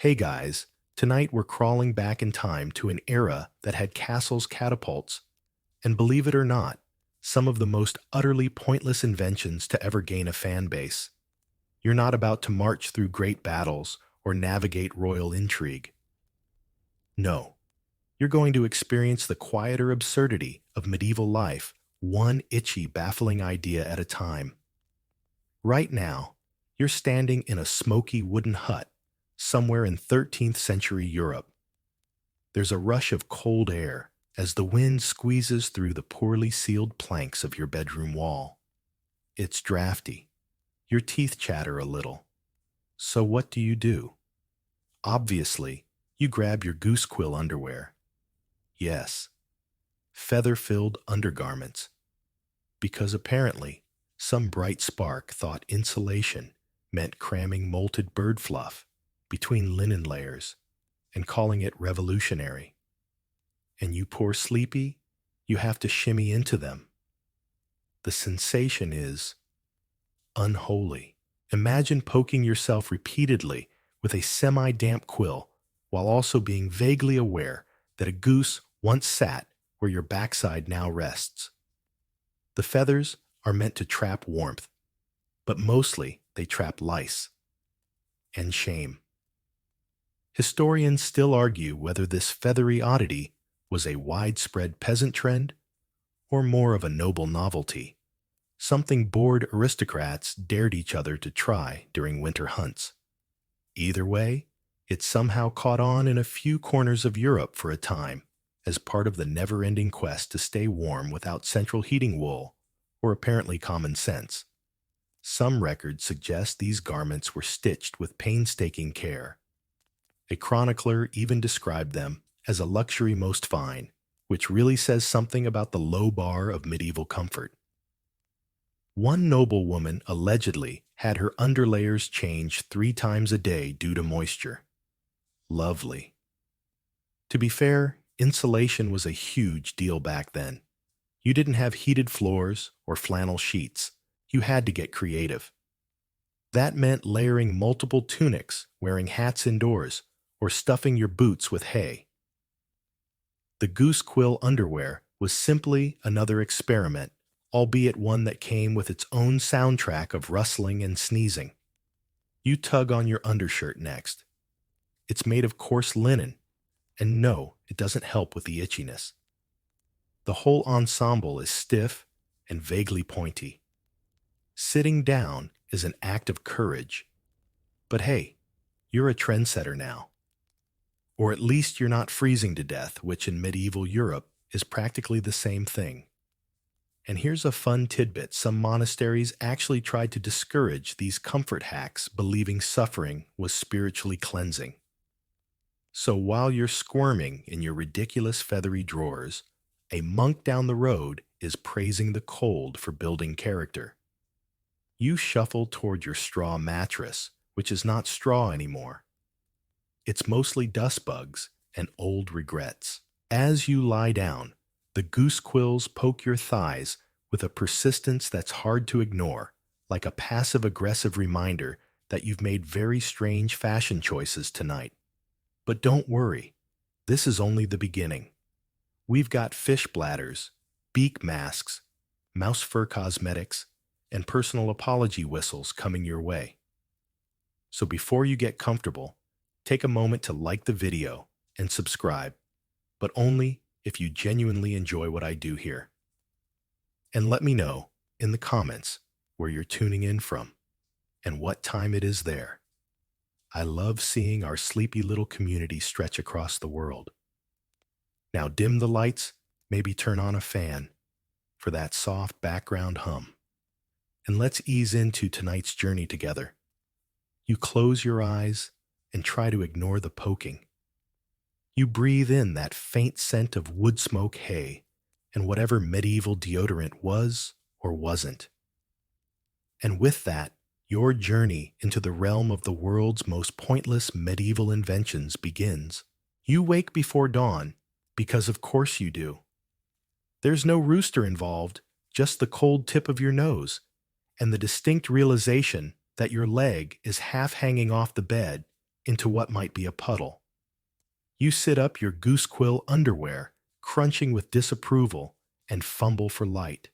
Hey guys, tonight we're crawling back in time to an era that had castles, catapults, and believe it or not, some of the most utterly pointless inventions to ever gain a fan base. You're not about to march through great battles or navigate royal intrigue. No, you're going to experience the quieter absurdity of medieval life, one itchy, baffling idea at a time. Right now, you're standing in a smoky wooden hut somewhere in 13th century Europe. There's a rush of cold air as the wind squeezes through the poorly sealed planks of your bedroom wall. It's drafty. Your teeth chatter a little. So what do? Obviously, you grab your goose quill underwear. Yes, feather-filled undergarments. Because apparently, some bright spark thought insulation meant cramming molted bird fluff between linen layers and calling it revolutionary. And you poor sleepy, you have to shimmy into them. The sensation is unholy. Imagine poking yourself repeatedly with a semi-damp quill while also being vaguely aware that a goose once sat where your backside now rests. The feathers are meant to trap warmth, but mostly they trap lice and shame. Historians still argue whether this feathery oddity was a widespread peasant trend or more of a noble novelty, something bored aristocrats dared each other to try during winter hunts. Either way, it somehow caught on in a few corners of Europe for a time as part of the never-ending quest to stay warm without central heating wool or apparently common sense. Some records suggest these garments were stitched with painstaking care. A chronicler even described them as a luxury most fine, which really says something about the low bar of medieval comfort. One noblewoman allegedly had her underlayers changed 3 times a day due to moisture. Lovely. To be fair, insulation was a huge deal back then. You didn't have heated floors or flannel sheets. You had to get creative. That meant layering multiple tunics, wearing hats indoors, or stuffing your boots with hay. The goose quill underwear was simply another experiment, albeit one that came with its own soundtrack of rustling and sneezing. You tug on your undershirt next. It's made of coarse linen, and no, it doesn't help with the itchiness. The whole ensemble is stiff and vaguely pointy. Sitting down is an act of courage. But hey, you're a trendsetter now. Or at least you're not freezing to death, which in medieval Europe is practically the same thing. And here's a fun tidbit: some monasteries actually tried to discourage these comfort hacks, believing suffering was spiritually cleansing. So while you're squirming in your ridiculous feathery drawers, a monk down the road is praising the cold for building character. You shuffle toward your straw mattress, which is not straw anymore. It's mostly dust bugs and old regrets. As you lie down, the goose quills poke your thighs with a persistence that's hard to ignore, like a passive-aggressive reminder that you've made very strange fashion choices tonight. But don't worry, this is only the beginning. We've got fish bladders, beak masks, mouse fur cosmetics, and personal apology whistles coming your way. So before you get comfortable, take a moment to like the video and subscribe, but only if you genuinely enjoy what I do here. And let me know in the comments where you're tuning in from and what time it is there. I love seeing our sleepy little community stretch across the world. Now dim the lights, maybe turn on a fan for that soft background hum. And let's ease into tonight's journey together. You close your eyes and try to ignore the poking. You breathe in that faint scent of wood smoke, hay, and whatever medieval deodorant was or wasn't. And with that, your journey into the realm of the world's most pointless medieval inventions begins. You wake before dawn, because of course you do. There's no rooster involved, just the cold tip of your nose, and the distinct realization that your leg is half hanging off the bed into what might be a puddle. You sit up your goose quill underwear, crunching with disapproval, and fumble for light.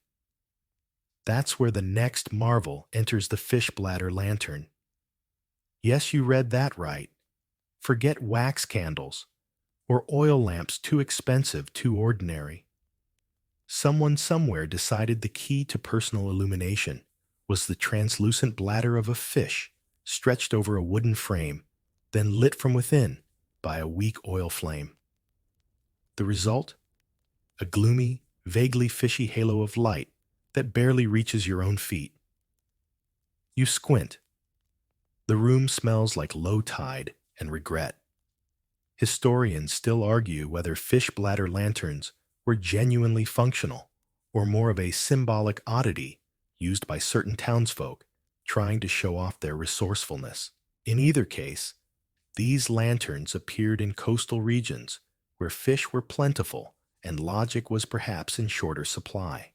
That's where the next marvel enters the fish bladder lantern. Yes, you read that right. Forget wax candles or oil lamps too expensive, too ordinary. Someone somewhere decided the key to personal illumination was the translucent bladder of a fish stretched over a wooden frame, then lit from within by a weak oil flame. The result? A gloomy, vaguely fishy halo of light that barely reaches your own feet. You squint. The room smells like low tide and regret. Historians still argue whether fish bladder lanterns were genuinely functional or more of a symbolic oddity used by certain townsfolk trying to show off their resourcefulness. In either case, these lanterns appeared in coastal regions where fish were plentiful and logic was perhaps in shorter supply.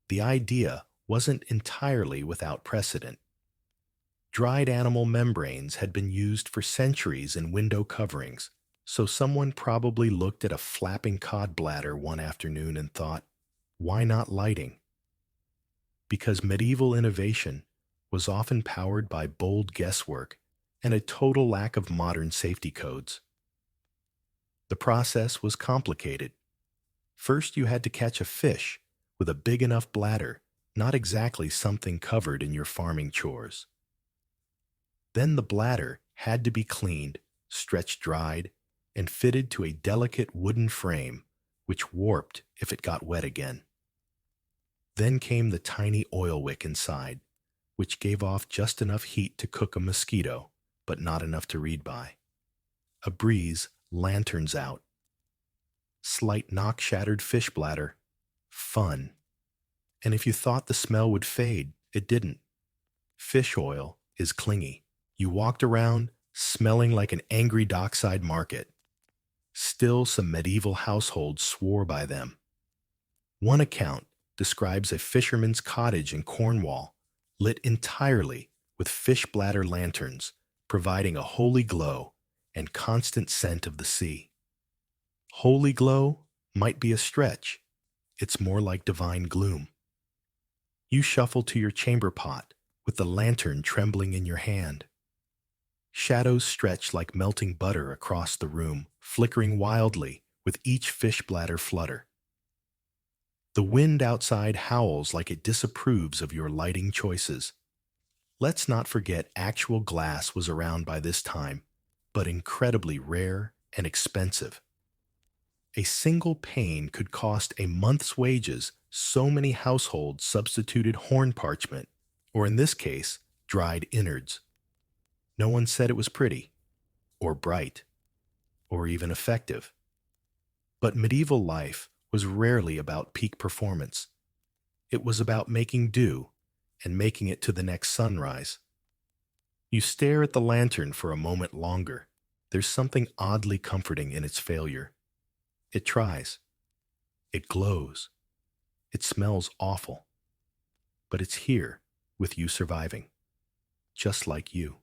The idea wasn't entirely without precedent. Dried animal membranes had been used for centuries in window coverings, so someone probably looked at a flapping cod bladder one afternoon and thought, why not lighting? Because medieval innovation was often powered by bold guesswork and a total lack of modern safety codes. The process was complicated. First, you had to catch a fish with a big enough bladder, not exactly something covered in your farming chores. Then the bladder had to be cleaned, stretched dried, and fitted to a delicate wooden frame, which warped if it got wet again. Then came the tiny oil wick inside, which gave off just enough heat to cook a mosquito, but not enough to read by. A breeze, lanterns out. Slight knock-shattered fish bladder. Fun. And if you thought the smell would fade, it didn't. Fish oil is clingy. You walked around smelling like an angry dockside market. Still, some medieval households swore by them. One account describes a fisherman's cottage in Cornwall, lit entirely with fish bladder lanterns, providing a holy glow and constant scent of the sea. Holy glow might be a stretch. It's more like divine gloom. You shuffle to your chamber pot with the lantern trembling in your hand. Shadows stretch like melting butter across the room, flickering wildly with each fish bladder flutter. The wind outside howls like it disapproves of your lighting choices. Let's not forget actual glass was around by this time, but incredibly rare and expensive. A single pane could cost a month's wages. So many households substituted horn parchment, or in this case, dried innards. No one said it was pretty, or bright, or even effective. But medieval life was rarely about peak performance. It was about making do and making it to the next sunrise. You stare at the lantern for a moment longer. There's something oddly comforting in its failure. It tries. It glows. It smells awful. But it's here, with you surviving. Just like you.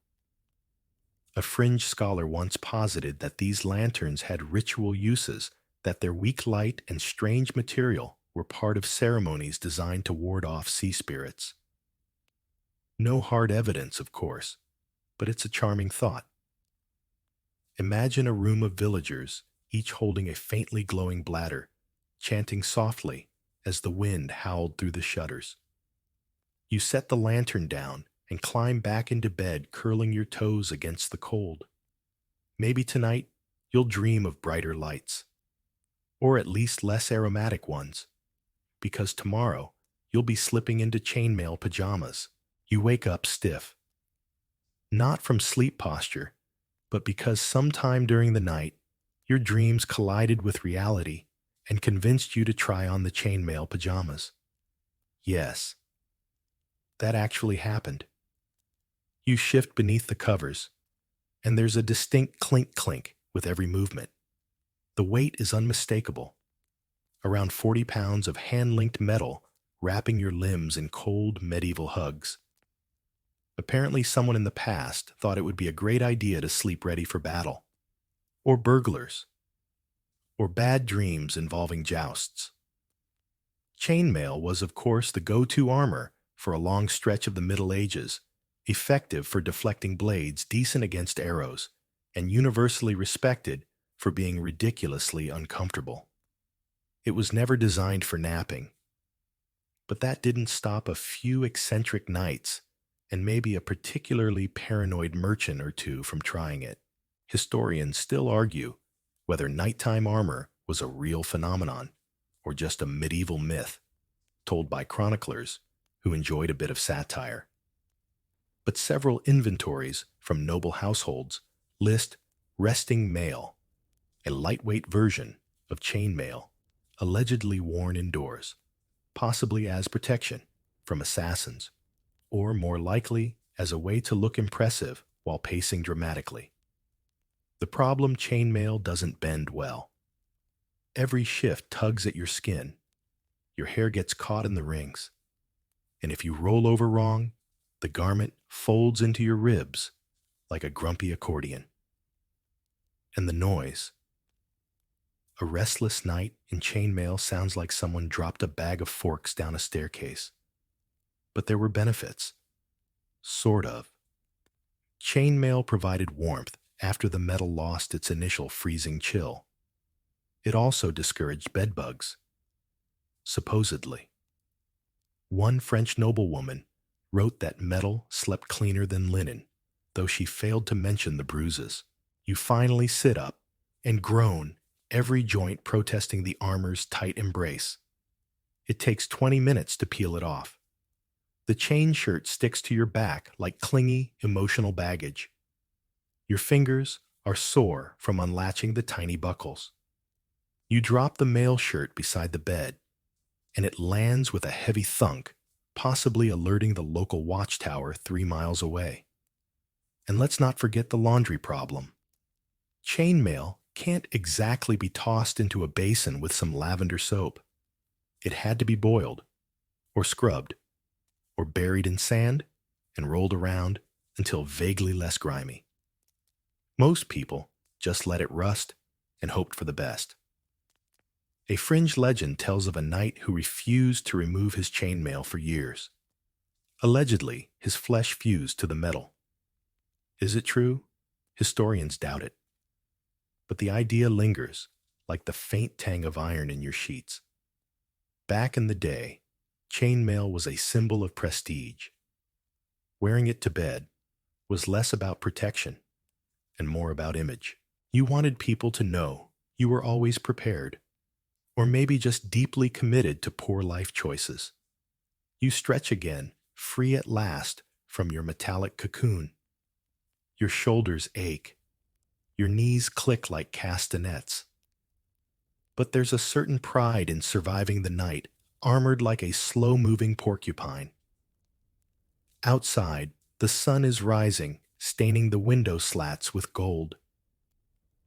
A fringe scholar once posited that these lanterns had ritual uses, that their weak light and strange material were part of ceremonies designed to ward off sea spirits. No hard evidence, of course, but it's a charming thought. Imagine a room of villagers, each holding a faintly glowing bladder, chanting softly as the wind howled through the shutters. You set the lantern down and climb back into bed, curling your toes against the cold. Maybe tonight you'll dream of brighter lights, or at least less aromatic ones, because tomorrow you'll be slipping into chainmail pajamas. You wake up stiff. Not from sleep posture, but because sometime during the night your dreams collided with reality and convinced you to try on the chainmail pajamas. Yes, that actually happened. You shift beneath the covers, and there's a distinct clink-clink with every movement. The weight is unmistakable. Around 40 pounds of hand-linked metal wrapping your limbs in cold medieval hugs. Apparently, someone in the past thought it would be a great idea to sleep ready for battle, or burglars, or bad dreams involving jousts. Chainmail was, of course, the go-to armor for a long stretch of the Middle Ages, effective for deflecting blades, decent against arrows, and universally respected for being ridiculously uncomfortable. It was never designed for napping, but that didn't stop a few eccentric knights and maybe a particularly paranoid merchant or two from trying it. Historians still argue whether nighttime armor was a real phenomenon or just a medieval myth told by chroniclers who enjoyed a bit of satire. But several inventories from noble households list resting mail, a lightweight version of chainmail allegedly worn indoors, possibly as protection from assassins, or more likely as a way to look impressive while pacing dramatically. The problem: chainmail doesn't bend well. Every shift tugs at your skin, your hair gets caught in the rings, and if you roll over wrong, the garment folds into your ribs like a grumpy accordion. And the noise. A restless night in chainmail sounds like someone dropped a bag of forks down a staircase. But there were benefits. Sort of. Chainmail provided warmth after the metal lost its initial freezing chill. It also discouraged bedbugs. Supposedly. One French noblewoman wrote that metal slept cleaner than linen, though she failed to mention the bruises. You finally sit up and groan, every joint protesting the armor's tight embrace. It takes 20 minutes to peel it off. The chain shirt sticks to your back like clingy, emotional baggage. Your fingers are sore from unlatching the tiny buckles. You drop the mail shirt beside the bed, and it lands with a heavy thunk, possibly alerting the local watchtower 3 miles away. And let's not forget the laundry problem. Chainmail can't exactly be tossed into a basin with some lavender soap. It had to be boiled, or scrubbed, or buried in sand and rolled around until vaguely less grimy. Most people just let it rust and hoped for the best. A fringe legend tells of a knight who refused to remove his chainmail for years. Allegedly, his flesh fused to the metal. Is it true? Historians doubt it. But the idea lingers, like the faint tang of iron in your sheets. Back in the day, chainmail was a symbol of prestige. Wearing it to bed was less about protection and more about image. You wanted people to know you were always prepared, or maybe just deeply committed to poor life choices. You stretch again, free at last from your metallic cocoon. Your shoulders ache. Your knees click like castanets. But there's a certain pride in surviving the night, armored like a slow-moving porcupine. Outside, the sun is rising, staining the window slats with gold.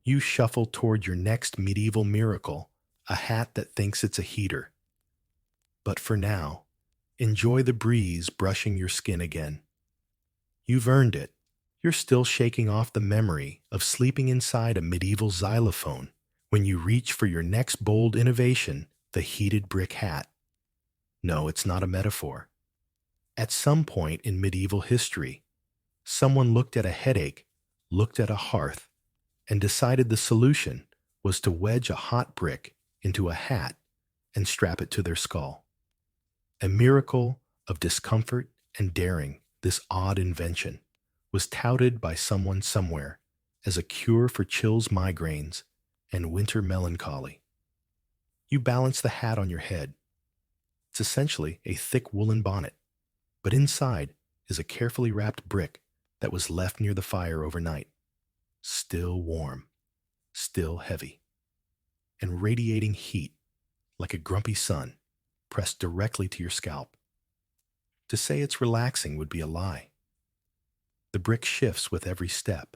You shuffle toward your next medieval miracle, a hat that thinks it's a heater. But for now, enjoy the breeze brushing your skin again. You've earned it. You're still shaking off the memory of sleeping inside a medieval xylophone when you reach for your next bold innovation, the heated brick hat. No, it's not a metaphor. At some point in medieval history, someone looked at a headache, looked at a hearth, and decided the solution was to wedge a hot brick into a hat and strap it to their skull. A miracle of discomfort and daring, this odd invention was touted by someone somewhere as a cure for chills, migraines, and winter melancholy. You balance the hat on your head. It's essentially a thick woolen bonnet, but inside is a carefully wrapped brick that was left near the fire overnight. Still warm, still heavy, and radiating heat like a grumpy sun pressed directly to your scalp. To say it's relaxing would be a lie. The brick shifts with every step.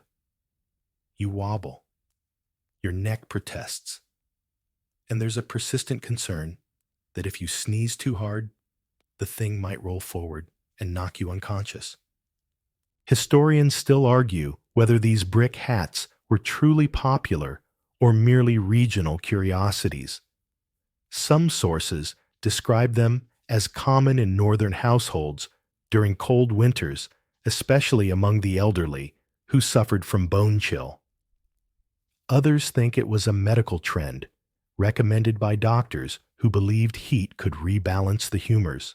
You wobble. Your neck protests. And there's a persistent concern that if you sneeze too hard, the thing might roll forward and knock you unconscious. Historians still argue whether these brick hats were truly popular or merely regional curiosities. Some sources describe them as common in northern households during cold winters, especially among the elderly who suffered from bone chill. Others think it was a medical trend, recommended by doctors who believed heat could rebalance the humors.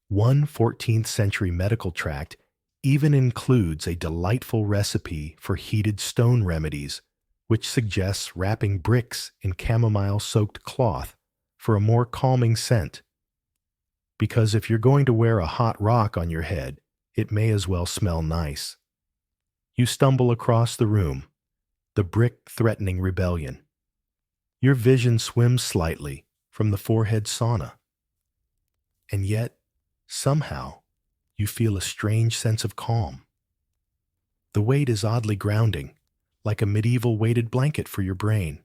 One 14th century medical tract even includes a delightful recipe for heated stone remedies, which suggests wrapping bricks in chamomile-soaked cloth for a more calming scent. Because if you're going to wear a hot rock on your head, it may as well smell nice. You stumble across the room, the brick threatening rebellion. Your vision swims slightly from the forehead sauna. And yet, somehow, you feel a strange sense of calm. The weight is oddly grounding, like a medieval weighted blanket for your brain.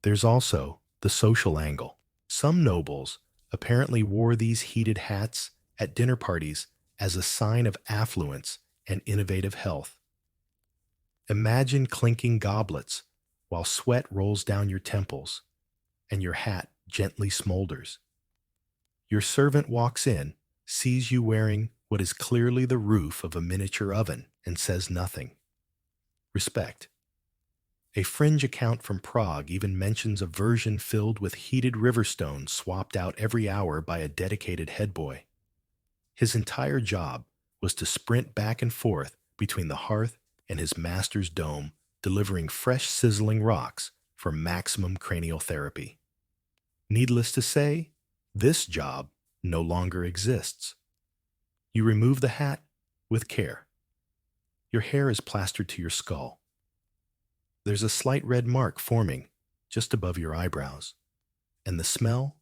There's also the social angle. Some nobles apparently wore these heated hats at dinner parties as a sign of affluence and innovative health. Imagine clinking goblets while sweat rolls down your temples and your hat gently smolders. Your servant walks in, sees you wearing what is clearly the roof of a miniature oven, and says nothing. Respect. A fringe account from Prague even mentions a version filled with heated river stones swapped out every hour by a dedicated headboy. His entire job was to sprint back and forth between the hearth and his master's dome, delivering fresh sizzling rocks for maximum cranial therapy. Needless to say, this job no longer exists. You remove the hat with care. Your hair is plastered to your skull. There's a slight red mark forming just above your eyebrows, and the smell,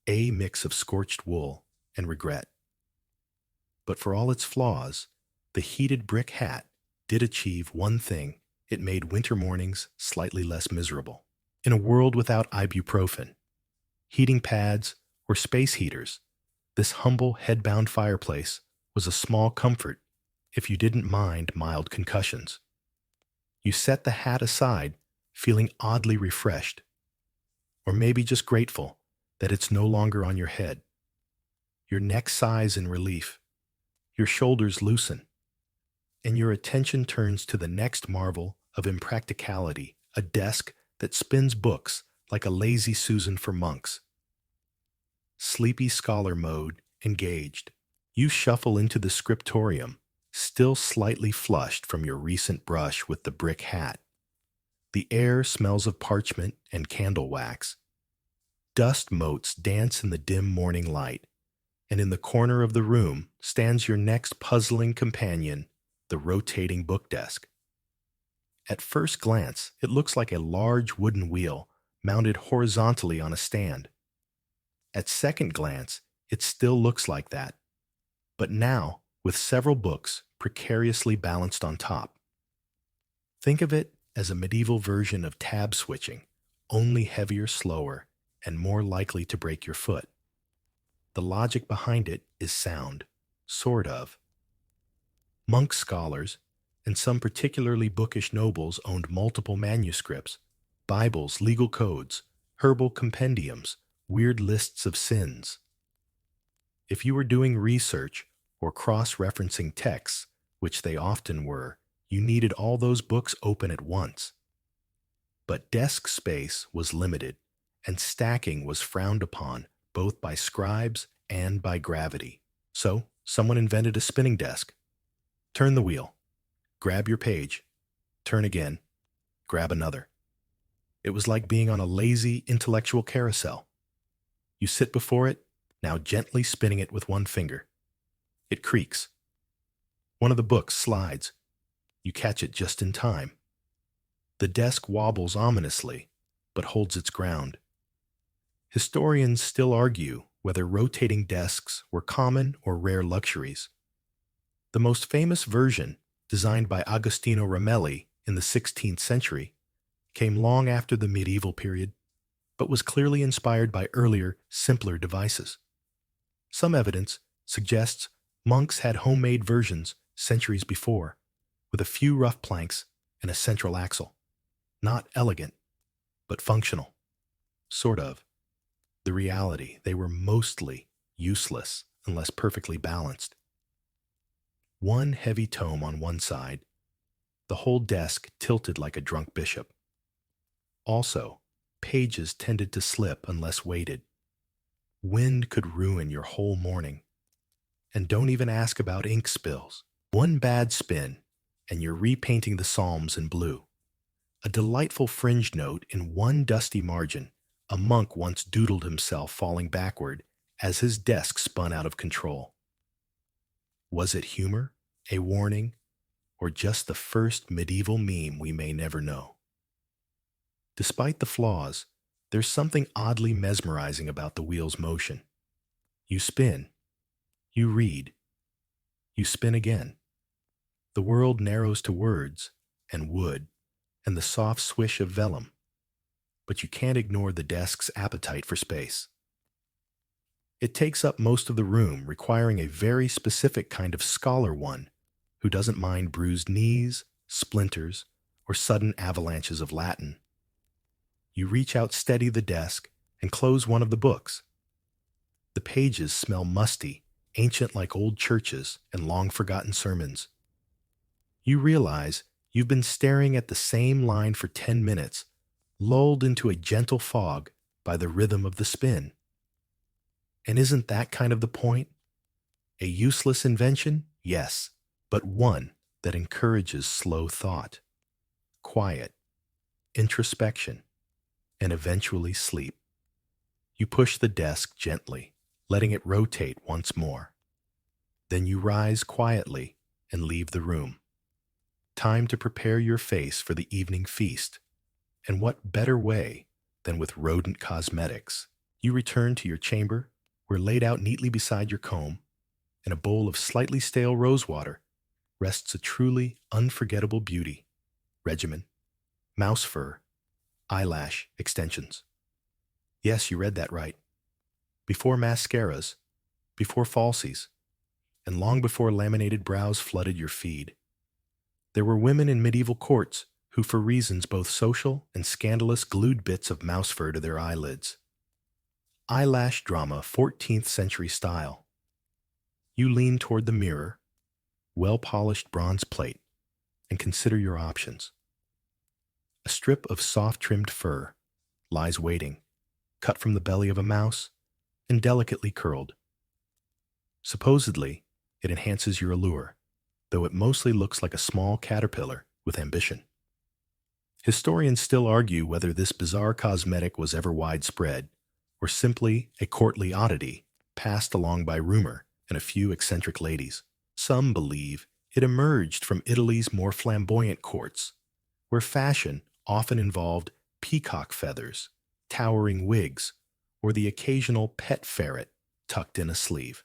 a mix of scorched wool and regret. But for all its flaws, the heated brick hat did achieve one thing: it made winter mornings slightly less miserable. In a world without ibuprofen, heating pads, or space heaters, this humble head-bound fireplace was a small comfort if you didn't mind mild concussions. You set the hat aside, feeling oddly refreshed, or maybe just grateful that it's no longer on your head. Your neck sighs in relief, your shoulders loosen, and your attention turns to the next marvel of impracticality, a desk that spins books like a lazy Susan for monks. Sleepy scholar mode engaged. You shuffle into the scriptorium, still slightly flushed from your recent brush with the brick hat. The air smells of parchment and candle wax. Dust motes dance in the dim morning light, and in the corner of the room stands your next puzzling companion, the rotating book desk. At first glance, it looks like a large wooden wheel mounted horizontally on a stand. At second glance, it still looks like that, but now with several books precariously balanced on top. Think of it as a medieval version of tab switching, only heavier, slower, and more likely to break your foot. The logic behind it is sound, sort of. Monk scholars and some particularly bookish nobles owned multiple manuscripts, Bibles, legal codes, herbal compendiums, weird lists of sins. If you were doing research or cross-referencing texts, which they often were, you needed all those books open at once. But desk space was limited, and stacking was frowned upon both by scribes and by gravity. So, someone invented a spinning desk. Turn the wheel. Grab your page. Turn again. Grab another. It was like being on a lazy intellectual carousel. You sit before it, now gently spinning it with one finger. It creaks. One of the books slides. You catch it just in time. The desk wobbles ominously, but holds its ground. Historians still argue whether rotating desks were common or rare luxuries. The most famous version, designed by Agostino Ramelli in the 16th century, came long after the medieval period, but was clearly inspired by earlier, simpler devices. Some evidence suggests monks had homemade versions centuries before, with a few rough planks and a central axle. Not elegant, but functional. Sort of. The reality, they were mostly useless unless perfectly balanced. One heavy tome on one side, the whole desk tilted like a drunk bishop. Also, pages tended to slip unless weighted. Wind could ruin your whole morning. And don't even ask about ink spills. One bad spin, and you're repainting the Psalms in blue. A delightful fringe note in one dusty margin. A monk once doodled himself falling backward as his desk spun out of control. Was it humor, a warning, or just the first medieval meme we may never know? Despite the flaws, there's something oddly mesmerizing about the wheel's motion. You spin, you read, you spin again. The world narrows to words and wood and the soft swish of vellum, but you can't ignore the desk's appetite for space. It takes up most of the room, requiring a very specific kind of scholar one who doesn't mind bruised knees, splinters, or sudden avalanches of Latin. You reach out, steady the desk, and close one of the books. The pages smell musty, ancient like old churches and long-forgotten sermons. You realize you've been staring at the same line for 10 minutes, lulled into a gentle fog by the rhythm of the spin. And isn't that kind of the point? A useless invention? Yes, but one that encourages slow thought, quiet, introspection, and eventually sleep. You push the desk gently, letting it rotate once more. Then you rise quietly and leave the room. Time to prepare your face for the evening feast. And what better way than with rodent cosmetics? You return to your chamber, where laid out neatly beside your comb, in a bowl of slightly stale rosewater, rests a truly unforgettable beauty, regimen, mouse fur, eyelash extensions. Yes, you read that right. Before mascaras, before falsies, and long before laminated brows flooded your feed. There were women in medieval courts who, for reasons both social and scandalous, glued bits of mouse fur to their eyelids. Eyelash drama, 14th century style. You lean toward the mirror, well-polished bronze plate, and consider your options. A strip of soft-trimmed fur lies waiting, cut from the belly of a mouse and delicately curled. Supposedly, it enhances your allure, though it mostly looks like a small caterpillar with ambition. Historians still argue whether this bizarre cosmetic was ever widespread, or simply a courtly oddity passed along by rumor and a few eccentric ladies. Some believe it emerged from Italy's more flamboyant courts, where fashion often involved peacock feathers, towering wigs, or the occasional pet ferret tucked in a sleeve.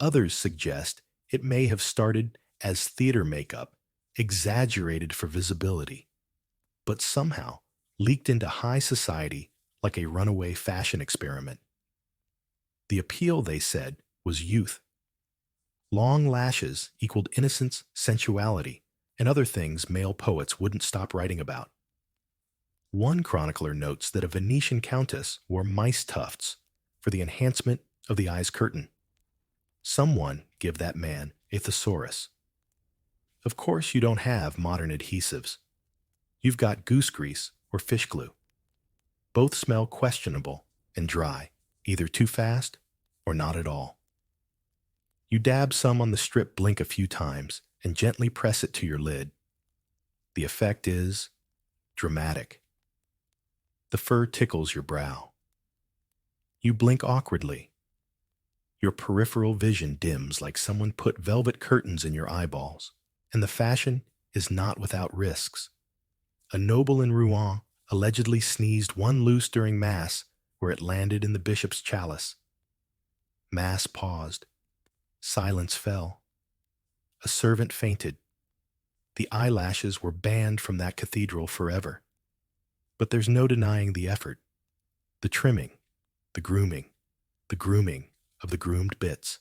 Others suggest it may have started as theater makeup, exaggerated for visibility, but somehow leaked into high society like a runaway fashion experiment. The appeal, they said, was youth. Long lashes equaled innocence, sensuality, and other things male poets wouldn't stop writing about. One chronicler notes that a Venetian countess wore mice tufts for the enhancement of the eye's curtain. Someone give that man a thesaurus. Of course, you don't have modern adhesives. You've got goose grease or fish glue. Both smell questionable and dry, either too fast or not at all. You dab some on the strip blink a few times and gently press it to your lid. The effect is dramatic. The fur tickles your brow. You blink awkwardly. Your peripheral vision dims like someone put velvet curtains in your eyeballs, and the fashion is not without risks. A noble in Rouen allegedly sneezed one loose during Mass where it landed in the bishop's chalice. Mass paused. Silence fell. A servant fainted. The eyelashes were banned from that cathedral forever. But there's no denying the effort. The trimming, the grooming of the groomed bits.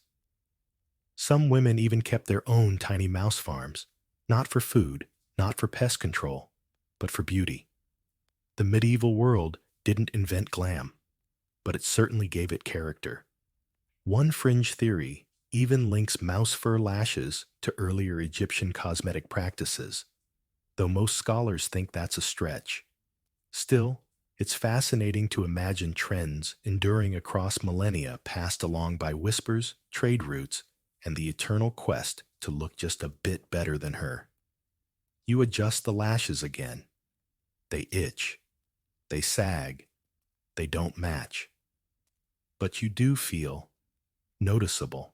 Some women even kept their own tiny mouse farms, not for food, not for pest control, but for beauty. The medieval world didn't invent glam, but it certainly gave it character. One fringe theory even links mouse fur lashes to earlier Egyptian cosmetic practices, though most scholars think that's a stretch. Still, it's fascinating to imagine trends enduring across millennia passed along by whispers, trade routes, and the eternal quest to look just a bit better than her. You adjust the lashes again. They itch. They sag. They don't match. But you do feel noticeable.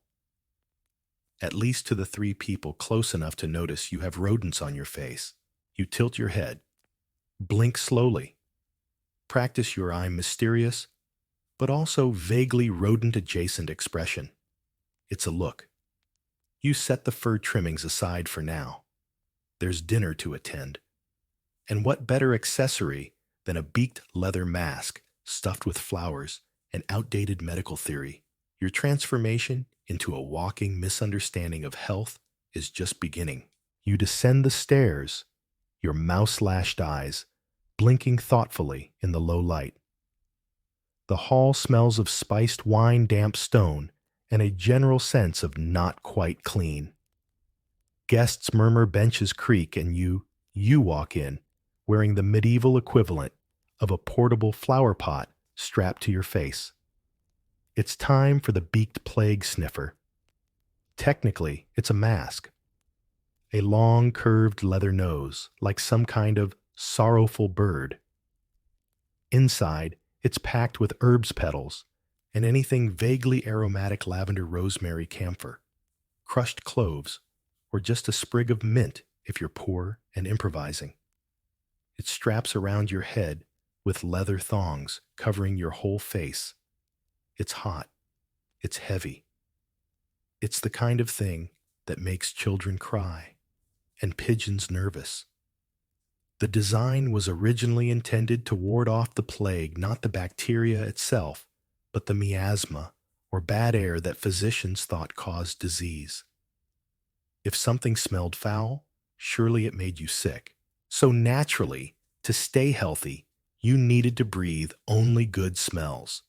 At least to the three people close enough to notice you have rodents on your face. You tilt your head. Blink slowly. Practice your I'm mysterious, but also vaguely rodent-adjacent expression. It's a look. You set the fur trimmings aside for now. There's dinner to attend. And what better accessory than a beaked leather mask stuffed with flowers and outdated medical theory? Your transformation into a walking misunderstanding of health is just beginning. You descend the stairs, your mouse-lashed eyes blinking thoughtfully in the low light. The hall smells of spiced wine, damp stone, and a general sense of not quite clean. Guests murmur, benches creak, and you walk in, wearing the medieval equivalent of a portable flower pot strapped to your face. It's time for the beaked plague sniffer. Technically, it's a mask. A long, curved leather nose, like some kind of sorrowful bird. Inside, it's packed with herbs petals and anything vaguely aromatic: lavender, rosemary, camphor, crushed cloves, or just a sprig of mint if you're poor and improvising. It straps around your head with leather thongs covering your whole face. It's hot. It's heavy. It's the kind of thing that makes children cry and pigeons nervous. The design was originally intended to ward off the plague, not the bacteria itself, but the miasma, or bad air that physicians thought caused disease. If something smelled foul, surely it made you sick. So naturally, to stay healthy, you needed to breathe only good smells.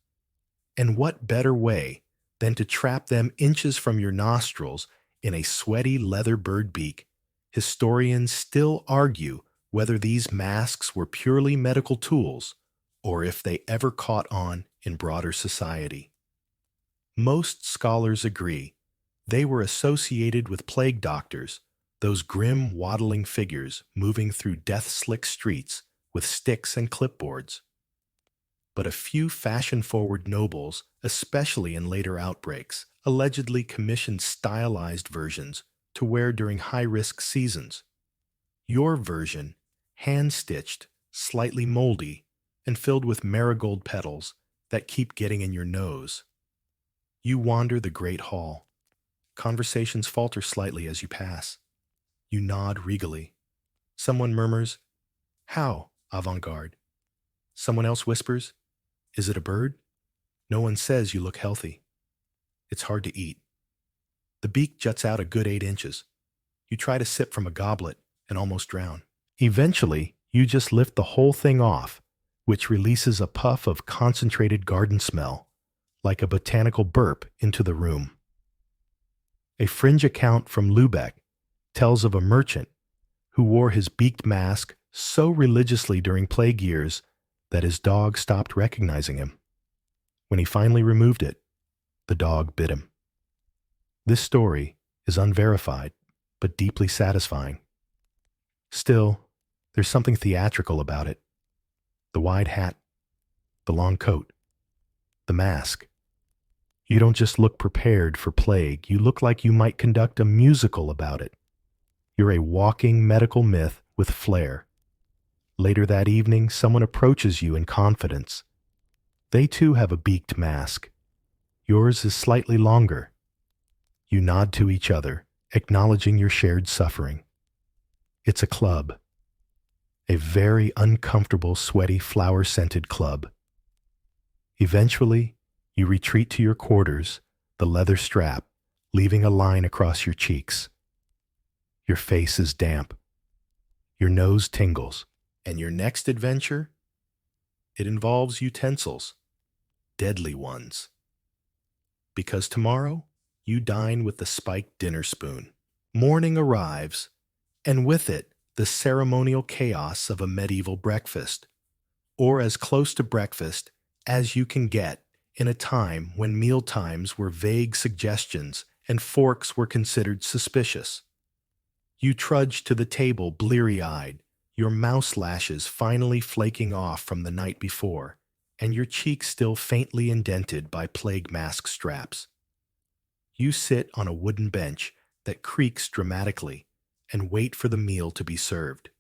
And what better way than to trap them inches from your nostrils in a sweaty leather bird beak? Historians still argue whether these masks were purely medical tools or if they ever caught on in broader society. Most scholars agree they were associated with plague doctors, those grim, waddling figures moving through death-slick streets with sticks and clipboards. But a few fashion-forward nobles, especially in later outbreaks, allegedly commissioned stylized versions to wear during high-risk seasons. Your version, hand-stitched, slightly moldy, and filled with marigold petals that keep getting in your nose. You wander the great hall. Conversations falter slightly as you pass. You nod regally. Someone murmurs, "How, avant-garde?" Someone else whispers, "Is it a bird?" No one says you look healthy. It's hard to eat. The beak juts out a good 8 inches. You try to sip from a goblet and almost drown. Eventually, you just lift the whole thing off, which releases a puff of concentrated garden smell, like a botanical burp, into the room. A fringe account from Lubeck tells of a merchant who wore his beaked mask so religiously during plague years that his dog stopped recognizing him. When he finally removed it, the dog bit him. This story is unverified, but deeply satisfying. Still, there's something theatrical about it. The wide hat, the long coat, the mask. You don't just look prepared for plague, you look like you might conduct a musical about it. You're a walking medical myth with flair. Later that evening, someone approaches you in confidence. They too have a beaked mask. Yours is slightly longer. You nod to each other, acknowledging your shared suffering. It's a club. A very uncomfortable, sweaty, flower-scented club. Eventually, you retreat to your quarters, the leather strap leaving a line across your cheeks. Your face is damp. Your nose tingles. And your next adventure? It involves utensils, deadly ones. Because tomorrow, you dine with the spiked dinner spoon. Morning arrives, and with it, the ceremonial chaos of a medieval breakfast, or as close to breakfast as you can get in a time when meal times were vague suggestions and forks were considered suspicious. You trudge to the table bleary-eyed, your mouse lashes finally flaking off from the night before, and your cheeks still faintly indented by plague mask straps. You sit on a wooden bench that creaks dramatically and wait for the meal to be served.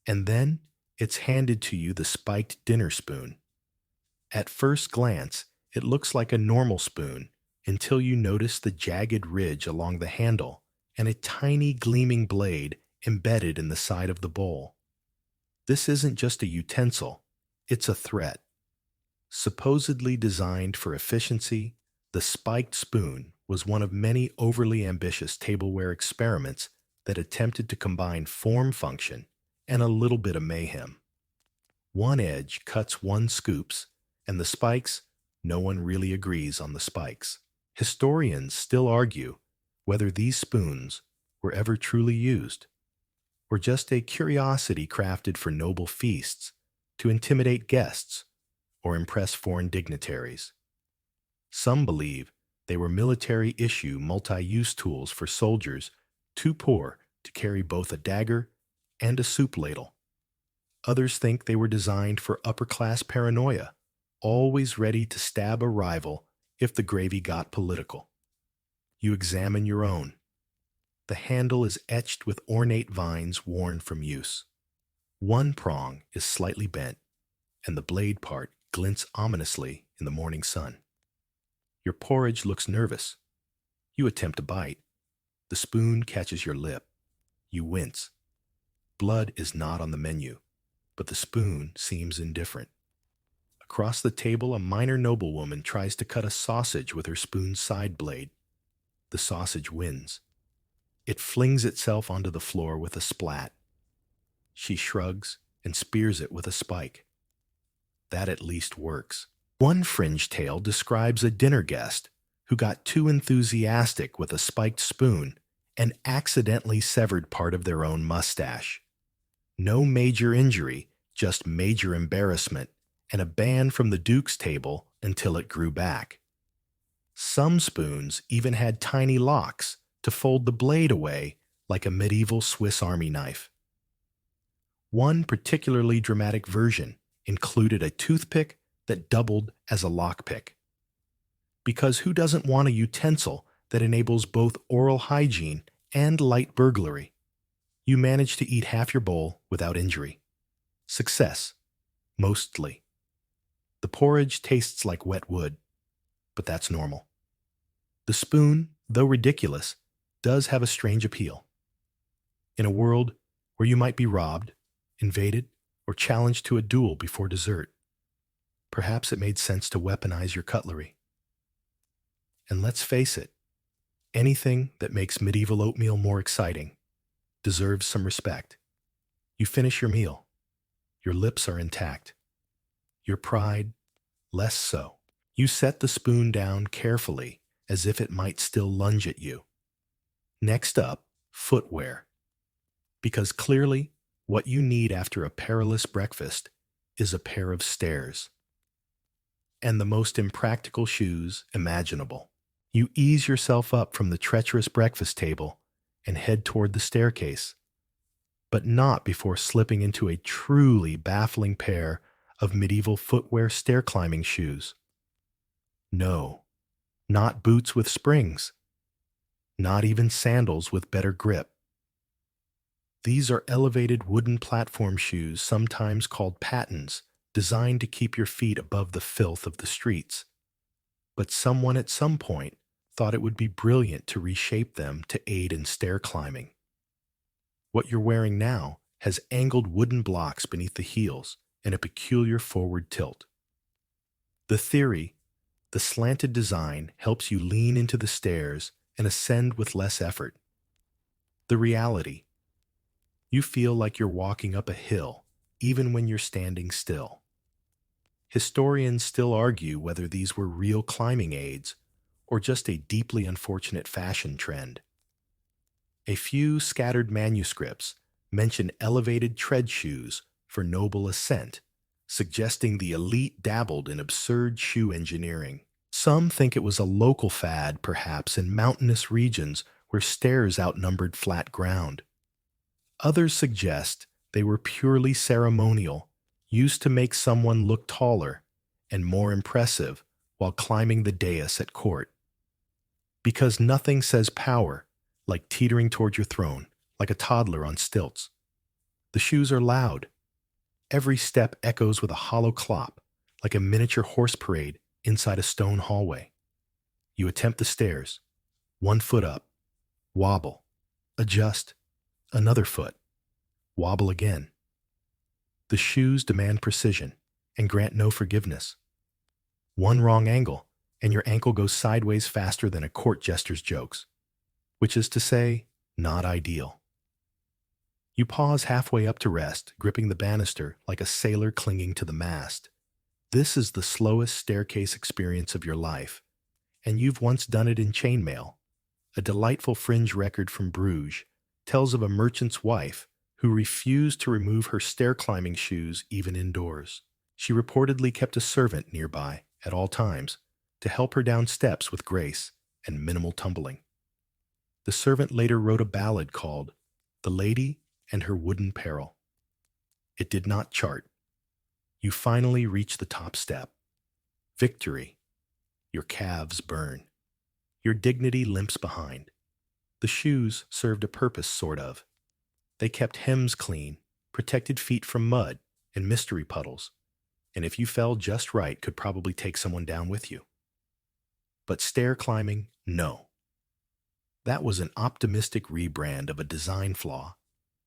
And then it's handed to you the spiked dinner spoon. At first glance, it looks like a normal spoon until you notice the jagged ridge along the handle and a tiny gleaming blade embedded in the side of the bowl. This isn't just a utensil, it's a threat. Supposedly designed for efficiency, the spiked spoon was one of many overly ambitious tableware experiments that attempted to combine form function and a little bit of mayhem. One edge cuts one scoops, and the spikes, no one really agrees on the spikes. Historians still argue whether these spoons were ever truly used, or just a curiosity crafted for noble feasts to intimidate guests or impress foreign dignitaries. Some believe they were military-issue multi-use tools for soldiers too poor to carry both a dagger and a soup ladle. Others think they were designed for upper-class paranoia, always ready to stab a rival if the gravy got political. You examine your own. The handle is etched with ornate vines worn from use. One prong is slightly bent, and the blade part glints ominously in the morning sun. Your porridge looks nervous. You attempt a bite. The spoon catches your lip. You wince. Blood is not on the menu, but the spoon seems indifferent. Across the table, a minor noblewoman tries to cut a sausage with her spoon's side blade. The sausage wins. It flings itself onto the floor with a splat. She shrugs and spears it with a spike. That at least works. One fringe tale describes a dinner guest who got too enthusiastic with a spiked spoon and accidentally severed part of their own mustache. No major injury, just major embarrassment, and a ban from the Duke's table until it grew back. Some spoons even had tiny locks to fold the blade away like a medieval Swiss Army knife. One particularly dramatic version included a toothpick that doubled as a lockpick. Because who doesn't want a utensil that enables both oral hygiene and light burglary? You manage to eat half your bowl without injury. Success. Mostly. The porridge tastes like wet wood, but that's normal. The spoon, though ridiculous, does have a strange appeal. In a world where you might be robbed, invaded, or challenged to a duel before dessert, perhaps it made sense to weaponize your cutlery. And let's face it, anything that makes medieval oatmeal more exciting deserves some respect. You finish your meal. Your lips are intact. Your pride, less so. You set the spoon down carefully as if it might still lunge at you. Next up, footwear. Because clearly, what you need after a perilous breakfast is a pair of stairs. And the most impractical shoes imaginable. You ease yourself up from the treacherous breakfast table and head toward the staircase, but not before slipping into a truly baffling pair of medieval footwear stair-climbing shoes. No, not boots with springs. Not even sandals with better grip. These are elevated wooden platform shoes, sometimes called pattens, designed to keep your feet above the filth of the streets. But someone at some point thought it would be brilliant to reshape them to aid in stair climbing. What you're wearing now has angled wooden blocks beneath the heels and a peculiar forward tilt. The theory The slanted design helps you lean into the stairs and ascend with less effort. The reality: you feel like you're walking up a hill, even when you're standing still. Historians still argue whether these were real climbing aids or just a deeply unfortunate fashion trend. A few scattered manuscripts mention elevated tread shoes for noble ascent, suggesting the elite dabbled in absurd shoe engineering. Some think it was a local fad, perhaps in mountainous regions where stairs outnumbered flat ground. Others suggest they were purely ceremonial, used to make someone look taller and more impressive while climbing the dais at court. Because nothing says power like teetering toward your throne, like a toddler on stilts. The shoes are loud. Every step echoes with a hollow clop, like a miniature horse parade inside a stone hallway. You attempt the stairs, one foot up, wobble, adjust, another foot, wobble again. The shoes demand precision and grant no forgiveness. One wrong angle, and your ankle goes sideways faster than a court jester's jokes, which is to say, not ideal. You pause halfway up to rest, gripping the banister like a sailor clinging to the mast. This is the slowest staircase experience of your life, and you've once done it in chainmail. A delightful fringe record from Bruges tells of a merchant's wife who refused to remove her stair-climbing shoes even indoors. She reportedly kept a servant nearby at all times to help her down steps with grace and minimal tumbling. The servant later wrote a ballad called "The Lady and Her Wooden Peril." It did not chart. You finally reach the top step. Victory. Your calves burn. Your dignity limps behind. The shoes served a purpose, sort of. They kept hems clean, protected feet from mud and mystery puddles, and if you fell just right, could probably take someone down with you. But stair climbing, no. That was an optimistic rebrand of a design flaw.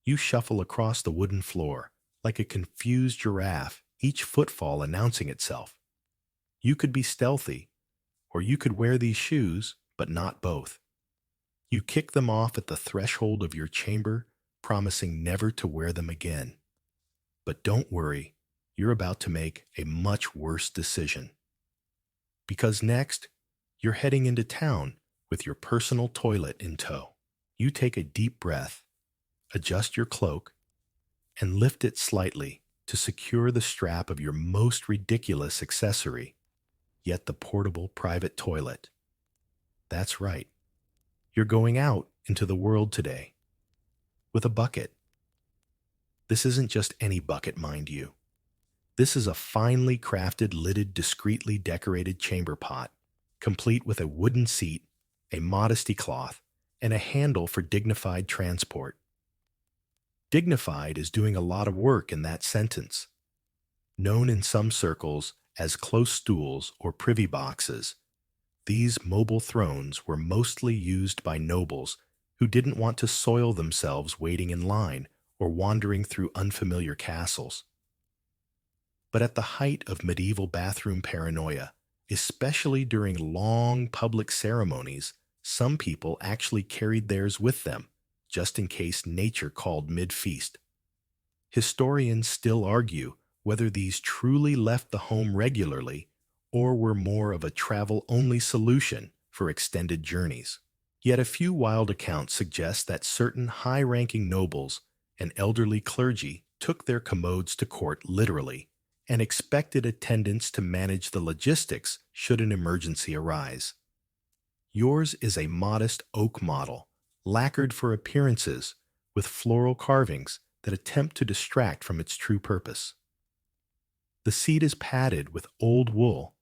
You shuffle across the wooden floor like a confused giraffe, each footfall announcing itself. You could be stealthy, or you could wear these shoes, but not both. You kick them off at the threshold of your chamber, promising never to wear them again. But don't worry, you're about to make a much worse decision. Because next, you're heading into town with your personal toilet in tow. You take a deep breath, adjust your cloak, and lift it slightly to secure the strap of your most ridiculous accessory, yet the portable private toilet. That's right. You're going out into the world today with a bucket. This isn't just any bucket, mind you. This is a finely crafted, lidded, discreetly decorated chamber pot, complete with a wooden seat, a modesty cloth, and a handle for dignified transport. Dignified is doing a lot of work in that sentence. Known in some circles as close stools or privy boxes, these mobile thrones were mostly used by nobles who didn't want to soil themselves waiting in line or wandering through unfamiliar castles. But at the height of medieval bathroom paranoia, especially during long public ceremonies, some people actually carried theirs with them, just in case nature called mid-feast. Historians still argue whether these truly left the home regularly or were more of a travel-only solution for extended journeys. Yet a few wild accounts suggest that certain high-ranking nobles and elderly clergy took their commodes to court literally and expected attendants to manage the logistics should an emergency arise. Yours is a modest oak model, lacquered for appearances, with floral carvings that attempt to distract from its true purpose. The seat is padded with old wool,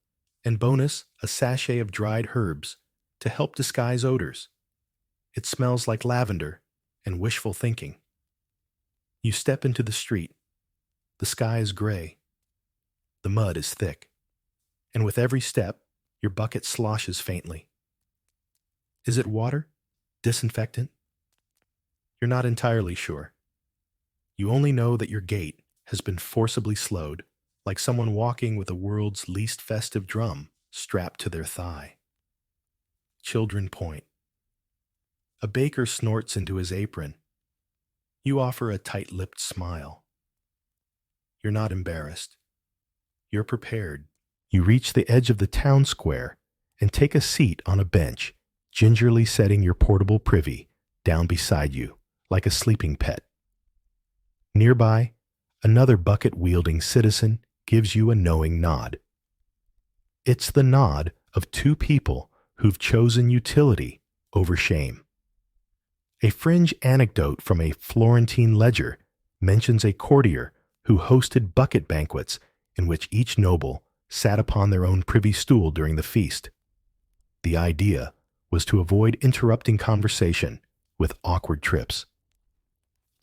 and bonus, a sachet of dried herbs to help disguise odors. It smells like lavender and wishful thinking. You step into the street. The sky is gray. The mud is thick, and with every step, your bucket sloshes faintly. Is it water? Disinfectant? You're not entirely sure. You only know that your gait has been forcibly slowed, like someone walking with the world's least festive drum. strapped to their thigh. Children point. A baker snorts into his apron. You offer a tight-lipped smile. You're not embarrassed. You're prepared. You reach the edge of the town square and take a seat on a bench, gingerly setting your portable privy down beside you, like a sleeping pet. Nearby, another bucket-wielding citizen gives you a knowing nod. It's the nod of two people who've chosen utility over shame. A fringe anecdote from a Florentine ledger mentions a courtier who hosted bucket banquets in which each noble sat upon their own privy stool during the feast. The idea was to avoid interrupting conversation with awkward trips.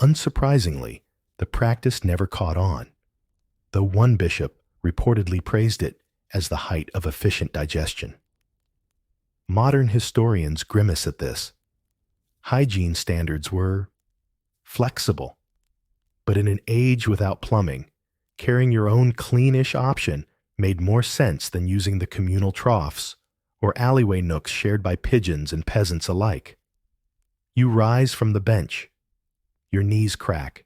Unsurprisingly, the practice never caught on, though one bishop reportedly praised it as the height of efficient digestion. Modern historians grimace at this. Hygiene standards were flexible, but in an age without plumbing, carrying your own cleanish option made more sense than using the communal troughs or alleyway nooks shared by pigeons and peasants alike. You rise from the bench. Your knees crack.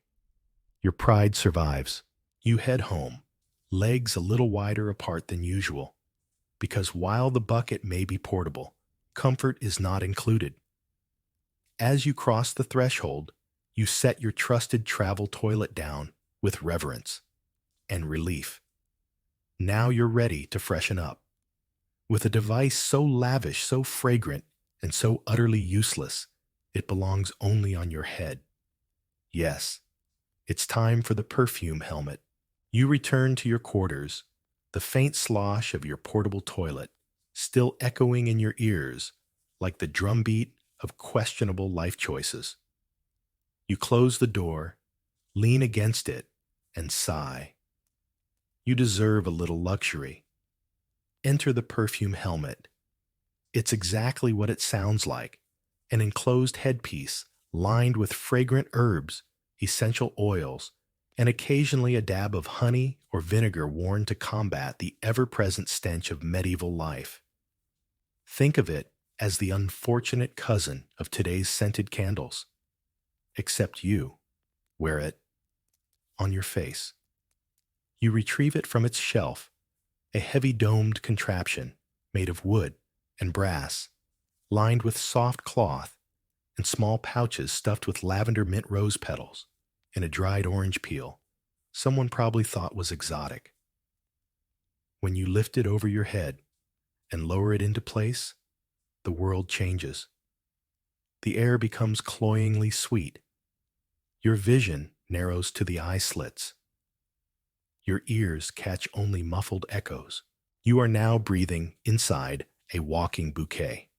Your pride survives. You head home, legs a little wider apart than usual, because while the bucket may be portable, comfort is not included. As you cross the threshold, you set your trusted travel toilet down with reverence and relief. Now you're ready to freshen up. With a device so lavish, so fragrant, and so utterly useless, it belongs only on your head. Yes, it's time for the perfume helmet. You return to your quarters, the faint slosh of your portable toilet still echoing in your ears like the drumbeat of questionable life choices. You close the door, lean against it, and sigh. You deserve a little luxury. Enter the perfume helmet. It's exactly what it sounds like, an enclosed headpiece lined with fragrant herbs, essential oils, and occasionally a dab of honey or vinegar worn to combat the ever-present stench of medieval life. Think of it as the unfortunate cousin of today's scented candles. Except you wear it on your face. You retrieve it from its shelf, a heavy domed contraption made of wood and brass, lined with soft cloth and small pouches stuffed with lavender mint rose petals and a dried orange peel someone probably thought was exotic. When you lift it over your head and lower it into place, the world changes. The air becomes cloyingly sweet. Your vision narrows to the eye slits. Your ears catch only muffled echoes. You are now breathing inside a walking bouquet.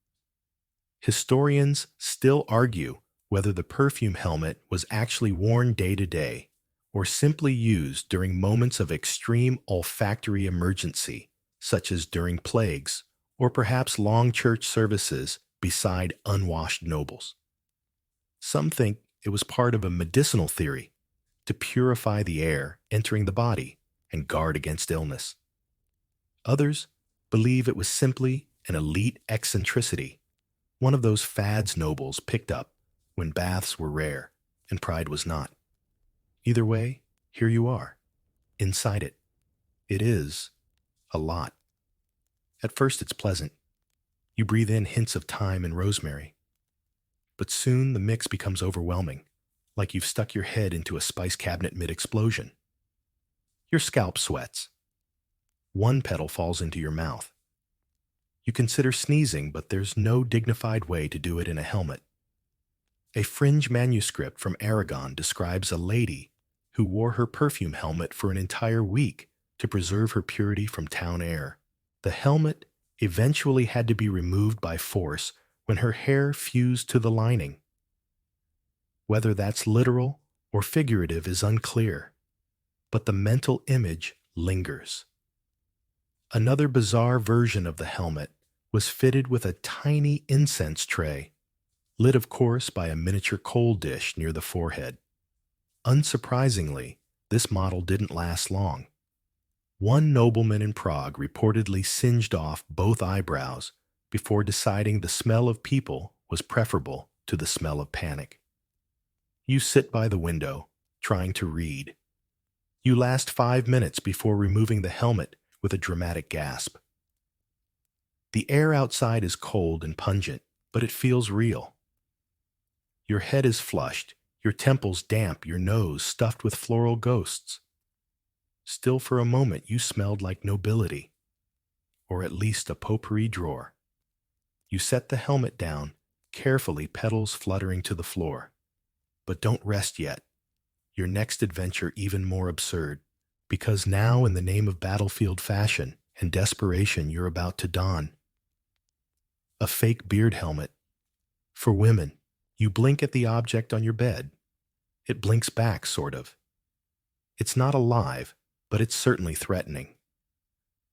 Historians still argue whether the perfume helmet was actually worn day to day or simply used during moments of extreme olfactory emergency, such as during plagues or perhaps long church services beside unwashed nobles. Some think it was part of a medicinal theory to purify the air entering the body and guard against illness. Others believe it was simply an elite eccentricity, one of those fads nobles picked up when baths were rare and pride was not. Either way, here you are, inside it. It is a lot. At first it's pleasant. You breathe in hints of thyme and rosemary. But soon the mix becomes overwhelming, like you've stuck your head into a spice cabinet mid-explosion. Your scalp sweats. One petal falls into your mouth. You consider sneezing, but there's no dignified way to do it in a helmet. A fringe manuscript from Aragon describes a lady who wore her perfume helmet for an entire week to preserve her purity from town air. The helmet eventually had to be removed by force when her hair fused to the lining. Whether that's literal or figurative is unclear, but the mental image lingers. Another bizarre version of the helmet was fitted with a tiny incense tray, lit of course by a miniature coal dish near the forehead. Unsurprisingly, this model didn't last long. One nobleman in Prague reportedly singed off both eyebrows before deciding the smell of people was preferable to the smell of panic. You sit by the window, trying to read. You last 5 minutes before removing the helmet with a dramatic gasp. The air outside is cold and pungent, but it feels real. Your head is flushed, your temples damp, your nose stuffed with floral ghosts. Still for a moment you smelled like nobility, or at least a potpourri drawer. You set the helmet down, carefully, petals fluttering to the floor. But don't rest yet. Your next adventure even more absurd, because now in the name of battlefield fashion and desperation you're about to don a fake beard helmet. For women, you blink at the object on your bed. It blinks back, sort of. It's not alive, but it's certainly threatening.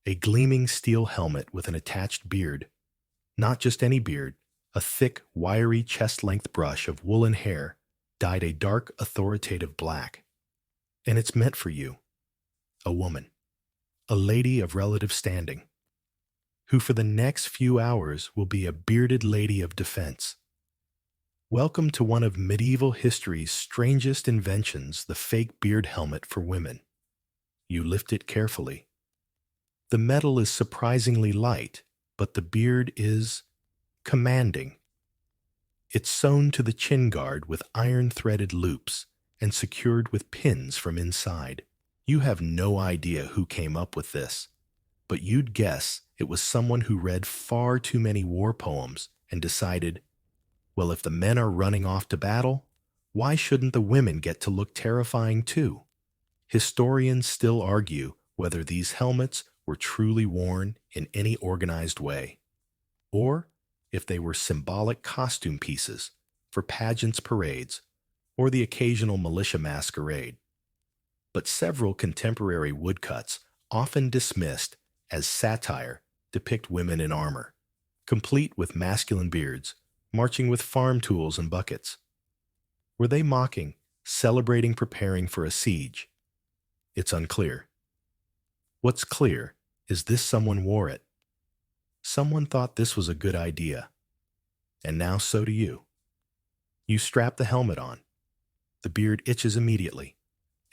A gleaming steel helmet with an attached beard. Not just any beard, a thick, wiry chest-length brush of woolen hair dyed a dark, authoritative black. And it's meant for you, a woman, a lady of relative standing, who for the next few hours will be a bearded lady of defense. Welcome to one of medieval history's strangest inventions, the fake beard helmet for women. You lift it carefully. The metal is surprisingly light, but the beard is commanding. It's sewn to the chin guard with iron-threaded loops and secured with pins from inside. You have no idea who came up with this, but you'd guess it was someone who read far too many war poems and decided, well, if the men are running off to battle, why shouldn't the women get to look terrifying too? Historians still argue whether these helmets were truly worn in any organized way, or if they were symbolic costume pieces for pageants, parades, or the occasional militia masquerade. But several contemporary woodcuts, often dismissed as satire, depict women in armor, complete with masculine beards, marching with farm tools and buckets. Were they mocking, celebrating, preparing for a siege? It's unclear. What's clear is this: someone wore it. Someone thought this was a good idea. And now so do you. You strap the helmet on. The beard itches immediately.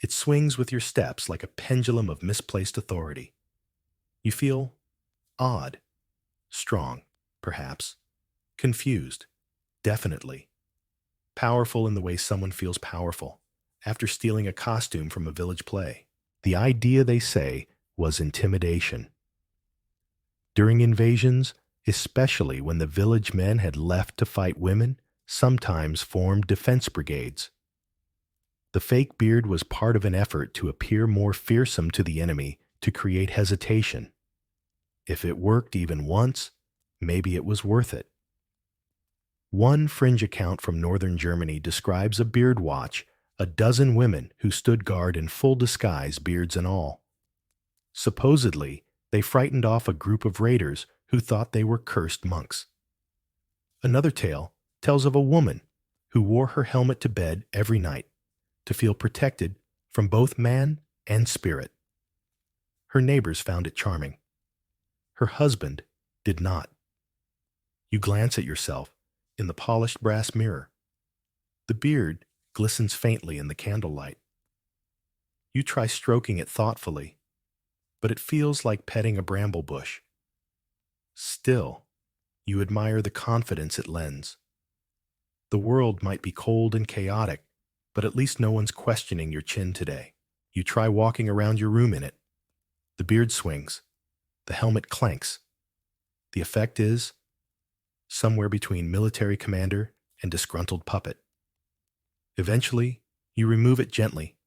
It swings with your steps like a pendulum of misplaced authority. You feel odd, strong, perhaps, confused, definitely, powerful in the way someone feels powerful after stealing a costume from a village play. The idea, they say, was intimidation. During invasions, especially when the village men had left to fight women, sometimes formed defense brigades. The fake beard was part of an effort to appear more fearsome to the enemy, to create hesitation. If it worked even once, maybe it was worth it. One fringe account from northern Germany describes a beard watch, a dozen women who stood guard in full disguise, beards and all. Supposedly, they frightened off a group of raiders who thought they were cursed monks. Another tale tells of a woman who wore her helmet to bed every night to feel protected from both man and spirit. Her neighbors found it charming. Her husband did not. You glance at yourself in the polished brass mirror. The beard glistens faintly in the candlelight. You try stroking it thoughtfully, but it feels like petting a bramble bush. Still, you admire the confidence it lends. The world might be cold and chaotic, but at least no one's questioning your chin today. You try walking around your room in it. The beard swings. The helmet clanks. The effect is somewhere between military commander and disgruntled puppet. Eventually, you remove it gently,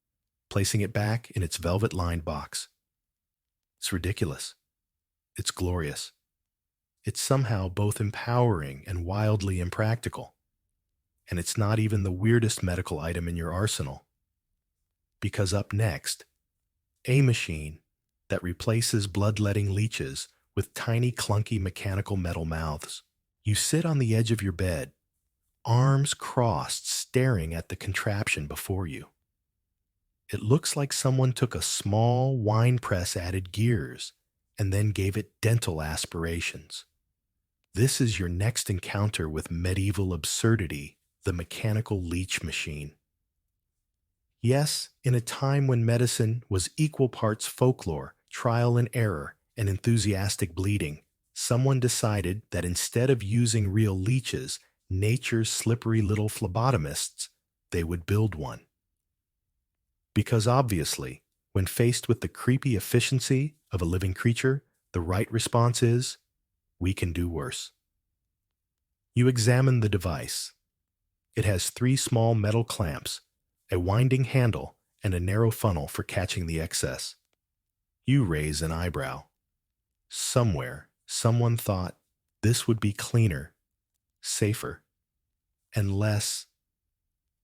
placing it back in its velvet-lined box. It's ridiculous. It's glorious. It's somehow both empowering and wildly impractical. And it's not even the weirdest medical item in your arsenal. Because up next, a machine that replaces bloodletting leeches with tiny, clunky, mechanical metal mouths. You sit on the edge of your bed, arms crossed, staring at the contraption before you. It looks like someone took a small wine press, added gears, and then gave it dental aspirations. This is your next encounter with medieval absurdity, the mechanical leech machine. Yes, in a time when medicine was equal parts folklore, trial and error, and enthusiastic bleeding, someone decided that instead of using real leeches, nature's slippery little phlebotomists, they would build one. Because obviously, when faced with the creepy efficiency of a living creature, the right response is, we can do worse. You examine the device. It has 3 small metal clamps, a winding handle, and a narrow funnel for catching the excess. You raise an eyebrow. Somewhere, someone thought this would be cleaner, safer, and less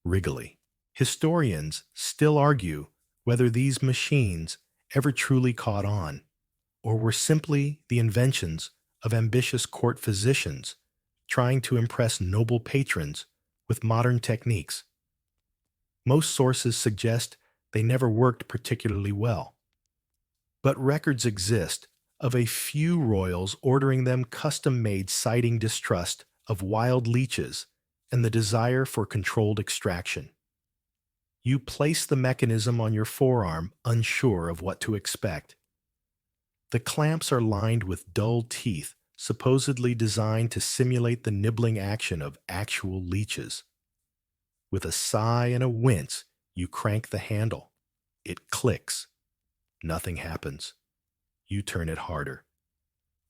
wriggly. Historians still argue whether these machines ever truly caught on, or were simply the inventions of ambitious court physicians trying to impress noble patrons with modern techniques. Most sources suggest they never worked particularly well, but records exist of a few royals ordering them custom-made, citing distrust of wild leeches and the desire for controlled extraction. You place the mechanism on your forearm, unsure of what to expect. The clamps are lined with dull teeth, supposedly designed to simulate the nibbling action of actual leeches. With a sigh and a wince, you crank the handle. It clicks. Nothing happens. You turn it harder.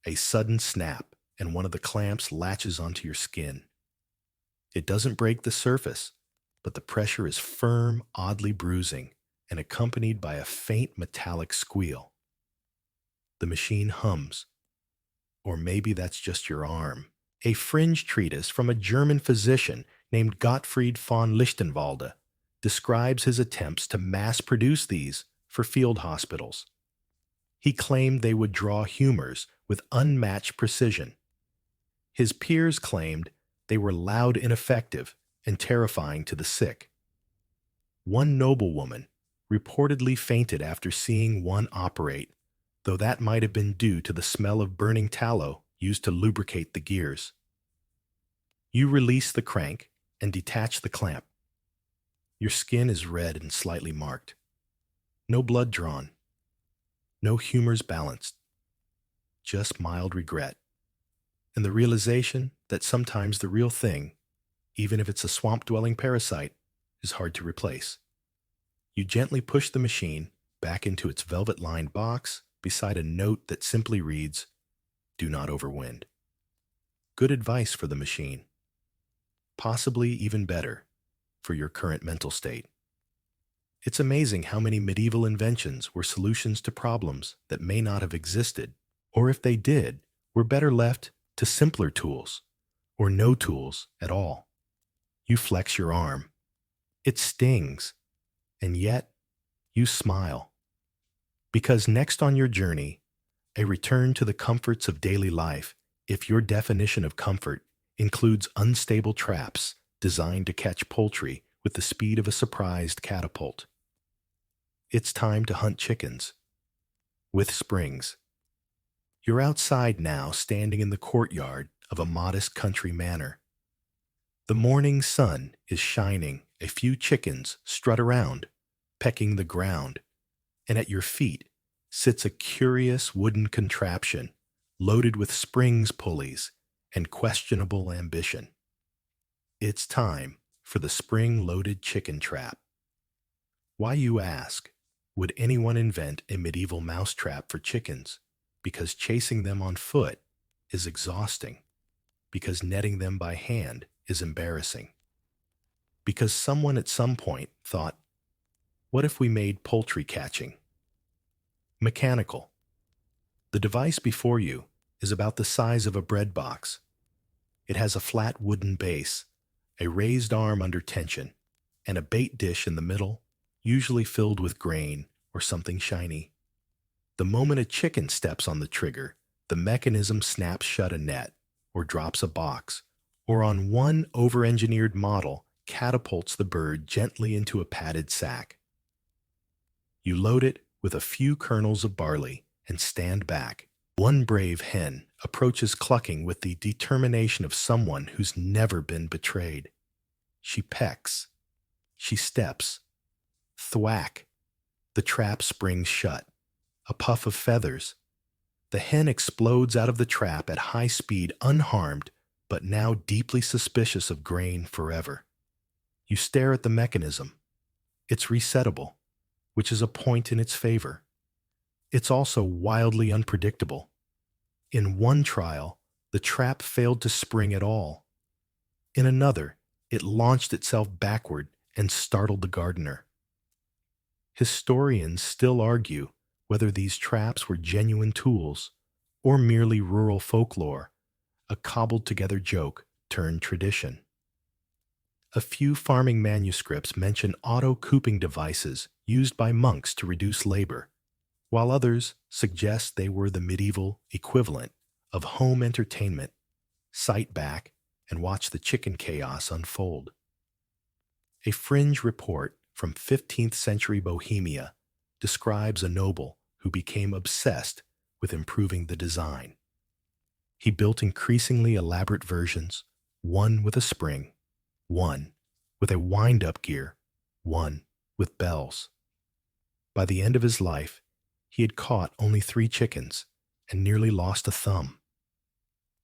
A sudden snap, and one of the clamps latches onto your skin. It doesn't break the surface, but the pressure is firm, oddly bruising, and accompanied by a faint metallic squeal. The machine hums. Or maybe that's just your arm. A fringe treatise from a German physician named Gottfried von Lichtenwalde describes his attempts to mass-produce these for field hospitals. He claimed they would draw humors with unmatched precision. His peers claimed they were loud, ineffective, and terrifying to the sick. One noblewoman reportedly fainted after seeing one operate, though that might have been due to the smell of burning tallow used to lubricate the gears. You release the crank and detach the clamp. Your skin is red and slightly marked. No blood drawn. No humors balanced. Just mild regret. And the realization that sometimes the real thing, even if it's a swamp-dwelling parasite, is hard to replace. You gently push the machine back into its velvet-lined box beside a note that simply reads, "Do not overwind." Good advice for the machine. Possibly even better for your current mental state. It's amazing how many medieval inventions were solutions to problems that may not have existed, or if they did, were better left to simpler tools, or no tools at all. You flex your arm. It stings, and yet you smile. Because next on your journey, a return to the comforts of daily life, if your definition of comfort includes unstable traps designed to catch poultry with the speed of a surprised catapult. It's time to hunt chickens with springs. You're outside now, standing in the courtyard of a modest country manor. The morning sun is shining. A few chickens strut around, pecking the ground, and at your feet sits a curious wooden contraption loaded with springs, pulleys, and questionable ambition. It's time for the spring-loaded chicken trap. Why, you ask, would anyone invent a medieval mousetrap for chickens? Because chasing them on foot is exhausting. Because netting them by hand is embarrassing. Because someone at some point thought, what if we made poultry catching mechanical? The device before you is about the size of a bread box. It has a flat wooden base, a raised arm under tension, and a bait dish in the middle, usually filled with grain or something shiny. The moment a chicken steps on the trigger, the mechanism snaps shut a net, or drops a box, or on one over-engineered model, catapults the bird gently into a padded sack. You load it with a few kernels of barley and stand back. One brave hen approaches clucking with the determination of someone who's never been betrayed. She pecks. She steps. Thwack. The trap springs shut. A puff of feathers. The hen explodes out of the trap at high speed, unharmed, but now deeply suspicious of grain forever. You stare at the mechanism. It's resettable, which is a point in its favor. It's also wildly unpredictable. In one trial, the trap failed to spring at all. In another, it launched itself backward and startled the gardener. Historians still argue whether these traps were genuine tools or merely rural folklore, a cobbled-together joke turned tradition. A few farming manuscripts mention auto-cooping devices used by monks to reduce labor, while others suggest they were the medieval equivalent of home entertainment. Sit back and watch the chicken chaos unfold. A fringe report from 15th century Bohemia describes a noble who became obsessed with improving the design. He built increasingly elaborate versions, one with a spring, one with a wind-up gear, one with bells. By the end of his life, he had caught only 3 chickens and nearly lost a thumb.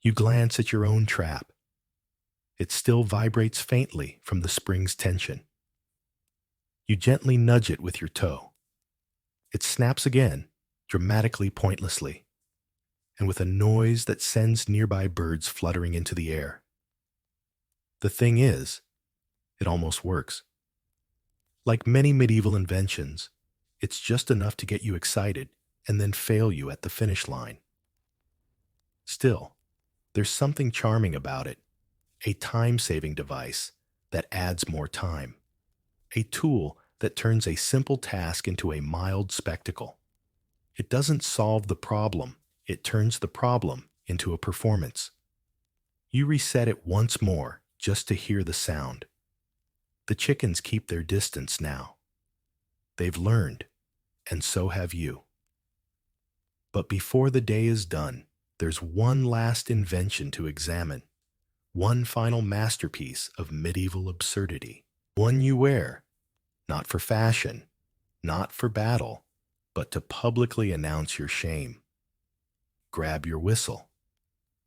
You glance at your own trap. It still vibrates faintly from the spring's tension. You gently nudge it with your toe. It snaps again, dramatically pointlessly, and with a noise that sends nearby birds fluttering into the air. The thing is, it almost works. Like many medieval inventions, it's just enough to get you excited and then fail you at the finish line. Still, there's something charming about it, a time-saving device that adds more time, a tool that turns a simple task into a mild spectacle. It doesn't solve the problem, it turns the problem into a performance. You reset it once more just to hear the sound. The chickens keep their distance now. They've learned, and so have you. But before the day is done, there's one last invention to examine, one final masterpiece of medieval absurdity, one you wear, not for fashion, not for battle, but to publicly announce your shame. Grab your whistle.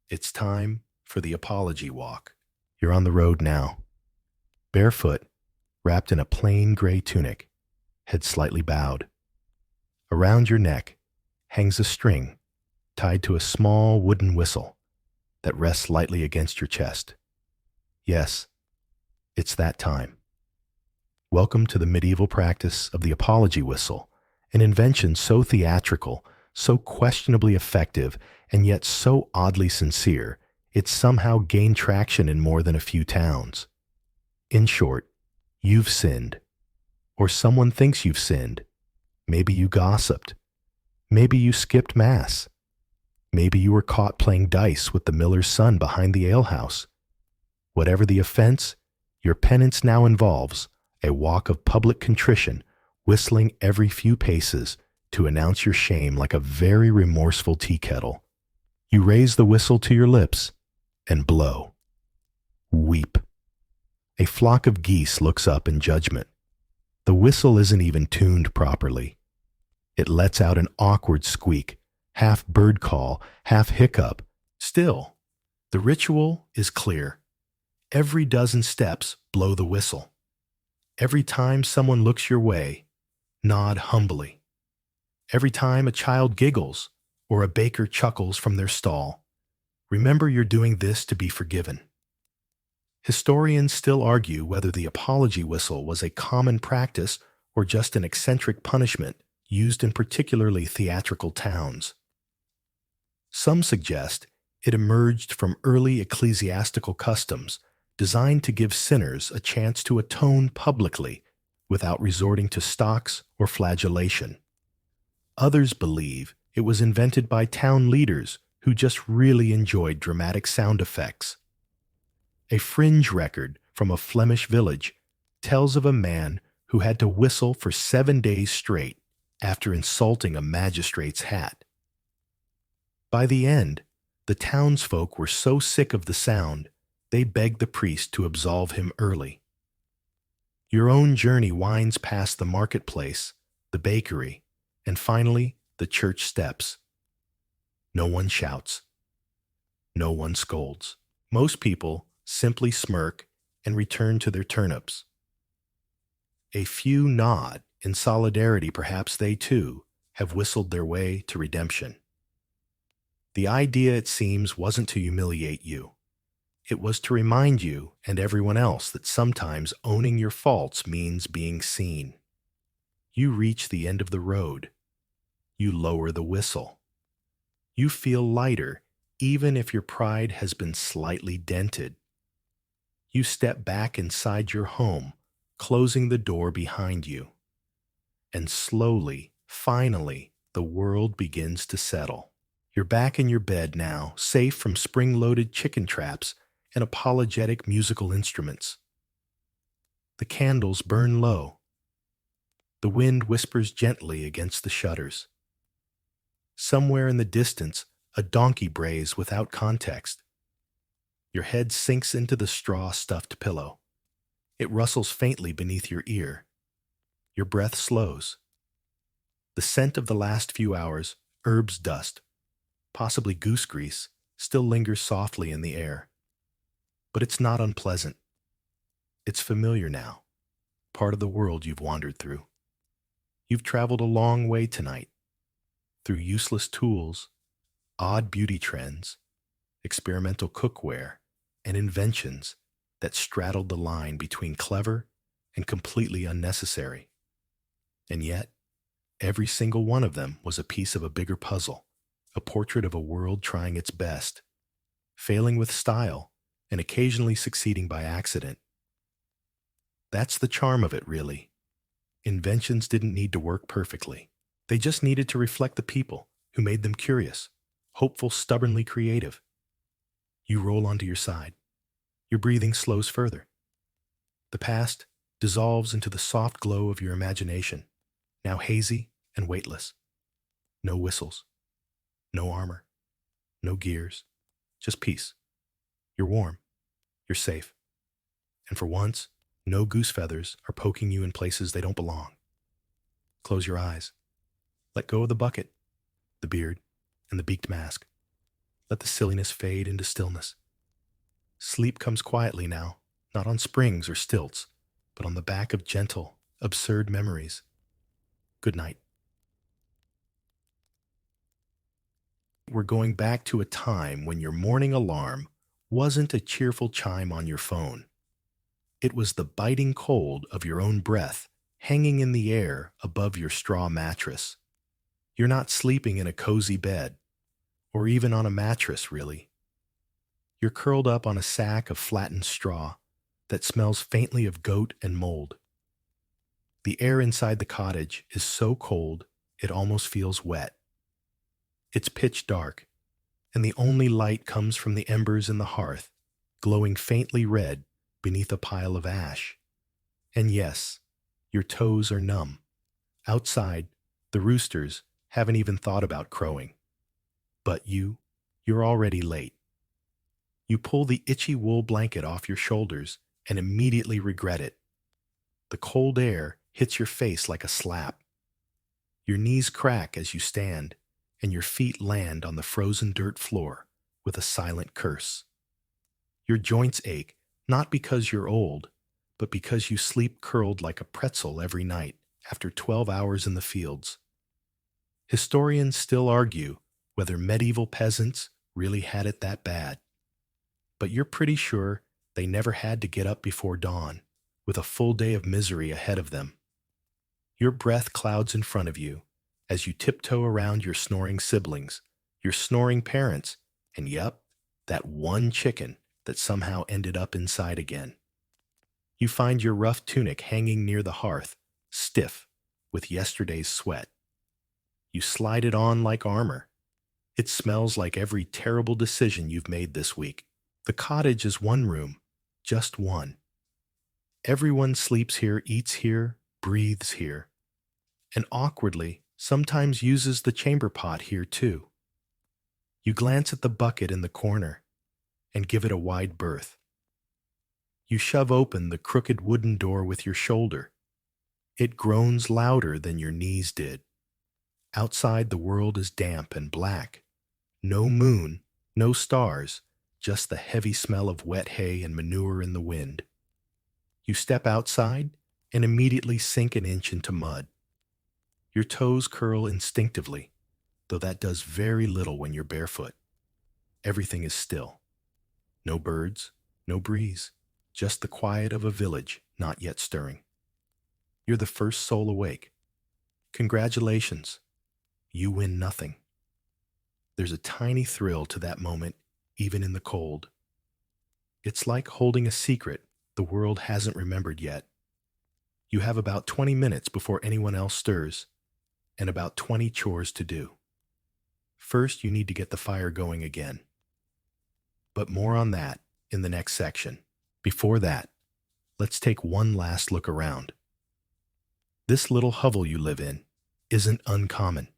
It's time for the apology walk. You're on the road now. Barefoot, wrapped in a plain gray tunic, head slightly bowed. Around your neck hangs a string tied to a small wooden whistle that rests lightly against your chest. Yes, it's that time. Welcome to the medieval practice of the apology whistle, an invention so theatrical, so questionably effective, and yet so oddly sincere, it somehow gained traction in more than a few towns. In short, you've sinned. Or someone thinks you've sinned. Maybe you gossiped. Maybe you skipped mass. Maybe you were caught playing dice with the miller's son behind the alehouse. Whatever the offense, your penance now involves a walk of public contrition, whistling every few paces to announce your shame like a very remorseful tea kettle. You raise the whistle to your lips and blow. Weep. A flock of geese looks up in judgment. The whistle isn't even tuned properly. It lets out an awkward squeak, half bird call, half hiccup. Still, the ritual is clear. Every dozen steps, blow the whistle. Every time someone looks your way, nod humbly. Every time a child giggles or a baker chuckles from their stall, remember you're doing this to be forgiven. Historians still argue whether the apology whistle was a common practice or just an eccentric punishment used in particularly theatrical towns. Some suggest it emerged from early ecclesiastical customs designed to give sinners a chance to atone publicly without resorting to stocks or flagellation. Others believe it was invented by town leaders who just really enjoyed dramatic sound effects. A fringe record from a Flemish village tells of a man who had to whistle for 7 days straight, after insulting a magistrate's hat. By the end, the townsfolk were so sick of the sound, they begged the priest to absolve him early. Your own journey winds past the marketplace, the bakery, and finally the church steps. No one shouts. No one scolds. Most people simply smirk and return to their turnips. A few nod in solidarity, perhaps they too have whistled their way to redemption. The idea, it seems, wasn't to humiliate you. It was to remind you and everyone else that sometimes owning your faults means being seen. You reach the end of the road. You lower the whistle. You feel lighter, even if your pride has been slightly dented. You step back inside your home, closing the door behind you. And slowly, finally, the world begins to settle. You're back in your bed now, safe from spring-loaded chicken traps and apologetic musical instruments. The candles burn low. The wind whispers gently against the shutters. Somewhere in the distance, a donkey brays without context. Your head sinks into the straw-stuffed pillow. It rustles faintly beneath your ear. Your breath slows. The scent of the last few hours, herbs dust, possibly goose grease, still lingers softly in the air. But it's not unpleasant. It's familiar now, part of the world you've wandered through. You've traveled a long way tonight, through useless tools, odd beauty trends, experimental cookware, and inventions that straddled the line between clever and completely unnecessary. And yet, every single one of them was a piece of a bigger puzzle, a portrait of a world trying its best, failing with style, and occasionally succeeding by accident. That's the charm of it, really. Inventions didn't need to work perfectly. They just needed to reflect the people who made them curious, hopeful, stubbornly creative. You roll onto your side. Your breathing slows further. The past dissolves into the soft glow of your imagination, now hazy and weightless. No whistles, no armor, no gears, just peace. You're warm. You're safe. And for once, no goose feathers are poking you in places they don't belong. Close your eyes. Let go of the bucket, the beard, and the beaked mask. Let the silliness fade into stillness. Sleep comes quietly now, not on springs or stilts, but on the back of gentle, absurd memories. Good night. We're going back to a time when your morning alarm wasn't a cheerful chime on your phone. It was the biting cold of your own breath hanging in the air above your straw mattress. You're not sleeping in a cozy bed, or even on a mattress, really. You're curled up on a sack of flattened straw that smells faintly of goat and mold. The air inside the cottage is so cold it almost feels wet. It's pitch dark, and the only light comes from the embers in the hearth, glowing faintly red beneath a pile of ash. And yes, your toes are numb. Outside, the roosters haven't even thought about crowing. But you're already late. You pull the itchy wool blanket off your shoulders and immediately regret it. The cold air hits your face like a slap. Your knees crack as you stand, and your feet land on the frozen dirt floor with a silent curse. Your joints ache, not because you're old, but because you sleep curled like a pretzel every night after 12 hours in the fields. Historians still argue whether medieval peasants really had it that bad. But you're pretty sure they never had to get up before dawn, with a full day of misery ahead of them. Your breath clouds in front of you as you tiptoe around your snoring siblings, your snoring parents, and yep, that one chicken that somehow ended up inside again. You find your rough tunic hanging near the hearth, stiff with yesterday's sweat. You slide it on like armor. It smells like every terrible decision you've made this week. The cottage is one room, just one. Everyone sleeps here, eats here, breathes here. And awkwardly, sometimes uses the chamber pot here too. You glance at the bucket in the corner and give it a wide berth. You shove open the crooked wooden door with your shoulder. It groans louder than your knees did. Outside, the world is damp and black. No moon, no stars, just the heavy smell of wet hay and manure in the wind. You step outside and immediately sink an inch into mud. Your toes curl instinctively, though that does very little when you're barefoot. Everything is still. No birds, no breeze, just the quiet of a village not yet stirring. You're the first soul awake. Congratulations. You win nothing. There's a tiny thrill to that moment, even in the cold. It's like holding a secret the world hasn't remembered yet. You have about 20 minutes before anyone else stirs, and about 20 chores to do. First, you need to get the fire going again. But more on that in the next section. Before that, let's take one last look around. This little hovel you live in isn't uncommon.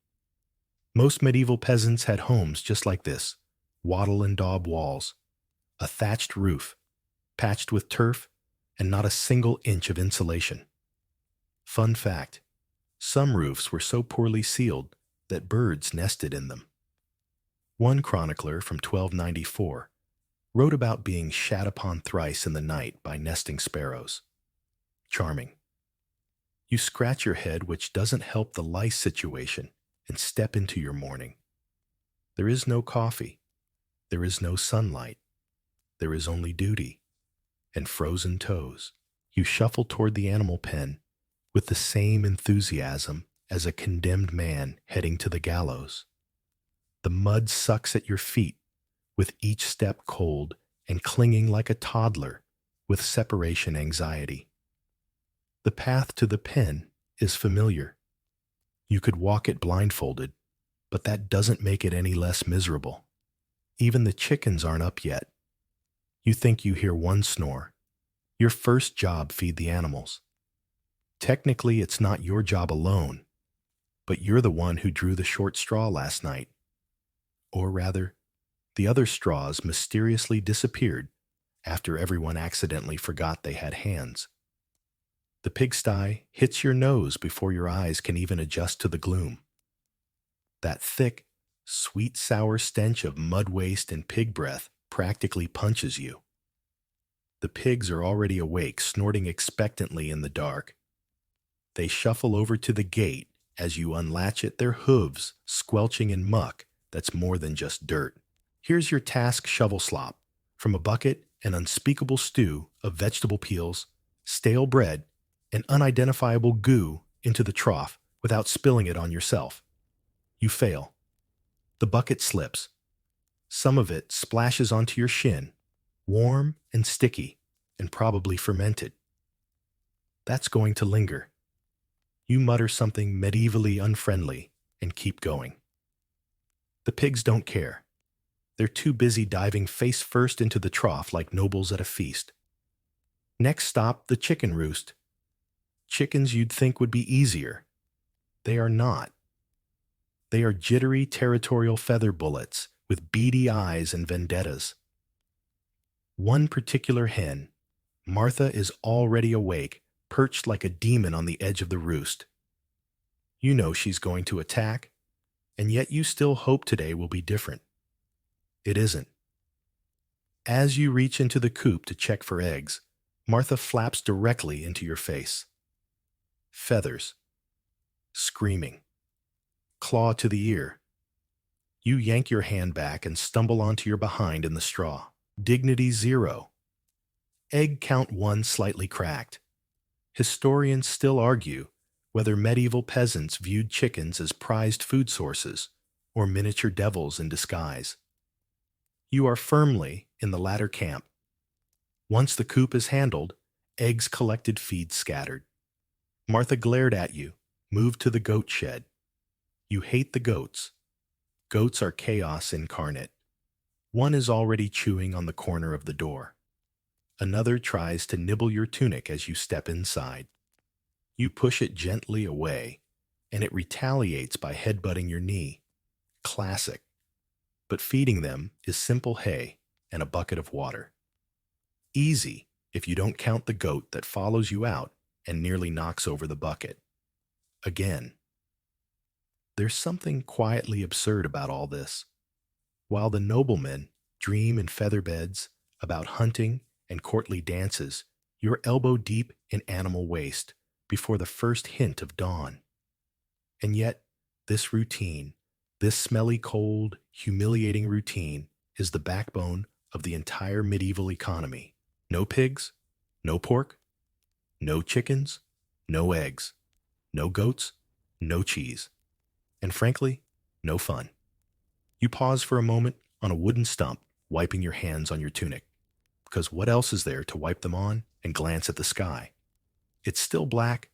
Most medieval peasants had homes just like this, wattle and daub walls, a thatched roof, patched with turf, and not a single inch of insulation. Fun fact, some roofs were so poorly sealed that birds nested in them. One chronicler from 1294 wrote about being shat upon thrice in the night by nesting sparrows. Charming. You scratch your head, which doesn't help the lice situation, and step into your morning. There is no coffee. There is no sunlight. There is only duty and frozen toes. You shuffle toward the animal pen with the same enthusiasm as a condemned man heading to the gallows. The mud sucks at your feet, with each step cold and clinging like a toddler with separation anxiety. The path to the pen is familiar. You could walk it blindfolded, but that doesn't make it any less miserable. Even the chickens aren't up yet. You think you hear one snore. Your first job, feed the animals. Technically, it's not your job alone, but you're the one who drew the short straw last night. Or rather, the other straws mysteriously disappeared after everyone accidentally forgot they had hands. The pigsty hits your nose before your eyes can even adjust to the gloom. That thick, sweet, sour stench of mud waste and pig breath practically punches you. The pigs are already awake, snorting expectantly in the dark. They shuffle over to the gate as you unlatch it, their hooves squelching in muck that's more than just dirt. Here's your task, shovel slop. From a bucket, an unspeakable stew of vegetable peels, stale bread, and unidentifiable goo into the trough without spilling it on yourself. You fail. The bucket slips. Some of it splashes onto your shin, warm and sticky, and probably fermented. That's going to linger. You mutter something medievally unfriendly and keep going. The pigs don't care. They're too busy diving face first into the trough like nobles at a feast. Next stop, the chicken roost. Chickens you'd think would be easier. They are not. They are jittery territorial feather bullets with beady eyes and vendettas. One particular hen, Martha, is already awake, perched like a demon on the edge of the roost. You know she's going to attack, and yet you still hope today will be different. It isn't. As you reach into the coop to check for eggs, Martha flaps directly into your face. Feathers. Screaming. Claw to the ear. You yank your hand back and stumble onto your behind in the straw. Dignity 0. Egg count 1 slightly cracked. Historians still argue whether medieval peasants viewed chickens as prized food sources or miniature devils in disguise. You are firmly in the latter camp. Once the coop is handled, eggs collected, feed scattered. Martha glared at you, moved to the goat shed. You hate the goats. Goats are chaos incarnate. One is already chewing on the corner of the door. Another tries to nibble your tunic as you step inside. You push it gently away, and it retaliates by headbutting your knee. Classic. But feeding them is simple hay and a bucket of water. Easy if you don't count the goat that follows you out and nearly knocks over the bucket. Again, there's something quietly absurd about all this. While the noblemen dream in feather beds about hunting and courtly dances, you're elbow deep in animal waste before the first hint of dawn. And yet, this routine, this smelly, cold, humiliating routine, is the backbone of the entire medieval economy. No pigs, no pork, no chickens, no eggs, no goats, no cheese, and frankly, no fun. You pause for a moment on a wooden stump, wiping your hands on your tunic, because what else is there to wipe them on and glance at the sky? It's still black,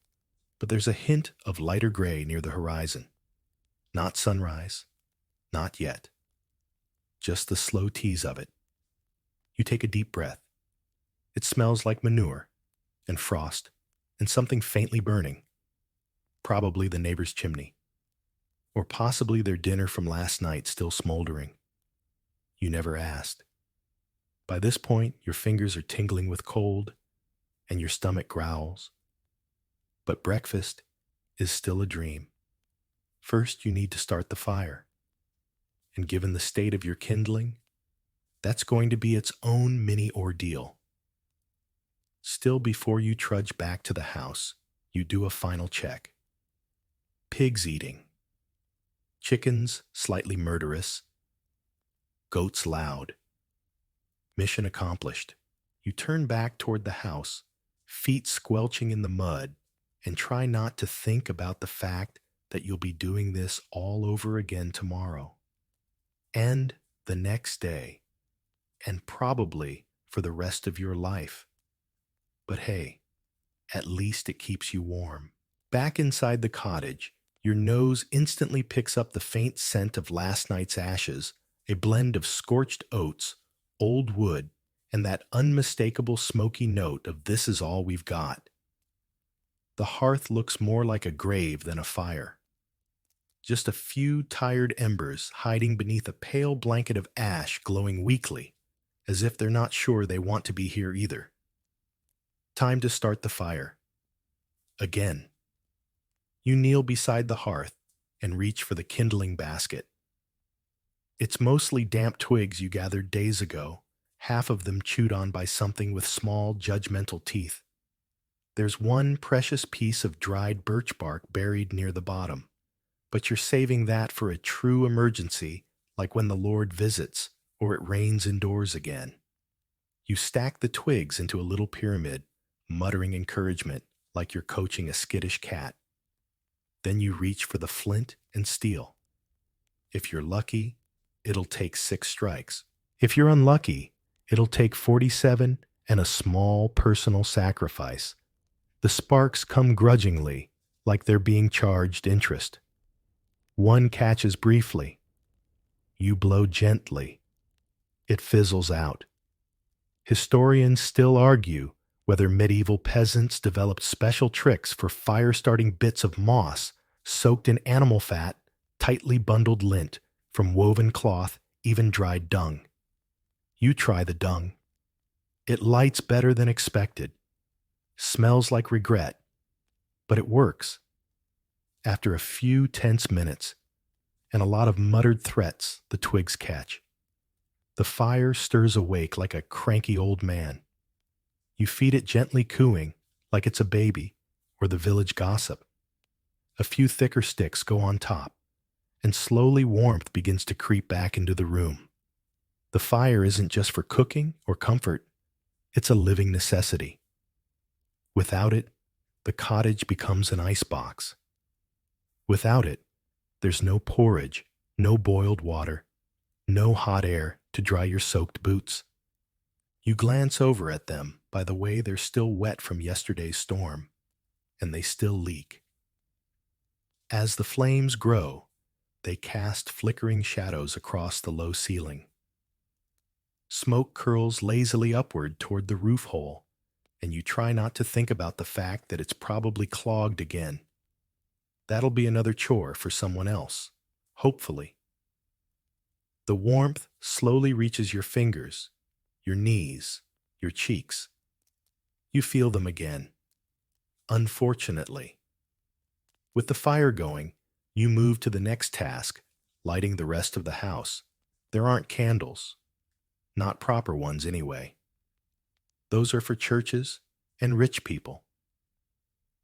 but there's a hint of lighter gray near the horizon. Not sunrise, not yet. Just the slow tease of it. You take a deep breath. It smells like manure and frost and something faintly burning. Probably the neighbor's chimney. Or possibly their dinner from last night still smoldering. You never asked. By this point, your fingers are tingling with cold and your stomach growls. But breakfast is still a dream. First, you need to start the fire. And given the state of your kindling, that's going to be its own mini ordeal. Still, before you trudge back to the house, you do a final check. Pigs eating. Chickens slightly murderous. Goats loud. Mission accomplished. You turn back toward the house, feet squelching in the mud, and try not to think about the fact that you'll be doing this all over again tomorrow. And the next day. And probably for the rest of your life. But hey, at least it keeps you warm. Back inside the cottage, your nose instantly picks up the faint scent of last night's ashes, a blend of scorched oats, old wood, and that unmistakable smoky note of "this is all we've got." The hearth looks more like a grave than a fire. Just a few tired embers hiding beneath a pale blanket of ash glowing weakly, as if they're not sure they want to be here either. Time to start the fire. Again. You kneel beside the hearth and reach for the kindling basket. It's mostly damp twigs you gathered days ago, half of them chewed on by something with small, judgmental teeth. There's one precious piece of dried birch bark buried near the bottom, but you're saving that for a true emergency, like when the Lord visits or it rains indoors again. You stack the twigs into a little pyramid, muttering encouragement like you're coaching a skittish cat. Then you reach for the flint and steel. If you're lucky, it'll take 6 strikes. If you're unlucky, it'll take 47 and a small personal sacrifice. The sparks come grudgingly, like they're being charged interest. One catches briefly. You blow gently. It fizzles out. Historians still argue whether medieval peasants developed special tricks for fire-starting bits of moss soaked in animal fat, tightly bundled lint, from woven cloth, even dried dung. You try the dung. It lights better than expected. Smells like regret, but it works. After a few tense minutes and a lot of muttered threats, the twigs catch. The fire stirs awake like a cranky old man. You feed it gently cooing like it's a baby or the village gossip. A few thicker sticks go on top, and slowly warmth begins to creep back into the room. The fire isn't just for cooking or comfort, it's a living necessity. Without it, the cottage becomes an icebox. Without it, there's no porridge, no boiled water, no hot air to dry your soaked boots. You glance over at them by the way they're still wet from yesterday's storm, and they still leak. As the flames grow, they cast flickering shadows across the low ceiling. Smoke curls lazily upward toward the roof hole, and you try not to think about the fact that it's probably clogged again. That'll be another chore for someone else, hopefully. The warmth slowly reaches your fingers, your knees, your cheeks. You feel them again. Unfortunately, with the fire going, you move to the next task, lighting the rest of the house. There aren't candles, not proper ones anyway. Those are for churches and rich people.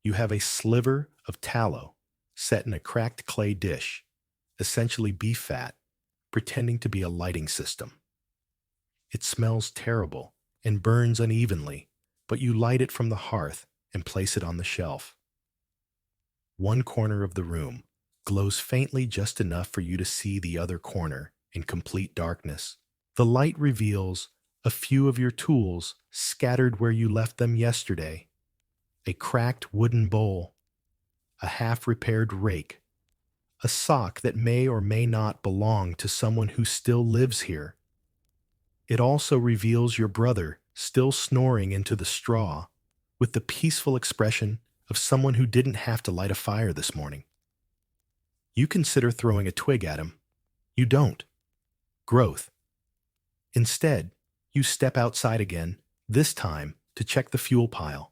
You have a sliver of tallow set in a cracked clay dish, essentially beef fat, pretending to be a lighting system. It smells terrible and burns unevenly, but you light it from the hearth and place it on the shelf. One corner of the room glows faintly just enough for you to see the other corner in complete darkness. The light reveals a few of your tools scattered where you left them yesterday. A cracked wooden bowl, a half-repaired rake, a sock that may or may not belong to someone who still lives here. It also reveals your brother still snoring into the straw with the peaceful expression of someone who didn't have to light a fire this morning. You consider throwing a twig at him. You don't. Growth. Instead, you step outside again, this time to check the fuel pile.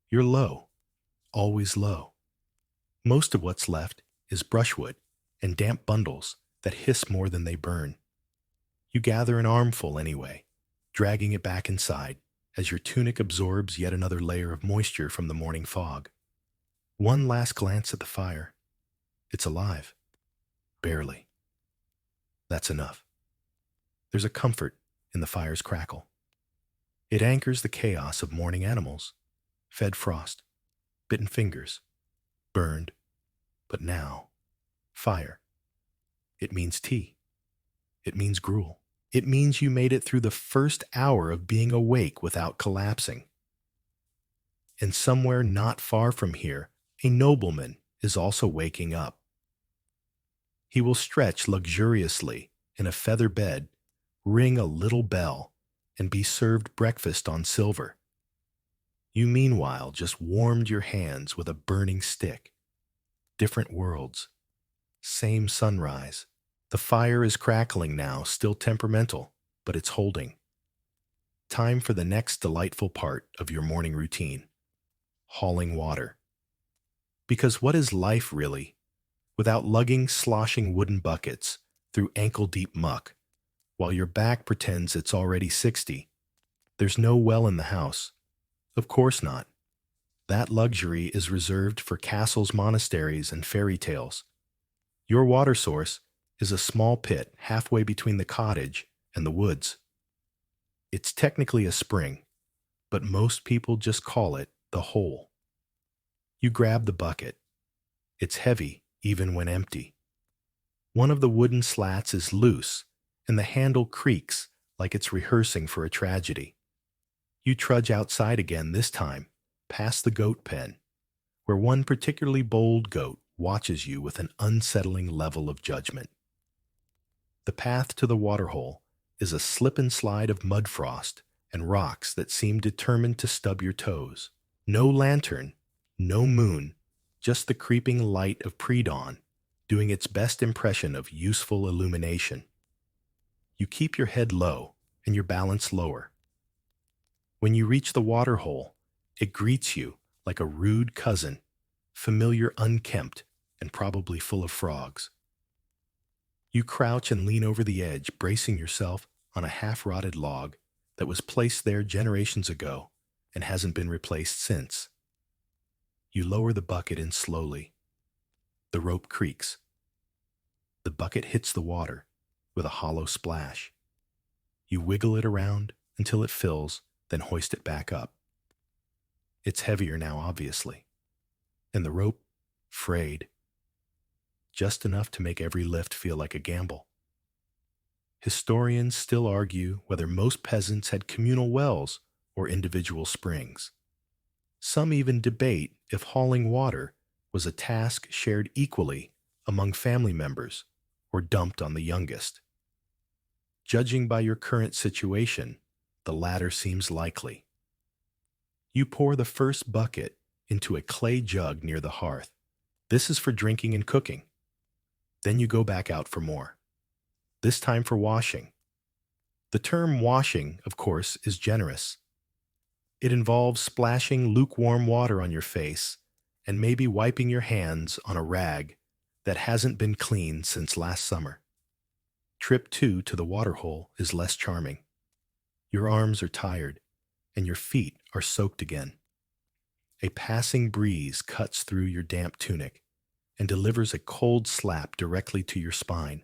You're low. Always low. Most of what's left is brushwood and damp bundles that hiss more than they burn. You gather an armful anyway, dragging it back inside as your tunic absorbs yet another layer of moisture from the morning fog. One last glance at the fire. It's alive. Barely. That's enough. There's a comfort in the fire's crackle. It anchors the chaos of morning animals, fed frost, bitten fingers, burned, but now, fire. It means tea. It means gruel. It means you made it through the first hour of being awake without collapsing. And somewhere not far from here, a nobleman is also waking up. He will stretch luxuriously in a feather bed, ring a little bell, and be served breakfast on silver. You meanwhile just warmed your hands with a burning stick. Different worlds. Same sunrise. The fire is crackling now, still temperamental, but it's holding. Time for the next delightful part of your morning routine. Hauling water. Because what is life really, without lugging sloshing wooden buckets through ankle-deep muck, while your back pretends it's already 60? There's no well in the house. Of course not. That luxury is reserved for castles, monasteries, and fairy tales. Your water source is a small pit halfway between the cottage and the woods. It's technically a spring, but most people just call it the hole. You grab the bucket. It's heavy even when empty. One of the wooden slats is loose, and the handle creaks like it's rehearsing for a tragedy. You trudge outside again this time, past the goat pen, where one particularly bold goat watches you with an unsettling level of judgment. The path to the waterhole is a slip and slide of mud frost and rocks that seem determined to stub your toes. No lantern, no moon, just the creeping light of pre-dawn, doing its best impression of useful illumination. You keep your head low and your balance lower. When you reach the waterhole, it greets you like a rude cousin, familiar, unkempt, and probably full of frogs. You crouch and lean over the edge, bracing yourself on a half-rotted log that was placed there generations ago and hasn't been replaced since. You lower the bucket in slowly. The rope creaks. The bucket hits the water with a hollow splash. You wiggle it around until it fills, then hoist it back up. It's heavier now, obviously, and the rope frayed. Just enough to make every lift feel like a gamble. Historians still argue whether most peasants had communal wells or individual springs. Some even debate if hauling water was a task shared equally among family members or dumped on the youngest. Judging by your current situation, the latter seems likely. You pour the first bucket into a clay jug near the hearth. This is for drinking and cooking. Then you go back out for more, this time for washing. The term washing, of course, is generous. It involves splashing lukewarm water on your face and maybe wiping your hands on a rag that hasn't been cleaned since last summer. Trip 2 to the water hole is less charming. Your arms are tired and your feet are soaked again. A passing breeze cuts through your damp tunic and delivers a cold slap directly to your spine.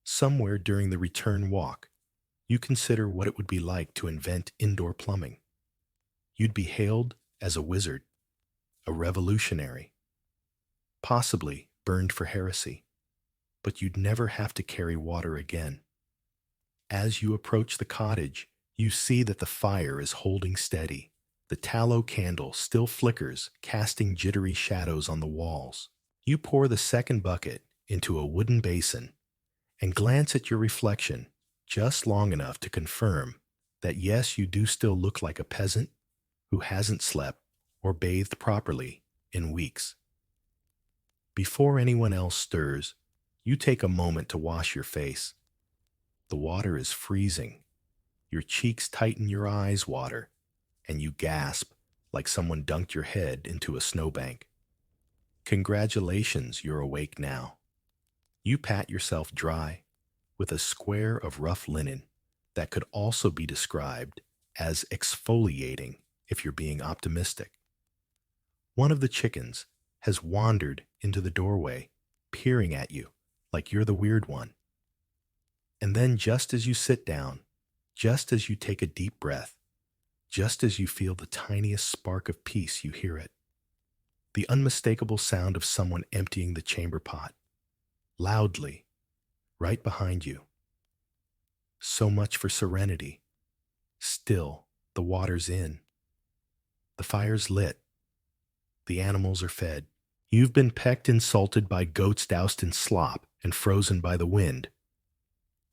Somewhere during the return walk, you consider what it would be like to invent indoor plumbing. You'd be hailed as a wizard, a revolutionary, possibly burned for heresy, but you'd never have to carry water again. As you approach the cottage, you see that the fire is holding steady. The tallow candle still flickers, casting jittery shadows on the walls. You pour the second bucket into a wooden basin and glance at your reflection just long enough to confirm that yes, you do still look like a peasant who hasn't slept or bathed properly in weeks. Before anyone else stirs, you take a moment to wash your face. The water is freezing. Your cheeks tighten, your eyes water, and you gasp like someone dunked your head into a snowbank. Congratulations, you're awake now. You pat yourself dry with a square of rough linen that could also be described as exfoliating if you're being optimistic. One of the chickens has wandered into the doorway, peering at you like you're the weird one. And then just as you sit down, just as you take a deep breath, just as you feel the tiniest spark of peace, you hear it. The unmistakable sound of someone emptying the chamber pot, loudly, right behind you. So much for serenity. Still, the water's in. The fire's lit. The animals are fed. You've been pecked and salted by goats doused in slop and frozen by the wind.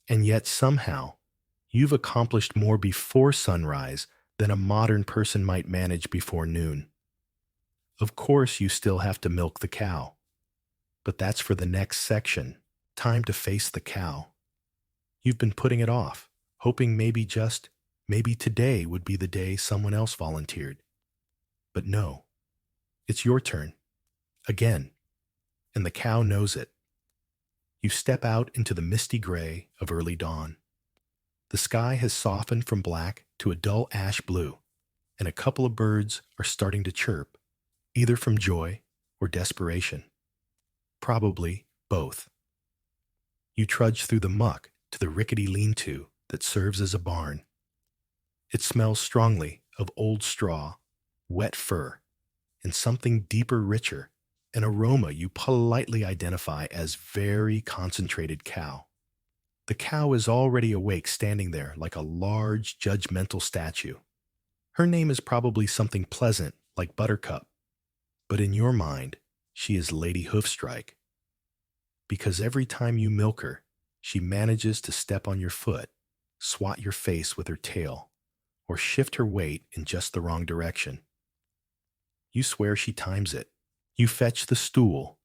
And yet somehow, you've accomplished more before sunrise than a modern person might manage before noon. Of course, you still have to milk the cow. But that's for the next section. Time to face the cow. You've been putting it off, hoping maybe today would be the day someone else volunteered. But no, it's your turn. Again. And the cow knows it. You step out into the misty gray of early dawn. The sky has softened from black to a dull ash blue, and a couple of birds are starting to chirp, either from joy or desperation. Probably both. You trudge through the muck to the rickety lean-to that serves as a barn. It smells strongly of old straw, wet fur, and something deeper, richer, an aroma you politely identify as very concentrated cow. The cow is already awake, standing there like a large, judgmental statue. Her name is probably something pleasant like Buttercup, but in your mind, she is Lady Hoofstrike. Because every time you milk her, she manages to step on your foot, swat your face with her tail, or shift her weight in just the wrong direction. You swear she times it. You fetch the stool,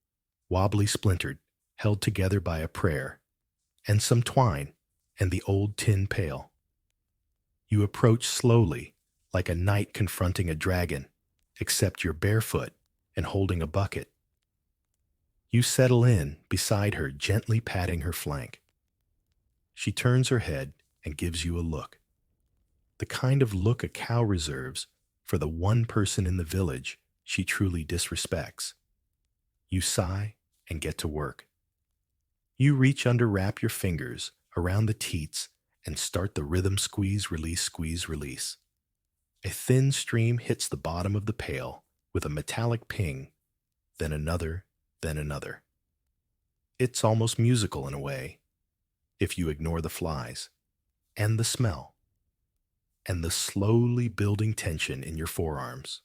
wobbly splintered, held together by a prayer, and some twine, and the old tin pail. You approach slowly, like a knight confronting a dragon, except you're barefoot and holding a bucket. You settle in beside her, gently patting her flank. She turns her head and gives you a look. The kind of look a cow reserves for the one person in the village she truly disrespects. You sigh and get to work. You reach under, wrap your fingers around the teats, and start the rhythm squeeze, release. A thin stream hits the bottom of the pail with a metallic ping, then another, then another. It's almost musical in a way, if you ignore the flies, and the smell, and the slowly building tension in your forearms.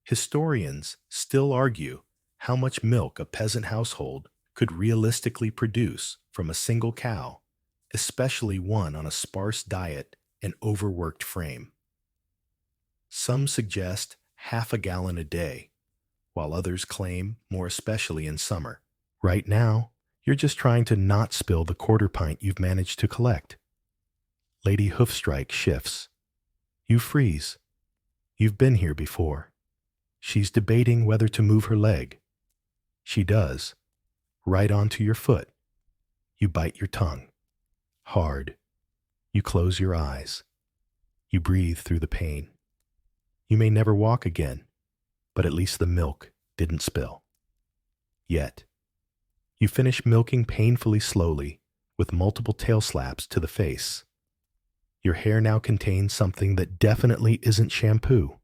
Historians still argue how much milk a peasant household could realistically produce from a single cow, especially one on a sparse diet and overworked frame. Some suggest half a gallon a day, while others claim more especially in summer. Right now, you're just trying to not spill the quarter pint you've managed to collect. Lady Hoofstrike shifts. You freeze. You've been here before. She's debating whether to move her leg. She does. Right onto your foot. You bite your tongue. Hard. You close your eyes. You breathe through the pain. You may never walk again, but at least the milk didn't spill. Yet. You finish milking painfully slowly, with multiple tail slaps to the face. Your hair now contains something that definitely isn't shampoo.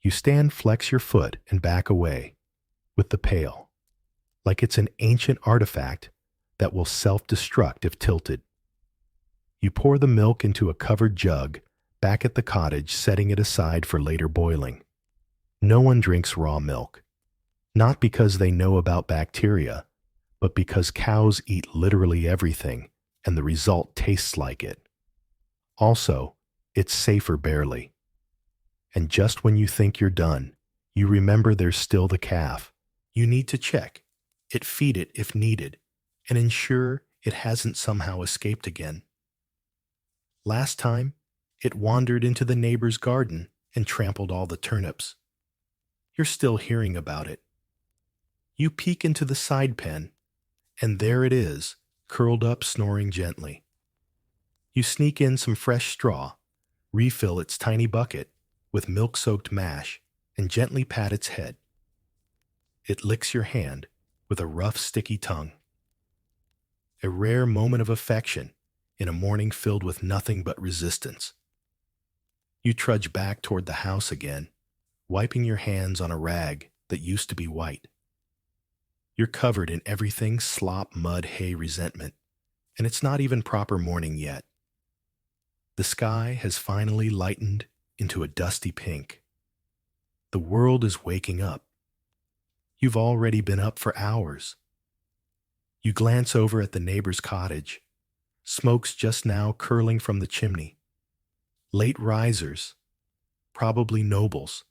You flex your foot and back away, with the pail, like it's an ancient artifact that will self-destruct if tilted. You pour the milk into a covered jug back at the cottage, setting it aside for later boiling. No one drinks raw milk, not because they know about bacteria, but because cows eat literally everything and the result tastes like it. Also, it's safer barely. And just when you think you're done, you remember there's still the calf. You need to check it, feed it if needed, and ensure it hasn't somehow escaped again. Last time, it wandered into the neighbor's garden and trampled all the turnips. You're still hearing about it. You peek into the side pen, and there it is, curled up, snoring gently. You sneak in some fresh straw, refill its tiny bucket with milk-soaked mash, and gently pat its head. It licks your hand with a rough, sticky tongue. A rare moment of affection in a morning filled with nothing but resistance. You trudge back toward the house again, wiping your hands on a rag that used to be white. You're covered in everything slop, mud, hay, resentment, and it's not even proper morning yet. The sky has finally lightened into a dusty pink. The world is waking up. You've already been up for hours. You glance over at the neighbor's cottage, smoke's just now curling from the chimney. Late risers, probably nobles.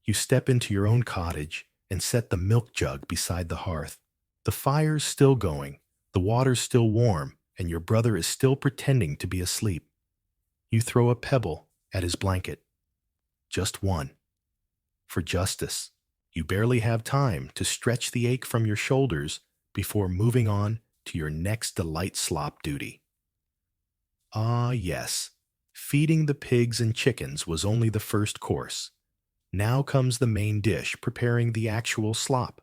You step into your own cottage and set the milk jug beside the hearth. The fire's still going, the water's still warm, and your brother is still pretending to be asleep. You throw a pebble at his blanket. Just one. For justice. You barely have time to stretch the ache from your shoulders before moving on to your next delight slop duty. Ah, yes. Feeding the pigs and chickens was only the first course. Now comes the main dish, preparing the actual slop.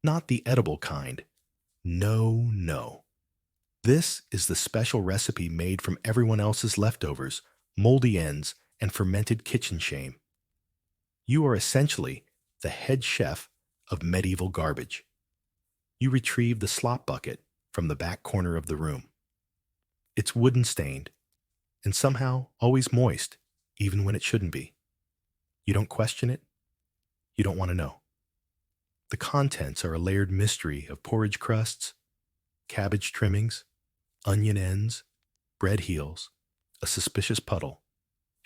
Not the edible kind. No, no. This is the special recipe made from everyone else's leftovers, moldy ends, and fermented kitchen shame. You are essentially the head chef of medieval garbage. You retrieve the slop bucket from the back corner of the room. It's wooden stained, and somehow always moist, even when it shouldn't be. You don't question it. You don't want to know. The contents are a layered mystery of porridge crusts, cabbage trimmings, onion ends, bread heels, a suspicious puddle,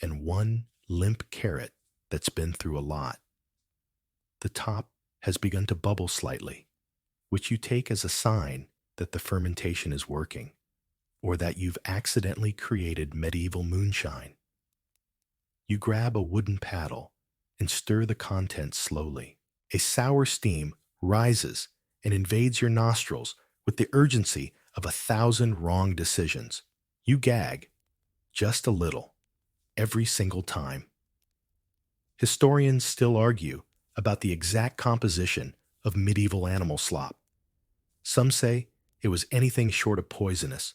and one limp carrot that's been through a lot. The top has begun to bubble slightly, which you take as a sign that the fermentation is working, or that you've accidentally created medieval moonshine. You grab a wooden paddle and stir the contents slowly. A sour steam rises and invades your nostrils with the urgency of 1,000 wrong decisions. You gag, just a little, every single time. Historians still argue about the exact composition of medieval animal slop. Some say it was anything short of poisonous.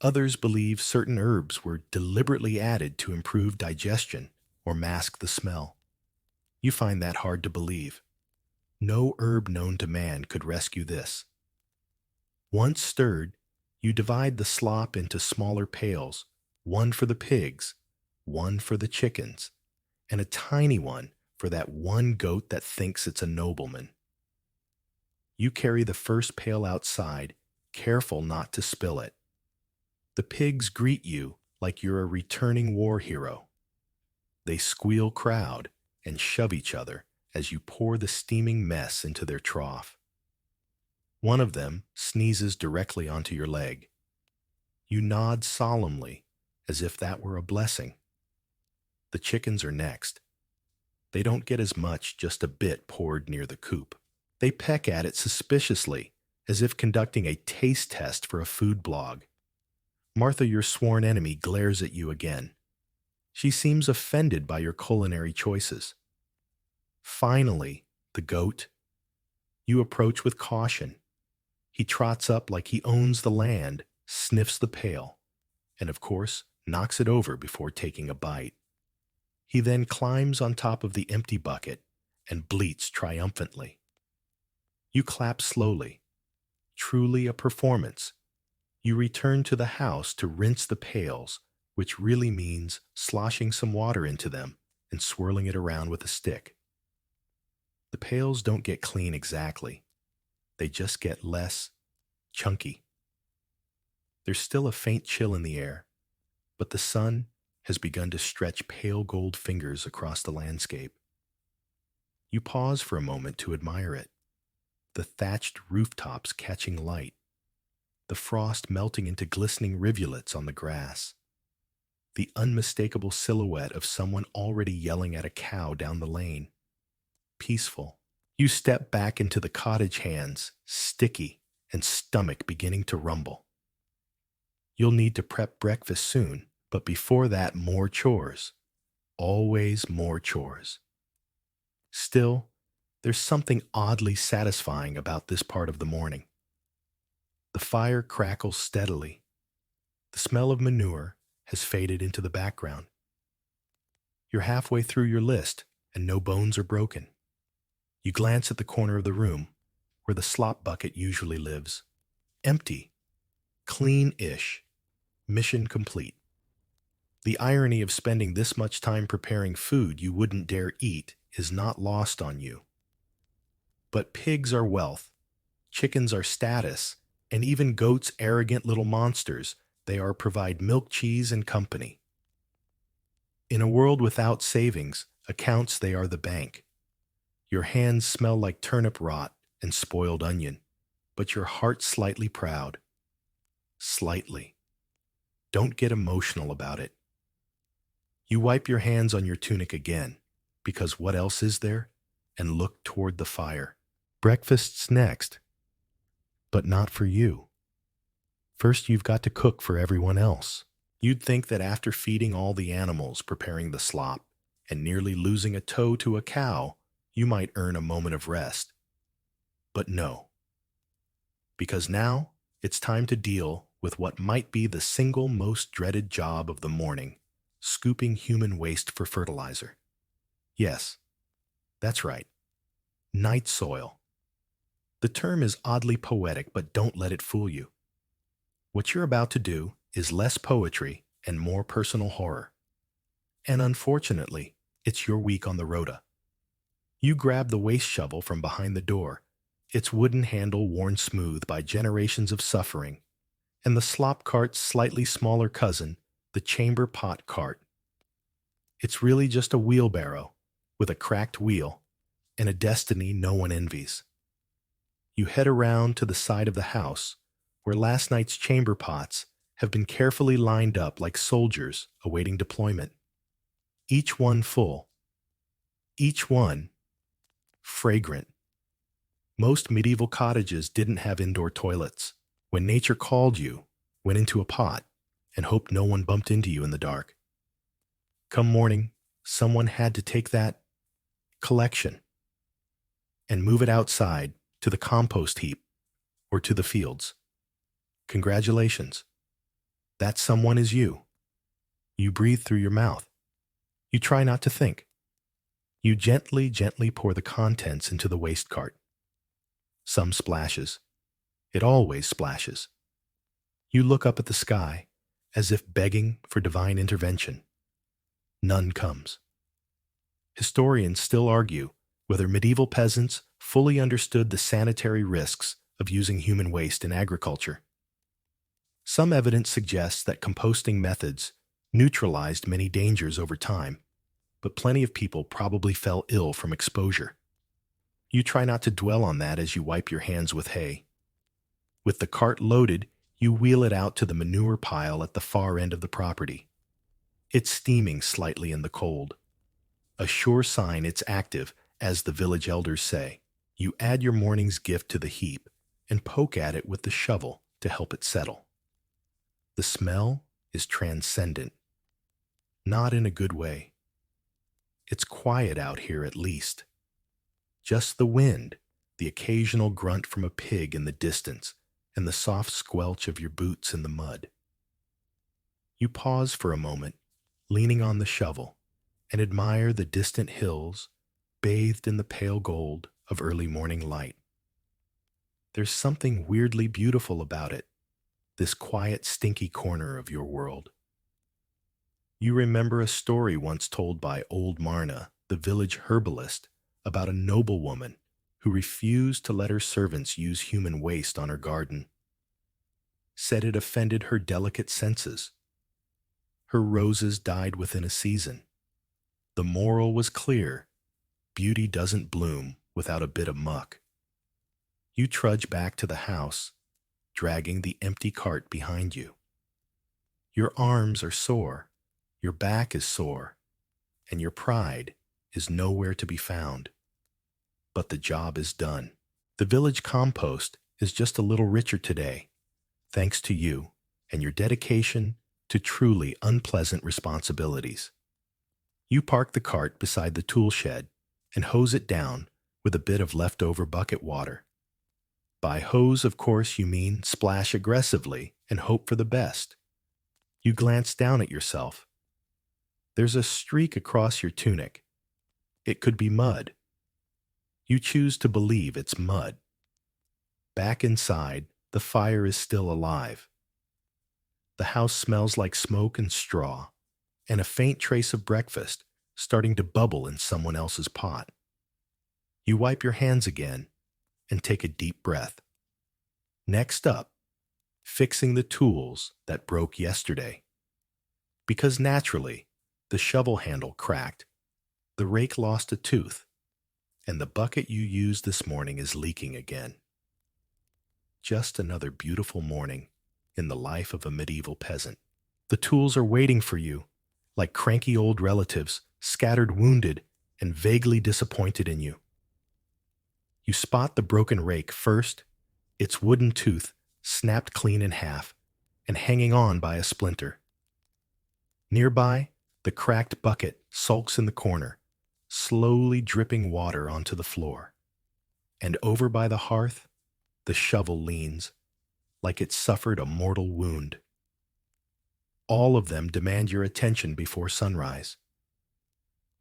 Others believe certain herbs were deliberately added to improve digestion or mask the smell. You find that hard to believe. No herb known to man could rescue this. Once stirred, you divide the slop into smaller pails, one for the pigs, one for the chickens, and a tiny one for that one goat that thinks it's a nobleman. You carry the first pail outside, careful not to spill it. The pigs greet you like you're a returning war hero. They squeal, crowd, and shove each other as you pour the steaming mess into their trough. One of them sneezes directly onto your leg. You nod solemnly, as if that were a blessing. The chickens are next. They don't get as much, just a bit poured near the coop. They peck at it suspiciously, as if conducting a taste test for a food blog. Martha, your sworn enemy, glares at you again. She seems offended by your culinary choices. Finally, the goat. You approach with caution. He trots up like he owns the land, sniffs the pail, and of course, knocks it over before taking a bite. He then climbs on top of the empty bucket and bleats triumphantly. You clap slowly. Truly a performance. You return to the house to rinse the pails, which really means sloshing some water into them and swirling it around with a stick. The pails don't get clean exactly. They just get less chunky. There's still a faint chill in the air, but the sun has begun to stretch pale gold fingers across the landscape. You pause for a moment to admire it. The thatched rooftops catching light, the frost melting into glistening rivulets on the grass, the unmistakable silhouette of someone already yelling at a cow down the lane. Peaceful. You step back into the cottage, hands sticky and stomach beginning to rumble. You'll need to prep breakfast soon, but before that, more chores. Always more chores. Still, there's something oddly satisfying about this part of the morning. The fire crackles steadily. The smell of manure has faded into the background. You're halfway through your list, and no bones are broken. You glance at the corner of the room, where the slop bucket usually lives. Empty. Clean-ish. Mission complete. The irony of spending this much time preparing food you wouldn't dare eat is not lost on you. But pigs are wealth, chickens are status, and even goats arrogant little monsters. They are provide milk, cheese, and company. In a world without savings, accounts they are the bank. Your hands smell like turnip rot and spoiled onion, but your heart slightly proud. Slightly. Don't get emotional about it. You wipe your hands on your tunic again, because what else is there? And look toward the fire. Breakfast's next. But not for you. First, you've got to cook for everyone else. You'd think that after feeding all the animals, preparing the slop, and nearly losing a toe to a cow, you might earn a moment of rest. But no. Because now, it's time to deal with what might be the single most dreaded job of the morning, scooping human waste for fertilizer. Yes, that's right. Night soil. The term is oddly poetic, but don't let it fool you. What you're about to do is less poetry and more personal horror. And unfortunately, it's your week on the rota. You grab the waste shovel from behind the door, its wooden handle worn smooth by generations of suffering, and the slop cart's slightly smaller cousin, the chamber pot cart. It's really just a wheelbarrow with a cracked wheel and a destiny no one envies. You head around to the side of the house where last night's chamber pots have been carefully lined up like soldiers awaiting deployment. Each one full. Each one fragrant. Most medieval cottages didn't have indoor toilets. When nature called you, went into a pot and hoped no one bumped into you in the dark. Come morning, someone had to take that collection and move it outside to the compost heap or to the fields. Congratulations. That someone is you. You breathe through your mouth. You try not to think. You gently pour the contents into the waste cart. Some splashes. It always splashes. You look up at the sky as if begging for divine intervention. None comes. Historians still argue whether medieval peasants fully understood the sanitary risks of using human waste in agriculture. Some evidence suggests that composting methods neutralized many dangers over time, but plenty of people probably fell ill from exposure. You try not to dwell on that as you wipe your hands with hay. With the cart loaded, you wheel it out to the manure pile at the far end of the property. It's steaming slightly in the cold, a sure sign it's active, as the village elders say. You add your morning's gift to the heap and poke at it with the shovel to help it settle. The smell is transcendent, not in a good way. It's quiet out here at least. Just the wind, the occasional grunt from a pig in the distance, and the soft squelch of your boots in the mud. You pause for a moment, leaning on the shovel, and admire the distant hills bathed in the pale gold of early morning light. There's something weirdly beautiful about it, this quiet, stinky corner of your world. You remember a story once told by old Marna, the village herbalist, about a noblewoman who refused to let her servants use human waste on her garden. Said it offended her delicate senses. Her roses died within a season. The moral was clear: beauty doesn't bloom without a bit of muck. You trudge back to the house, dragging the empty cart behind you. Your arms are sore, your back is sore, and your pride is nowhere to be found. But the job is done. The village compost is just a little richer today, thanks to you and your dedication to truly unpleasant responsibilities. You park the cart beside the tool shed and hose it down with a bit of leftover bucket water. By hose, of course, you mean splash aggressively and hope for the best. You glance down at yourself. There's a streak across your tunic. It could be mud. You choose to believe it's mud. Back inside, the fire is still alive. The house smells like smoke and straw, and a faint trace of breakfast starting to bubble in someone else's pot. You wipe your hands again and take a deep breath. Next up, fixing the tools that broke yesterday. Because naturally, the shovel handle cracked, the rake lost a tooth, and the bucket you used this morning is leaking again. Just another beautiful morning in the life of a medieval peasant. The tools are waiting for you, like cranky old relatives, scattered wounded and vaguely disappointed in you. You spot the broken rake first, its wooden tooth snapped clean in half and hanging on by a splinter. Nearby, the cracked bucket sulks in the corner, slowly dripping water onto the floor. And over by the hearth, the shovel leans, like it suffered a mortal wound. All of them demand your attention before sunrise.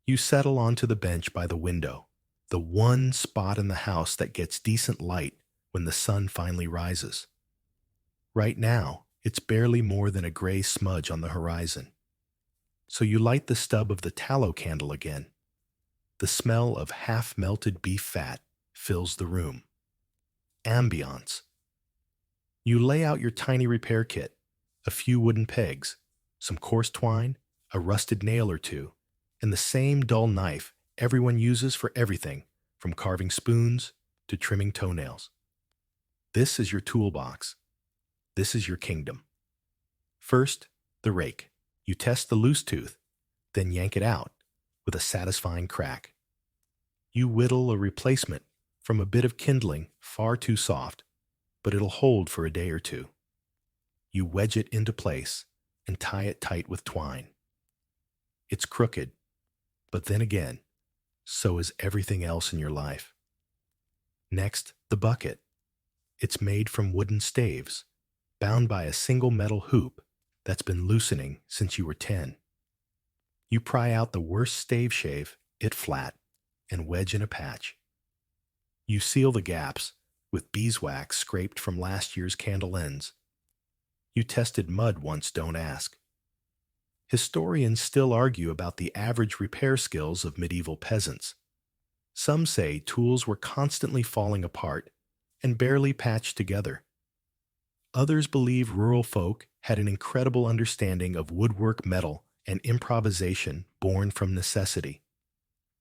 You settle onto the bench by the window, the one spot in the house that gets decent light when the sun finally rises. Right now, it's barely more than a gray smudge on the horizon. So you light the stub of the tallow candle again. The smell of half-melted beef fat fills the room. Ambiance. You lay out your tiny repair kit, a few wooden pegs, some coarse twine, a rusted nail or two, and the same dull knife everyone uses for everything, from carving spoons to trimming toenails. This is your toolbox. This is your kingdom. First, the rake. You test the loose tooth, then yank it out with a satisfying crack. You whittle a replacement from a bit of kindling far too soft, but it'll hold for a day or two. You wedge it into place and tie it tight with twine. It's crooked, but then again, so is everything else in your life. Next, the bucket. It's made from wooden staves, bound by a single metal hoop that's been loosening since you were 10. You pry out the worst stave shave, it flat, and wedge in a patch. You seal the gaps with beeswax scraped from last year's candle ends. You tested mud once, don't ask. Historians still argue about the average repair skills of medieval peasants. Some say tools were constantly falling apart and barely patched together. Others believe rural folk had an incredible understanding of woodwork, metal, and improvisation born from necessity.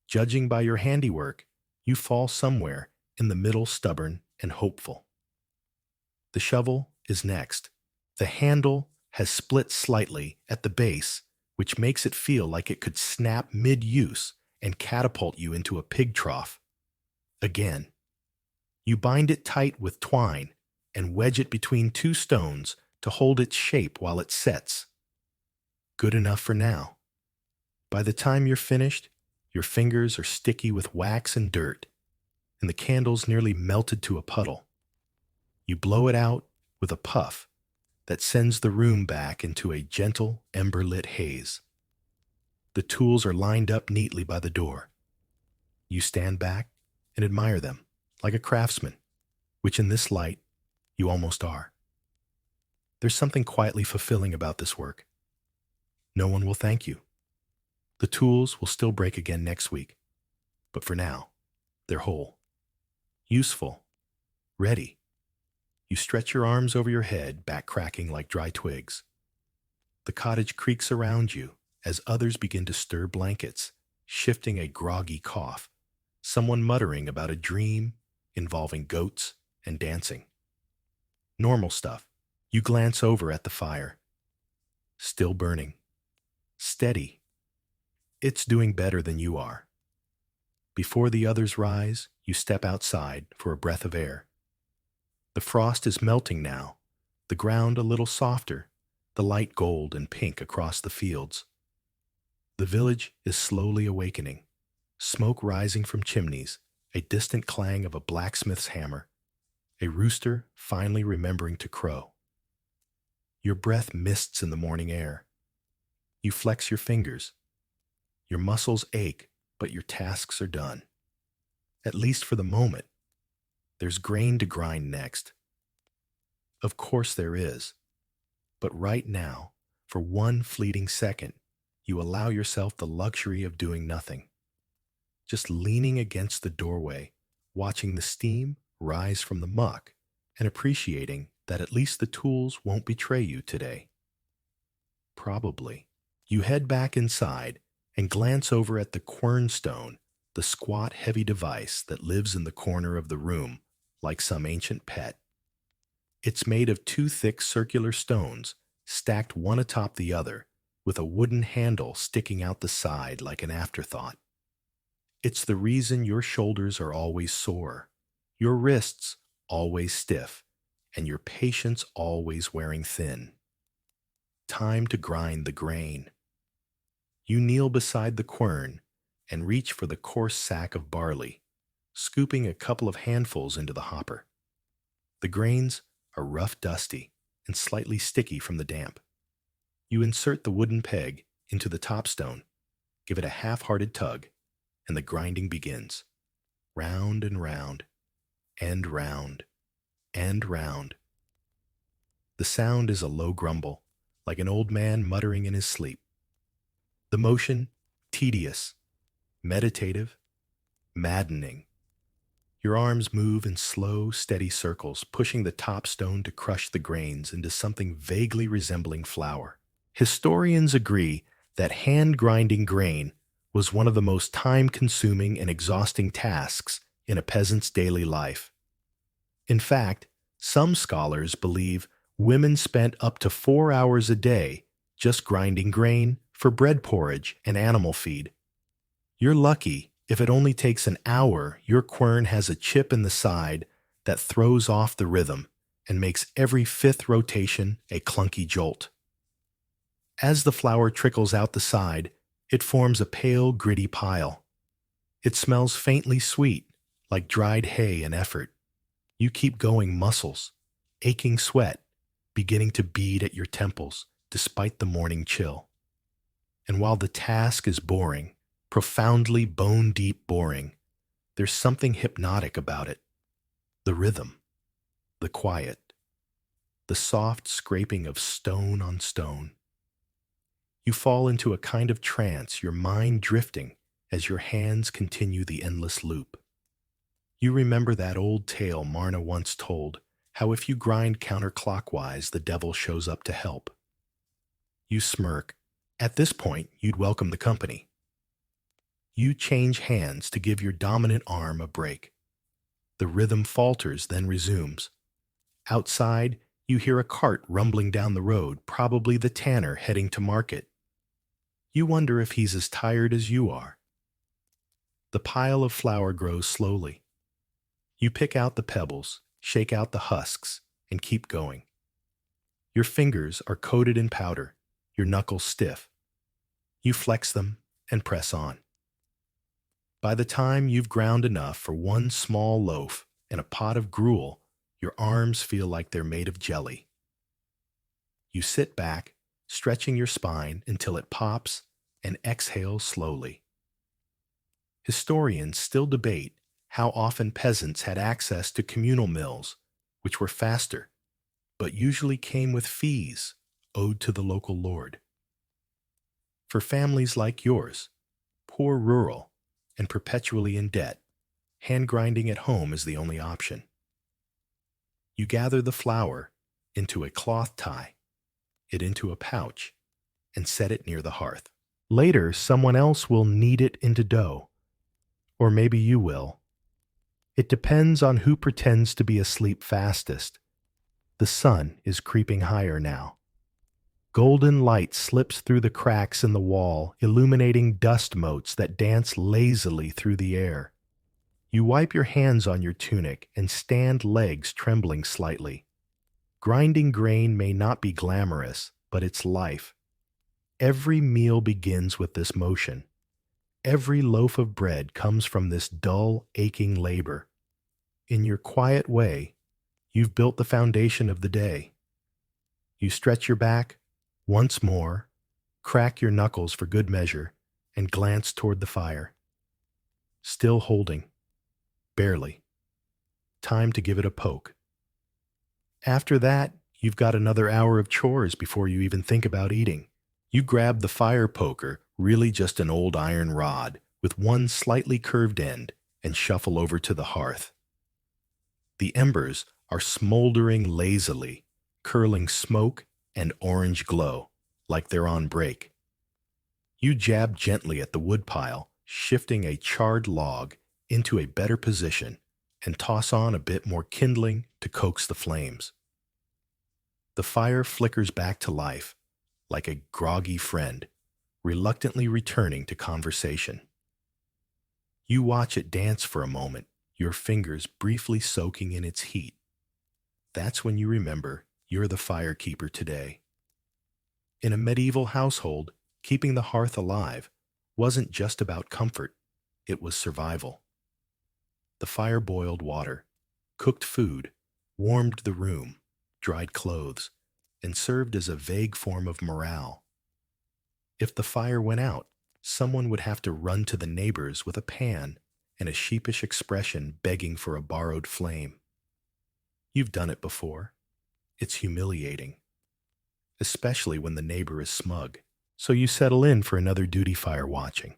Judging by your handiwork, You fall somewhere in the middle, stubborn and hopeful. The shovel is next. The handle has split slightly at the base, which makes it feel like it could snap mid-use and catapult you into a pig trough. Again, you bind it tight with twine and wedge it between two stones to hold its shape while it sets. Good enough for now. By the time you're finished, your fingers are sticky with wax and dirt, and the candle's nearly melted to a puddle. You blow it out with a puff that sends the room back into a gentle, ember-lit haze. The tools are lined up neatly by the door. You stand back and admire them, like a craftsman, which in this light, you almost are. There's something quietly fulfilling about this work. No one will thank you. The tools will still break again next week, but for now, they're whole, useful, ready. You stretch your arms over your head, back cracking like dry twigs. The cottage creaks around you as others begin to stir blankets, shifting a groggy cough, someone muttering about a dream involving goats and dancing. Normal stuff. You glance over at the fire. Still burning. Steady. It's doing better than you are. Before the others rise, you step outside for a breath of air. The frost is melting now, the ground a little softer, the light gold and pink across the fields. The village is slowly awakening, smoke rising from chimneys, a distant clang of a blacksmith's hammer, a rooster finally remembering to crow. Your breath mists in the morning air. You flex your fingers. Your muscles ache, but your tasks are done. At least for the moment. There's grain to grind next. Of course there is. But right now, for one fleeting second, you allow yourself the luxury of doing nothing. Just leaning against the doorway, watching the steam rise from the muck, and appreciating that at least the tools won't betray you today. Probably. You head back inside and glance over at the quernstone, the squat, heavy device that lives in the corner of the room like some ancient pet. It's made of two thick circular stones, stacked one atop the other, with a wooden handle sticking out the side like an afterthought. It's the reason your shoulders are always sore, your wrists always stiff, and your patience always wearing thin. Time to grind the grain. You kneel beside the quern and reach for the coarse sack of barley, scooping a couple of handfuls into the hopper. The grains are rough, dusty, and slightly sticky from the damp. You insert the wooden peg into the top stone, give it a half-hearted tug, and the grinding begins. Round and round, and round, and round. The sound is a low grumble, like an old man muttering in his sleep. The motion, tedious, meditative, maddening. Your arms move in slow, steady circles, pushing the top stone to crush the grains into something vaguely resembling flour. Historians agree that hand-grinding grain was one of the most time-consuming and exhausting tasks in a peasant's daily life. In fact, some scholars believe women spent up to 4 hours a day just grinding grain for bread porridge and animal feed. You're lucky if it only takes an hour. Your quern has a chip in the side that throws off the rhythm and makes every fifth rotation a clunky jolt. As the flour trickles out the side, it forms a pale, gritty pile. It smells faintly sweet, like dried hay and effort. You keep going, muscles, aching sweat, beginning to bead at your temples despite the morning chill. And while the task is boring, profoundly bone-deep boring, there's something hypnotic about it. The rhythm, the quiet, the soft scraping of stone on stone. You fall into a kind of trance, your mind drifting as your hands continue the endless loop. You remember that old tale Marna once told, how if you grind counterclockwise, the devil shows up to help. You smirk. At this point, you'd welcome the company. You change hands to give your dominant arm a break. The rhythm falters, then resumes. Outside, you hear a cart rumbling down the road, probably the tanner heading to market. You wonder if he's as tired as you are. The pile of flour grows slowly. You pick out the pebbles, shake out the husks, and keep going. Your fingers are coated in powder, your knuckles stiff. You flex them and press on. By the time you've ground enough for one small loaf and a pot of gruel, your arms feel like they're made of jelly. You sit back, stretching your spine until it pops, and exhale slowly. Historians still debate how often peasants had access to communal mills, which were faster, but usually came with fees owed to the local lord. For families like yours, poor rural, and perpetually in debt, hand grinding at home is the only option. You gather the flour into a cloth tie, it into a pouch, and set it near the hearth. Later, someone else will knead it into dough, or maybe you will. It depends on who pretends to be asleep fastest. The sun is creeping higher now. Golden light slips through the cracks in the wall, illuminating dust motes that dance lazily through the air. You wipe your hands on your tunic and stand legs trembling slightly. Grinding grain may not be glamorous, but it's life. Every meal begins with this motion. Every loaf of bread comes from this dull, aching labor. In your quiet way, you've built the foundation of the day. You stretch your back, once more, crack your knuckles for good measure, and glance toward the fire. Still holding. Barely. Time to give it a poke. After that, you've got another hour of chores before you even think about eating. You grab the fire poker, really just an old iron rod, with one slightly curved end, and shuffle over to the hearth. The embers are smoldering lazily, curling smoke and orange glow, like they're on break. You jab gently at the woodpile, shifting a charred log into a better position, and toss on a bit more kindling to coax the flames. The fire flickers back to life, like a groggy friend, reluctantly returning to conversation. You watch it dance for a moment, your fingers briefly soaking in its heat. That's when you remember you're the firekeeper today. In a medieval household, keeping the hearth alive wasn't just about comfort, it was survival. The fire boiled water, cooked food, warmed the room, dried clothes, and served as a vague form of morale. If the fire went out, someone would have to run to the neighbors with a pan and a sheepish expression begging for a borrowed flame. You've done it before. It's humiliating, especially when the neighbor is smug. So you settle in for another duty fire watching.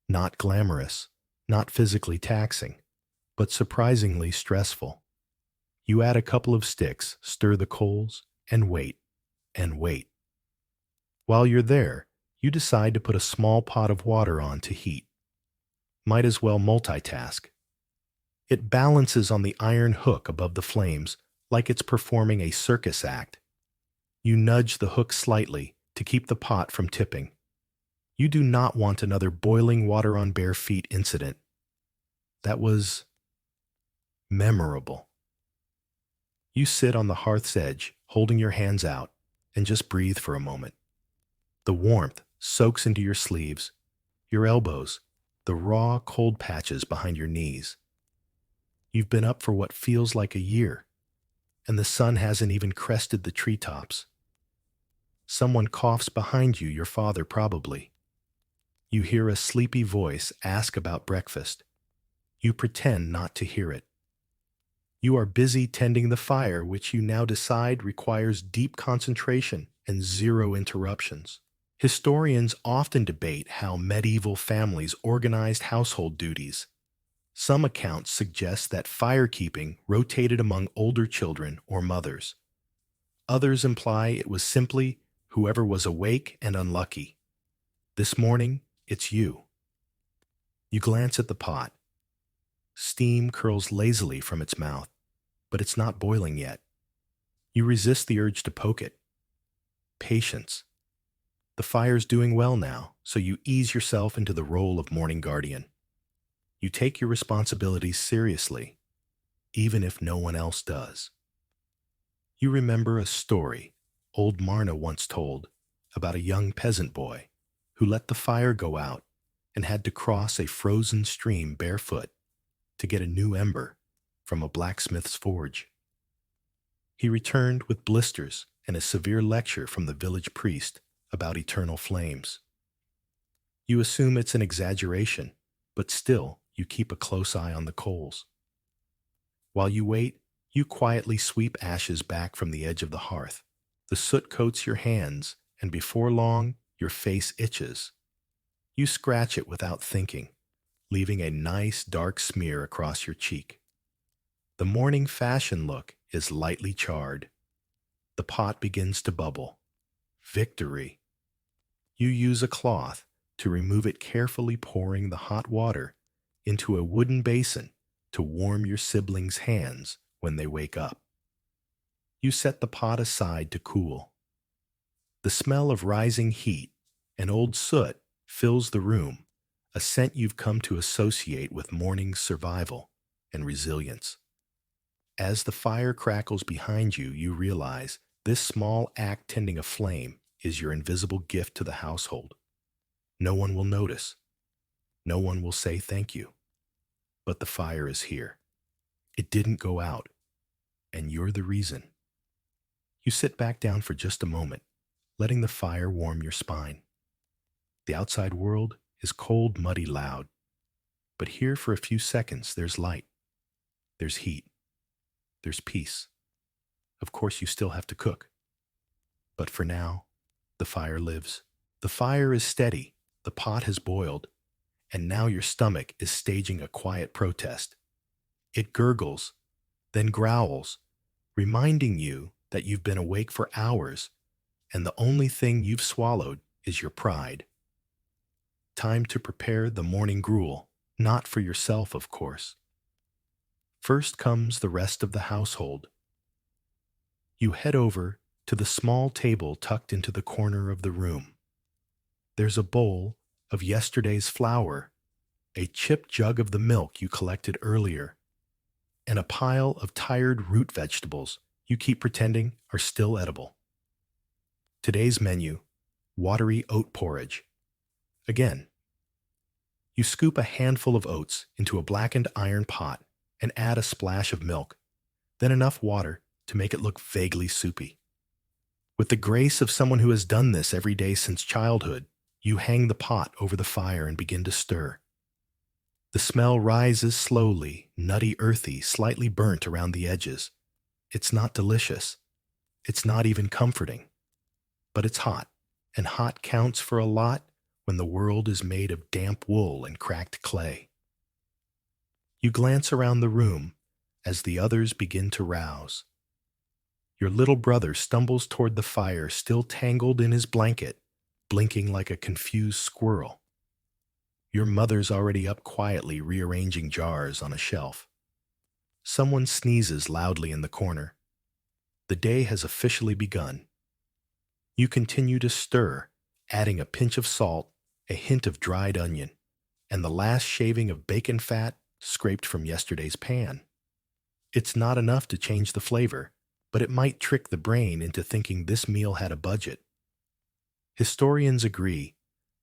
Not glamorous, not physically taxing, but surprisingly stressful. You add a couple of sticks, stir the coals, and wait, and wait. While you're there, you decide to put a small pot of water on to heat. Might as well multitask. It balances on the iron hook above the flames like it's performing a circus act. You nudge the hook slightly to keep the pot from tipping. You do not want another boiling water on bare feet incident. That was memorable. You sit on the hearth's edge, holding your hands out, and just breathe for a moment. The warmth soaks into your sleeves, your elbows, the raw, cold patches behind your knees. You've been up for what feels like a year, and the sun hasn't even crested the treetops. Someone coughs behind you, your father probably. You hear a sleepy voice ask about breakfast. You pretend not to hear it. You are busy tending the fire, which you now decide requires deep concentration and zero interruptions. Historians often debate how medieval families organized household duties. Some accounts suggest that firekeeping rotated among older children or mothers. Others imply it was simply whoever was awake and unlucky. This morning, it's you. You glance at the pot. Steam curls lazily from its mouth, but it's not boiling yet. You resist the urge to poke it. Patience. The fire's doing well now, so you ease yourself into the role of morning guardian. You take your responsibilities seriously, even if no one else does. You remember a story old Marna once told about a young peasant boy who let the fire go out and had to cross a frozen stream barefoot to get a new ember from a blacksmith's forge. He returned with blisters and a severe lecture from the village priest about eternal flames. You assume it's an exaggeration, but still you keep a close eye on the coals. While you wait, you quietly sweep ashes back from the edge of the hearth. The soot coats your hands, and before long, your face itches. You scratch it without thinking, leaving a nice dark smear across your cheek. The morning fashion look is lightly charred. The pot begins to bubble. Victory. You use a cloth to remove it, carefully pouring the hot water into a wooden basin to warm your siblings' hands when they wake up. You set the pot aside to cool. The smell of rising heat and old soot fills the room, a scent you've come to associate with morning survival and resilience. As the fire crackles behind you, you realize this small act tending a flame is your invisible gift to the household. No one will notice. No one will say thank you. But the fire is here. It didn't go out, and you're the reason. You sit back down for just a moment, letting the fire warm your spine. The outside world is cold, muddy, loud. But here for a few seconds, there's light. There's heat. There's peace. Of course, you still have to cook. But for now, the fire lives. The fire is steady. The pot has boiled. And now your stomach is staging a quiet protest. It gurgles, then growls, reminding you that you've been awake for hours, and the only thing you've swallowed is your pride. Time to prepare the morning gruel, not for yourself, of course. First comes the rest of the household. You head over to the small table tucked into the corner of the room. There's a bowl of yesterday's flour, a chipped jug of the milk you collected earlier, and a pile of tired root vegetables you keep pretending are still edible. Today's menu, watery oat porridge. Again, you scoop a handful of oats into a blackened iron pot and add a splash of milk, then enough water to make it look vaguely soupy. With the grace of someone who has done this every day since childhood, you hang the pot over the fire and begin to stir. The smell rises slowly, nutty, earthy, slightly burnt around the edges. It's not delicious. It's not even comforting. But it's hot, and hot counts for a lot when the world is made of damp wool and cracked clay. You glance around the room as the others begin to rouse. Your little brother stumbles toward the fire, still tangled in his blanket, blinking like a confused squirrel. Your mother's already up quietly rearranging jars on a shelf. Someone sneezes loudly in the corner. The day has officially begun. You continue to stir, adding a pinch of salt, a hint of dried onion, and the last shaving of bacon fat scraped from yesterday's pan. It's not enough to change the flavor, but it might trick the brain into thinking this meal had a budget. Historians agree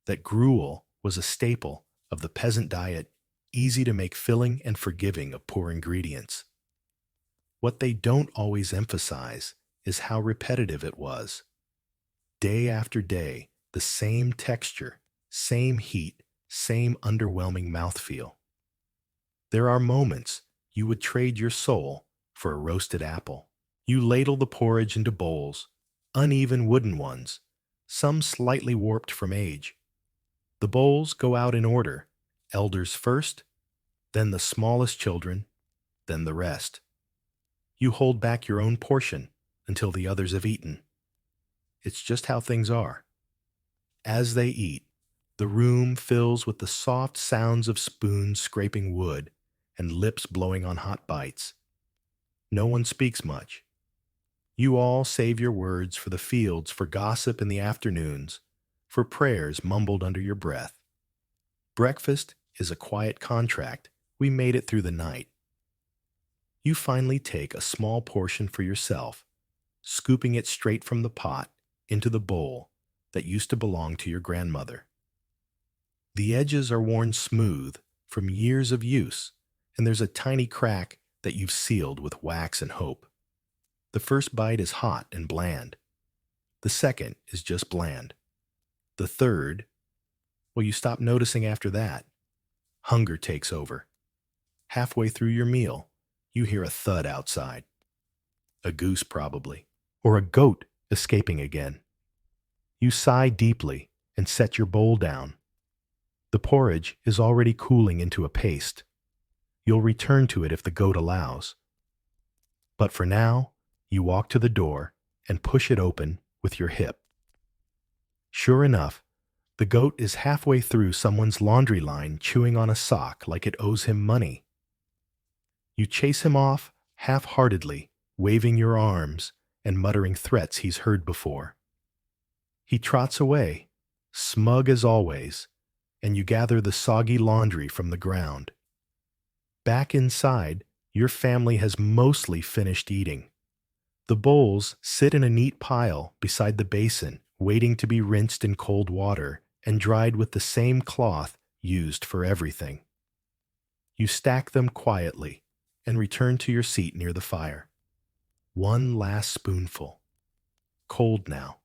that gruel was a staple of the peasant diet, easy to make, filling and forgiving of poor ingredients. What they don't always emphasize is how repetitive it was. Day after day, the same texture, same heat, same underwhelming mouthfeel. There are moments you would trade your soul for a roasted apple. You ladle the porridge into bowls, uneven wooden ones, some slightly warped from age. The bowls go out in order, elders first, then the smallest children, then the rest. You hold back your own portion until the others have eaten. It's just how things are. As they eat, The room fills with the soft sounds of spoons scraping wood and lips blowing on hot bites. No one speaks much. You all save your words for the fields, for gossip in the afternoons, for prayers mumbled under your breath. Breakfast is a quiet contract. We made it through the night. You finally take a small portion for yourself, scooping it straight from the pot into the bowl that used to belong to your grandmother. The edges are worn smooth from years of use, and there's a tiny crack that you've sealed with wax and hope. The first bite is hot and bland. The second is just bland. The third, well, you stop noticing after that. Hunger takes over. Halfway through your meal, you hear a thud outside. A goose, probably, or a goat escaping again. You sigh deeply and set your bowl down. The porridge is already cooling into a paste. You'll return to it if the goat allows. But for now, you walk to the door and push it open with your hip. Sure enough, the goat is halfway through someone's laundry line chewing on a sock like it owes him money. You chase him off half-heartedly, waving your arms and muttering threats he's heard before. He trots away, smug as always, and you gather the soggy laundry from the ground. Back inside, your family has mostly finished eating. The bowls sit in a neat pile beside the basin, waiting to be rinsed in cold water and dried with the same cloth used for everything. You stack them quietly and return to your seat near the fire. One last spoonful. Cold now,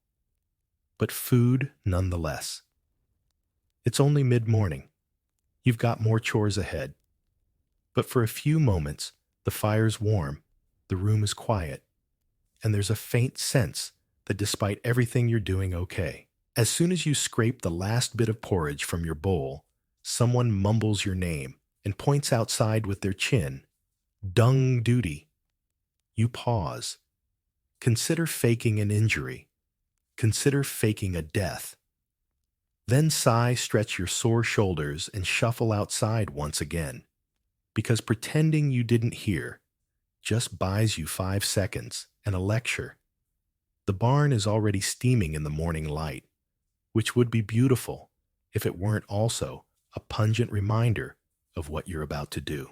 but food nonetheless. It's only mid-morning. You've got more chores ahead. But for a few moments, the fire's warm, the room is quiet, and there's a faint sense that despite everything you're doing okay. As soon as you scrape the last bit of porridge from your bowl, someone mumbles your name and points outside with their chin. Dung duty. You pause. Consider faking an injury. Consider faking a death. Then sigh, stretch your sore shoulders, and shuffle outside once again. Because pretending you didn't hear just buys you 5 seconds and a lecture. The barn is already steaming in the morning light, which would be beautiful if it weren't also a pungent reminder of what you're about to do.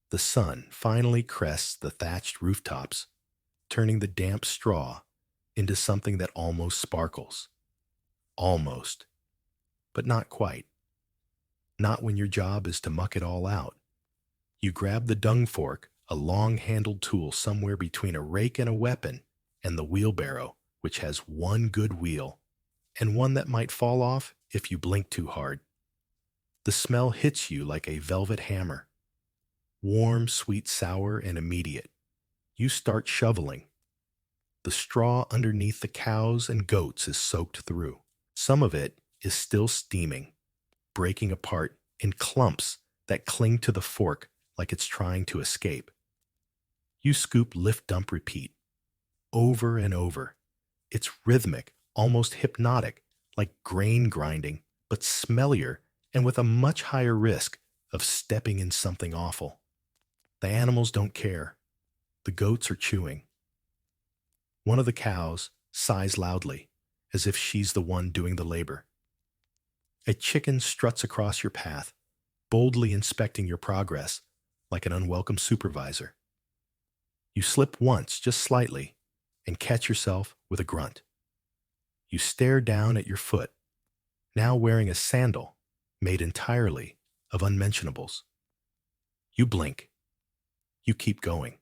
The sun finally crests the thatched rooftops, turning the damp straw into something that almost sparkles. Almost, but not quite. Not when your job is to muck it all out. You grab the dung fork, a long-handled tool somewhere between a rake and a weapon, and the wheelbarrow, which has one good wheel, and one that might fall off if you blink too hard. The smell hits you like a velvet hammer. Warm, sweet, sour, and immediate. You start shoveling. The straw underneath the cows and goats is soaked through. Some of it is still steaming, breaking apart in clumps that cling to the fork like it's trying to escape. You scoop, lift, dump, repeat. Over and over. It's rhythmic, almost hypnotic, like grain grinding, but smellier and with a much higher risk of stepping in something awful. The animals don't care. The goats are chewing. One of the cows sighs loudly, as if she's the one doing the labor. A chicken struts across your path, boldly inspecting your progress, like an unwelcome supervisor. You slip once, just slightly, and catch yourself with a grunt. You stare down at your foot, now wearing a sandal made entirely of unmentionables. You blink. You keep going.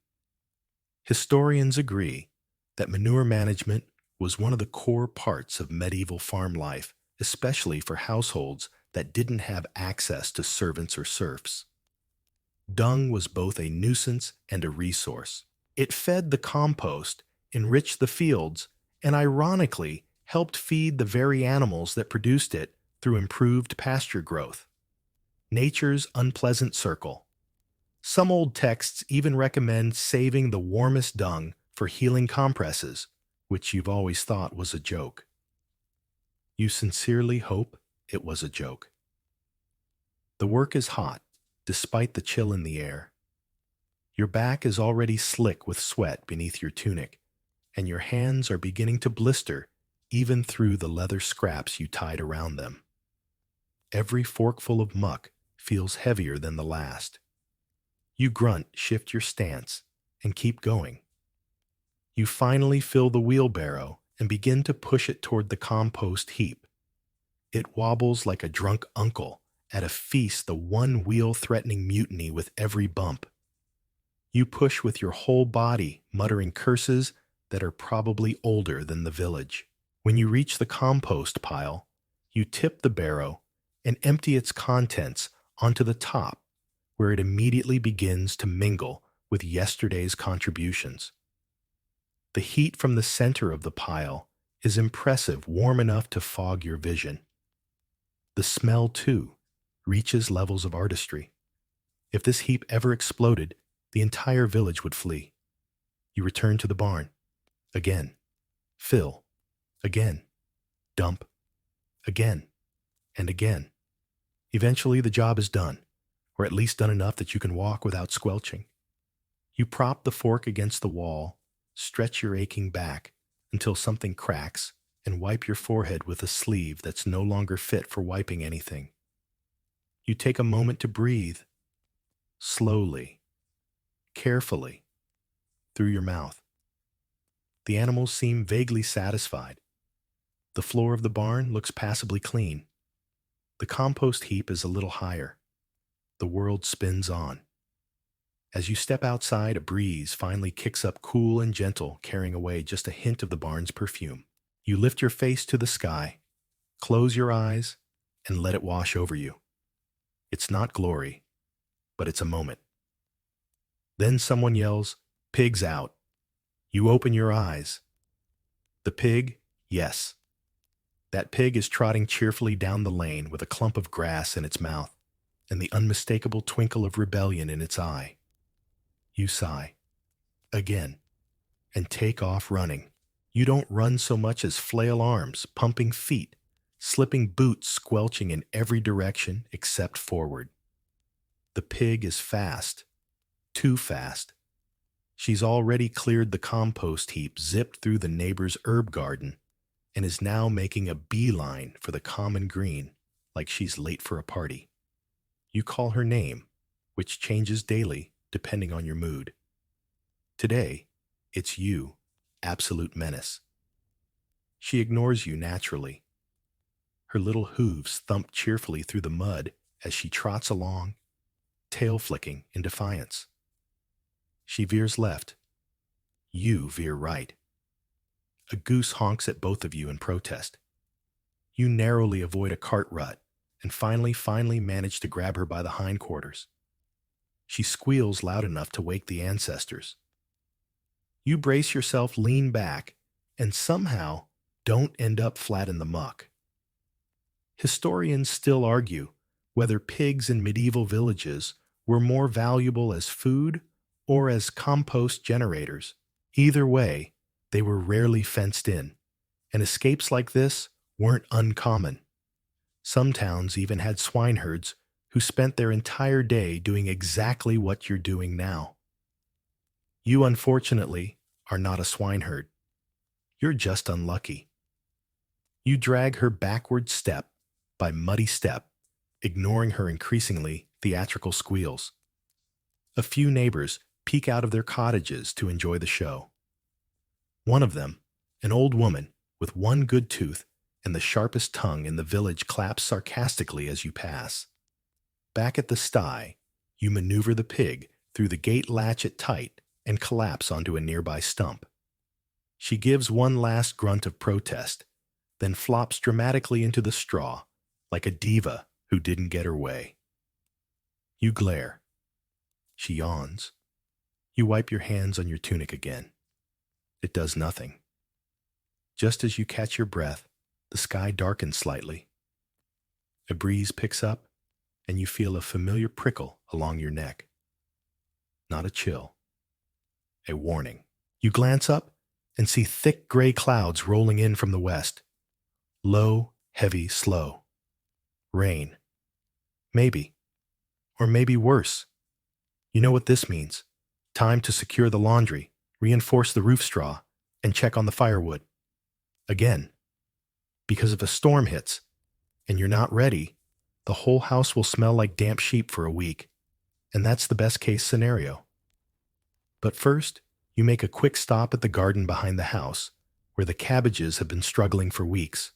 Historians agree that manure management was one of the core parts of medieval farm life, especially for households that didn't have access to servants or serfs. Dung was both a nuisance and a resource. It fed the compost, enriched the fields, and ironically helped feed the very animals that produced it through improved pasture growth. Nature's unpleasant circle. Some old texts even recommend saving the warmest dung for healing compresses, which you've always thought was a joke. You sincerely hope it was a joke. The work is hot, despite the chill in the air. Your back is already slick with sweat beneath your tunic, and your hands are beginning to blister even through the leather scraps you tied around them. Every forkful of muck feels heavier than the last. You grunt, shift your stance, and keep going. You finally fill the wheelbarrow and begin to push it toward the compost heap. It wobbles like a drunk uncle at a feast, the one wheel threatening mutiny with every bump. You push with your whole body, muttering curses that are probably older than the village. When you reach the compost pile, you tip the barrow and empty its contents onto the top, where it immediately begins to mingle with yesterday's contributions. The heat from the center of the pile is impressive, warm enough to fog your vision. The smell, too, reaches levels of artistry. If this heap ever exploded, the entire village would flee. You return to the barn. Again. Fill. Again. Dump. Again. And again. Eventually, the job is done, or at least done enough that you can walk without squelching. You prop the fork against the wall, stretch your aching back until something cracks, and wipe your forehead with a sleeve that's no longer fit for wiping anything. You take a moment to breathe, slowly, carefully, through your mouth. The animals seem vaguely satisfied. The floor of the barn looks passably clean. The compost heap is a little higher. The world spins on. As you step outside, a breeze finally kicks up cool and gentle, carrying away just a hint of the barn's perfume. You lift your face to the sky, close your eyes, and let it wash over you. It's not glory, but it's a moment. Then someone yells, "Pig's out." You open your eyes. The pig, yes. That pig is trotting cheerfully down the lane with a clump of grass in its mouth and the unmistakable twinkle of rebellion in its eye. You sigh, again, and take off running. You don't run so much as flail arms, pumping feet, slipping boots, squelching in every direction except forward. The pig is fast, too fast. She's already cleared the compost heap, zipped through the neighbor's herb garden, and is now making a beeline for the common green, like she's late for a party. You call her name, which changes daily depending on your mood. Today, it's you, absolute menace. She ignores you naturally. Her little hooves thump cheerfully through the mud as she trots along, tail flicking in defiance. She veers left. You veer right. A goose honks at both of you in protest. You narrowly avoid a cart rut and finally manage to grab her by the hindquarters. She squeals loud enough to wake the ancestors. You brace yourself, lean back, and somehow don't end up flat in the muck. Historians still argue whether pigs in medieval villages were more valuable as food or as compost generators. Either way, they were rarely fenced in, and escapes like this weren't uncommon. Some towns even had swineherds who spent their entire day doing exactly what you're doing now. You, unfortunately, are not a swineherd. You're just unlucky. You drag her backward step by muddy step, ignoring her increasingly theatrical squeals. A few neighbors peek out of their cottages to enjoy the show. One of them, an old woman with one good tooth and the sharpest tongue in the village, claps sarcastically as you pass. Back at the sty, you maneuver the pig through the gate latchet tight and collapse onto a nearby stump. She gives one last grunt of protest, then flops dramatically into the straw like a diva who didn't get her way. You glare. She yawns. You wipe your hands on your tunic again. It does nothing. Just as you catch your breath, the sky darkens slightly. A breeze picks up, and you feel a familiar prickle along your neck. Not a chill. A warning. You glance up and see thick gray clouds rolling in from the west. Low, heavy, slow. Rain. Maybe. Or maybe worse. You know what this means. Time to secure the laundry, reinforce the roof straw, and check on the firewood. Again. Because if a storm hits, and you're not ready, the whole house will smell like damp sheep for a week, and that's the best case scenario. But first, you make a quick stop at the garden behind the house, where the cabbages have been struggling for weeks.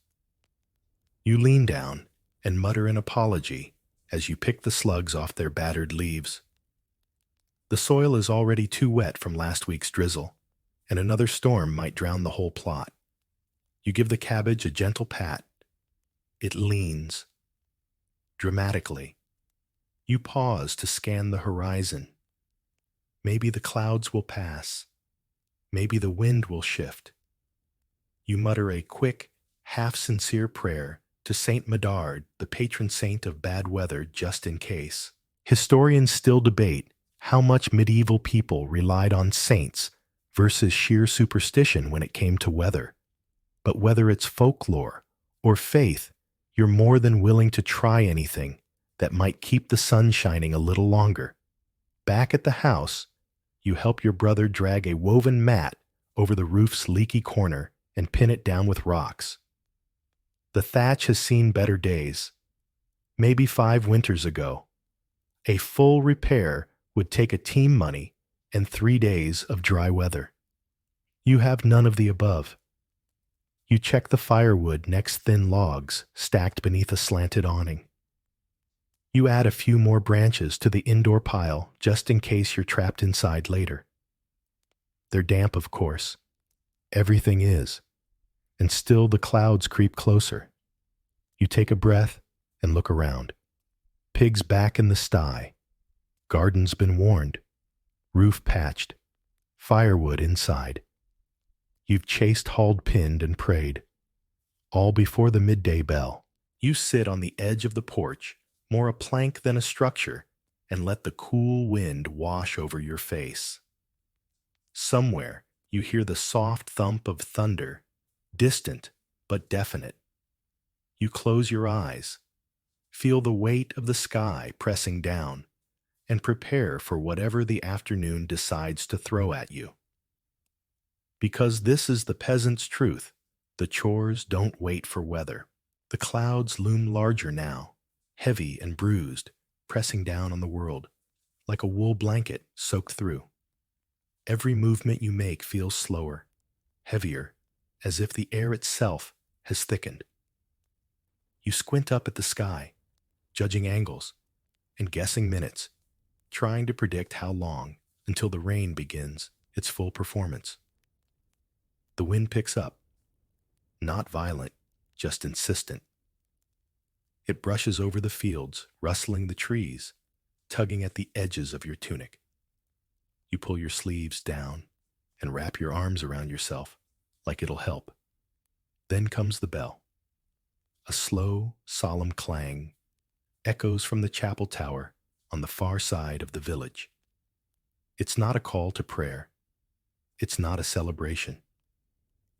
You lean down and mutter an apology as you pick the slugs off their battered leaves. The soil is already too wet from last week's drizzle, and another storm might drown the whole plot. You give the cabbage a gentle pat. It leans. Dramatically. You pause to scan the horizon. Maybe the clouds will pass. Maybe the wind will shift. You mutter a quick, half-sincere prayer to Saint Medard, the patron saint of bad weather, just in case. Historians still debate how much medieval people relied on saints versus sheer superstition when it came to weather. But whether it's folklore or faith, you're more than willing to try anything that might keep the sun shining a little longer. Back at the house, you help your brother drag a woven mat over the roof's leaky corner and pin it down with rocks. The thatch has seen better days. Maybe 5 winters ago. A full repair would take a team money and 3 days of dry weather. You have none of the above. You check the firewood next thin logs stacked beneath a slanted awning. You add a few more branches to the indoor pile just in case you're trapped inside later. They're damp, of course. Everything is. And still the clouds creep closer. You take a breath and look around. Pigs back in the sty. Garden's been warned. Roof patched. Firewood inside. You've chased, hauled, pinned, and prayed. All before the midday bell. You sit on the edge of the porch, more a plank than a structure, and let the cool wind wash over your face. Somewhere, you hear the soft thump of thunder, distant but definite. You close your eyes, feel the weight of the sky pressing down, and prepare for whatever the afternoon decides to throw at you. Because this is the peasant's truth, the chores don't wait for weather. The clouds loom larger now, heavy and bruised, pressing down on the world, like a wool blanket soaked through. Every movement you make feels slower, heavier, as if the air itself has thickened. You squint up at the sky, judging angles and guessing minutes, trying to predict how long until the rain begins its full performance. The wind picks up, not violent, just insistent. It brushes over the fields, rustling the trees, tugging at the edges of your tunic. You pull your sleeves down and wrap your arms around yourself like it'll help. Then comes the bell. A slow, solemn clang echoes from the chapel tower on the far side of the village. It's not a call to prayer. It's not a celebration.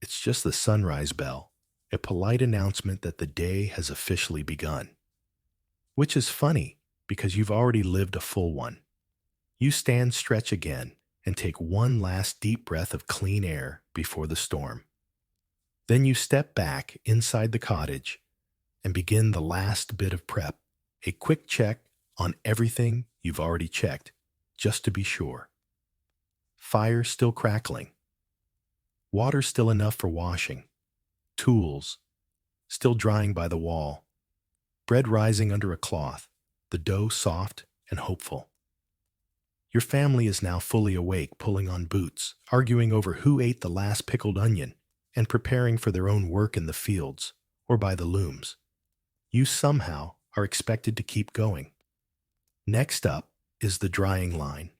It's just the sunrise bell, a polite announcement that the day has officially begun. Which is funny, because you've already lived a full one. You stand, stretch again, and take one last deep breath of clean air before the storm. Then you step back inside the cottage and begin the last bit of prep, a quick check on everything you've already checked, just to be sure. Fire still crackling. Water still enough for washing. Tools still drying by the wall. Bread rising under a cloth, the dough soft and hopeful. Your family is now fully awake, pulling on boots, arguing over who ate the last pickled onion, and preparing for their own work in the fields or by the looms. You somehow are expected to keep going. Next up is the drying line.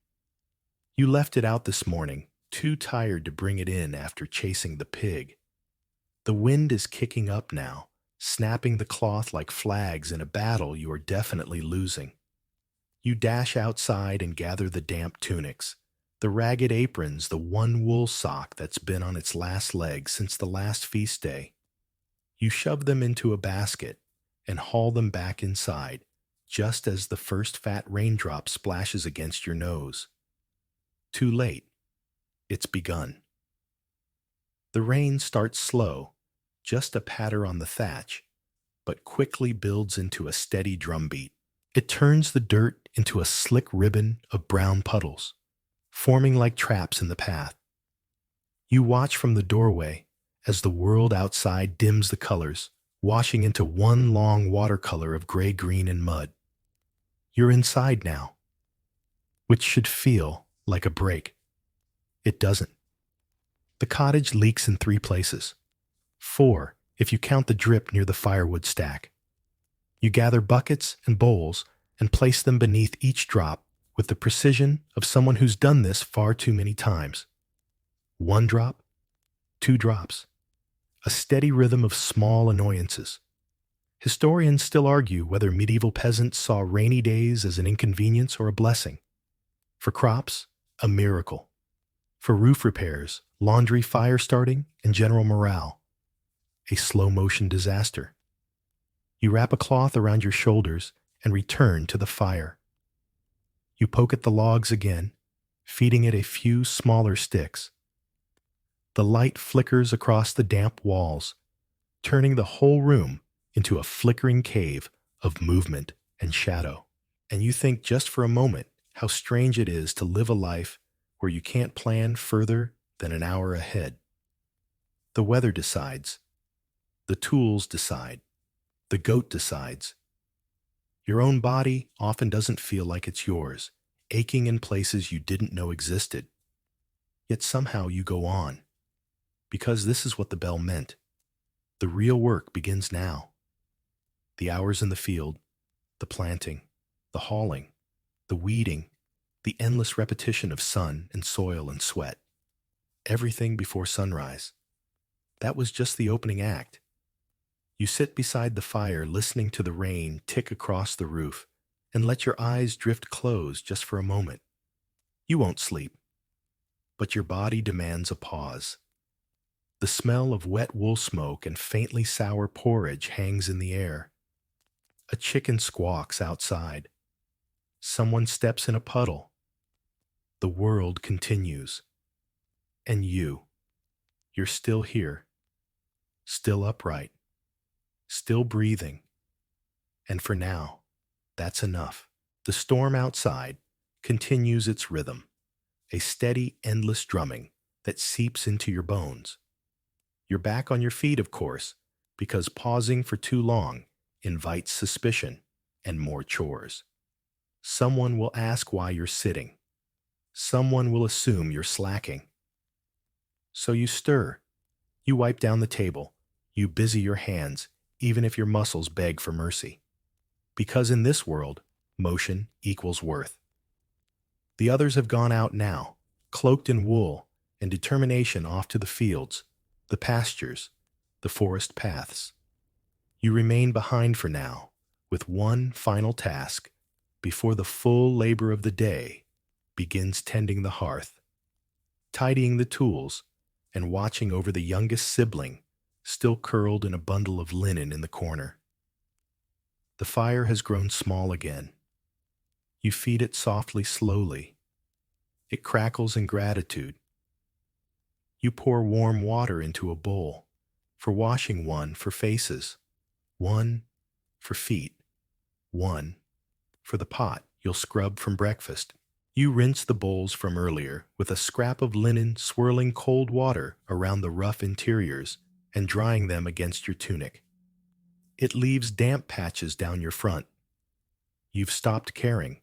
You left it out this morning, too tired to bring it in after chasing the pig. The wind is kicking up now, snapping the cloth like flags in a battle you are definitely losing. You dash outside and gather the damp tunics, the ragged aprons, the one wool sock that's been on its last leg since the last feast day. You shove them into a basket and haul them back inside, just as the first fat raindrop splashes against your nose. Too late. It's begun. The rain starts slow, just a patter on the thatch, but quickly builds into a steady drumbeat. It turns the dirt into a slick ribbon of brown puddles, forming like traps in the path. You watch from the doorway as the world outside dims the colors, washing into one long watercolor of gray, green, and mud. You're inside now, which should feel like a break. It doesn't. The cottage leaks in 3 places. 4, if you count the drip near the firewood stack. You gather buckets and bowls and place them beneath each drop with the precision of someone who's done this far too many times. 1 drop, 2 drops, a steady rhythm of small annoyances. Historians still argue whether medieval peasants saw rainy days as an inconvenience or a blessing. For crops, a miracle. For roof repairs, laundry, fire starting, and general morale, a slow-motion disaster. You wrap a cloth around your shoulders and return to the fire. You poke at the logs again, feeding it a few smaller sticks. The light flickers across the damp walls, turning the whole room into a flickering cave of movement and shadow. And you think just for a moment how strange it is to live a life where you can't plan further than an hour ahead. The weather decides. The tools decide. The goat decides. Your own body often doesn't feel like it's yours, aching in places you didn't know existed. Yet somehow you go on, because this is what the bell meant. The real work begins now. The hours in the field, the planting, the hauling, the weeding, the endless repetition of sun and soil and sweat. Everything before sunrise. That was just the opening act. You sit beside the fire listening to the rain tick across the roof and let your eyes drift closed just for a moment. You won't sleep, but your body demands a pause. The smell of wet wool smoke and faintly sour porridge hangs in the air. A chicken squawks outside. Someone steps in a puddle. The world continues. And you're still here, still upright, still breathing. And for now, that's enough. The storm outside continues its rhythm, a steady, endless drumming that seeps into your bones. You're back on your feet, of course, because pausing for too long invites suspicion and more chores. Someone will ask why you're sitting. Someone will assume you're slacking. So you stir. You wipe down the table. You busy your hands, even if your muscles beg for mercy. Because in this world, motion equals worth. The others have gone out now, cloaked in wool and determination off to the fields, the pastures, the forest paths. You remain behind for now, with one final task, before the full labor of the day begins tending the hearth, tidying the tools, and watching over the youngest sibling, still curled in a bundle of linen in the corner. The fire has grown small again. You feed it softly, slowly. It crackles in gratitude. You pour warm water into a bowl, for washing, one for faces, one for feet, one for the pot you'll scrub from breakfast. You rinse the bowls from earlier with a scrap of linen swirling cold water around the rough interiors and drying them against your tunic. It leaves damp patches down your front. You've stopped caring.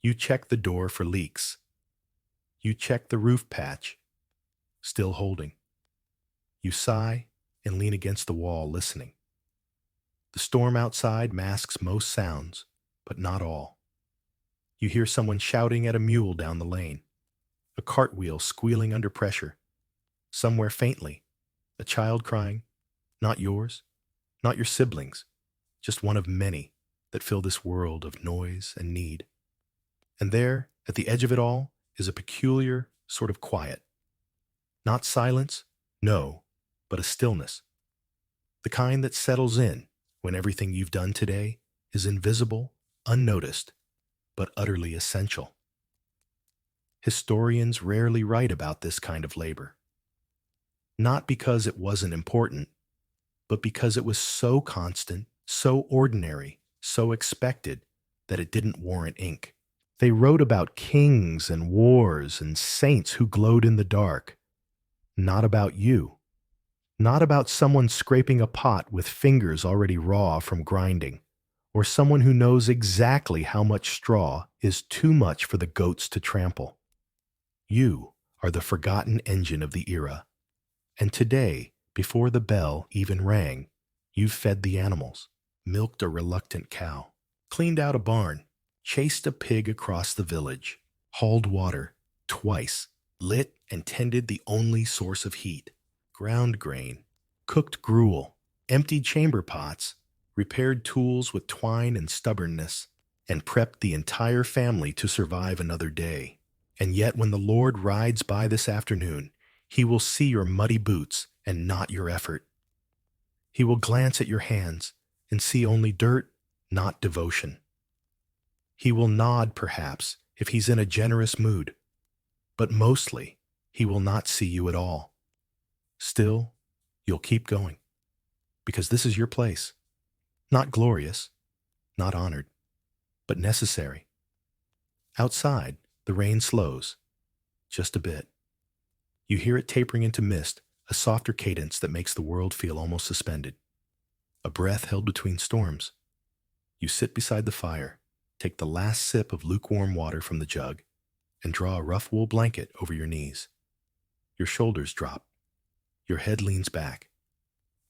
You check the door for leaks. You check the roof patch, still holding. You sigh and lean against the wall listening. The storm outside masks most sounds, but not all. You hear someone shouting at a mule down the lane, a cartwheel squealing under pressure. Somewhere faintly, a child crying, not yours, not your siblings, just one of many that fill this world of noise and need. And there, at the edge of it all, is a peculiar sort of quiet. Not silence, no, but a stillness. The kind that settles in when everything you've done today is invisible, unnoticed, but utterly essential. Historians rarely write about this kind of labor, not because it wasn't important, but because it was so constant, so ordinary, so expected that it didn't warrant ink. They wrote about kings and wars and saints who glowed in the dark, not about you, not about someone scraping a pot with fingers already raw from grinding, or someone who knows exactly how much straw is too much for the goats to trample. You are the forgotten engine of the era, and today, before the bell even rang, you've fed the animals, milked a reluctant cow, cleaned out a barn, chased a pig across the village, hauled water twice, lit and tended the only source of heat, ground grain, cooked gruel, emptied chamber pots, repaired tools with twine and stubbornness, and prepped the entire family to survive another day. And yet when the Lord rides by this afternoon, he will see your muddy boots and not your effort. He will glance at your hands and see only dirt, not devotion. He will nod, perhaps, if he's in a generous mood, but mostly he will not see you at all. Still, you'll keep going, because this is your place. Not glorious, not honored, but necessary. Outside, the rain slows, just a bit. You hear it tapering into mist, a softer cadence that makes the world feel almost suspended. A breath held between storms. You sit beside the fire, take the last sip of lukewarm water from the jug, and draw a rough wool blanket over your knees. Your shoulders drop. Your head leans back.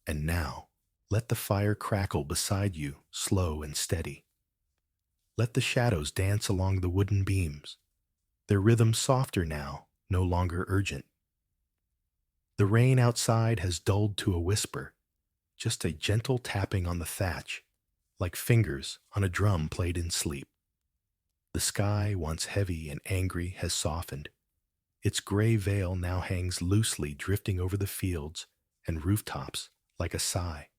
And now, let the fire crackle beside you, slow and steady. Let the shadows dance along the wooden beams, their rhythm softer now, no longer urgent. The rain outside has dulled to a whisper, just a gentle tapping on the thatch, like fingers on a drum played in sleep. The sky, once heavy and angry, has softened. Its gray veil now hangs loosely, drifting over the fields and rooftops like a sigh.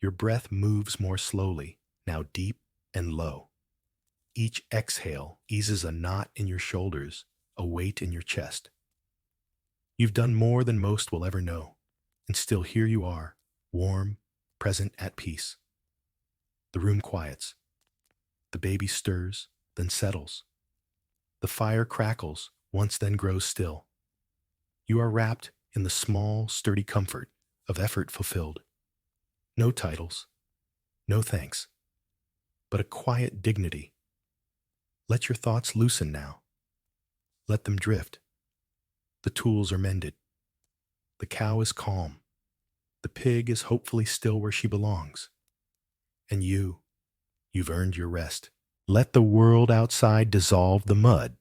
Your breath moves more slowly, now deep and low. Each exhale eases a knot in your shoulders, a weight in your chest. You've done more than most will ever know, and still here you are, warm, present, at peace. The room quiets. The baby stirs, then settles. The fire crackles, once then grows still. You are wrapped in the small, sturdy comfort of effort fulfilled. No titles, no thanks, but a quiet dignity. Let your thoughts loosen now. Let them drift. The tools are mended. The cow is calm. The pig is hopefully still where she belongs. And you've earned your rest. Let the world outside dissolve the mud,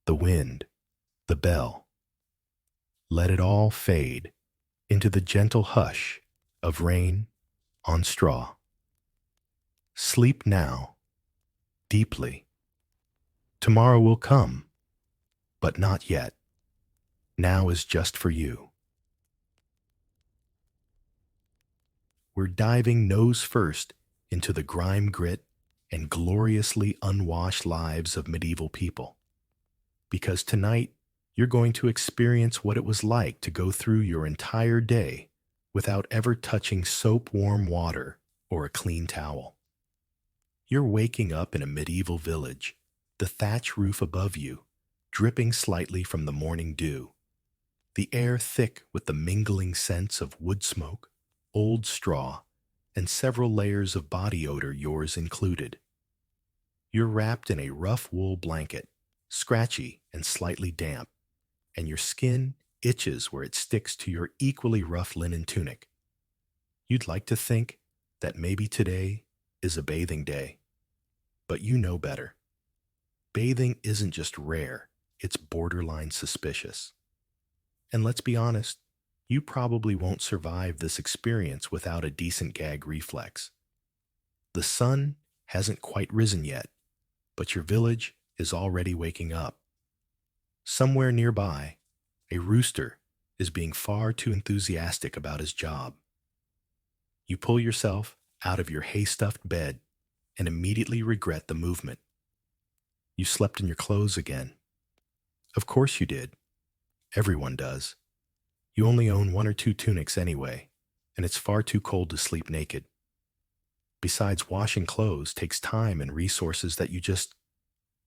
the wind, the bell. Let it all fade into the gentle hush of rain on straw. Sleep now, deeply. Tomorrow will come, but not yet. Now is just for you. We're diving nose first into the grime grit and gloriously unwashed lives of medieval people. Because tonight, you're going to experience what it was like to go through your entire day without ever touching soap-warm water or a clean towel. You're waking up in a medieval village, the thatch roof above you, dripping slightly from the morning dew, the air thick with the mingling scents of wood smoke, old straw, and several layers of body odor, yours included. You're wrapped in a rough wool blanket, scratchy and slightly damp, and your skin itches where it sticks to your equally rough linen tunic. You'd like to think that maybe today is a bathing day, but you know better. Bathing isn't just rare, it's borderline suspicious. And let's be honest, you probably won't survive this experience without a decent gag reflex. The sun hasn't quite risen yet, but your village is already waking up. Somewhere nearby, a rooster is being far too enthusiastic about his job. You pull yourself out of your hay-stuffed bed and immediately regret the movement. You slept in your clothes again. Of course you did. Everyone does. You only own one or two tunics anyway, and it's far too cold to sleep naked. Besides, washing clothes takes time and resources that you just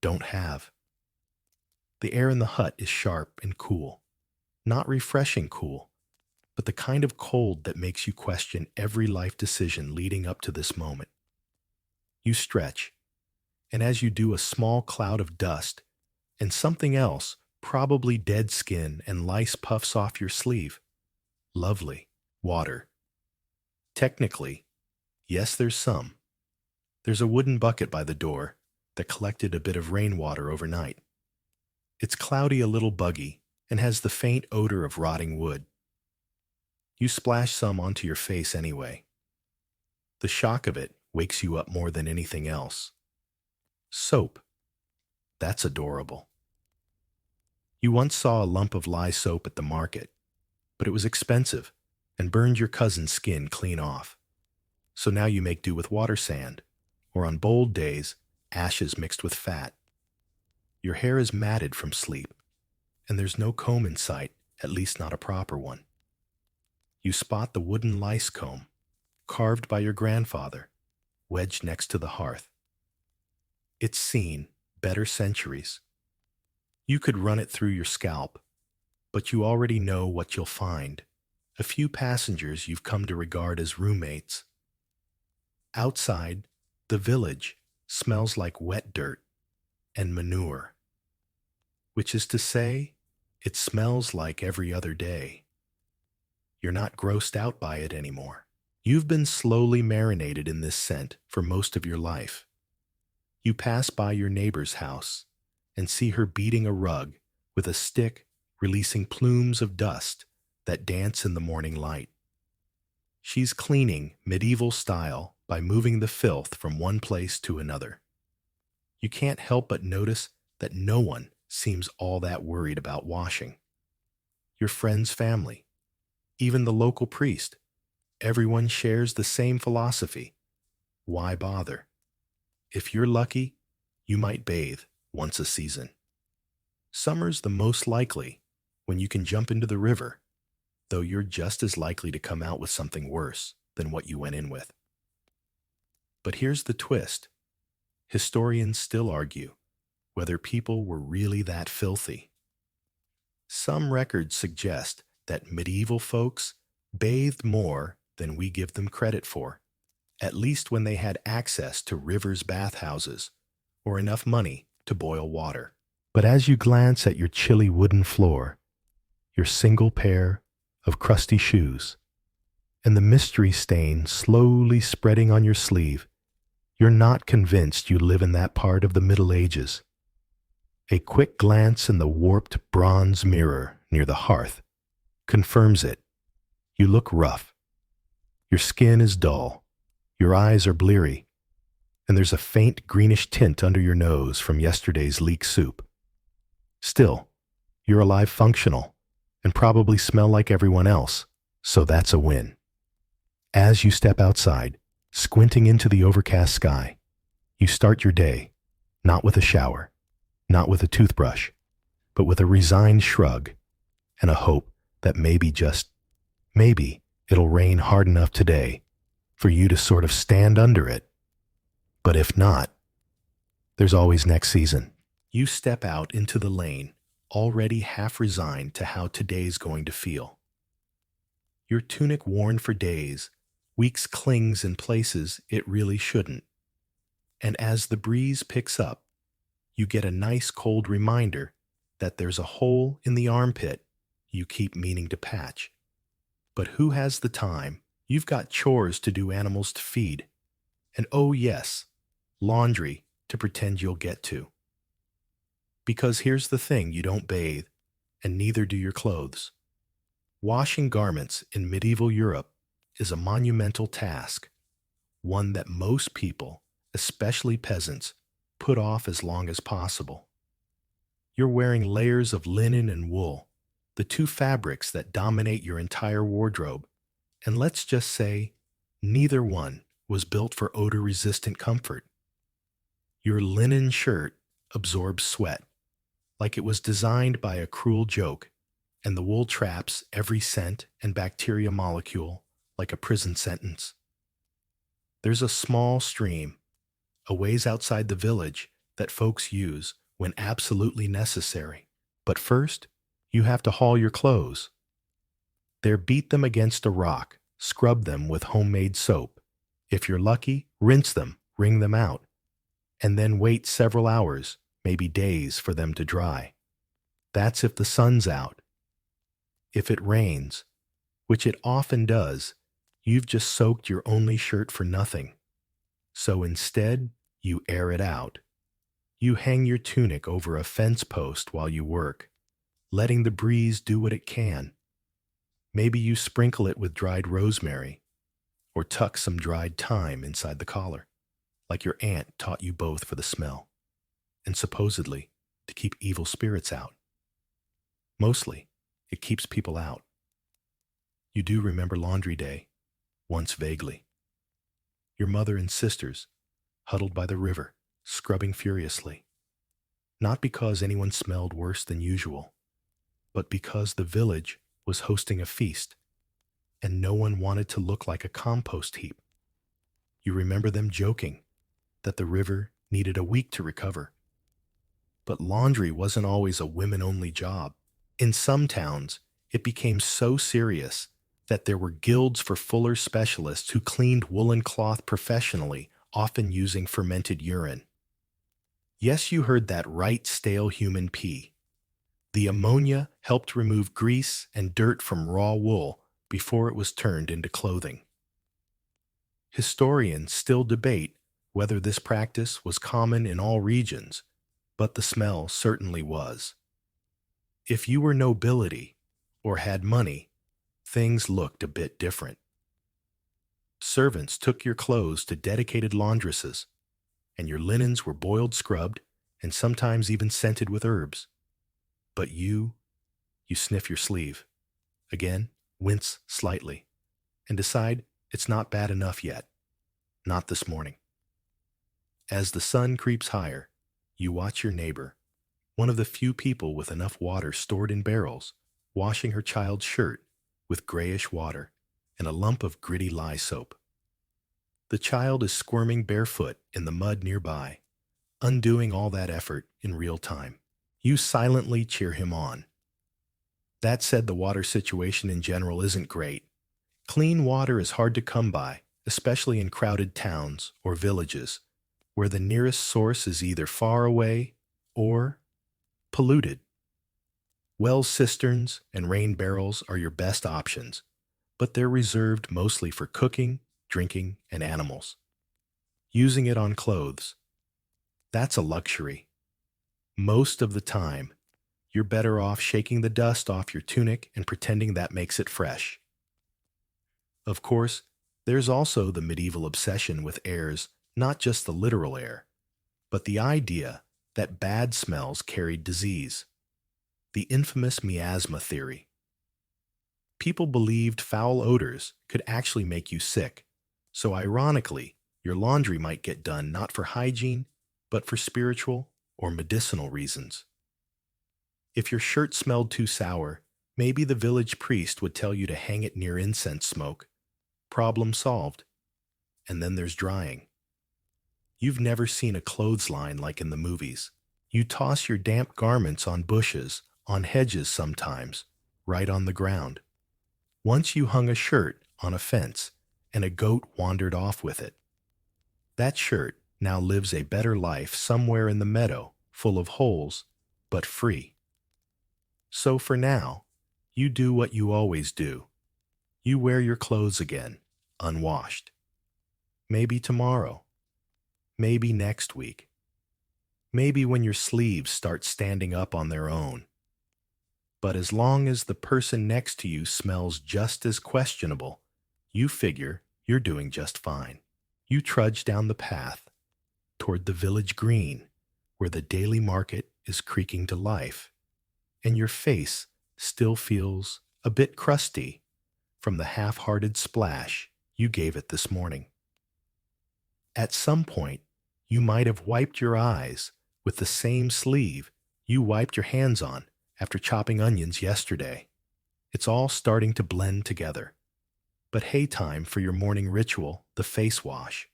don't have. The air in the hut is sharp and cool. Not refreshing cool, but the kind of cold that makes you question every life decision leading up to this moment. You stretch, and as you do, a small cloud of dust and something else, probably dead skin and lice, puffs off your sleeve. Lovely. Water. Technically, yes, there's some. There's a wooden bucket by the door that collected a bit of rainwater overnight. It's cloudy, a little buggy, and has the faint odor of rotting wood. You splash some onto your face anyway. The shock of it wakes you up more than anything else. Soap. That's adorable. You once saw a lump of lye soap at the market, but it was expensive and burned your cousin's skin clean off. So now you make do with water sand, or on bold days, ashes mixed with fat. Your hair is matted from sleep, and there's no comb in sight, at least not a proper one. You spot the wooden lice comb, carved by your grandfather, wedged next to the hearth. It's seen better centuries. You could run it through your scalp, but you already know what you'll find. A few passengers you've come to regard as roommates. Outside, the village smells like wet dirt and manure, which is to say, it smells like every other day. You're not grossed out by it anymore. You've been slowly marinated in this scent for most of your life. You pass by your neighbor's house and see her beating a rug with a stick, releasing plumes of dust that dance in the morning light. She's cleaning medieval style by moving the filth from one place to another. You can't help but notice that no one seems all that worried about washing. Your friend's family, even the local priest, everyone shares the same philosophy. Why bother? If you're lucky, you might bathe once a season. Summer's the most likely when you can jump into the river, though you're just as likely to come out with something worse than what you went in with. But here's the twist. Historians still argue whether people were really that filthy. Some records suggest that medieval folks bathed more than we give them credit for, at least when they had access to rivers' bathhouses or enough money to boil water. But as you glance at your chilly wooden floor, your single pair of crusty shoes, and the mystery stain slowly spreading on your sleeve, you're not convinced you live in that part of the Middle Ages. A quick glance in the warped bronze mirror near the hearth confirms it. You look rough. Your skin is dull. Your eyes are bleary, and there's a faint greenish tint under your nose from yesterday's leek soup. Still, you're alive, functional, and probably smell like everyone else, so that's a win. As you step outside, squinting into the overcast sky, you start your day, not with a shower, not with a toothbrush, but with a resigned shrug and a hope that maybe, just maybe, it'll rain hard enough today for you to sort of stand under it. But if not, there's always next season. You step out into the lane, already half resigned to how today's going to feel. Your tunic worn for days, weeks clings in places it really shouldn't. And as the breeze picks up, you get a nice cold reminder that there's a hole in the armpit you keep meaning to patch. But who has the time? You've got chores to do, animals to feed, and oh yes, laundry to pretend you'll get to. Because here's the thing, you don't bathe, and neither do your clothes. Washing garments in medieval Europe is a monumental task, one that most people, especially peasants, put off as long as possible. You're wearing layers of linen and wool, the two fabrics that dominate your entire wardrobe, and let's just say, neither one was built for odor-resistant comfort. Your linen shirt absorbs sweat, like it was designed by a cruel joke, and the wool traps every scent and bacteria molecule like a prison sentence. There's a small stream, a ways outside the village, that folks use when absolutely necessary. But first, you have to haul your clothes. There, beat them against a rock, scrub them with homemade soap. If you're lucky, rinse them, wring them out, and then wait several hours, maybe days, for them to dry. That's if the sun's out. If it rains, which it often does, you've just soaked your only shirt for nothing. So instead, you air it out. You hang your tunic over a fence post while you work, letting the breeze do what it can. Maybe you sprinkle it with dried rosemary, or tuck some dried thyme inside the collar, like your aunt taught you both for the smell, and supposedly to keep evil spirits out. Mostly, it keeps people out. You do remember laundry day, once vaguely. Your mother and sisters, huddled by the river, scrubbing furiously. Not because anyone smelled worse than usual, but because the village was hosting a feast, and no one wanted to look like a compost heap. You remember them joking that the river needed a week to recover. But laundry wasn't always a women-only job. In some towns, it became so serious that there were guilds for fuller specialists who cleaned woolen cloth professionally, often using fermented urine. Yes, you heard that right, stale human pee. The ammonia helped remove grease and dirt from raw wool before it was turned into clothing. Historians still debate whether this practice was common in all regions, but the smell certainly was. If you were nobility or had money, things looked a bit different. Servants took your clothes to dedicated laundresses, and your linens were boiled, scrubbed, and sometimes even scented with herbs. But you sniff your sleeve, again, wince slightly, and decide it's not bad enough yet. Not this morning. As the sun creeps higher, you watch your neighbor, one of the few people with enough water stored in barrels, washing her child's shirt with grayish water and a lump of gritty lye soap. The child is squirming barefoot in the mud nearby, undoing all that effort in real time. You silently cheer him on. That said, the water situation in general isn't great. Clean water is hard to come by, especially in crowded towns or villages, where the nearest source is either far away or polluted. Well cisterns and rain barrels are your best options, but they're reserved mostly for cooking, drinking, and animals. Using it on clothes, that's a luxury. Most of the time, you're better off shaking the dust off your tunic and pretending that makes it fresh. Of course, there's also the medieval obsession with airs, not just the literal air, but the idea that bad smells carried disease. The infamous miasma theory. People believed foul odors could actually make you sick, so ironically, your laundry might get done not for hygiene, but for spiritual or medicinal reasons. If your shirt smelled too sour, maybe the village priest would tell you to hang it near incense smoke. Problem solved. And then there's drying. You've never seen a clothesline like in the movies. You toss your damp garments on bushes, on hedges sometimes, right on the ground. Once you hung a shirt on a fence, and a goat wandered off with it. That shirt now lives a better life somewhere in the meadow, full of holes, but free. So for now, you do what you always do. You wear your clothes again, unwashed. Maybe tomorrow. Maybe next week. Maybe when your sleeves start standing up on their own. But as long as the person next to you smells just as questionable, you figure you're doing just fine. You trudge down the path toward the village green, where the daily market is creaking to life, and your face still feels a bit crusty from the half-hearted splash you gave it this morning. At some point, you might have wiped your eyes with the same sleeve you wiped your hands on after chopping onions yesterday. It's all starting to blend together. But hey, time for your morning ritual, the face wash.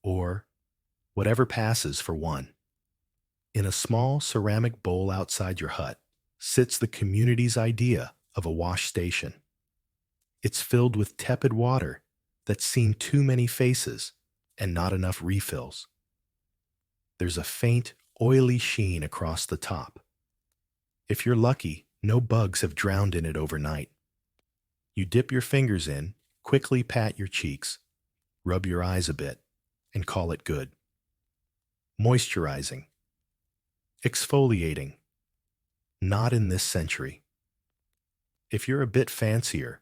Or whatever passes for one. In a small ceramic bowl outside your hut sits the community's idea of a wash station. It's filled with tepid water that's seen too many faces and not enough refills. There's a faint, oily sheen across the top. If you're lucky, no bugs have drowned in it overnight. You dip your fingers in, quickly pat your cheeks, rub your eyes a bit, and call it good. Moisturizing. Exfoliating. Not in this century. If you're a bit fancier,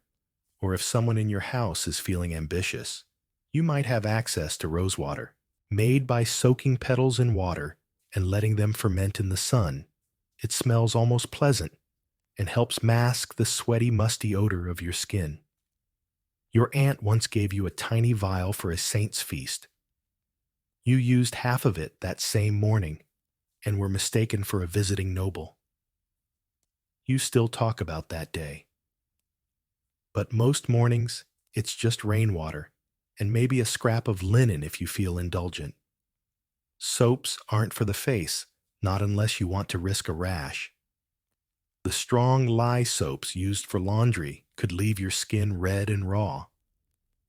or if someone in your house is feeling ambitious, you might have access to rosewater. Made by soaking petals in water and letting them ferment in the sun, it smells almost pleasant and helps mask the sweaty, musty odor of your skin. Your aunt once gave you a tiny vial for a saint's feast. You used half of it that same morning and were mistaken for a visiting noble. You still talk about that day. But most mornings, it's just rainwater and maybe a scrap of linen if you feel indulgent. Soaps aren't for the face, not unless you want to risk a rash. The strong lye soaps used for laundry could leave your skin red and raw.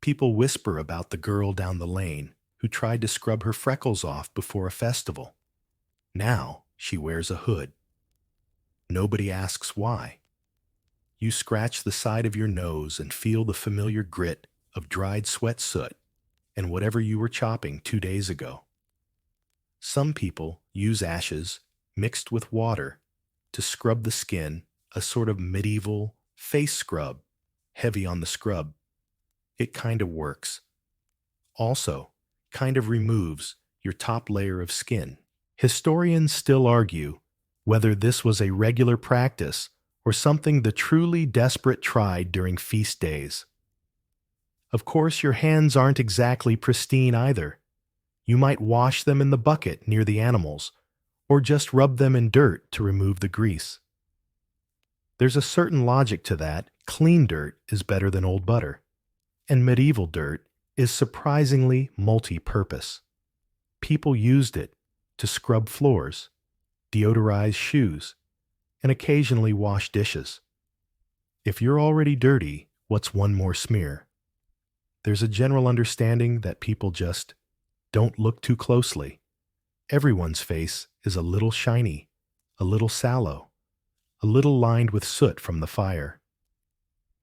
People whisper about the girl down the lane who tried to scrub her freckles off before a festival. Now she wears a hood. Nobody asks why. You scratch the side of your nose and feel the familiar grit of dried sweat soot and whatever you were chopping 2 days ago. Some people use ashes mixed with water to scrub the skin, a sort of medieval face scrub, heavy on the scrub. It kind of works. Also, kind of removes your top layer of skin. Historians still argue whether this was a regular practice or something the truly desperate tried during feast days. Of course, your hands aren't exactly pristine either. You might wash them in the bucket near the animals, or just rub them in dirt to remove the grease. There's a certain logic to that. Clean dirt is better than old butter, and medieval dirt is surprisingly multi-purpose. People used it to scrub floors, deodorize shoes, and occasionally wash dishes. If you're already dirty, what's one more smear? There's a general understanding that people just don't look too closely. Everyone's face is a little shiny, a little sallow, a little lined with soot from the fire.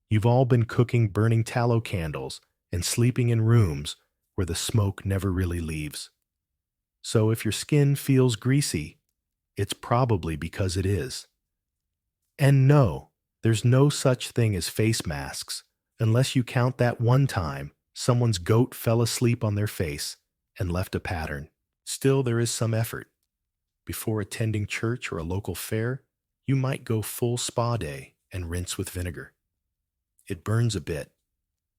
You've all been cooking burning tallow candles and sleeping in rooms where the smoke never really leaves. So if your skin feels greasy, it's probably because it is. And no, there's no such thing as face masks unless you count that one time someone's goat fell asleep on their face and left a pattern. Still, there is some effort. Before attending church or a local fair, you might go full spa day and rinse with vinegar. It burns a bit,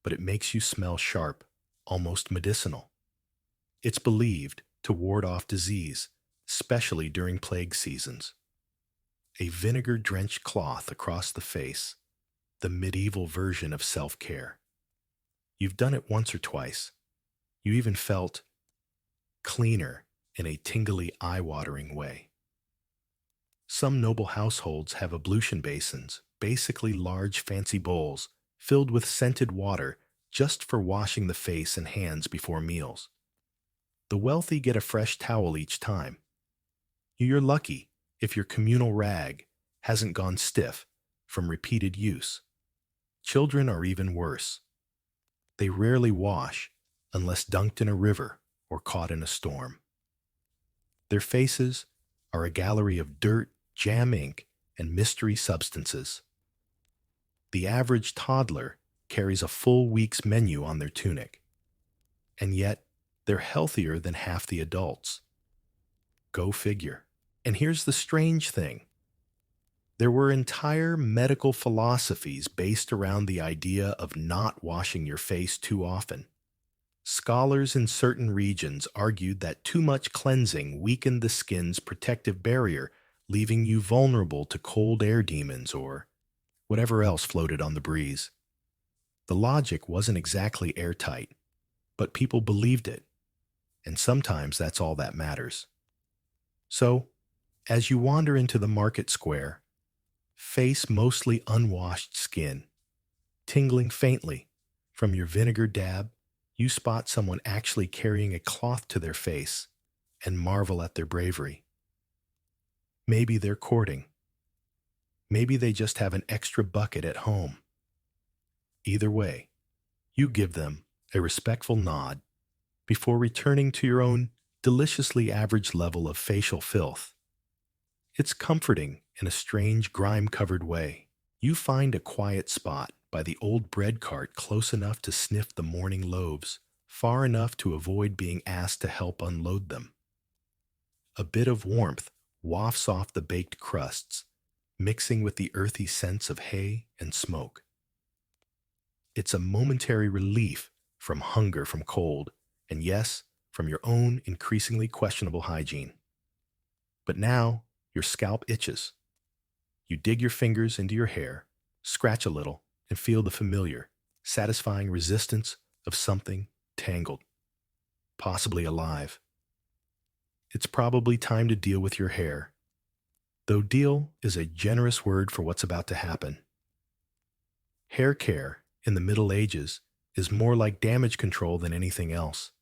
but it makes you smell sharp, almost medicinal. It's believed to ward off disease, especially during plague seasons. A vinegar-drenched cloth across the face, the medieval version of self-care. You've done it once or twice. You even felt cleaner in a tingly, eye-watering way. Some noble households have ablution basins, basically large fancy bowls filled with scented water just for washing the face and hands before meals. The wealthy get a fresh towel each time. You're lucky if your communal rag hasn't gone stiff from repeated use. Children are even worse. They rarely wash unless dunked in a river or caught in a storm. Their faces are a gallery of dirt, jam ink, and mystery substances. The average toddler carries a full week's menu on their tunic, and yet they're healthier than half the adults. Go figure. And here's the strange thing. There were entire medical philosophies based around the idea of not washing your face too often. Scholars in certain regions argued that too much cleansing weakened the skin's protective barrier, leaving you vulnerable to cold air demons or whatever else floated on the breeze. The logic wasn't exactly airtight, but people believed it, and sometimes that's all that matters. So, as you wander into the market square, face mostly unwashed skin, tingling faintly from your vinegar dab, you spot someone actually carrying a cloth to their face and marvel at their bravery. Maybe they're courting. Maybe they just have an extra bucket at home. Either way, you give them a respectful nod before returning to your own deliciously average level of facial filth. It's comforting in a strange grime-covered way. You find a quiet spot by the old bread cart close enough to sniff the morning loaves, far enough to avoid being asked to help unload them. A bit of warmth wafts off the baked crusts, mixing with the earthy scents of hay and smoke. It's a momentary relief from hunger from cold, and yes, from your own increasingly questionable hygiene. But now, your scalp itches. You dig your fingers into your hair, scratch a little, and feel the familiar, satisfying resistance of something tangled, possibly alive. It's probably time to deal with your hair, though deal is a generous word for what's about to happen. Hair care in the Middle Ages is more like damage control than anything else.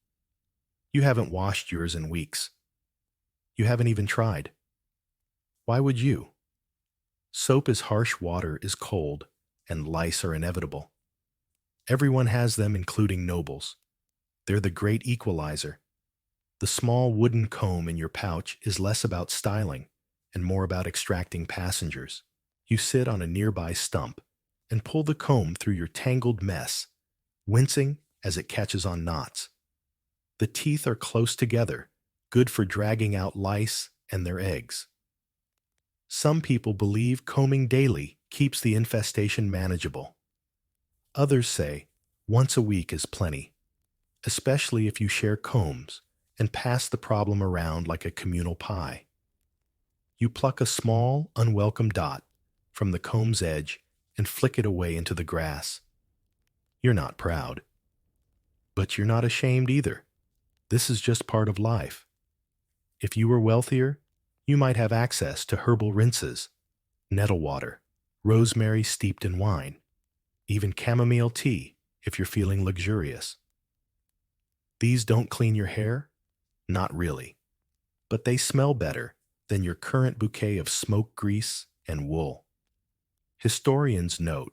You haven't washed yours in weeks. You haven't even tried. Why would you? Soap is harsh, water is cold, and lice are inevitable. Everyone has them, including nobles. They're the great equalizer. The small wooden comb in your pouch is less about styling and more about extracting passengers. You sit on a nearby stump and pull the comb through your tangled mess, wincing as it catches on knots. The teeth are close together, good for dragging out lice and their eggs. Some people believe combing daily keeps the infestation manageable. Others say once a week is plenty, especially if you share combs and pass the problem around like a communal pie. You pluck a small, unwelcome dot from the comb's edge and flick it away into the grass. You're not proud. But you're not ashamed either. This is just part of life. If you were wealthier, you might have access to herbal rinses, nettle water, rosemary steeped in wine, even chamomile tea if you're feeling luxurious. These don't clean your hair? Not really. But they smell better than your current bouquet of smoke grease and wool. Historians note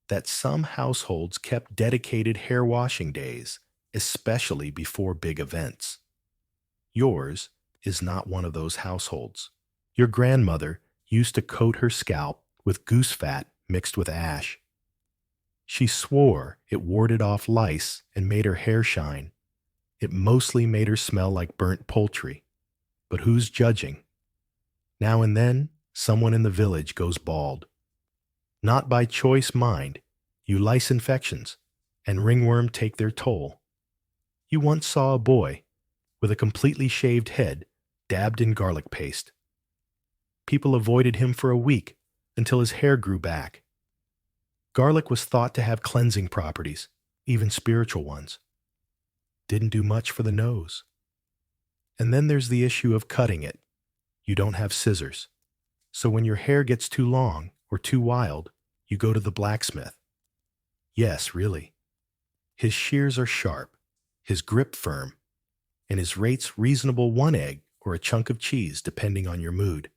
that some households kept dedicated hair washing days, especially before big events. Yours is not one of those households. Your grandmother used to coat her scalp with goose fat mixed with ash. She swore it warded off lice and made her hair shine. It mostly made her smell like burnt poultry. But who's judging? Now and then, someone in the village goes bald. Not by choice, mind. You lice infections, and ringworm take their toll. You once saw a boy with a completely shaved head dabbed in garlic paste. People avoided him for a week until his hair grew back. Garlic was thought to have cleansing properties, even spiritual ones. Didn't do much for the nose. And then there's the issue of cutting it. You don't have scissors. So when your hair gets too long or too wild, you go to the blacksmith. Yes, really. His shears are sharp, his grip firm, and his rate's reasonable, 1 egg or a chunk of cheese depending on your mood.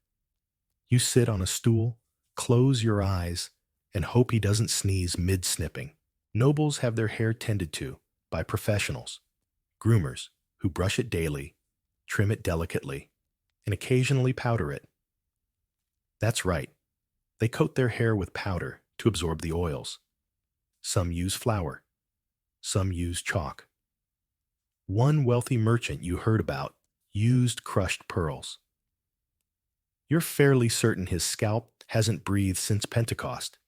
You sit on a stool, close your eyes, and hope he doesn't sneeze mid-snipping. Nobles have their hair tended to by professionals, groomers who brush it daily, trim it delicately, and occasionally powder it. That's right. They coat their hair with powder to absorb the oils. Some use flour. Some use chalk. One wealthy merchant you heard about used crushed pearls. You're fairly certain his scalp hasn't breathed since Pentecost.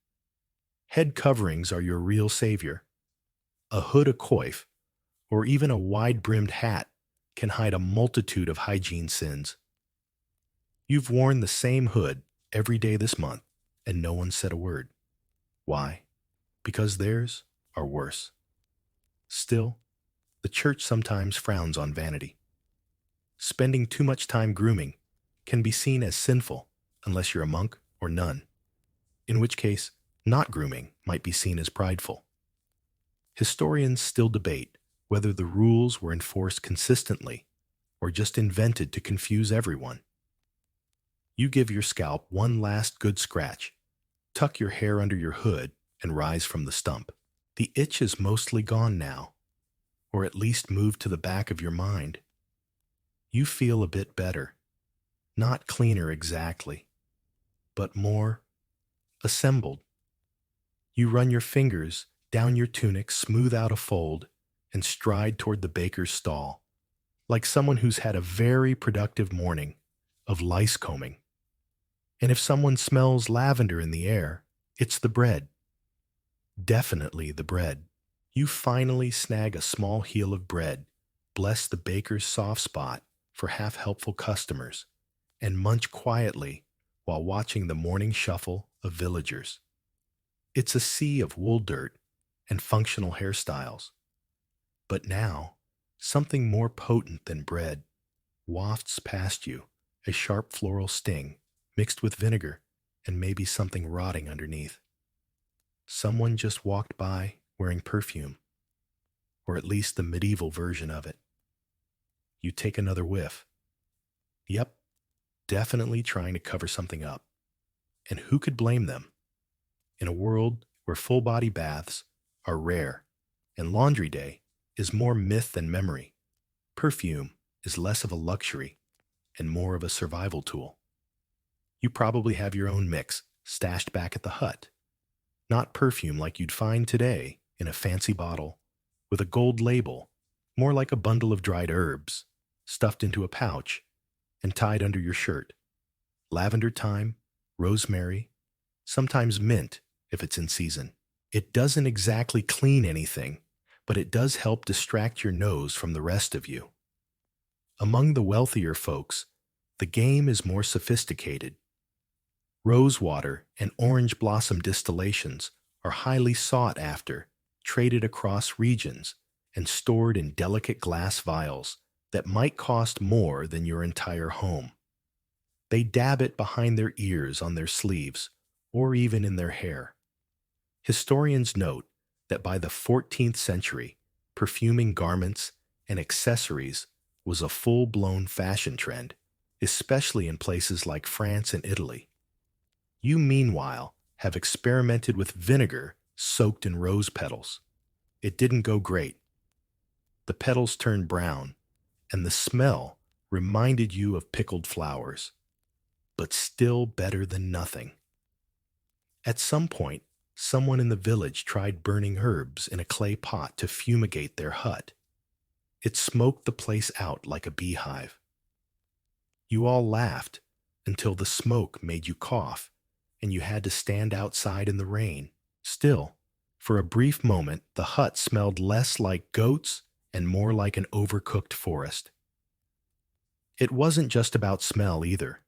Head coverings are your real savior. A hood a coif, or even a wide-brimmed hat can hide a multitude of hygiene sins. You've worn the same hood every day this month, and no one said a word. Why? Because theirs are worse. Still, the church sometimes frowns on vanity. Spending too much time grooming can be seen as sinful unless you're a monk or nun, in which case, not grooming might be seen as prideful. Historians still debate whether the rules were enforced consistently or just invented to confuse everyone. You give your scalp one last good scratch, tuck your hair under your hood, and rise from the stump. The itch is mostly gone now, or at least moved to the back of your mind. You feel a bit better, not cleaner exactly, but more assembled. You run your fingers down your tunic, smooth out a fold, and stride toward the baker's stall, like someone who's had a very productive morning of lice combing. And if someone smells lavender in the air, it's the bread. Definitely the bread. You finally snag a small heel of bread, bless the baker's soft spot for half-helpful customers, and munch quietly while watching the morning shuffle of villagers. It's a sea of wool dirt and functional hairstyles. But now, something more potent than bread wafts past you, a sharp floral sting mixed with vinegar and maybe something rotting underneath. Someone just walked by wearing perfume, or at least the medieval version of it. You take another whiff. Yep, definitely trying to cover something up. And who could blame them? In a world where full-body baths are rare and laundry day is more myth than memory, perfume is less of a luxury and more of a survival tool. You probably have your own mix stashed back at the hut. Not perfume like you'd find today in a fancy bottle with a gold label, more like a bundle of dried herbs stuffed into a pouch and tied under your shirt. Lavender thyme, rosemary, sometimes mint if it's in season. It doesn't exactly clean anything, but it does help distract your nose from the rest of you. Among the wealthier folks, the game is more sophisticated. Rosewater and orange blossom distillations are highly sought after, traded across regions, and stored in delicate glass vials that might cost more than your entire home. They dab it behind their ears, on their sleeves, or even in their hair. Historians note that by the 14th century, perfuming garments and accessories was a full-blown fashion trend, especially in places like France and Italy. You, meanwhile, have experimented with vinegar soaked in rose petals. It didn't go great. The petals turned brown, and the smell reminded you of pickled flowers, but still better than nothing. At some point, someone in the village tried burning herbs in a clay pot to fumigate their hut. It smoked the place out like a beehive. You all laughed until the smoke made you cough, and you had to stand outside in the rain. Still, for a brief moment, the hut smelled less like goats and more like an overcooked forest. It wasn't just about smell either.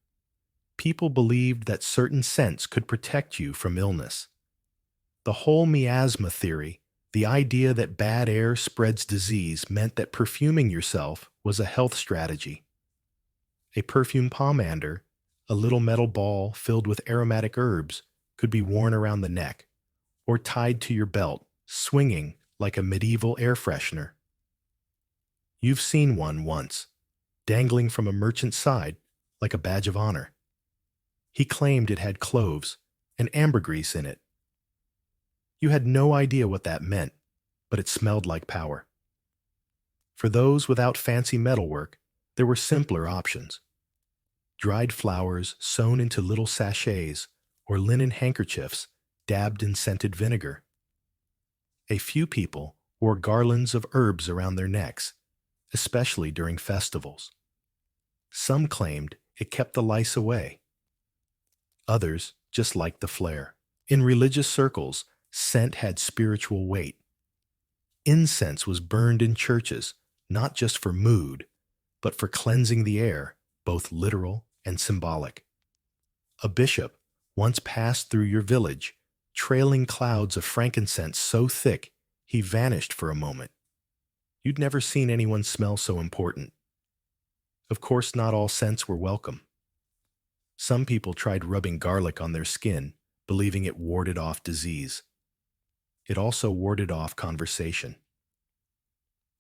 People believed that certain scents could protect you from illness. The whole miasma theory, the idea that bad air spreads disease, meant that perfuming yourself was a health strategy. A perfume pomander, a little metal ball filled with aromatic herbs, could be worn around the neck or tied to your belt, swinging like a medieval air freshener. You've seen one once, dangling from a merchant's side like a badge of honor. He claimed it had cloves and ambergris in it. You had no idea what that meant, but it smelled like power. For those without fancy metalwork, there were simpler options. Dried flowers sewn into little sachets or linen handkerchiefs dabbed in scented vinegar. A few people wore garlands of herbs around their necks, especially during festivals. Some claimed it kept the lice away. Others just liked the flair. In religious circles, scent had spiritual weight. Incense was burned in churches, not just for mood, but for cleansing the air, both literal and symbolic. A bishop once passed through your village, trailing clouds of frankincense so thick he vanished for a moment. You'd never seen anyone smell so important. Of course, not all scents were welcome. Some people tried rubbing garlic on their skin, believing it warded off disease. It also warded off conversation.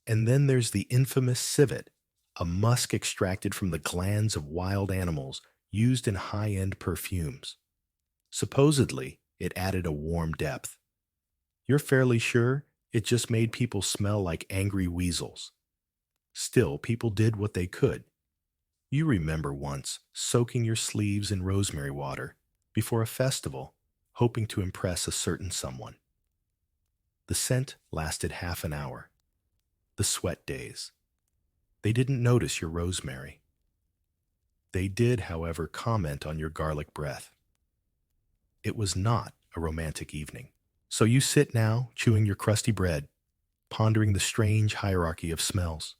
And then there's the infamous civet, a musk extracted from the glands of wild animals used in high-end perfumes. Supposedly, it added a warm depth. You're fairly sure it just made people smell like angry weasels. Still, people did what they could. You remember once soaking your sleeves in rosemary water before a festival, hoping to impress a certain someone. The scent lasted half an hour. The sweat days. They didn't notice your rosemary. They did, however, comment on your garlic breath. It was not a romantic evening. So you sit now, chewing your crusty bread, pondering the strange hierarchy of smells.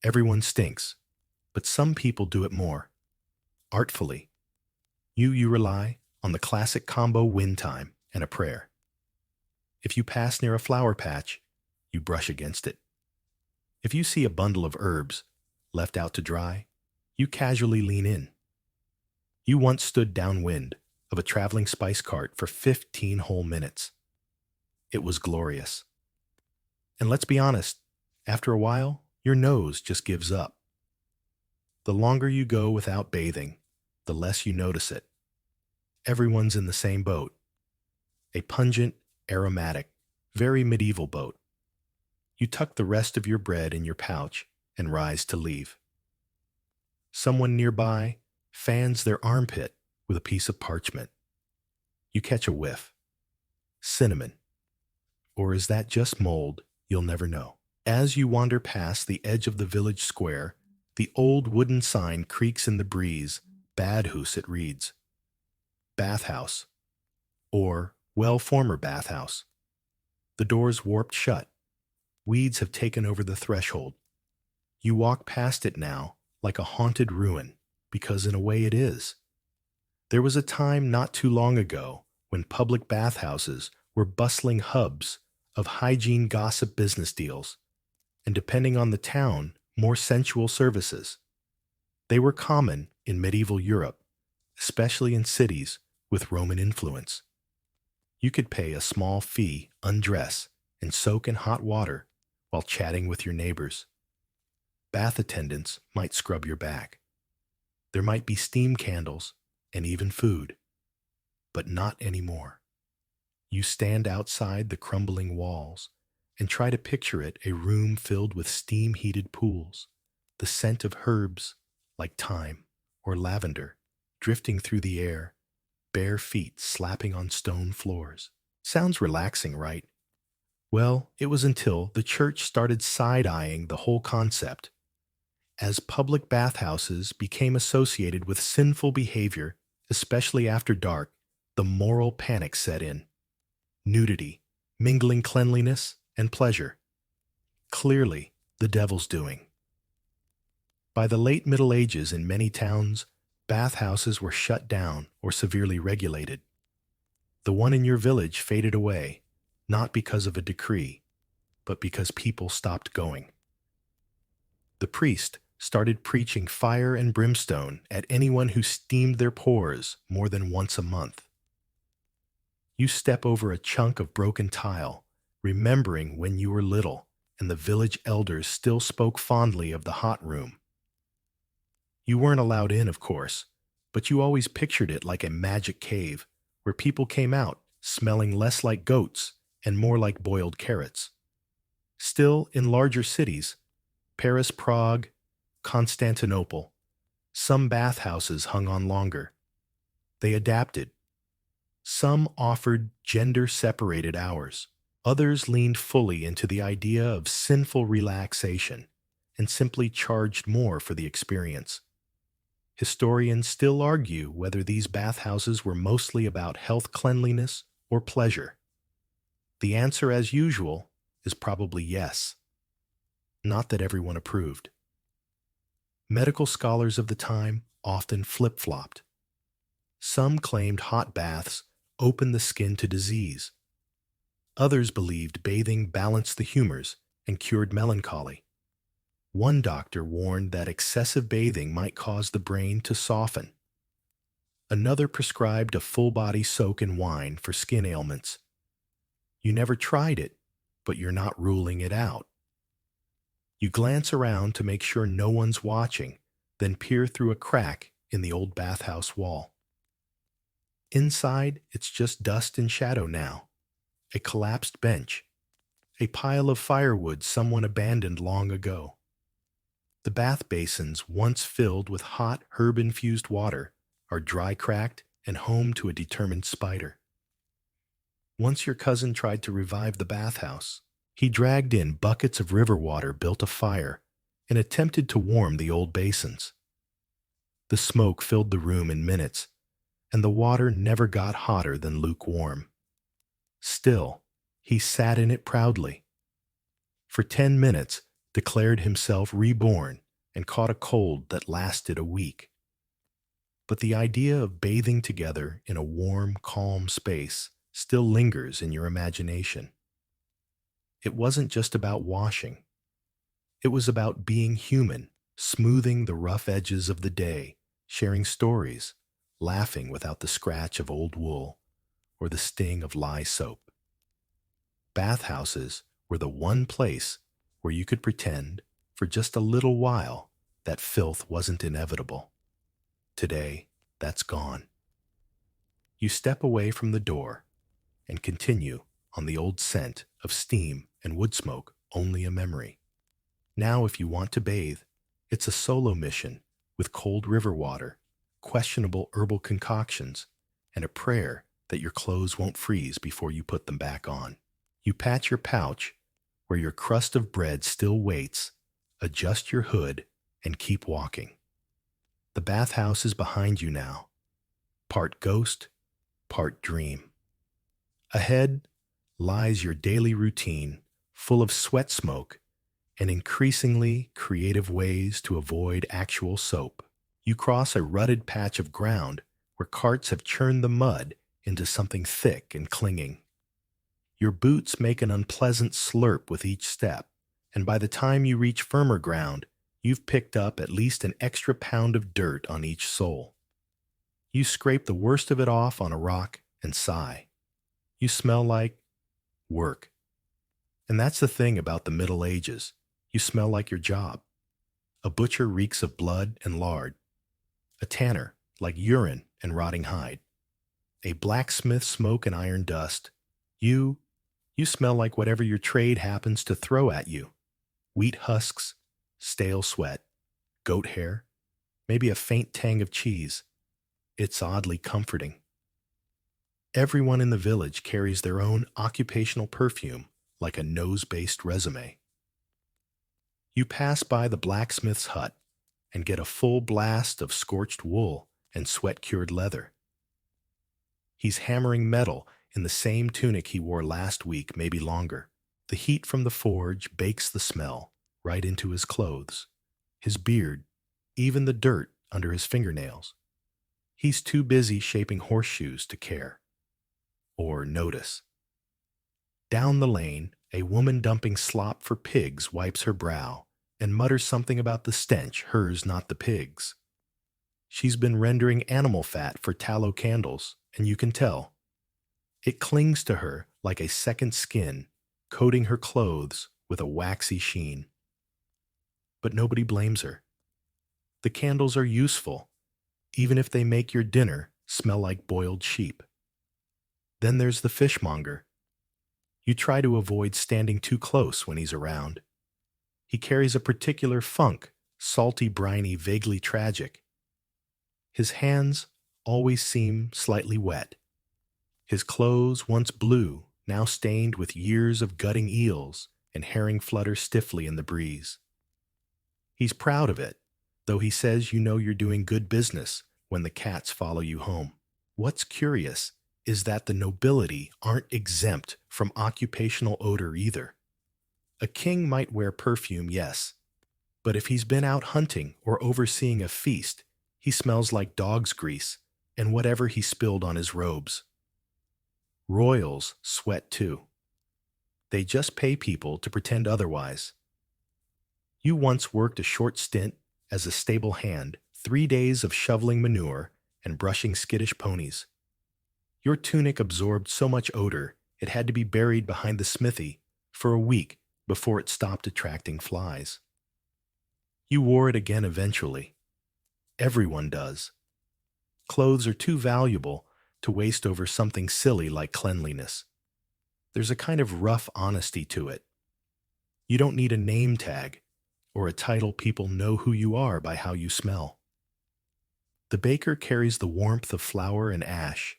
Everyone stinks, but some people do it more artfully. You rely on the classic combo wind time and a prayer. If you pass near a flower patch, you brush against it. If you see a bundle of herbs left out to dry, you casually lean in. You once stood downwind of a traveling spice cart for 15 whole minutes. It was glorious. And let's be honest, after a while, your nose just gives up. The longer you go without bathing, the less you notice it. Everyone's in the same boat. A pungent, aromatic, very medieval boat. You tuck the rest of your bread in your pouch and rise to leave. Someone nearby fans their armpit with a piece of parchment. You catch a whiff. Cinnamon. Or is that just mold? You'll never know. As you wander past the edge of the village square, the old wooden sign creaks in the breeze. Badhouse it reads. Bathhouse. Or, well, former bathhouse. The door's warped shut. Weeds have taken over the threshold. You walk past it now like a haunted ruin, because in a way it is. There was a time not too long ago when public bathhouses were bustling hubs of hygiene gossip business deals, and depending on the town, more sensual services. They were common in medieval Europe, especially in cities with Roman influence. You could pay a small fee, undress, and soak in hot water while chatting with your neighbors. Bath attendants might scrub your back. There might be steam candles and even food, but not anymore. You stand outside the crumbling walls and try to picture it a room filled with steam-heated pools, the scent of herbs like thyme or lavender drifting through the air, bare feet slapping on stone floors. Sounds relaxing, right? Well, it was until the church started side-eyeing the whole concept. As public bathhouses became associated with sinful behavior, especially after dark, the moral panic set in. Nudity, mingling cleanliness and pleasure. Clearly, the devil's doing. By the late Middle Ages in many towns, bathhouses were shut down or severely regulated. The one in your village faded away, not because of a decree, but because people stopped going. The priest started preaching fire and brimstone at anyone who steamed their pores more than once a month. You step over a chunk of broken tile, remembering when you were little and the village elders still spoke fondly of the hot room. You weren't allowed in, of course, but you always pictured it like a magic cave where people came out smelling less like goats and more like boiled carrots. Still, in larger cities, Paris, Prague, Constantinople, some bathhouses hung on longer. They adapted. Some offered gender-separated hours. Others leaned fully into the idea of sinful relaxation and simply charged more for the experience. Historians still argue whether these bathhouses were mostly about health, cleanliness, or pleasure. The answer, as usual, is probably yes. Not that everyone approved. Medical scholars of the time often flip-flopped. Some claimed hot baths opened the skin to disease. Others believed bathing balanced the humors and cured melancholy. One doctor warned that excessive bathing might cause the brain to soften. Another prescribed a full-body soak in wine for skin ailments. You never tried it, but you're not ruling it out. You glance around to make sure no one's watching, then peer through a crack in the old bathhouse wall. Inside, it's just dust and shadow now. A collapsed bench. A pile of firewood someone abandoned long ago. The bath basins, once filled with hot, herb-infused water, are dry-cracked and home to a determined spider. Once your cousin tried to revive the bathhouse. He dragged in buckets of river water, built a fire, and attempted to warm the old basins. The smoke filled the room in minutes, and the water never got hotter than lukewarm. Still, he sat in it proudly. For 10 minutes, declared himself reborn, and caught a cold that lasted a week. But the idea of bathing together in a warm, calm space still lingers in your imagination. It wasn't just about washing. It was about being human, smoothing the rough edges of the day, sharing stories, laughing without the scratch of old wool or the sting of lye soap. Bathhouses were the one place where you could pretend, for just a little while, that filth wasn't inevitable. Today, that's gone. You step away from the door and continue on the old scent of steam and wood smoke, only a memory. Now, if you want to bathe, it's a solo mission with cold river water, questionable herbal concoctions, and a prayer that your clothes won't freeze before you put them back on. You pat your pouch, where your crust of bread still waits, adjust your hood, and keep walking. The bathhouse is behind you now, part ghost, part dream. Ahead lies your daily routine, full of sweat smoke and increasingly creative ways to avoid actual soap. You cross a rutted patch of ground where carts have churned the mud into something thick and clinging. Your boots make an unpleasant slurp with each step, and by the time you reach firmer ground, you've picked up at least an extra pound of dirt on each sole. You scrape the worst of it off on a rock and sigh. You smell like work. And that's the thing about the Middle Ages. You smell like your job. A butcher reeks of blood and lard. A tanner like urine and rotting hide. A blacksmith smoke and iron dust. You smell like whatever your trade happens to throw at you. Wheat husks, stale sweat, goat hair, maybe a faint tang of cheese. It's oddly comforting. Everyone in the village carries their own occupational perfume, like a nose-based resume. You pass by the blacksmith's hut and get a full blast of scorched wool and sweat-cured leather. He's hammering metal in the same tunic he wore last week, maybe longer. The heat from the forge bakes the smell right into his clothes, his beard, even the dirt under his fingernails. He's too busy shaping horseshoes to care or notice. Down the lane, a woman dumping slop for pigs wipes her brow and mutters something about the stench, hers, not the pigs. She's been rendering animal fat for tallow candles, and you can tell. It clings to her like a second skin, coating her clothes with a waxy sheen. But nobody blames her. The candles are useful, even if they make your dinner smell like boiled sheep. Then there's the fishmonger. You try to avoid standing too close when he's around. He carries a particular funk, salty, briny, vaguely tragic. His hands always seem slightly wet. His clothes, once blue, now stained with years of gutting eels, and herring flutter stiffly in the breeze. He's proud of it, though he says you know you're doing good business when the cats follow you home. What's curious is that the nobility aren't exempt from occupational odor either. A king might wear perfume, yes, but if he's been out hunting or overseeing a feast, he smells like dog's grease and whatever he spilled on his robes. Royals sweat too. They just pay people to pretend otherwise. You once worked a short stint as a stable hand, 3 days of shoveling manure and brushing skittish ponies. Your tunic absorbed so much odor it had to be buried behind the smithy for a week before it stopped attracting flies. You wore it again eventually. Everyone does. Clothes are too valuable to waste over something silly like cleanliness. There's a kind of rough honesty to it. You don't need a name tag or a title people know who you are by how you smell. The baker carries the warmth of flour and ash.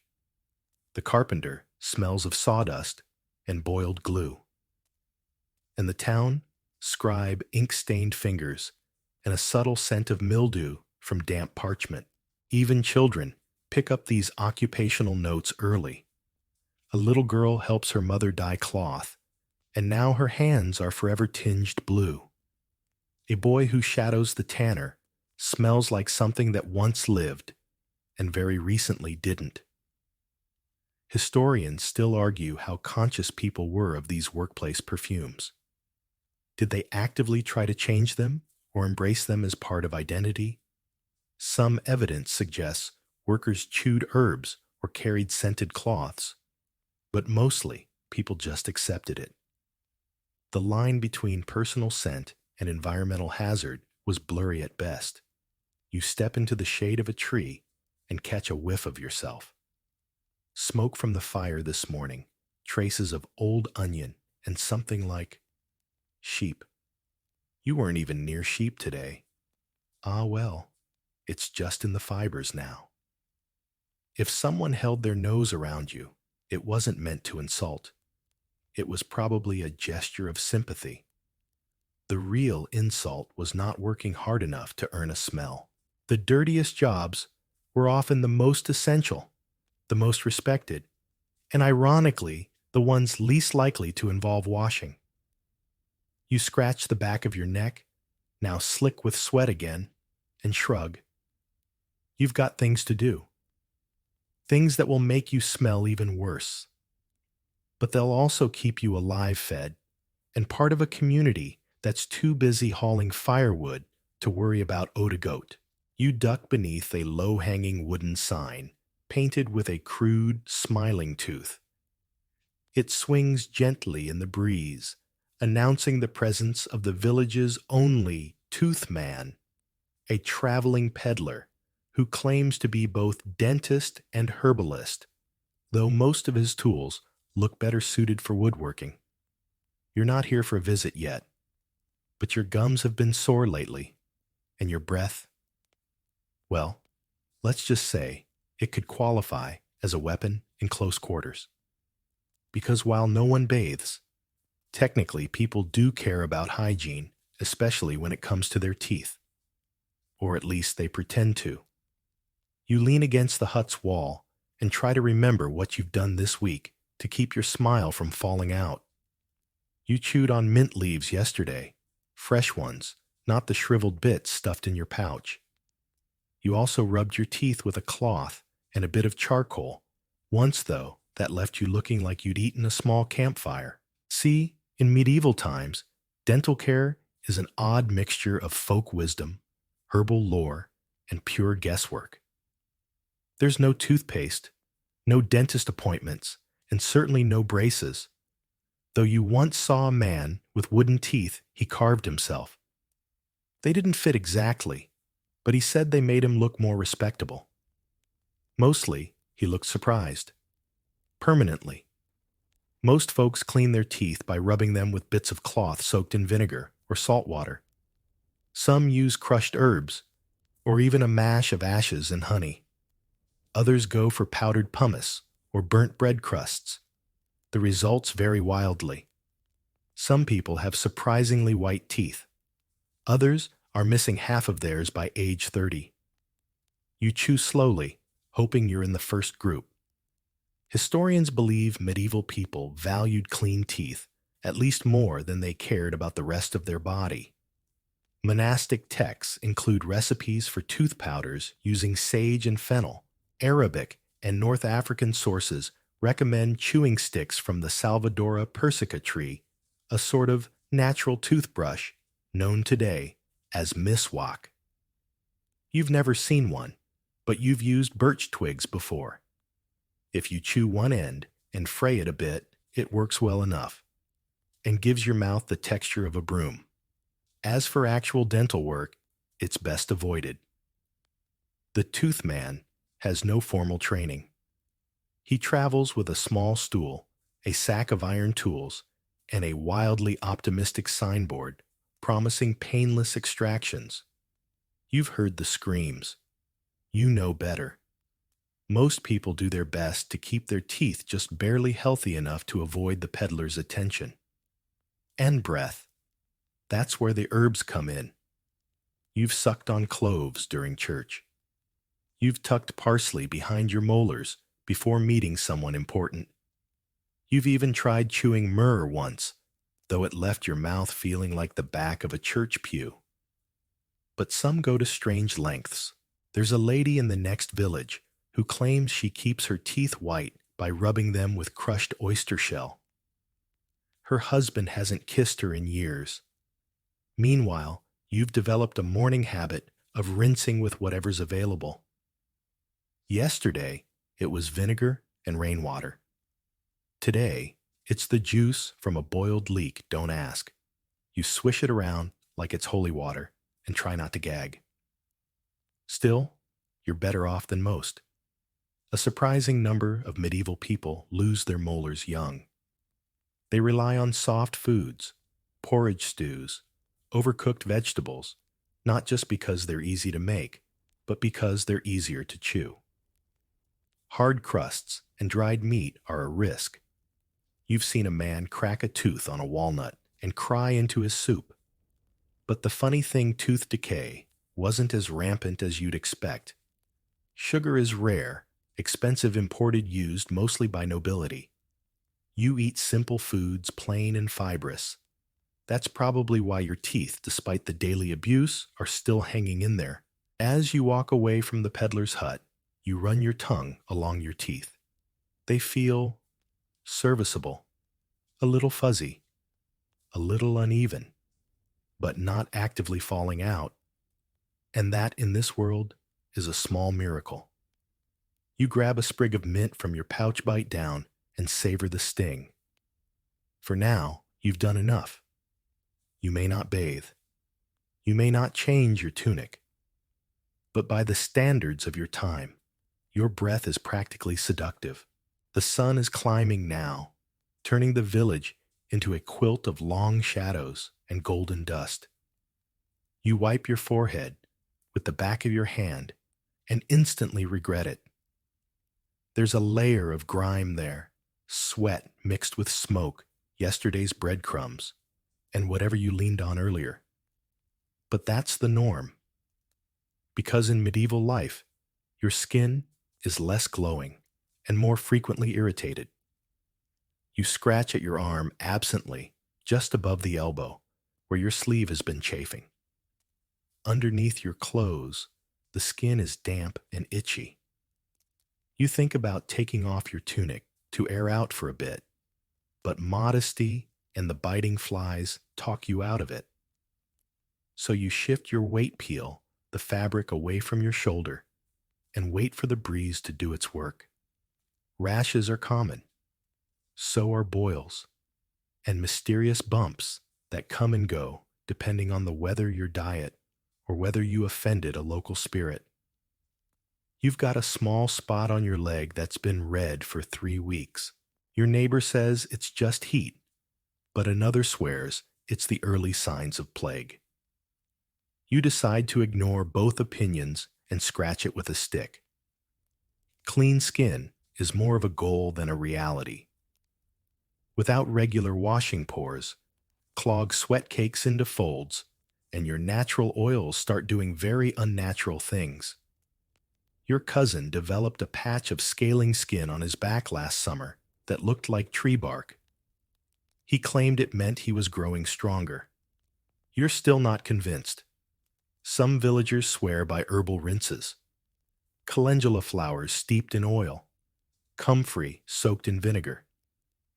The carpenter smells of sawdust and boiled glue. And the town, scribe ink-stained fingers and a subtle scent of mildew from damp parchment. Even children pick up these occupational notes early. A little girl helps her mother dye cloth, and now her hands are forever tinged blue. A boy who shadows the tanner smells like something that once lived and very recently didn't. Historians still argue how conscious people were of these workplace perfumes. Did they actively try to change them or embrace them as part of identity? Some evidence suggests workers chewed herbs or carried scented cloths, but mostly people just accepted it. The line between personal scent and environmental hazard was blurry at best. You step into the shade of a tree and catch a whiff of yourself. Smoke from the fire this morning, traces of old onion, and something like sheep. You weren't even near sheep today. Ah well, it's just in the fibers now. If someone held their nose around you, it wasn't meant to insult. It was probably a gesture of sympathy. The real insult was not working hard enough to earn a smell. The dirtiest jobs were often the most essential, the most respected, and ironically, the ones least likely to involve washing. You scratch the back of your neck, now slick with sweat again, and shrug. You've got things to do. Things that will make you smell even worse. But they'll also keep you alive fed and part of a community that's too busy hauling firewood to worry about eau de goat. You duck beneath a low-hanging wooden sign painted with a crude, smiling tooth. It swings gently in the breeze, announcing the presence of the village's only tooth man, a traveling peddler who claims to be both dentist and herbalist, though most of his tools look better suited for woodworking. You're not here for a visit yet, but your gums have been sore lately, and your breath, well, let's just say it could qualify as a weapon in close quarters. Because while no one bathes, technically people do care about hygiene, especially when it comes to their teeth. Or at least they pretend to. You lean against the hut's wall and try to remember what you've done this week to keep your smile from falling out. You chewed on mint leaves yesterday, fresh ones, not the shriveled bits stuffed in your pouch. You also rubbed your teeth with a cloth and a bit of charcoal. Once, though, that left you looking like you'd eaten a small campfire. See, in medieval times, dental care is an odd mixture of folk wisdom, herbal lore, and pure guesswork. There's no toothpaste, no dentist appointments, and certainly no braces. Though you once saw a man with wooden teeth he carved himself. They didn't fit exactly, but he said they made him look more respectable. Mostly, he looked surprised. Permanently. Most folks clean their teeth by rubbing them with bits of cloth soaked in vinegar or salt water. Some use crushed herbs, or even a mash of ashes and honey. Others go for powdered pumice or burnt bread crusts. The results vary wildly. Some people have surprisingly white teeth. Others are missing half of theirs by age 30. You chew slowly, hoping you're in the first group. Historians believe medieval people valued clean teeth at least more than they cared about the rest of their body. Monastic texts include recipes for tooth powders using sage and fennel. Arabic and North African sources recommend chewing sticks from the Salvadora persica tree, a sort of natural toothbrush known today as miswak. You've never seen one, but you've used birch twigs before. If you chew one end and fray it a bit, it works well enough and gives your mouth the texture of a broom. As for actual dental work, it's best avoided. The tooth man has no formal training. He travels with a small stool, a sack of iron tools, and a wildly optimistic signboard promising painless extractions. You've heard the screams. You know better. Most people do their best to keep their teeth just barely healthy enough to avoid the peddler's attention. And breath. That's where the herbs come in. You've sucked on cloves during church. You've tucked parsley behind your molars before meeting someone important. You've even tried chewing myrrh once, though it left your mouth feeling like the back of a church pew. But some go to strange lengths. There's a lady in the next village who claims she keeps her teeth white by rubbing them with crushed oyster shell. Her husband hasn't kissed her in years. Meanwhile, you've developed a morning habit of rinsing with whatever's available. Yesterday, it was vinegar and rainwater. Today, it's the juice from a boiled leek, don't ask. You swish it around like it's holy water and try not to gag. Still, you're better off than most. A surprising number of medieval people lose their molars young. They rely on soft foods, porridge stews, overcooked vegetables, not just because they're easy to make, but because they're easier to chew. Hard crusts and dried meat are a risk. You've seen a man crack a tooth on a walnut and cry into his soup. But the funny thing, tooth decay wasn't as rampant as you'd expect. Sugar is rare, expensive imported used mostly by nobility. You eat simple foods, plain and fibrous. That's probably why your teeth, despite the daily abuse, are still hanging in there. As you walk away from the peddler's hut, you run your tongue along your teeth. They feel serviceable, a little fuzzy, a little uneven, but not actively falling out. And that, in this world, is a small miracle. You grab a sprig of mint from your pouch, bite down, and savor the sting. For now, you've done enough. You may not bathe. You may not change your tunic. But by the standards of your time, your breath is practically seductive. The sun is climbing now, turning the village into a quilt of long shadows and golden dust. You wipe your forehead with the back of your hand and instantly regret it. There's a layer of grime there, sweat mixed with smoke, yesterday's breadcrumbs, and whatever you leaned on earlier. But that's the norm. Because in medieval life, your skin is less glowing and more frequently irritated. You scratch at your arm absently, just above the elbow, where your sleeve has been chafing. Underneath your clothes, the skin is damp and itchy. You think about taking off your tunic to air out for a bit, but modesty and the biting flies talk you out of it. So you shift your weight peel, the fabric, away from your shoulder and wait for the breeze to do its work. Rashes are common. So are boils and mysterious bumps that come and go depending on the weather, your diet, or whether you offended a local spirit. You've got a small spot on your leg that's been red for 3 weeks. Your neighbor says it's just heat, but another swears it's the early signs of plague. You decide to ignore both opinions and scratch it with a stick. Clean skin is more of a goal than a reality. Without regular washing pores, clog sweat cakes into folds, and your natural oils start doing very unnatural things. Your cousin developed a patch of scaling skin on his back last summer that looked like tree bark. He claimed it meant he was growing stronger. You're still not convinced. Some villagers swear by herbal rinses, calendula flowers steeped in oil, comfrey soaked in vinegar,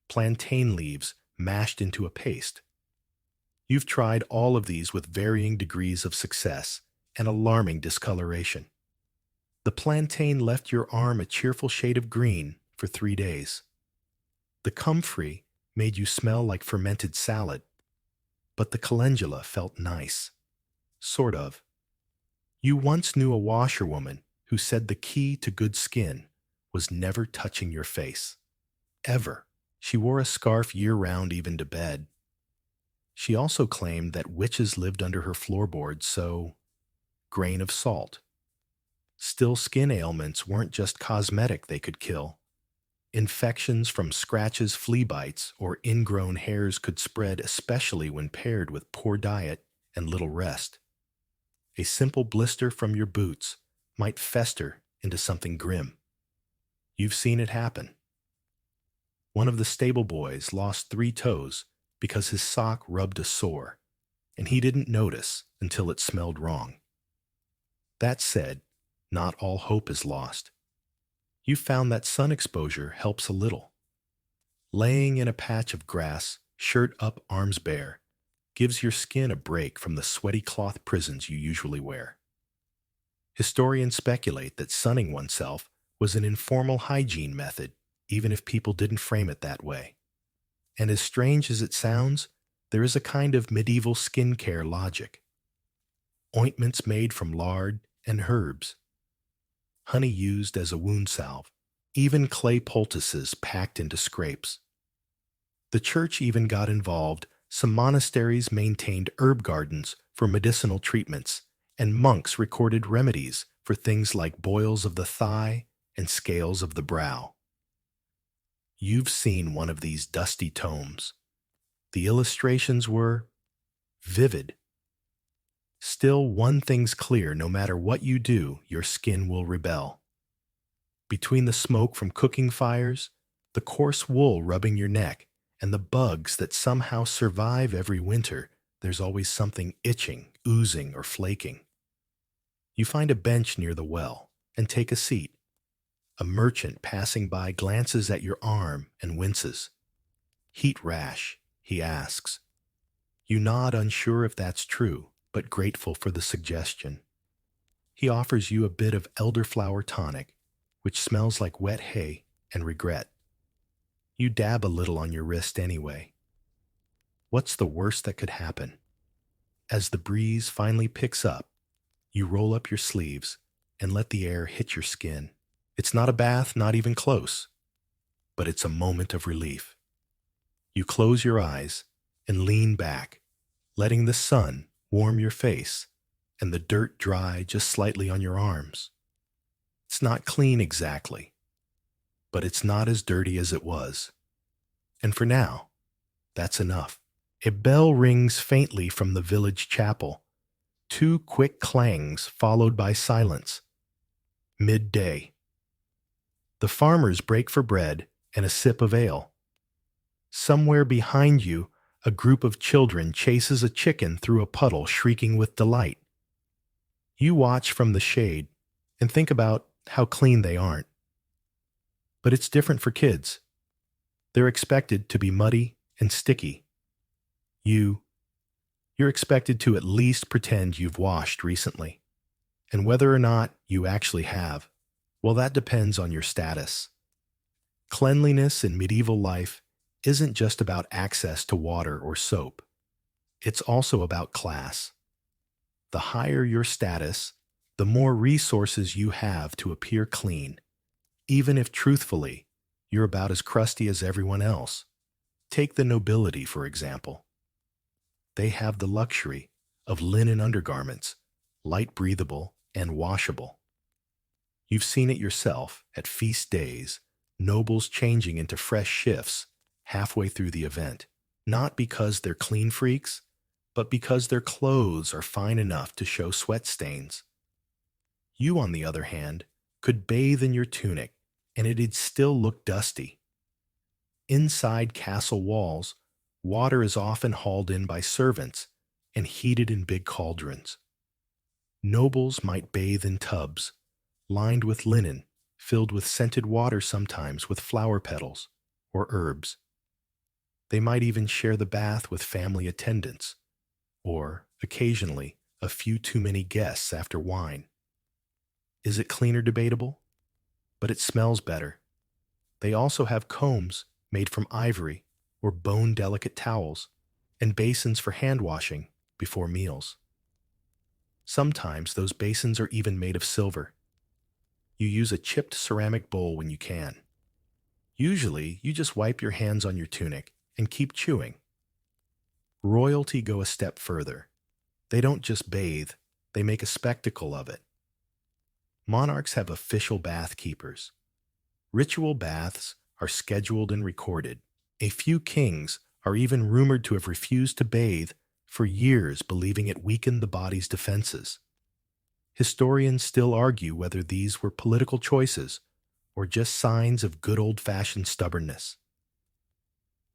plantain leaves mashed into a paste. You've tried all of these with varying degrees of success and alarming discoloration. The plantain left your arm a cheerful shade of green for 3 days. The comfrey made you smell like fermented salad, but the calendula felt nice. Sort of. You once knew a washerwoman who said the key to good skin was never touching your face. Ever. She wore a scarf year-round even to bed. She also claimed that witches lived under her floorboards, so grain of salt. Still, skin ailments weren't just cosmetic they could kill. Infections from scratches, flea bites, or ingrown hairs could spread, especially when paired with poor diet and little rest. A simple blister from your boots might fester into something grim. You've seen it happen. One of the stable boys lost 3 toes because his sock rubbed a sore, and he didn't notice until it smelled wrong. That said, not all hope is lost. You found that sun exposure helps a little. Laying in a patch of grass, shirt up, arms bare, gives your skin a break from the sweaty cloth prisons you usually wear. Historians speculate that sunning oneself was an informal hygiene method, even if people didn't frame it that way. And as strange as it sounds, there is a kind of medieval skincare logic. Ointments made from lard and herbs, honey used as a wound salve, even clay poultices packed into scrapes. The church even got involved. Some monasteries maintained herb gardens for medicinal treatments, and monks recorded remedies for things like boils of the thigh and scales of the brow. You've seen one of these dusty tomes. The illustrations were vivid. Still, one thing's clear: no matter what you do, your skin will rebel. Between the smoke from cooking fires, the coarse wool rubbing your neck, and the bugs that somehow survive every winter, there's always something itching, oozing, or flaking. You find a bench near the well and take a seat. A merchant passing by glances at your arm and winces. "Heat rash," he asks. You nod, unsure if that's true, but grateful for the suggestion. He offers you a bit of elderflower tonic, which smells like wet hay and regret. You dab a little on your wrist anyway. What's the worst that could happen? As the breeze finally picks up, you roll up your sleeves and let the air hit your skin. It's not a bath, not even close, but it's a moment of relief. You close your eyes and lean back, letting the sun warm your face and the dirt dry just slightly on your arms. It's not clean exactly, but it's not as dirty as it was. And for now, that's enough. A bell rings faintly from the village chapel. 2 quick clangs followed by silence. Midday. The farmers break for bread and a sip of ale. Somewhere behind you, a group of children chases a chicken through a puddle, shrieking with delight. You watch from the shade and think about how clean they aren't. But it's different for kids. They're expected to be muddy and sticky. You're expected to at least pretend you've washed recently. And whether or not you actually have, well, that depends on your status. Cleanliness in medieval life isn't just about access to water or soap. It's also about class. The higher your status, the more resources you have to appear clean, even if truthfully, you're about as crusty as everyone else. Take the nobility, for example. They have the luxury of linen undergarments, light breathable and washable. You've seen it yourself at feast days, nobles changing into fresh shifts halfway through the event, not because they're clean freaks, but because their clothes are fine enough to show sweat stains. You, on the other hand, could bathe in your tunic and it'd still look dusty. Inside castle walls, Water is often hauled in by servants and heated in big cauldrons. Nobles might bathe in tubs, lined with linen, filled with scented water, sometimes with flower petals or herbs. They might even share the bath with family attendants, or, occasionally, a few too many guests after wine. Is it clean or debatable? But it smells better. They also have combs made from ivory or bone-delicate towels, and basins for hand washing before meals. Sometimes those basins are even made of silver. You use a chipped ceramic bowl when you can. Usually, you just wipe your hands on your tunic and keep chewing. Royalty go a step further. They don't just bathe, they make a spectacle of it. Monarchs have official bath keepers. Ritual baths are scheduled and recorded. A few kings are even rumored to have refused to bathe for years, believing it weakened the body's defenses. Historians still argue whether these were political choices or just signs of good old-fashioned stubbornness.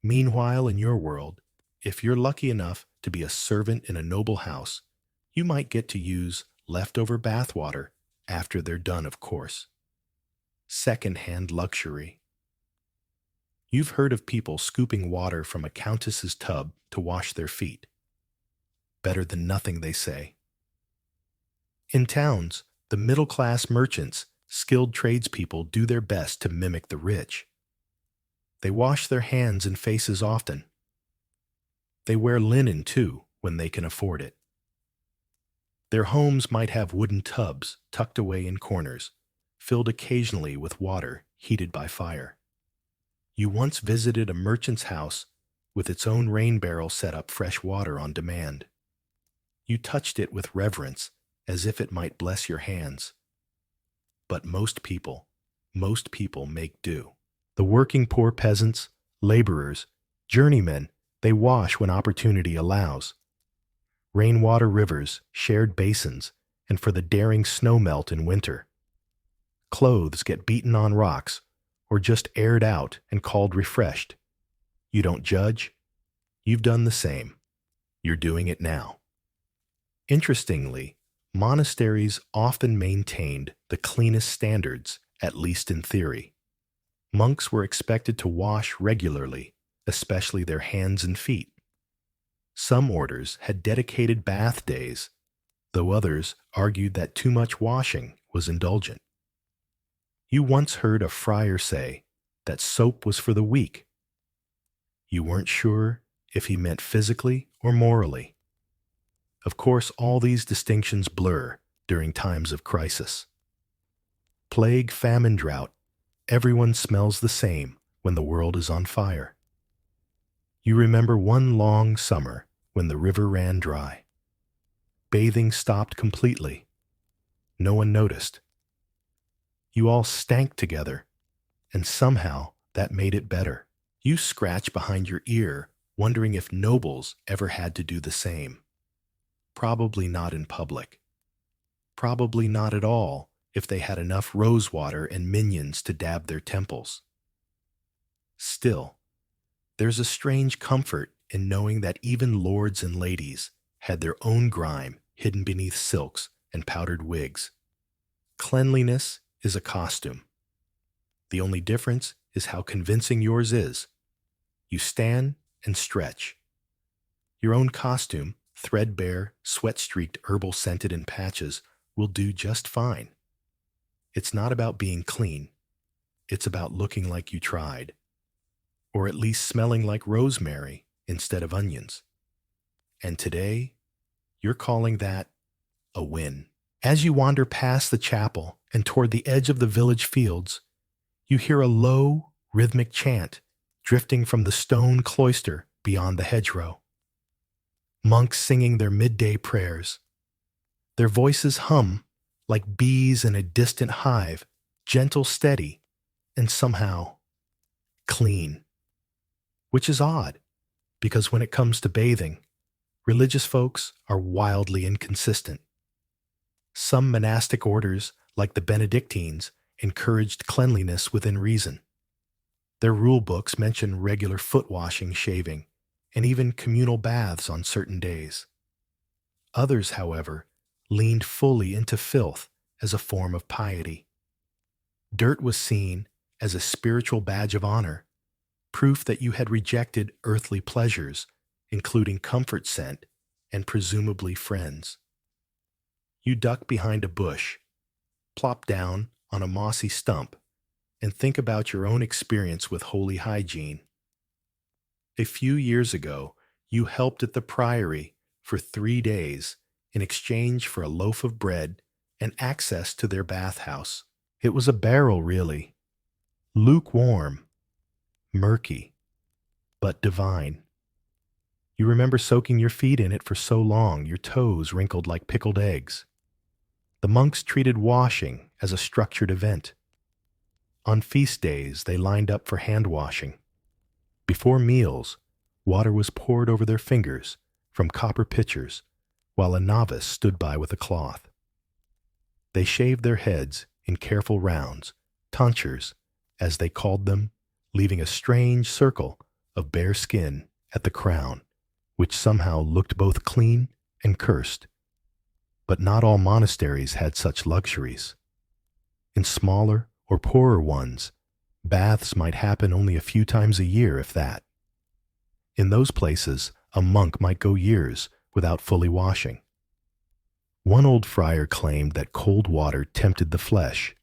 Meanwhile, in your world, if you're lucky enough to be a servant in a noble house, you might get to use leftover bathwater after they're done, of course. Second-hand luxury. You've heard of people scooping water from a countess's tub to wash their feet. Better than nothing, they say. In towns, the middle-class merchants, skilled tradespeople, do their best to mimic the rich. They wash their hands and faces often. They wear linen, too, when they can afford it. Their homes might have wooden tubs tucked away in corners, filled occasionally with water heated by fire. You once visited a merchant's house with its own rain barrel set up fresh water on demand. You touched it with reverence, as if it might bless your hands. But most people make do. The working poor peasants, laborers, journeymen, they wash when opportunity allows. Rainwater rivers, shared basins, and for the daring snow melt in winter. Clothes get beaten on rocks, or just aired out and called refreshed. You don't judge. You've done the same. You're doing it now. Interestingly, monasteries often maintained the cleanest standards, at least in theory. Monks were expected to wash regularly, especially their hands and feet. Some orders had dedicated bath days, though others argued that too much washing was indulgent. You once heard a friar say that soap was for the weak. You weren't sure if he meant physically or morally. Of course, all these distinctions blur during times of crisis. Plague, famine, drought, everyone smells the same when the world is on fire. You remember one long summer when the river ran dry. Bathing stopped completely. No one noticed. You all stank together, and somehow that made it better. You scratch behind your ear, wondering if nobles ever had to do the same. Probably not in public. Probably not at all if they had enough rosewater and minions to dab their temples. Still, there's a strange comfort in knowing that even lords and ladies had their own grime hidden beneath silks and powdered wigs. Cleanliness is a costume. The only difference is how convincing yours is. You stand and stretch. Your own costume, threadbare, sweat-streaked, herbal-scented in patches, will do just fine. It's not about being clean. It's about looking like you tried. Or at least smelling like rosemary instead of onions. And today, you're calling that a win. As you wander past the chapel and toward the edge of the village fields, you hear a low, rhythmic chant drifting from the stone cloister beyond the hedgerow. Monks singing their midday prayers. Their voices hum like bees in a distant hive, gentle, steady, and somehow clean. Which is odd, because when it comes to bathing, religious folks are wildly inconsistent. Some monastic orders, like the Benedictines, encouraged cleanliness within reason. Their rule books mention regular foot washing, shaving, and even communal baths on certain days. Others, however, leaned fully into filth as a form of piety. Dirt was seen as a spiritual badge of honor, proof that you had rejected earthly pleasures, including comfort scent and presumably friends. You duck behind a bush, plop down on a mossy stump, and think about your own experience with holy hygiene. A few years ago, you helped at the priory for 3 days in exchange for a loaf of bread and access to their bathhouse. It was a barrel, really. Lukewarm, murky, but divine. You remember soaking your feet in it for so long, your toes wrinkled like pickled eggs. The monks treated washing as a structured event. On feast days, they lined up for hand washing. Before meals, water was poured over their fingers from copper pitchers, while a novice stood by with a cloth. They shaved their heads in careful rounds, tonsures, as they called them, leaving a strange circle of bare skin at the crown, which somehow looked both clean and cursed. But not all monasteries had such luxuries. In smaller or poorer ones, baths might happen only a few times a year, if that. In those places, a monk might go years without fully washing. One old friar claimed that cold water tempted the flesh.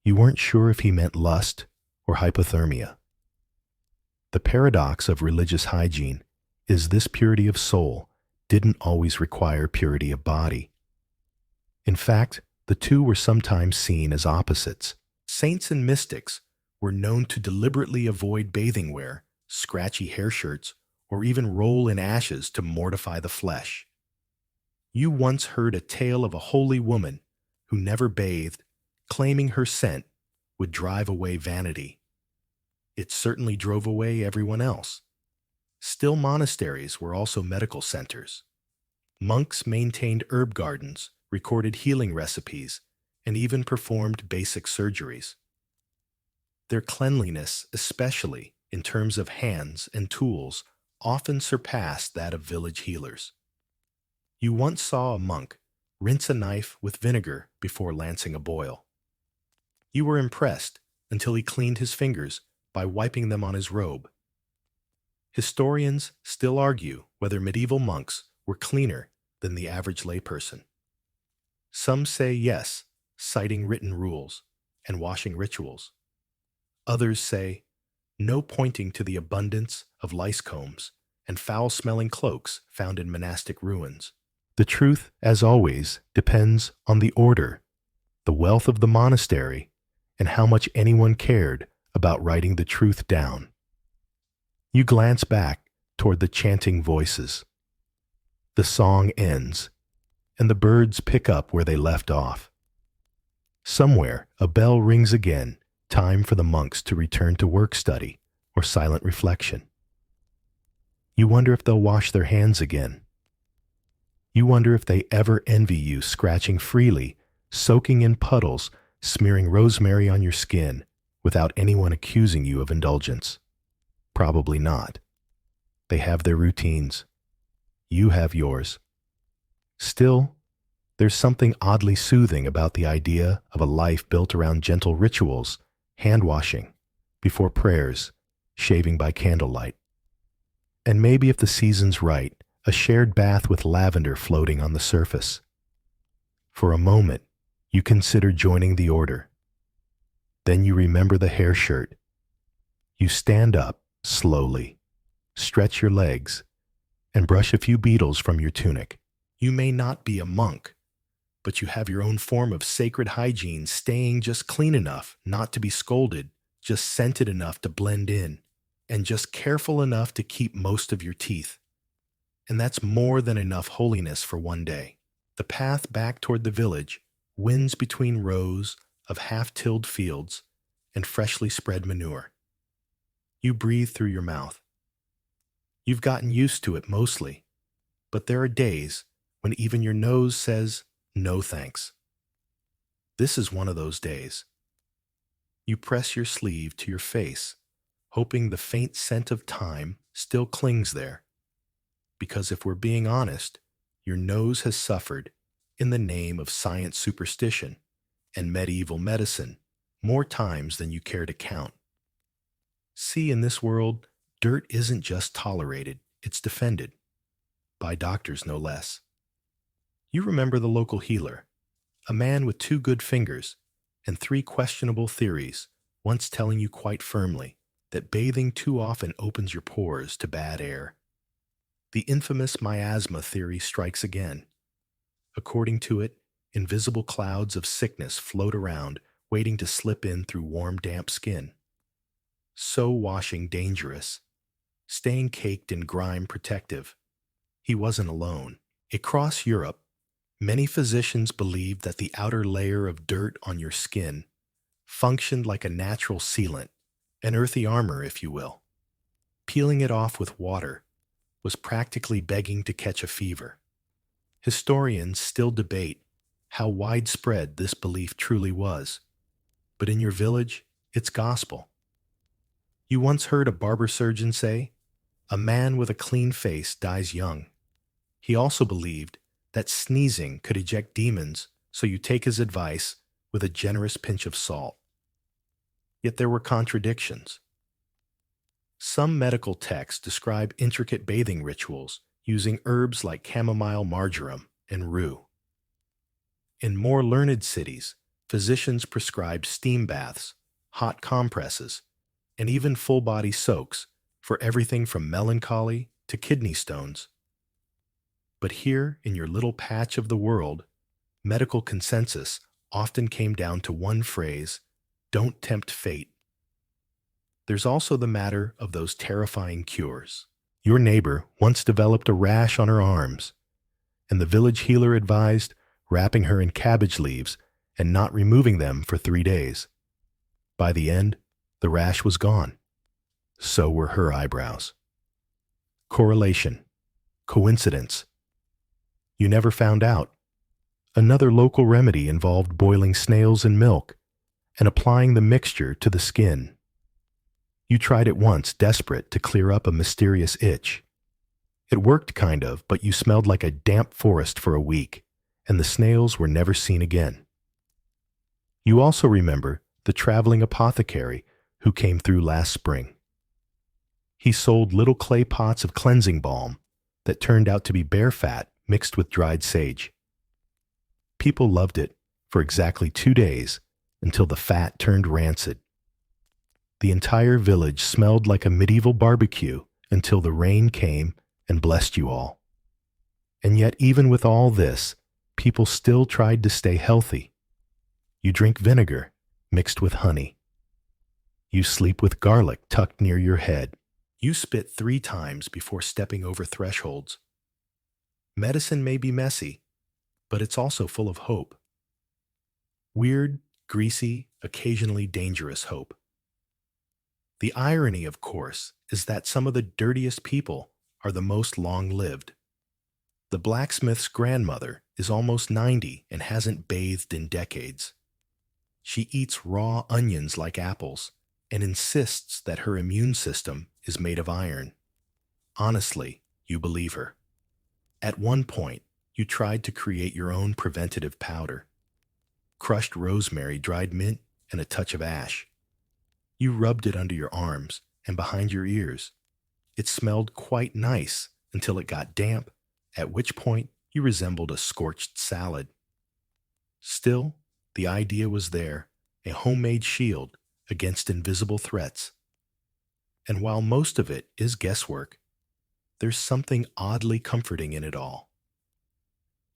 You weren't sure if he meant lust or hypothermia. The paradox of religious hygiene is this: purity of soul didn't always require purity of body. In fact, the two were sometimes seen as opposites. Saints and mystics were known to deliberately avoid bathing wear, scratchy hair shirts, or even roll in ashes to mortify the flesh. You once heard a tale of a holy woman who never bathed, claiming her scent would drive away vanity. It certainly drove away everyone else. Still, monasteries were also medical centers. Monks maintained herb gardens, recorded healing recipes, and even performed basic surgeries. Their cleanliness, especially in terms of hands and tools, often surpassed that of village healers. You once saw a monk rinse a knife with vinegar before lancing a boil. You were impressed until he cleaned his fingers by wiping them on his robe. Historians still argue whether medieval monks were cleaner than the average layperson. Some say yes, citing written rules and washing rituals. Others say no, pointing to the abundance of lice combs and foul-smelling cloaks found in monastic ruins. The truth, as always, depends on the order, the wealth of the monastery, and how much anyone cared about writing the truth down. You glance back toward the chanting voices. The song ends, and the birds pick up where they left off. Somewhere, a bell rings again, time for the monks to return to work study or silent reflection. You wonder if they'll wash their hands again. You wonder if they ever envy you scratching freely, soaking in puddles, smearing rosemary on your skin without anyone accusing you of indulgence. Probably not. They have their routines. You have yours. Still, there's something oddly soothing about the idea of a life built around gentle rituals, hand-washing, before prayers, shaving by candlelight. And maybe if the season's right, a shared bath with lavender floating on the surface. For a moment, you consider joining the order. Then you remember the hair shirt. You stand up slowly, stretch your legs, and brush a few beetles from your tunic. You may not be a monk, but you have your own form of sacred hygiene, staying just clean enough not to be scolded, just scented enough to blend in, and just careful enough to keep most of your teeth. And that's more than enough holiness for one day. The path back toward the village winds between rows of half-tilled fields and freshly spread manure. You breathe through your mouth. You've gotten used to it mostly, but there are days when even your nose says, no thanks. This is one of those days. You press your sleeve to your face, hoping the faint scent of thyme still clings there. Because if we're being honest, your nose has suffered in the name of science superstition and medieval medicine more times than you care to count. See, in this world, dirt isn't just tolerated, it's defended, by doctors no less. You remember the local healer, a man with 2 good fingers and 3 questionable theories, once telling you quite firmly that bathing too often opens your pores to bad air. The infamous miasma theory strikes again. According to it, invisible clouds of sickness float around, waiting to slip in through warm, damp skin. So washing dangerous, staying caked in grime protective. He wasn't alone. Across Europe, many physicians believed that the outer layer of dirt on your skin functioned like a natural sealant, an earthy armor, if you will. Peeling it off with water was practically begging to catch a fever. Historians still debate how widespread this belief truly was, but in your village, it's gospel. You once heard a barber surgeon say, "A man with a clean face dies young." He also believed that sneezing could eject demons, so you take his advice with a generous pinch of salt. Yet there were contradictions. Some medical texts describe intricate bathing rituals using herbs like chamomile, marjoram, and rue. In more learned cities, physicians prescribed steam baths, hot compresses, and even full-body soaks for everything from melancholy to kidney stones. But here, in your little patch of the world, medical consensus often came down to one phrase: don't tempt fate. There's also the matter of those terrifying cures. Your neighbor once developed a rash on her arms, and the village healer advised wrapping her in cabbage leaves and not removing them for 3 days. By the end, the rash was gone. So were her eyebrows. Correlation. Coincidence. You never found out. Another local remedy involved boiling snails in milk and applying the mixture to the skin. You tried it once, desperate to clear up a mysterious itch. It worked kind of, but you smelled like a damp forest for a week, and the snails were never seen again. You also remember the traveling apothecary who came through last spring. He sold little clay pots of cleansing balm that turned out to be bear fat mixed with dried sage. People loved it for exactly 2 days until the fat turned rancid. The entire village smelled like a medieval barbecue until the rain came and blessed you all. And yet, even with all this, people still tried to stay healthy. You drink vinegar mixed with honey. You sleep with garlic tucked near your head. You spit 3 times before stepping over thresholds. Medicine may be messy, but it's also full of hope. Weird, greasy, occasionally dangerous hope. The irony, of course, is that some of the dirtiest people are the most long-lived. The blacksmith's grandmother is almost 90 and hasn't bathed in decades. She eats raw onions like apples and insists that her immune system is made of iron. Honestly, you believe her. At one point, you tried to create your own preventative powder. Crushed rosemary, dried mint, and a touch of ash. You rubbed it under your arms and behind your ears. It smelled quite nice until it got damp, at which point you resembled a scorched salad. Still, the idea was there, a homemade shield against invisible threats. And while most of it is guesswork, there's something oddly comforting in it all.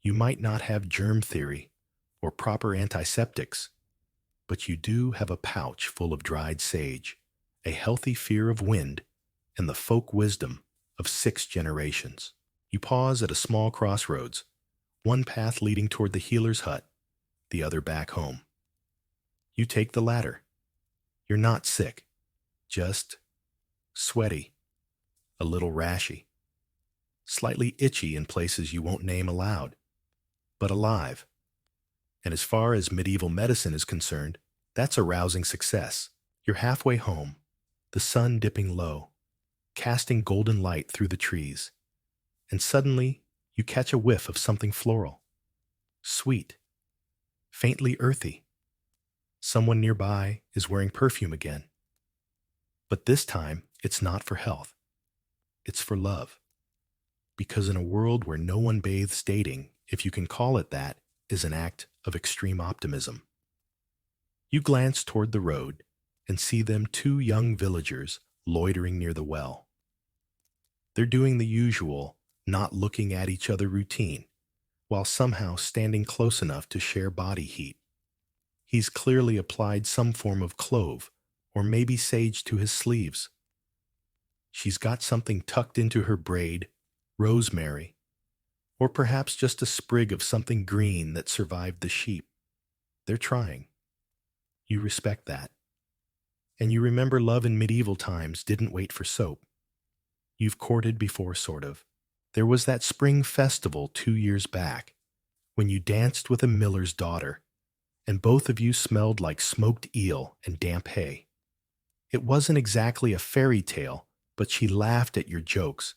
You might not have germ theory or proper antiseptics, but you do have a pouch full of dried sage, a healthy fear of wind, and the folk wisdom of 6 generations. You pause at a small crossroads, one path leading toward the healer's hut, the other back home. You take the latter. You're not sick, just sweaty, a little rashy, slightly itchy in places you won't name aloud, but alive. And as far as medieval medicine is concerned, that's a rousing success. You're halfway home, the sun dipping low, casting golden light through the trees, and suddenly you catch a whiff of something floral, sweet, faintly earthy. Someone nearby is wearing perfume again. But this time, it's not for health. It's for love. Because in a world where no one bathes, dating, if you can call it that, is an act of extreme optimism. You glance toward the road and see them two young villagers loitering near the well. They're doing the usual, not looking at each other routine, while somehow standing close enough to share body heat. He's clearly applied some form of clove, or maybe sage to his sleeves. She's got something tucked into her braid, rosemary, or perhaps just a sprig of something green that survived the sheep. They're trying. You respect that. And you remember love in medieval times didn't wait for soap. You've courted before, sort of. There was that spring festival 2 years back when you danced with a miller's daughter, and both of you smelled like smoked eel and damp hay. It wasn't exactly a fairy tale, but she laughed at your jokes,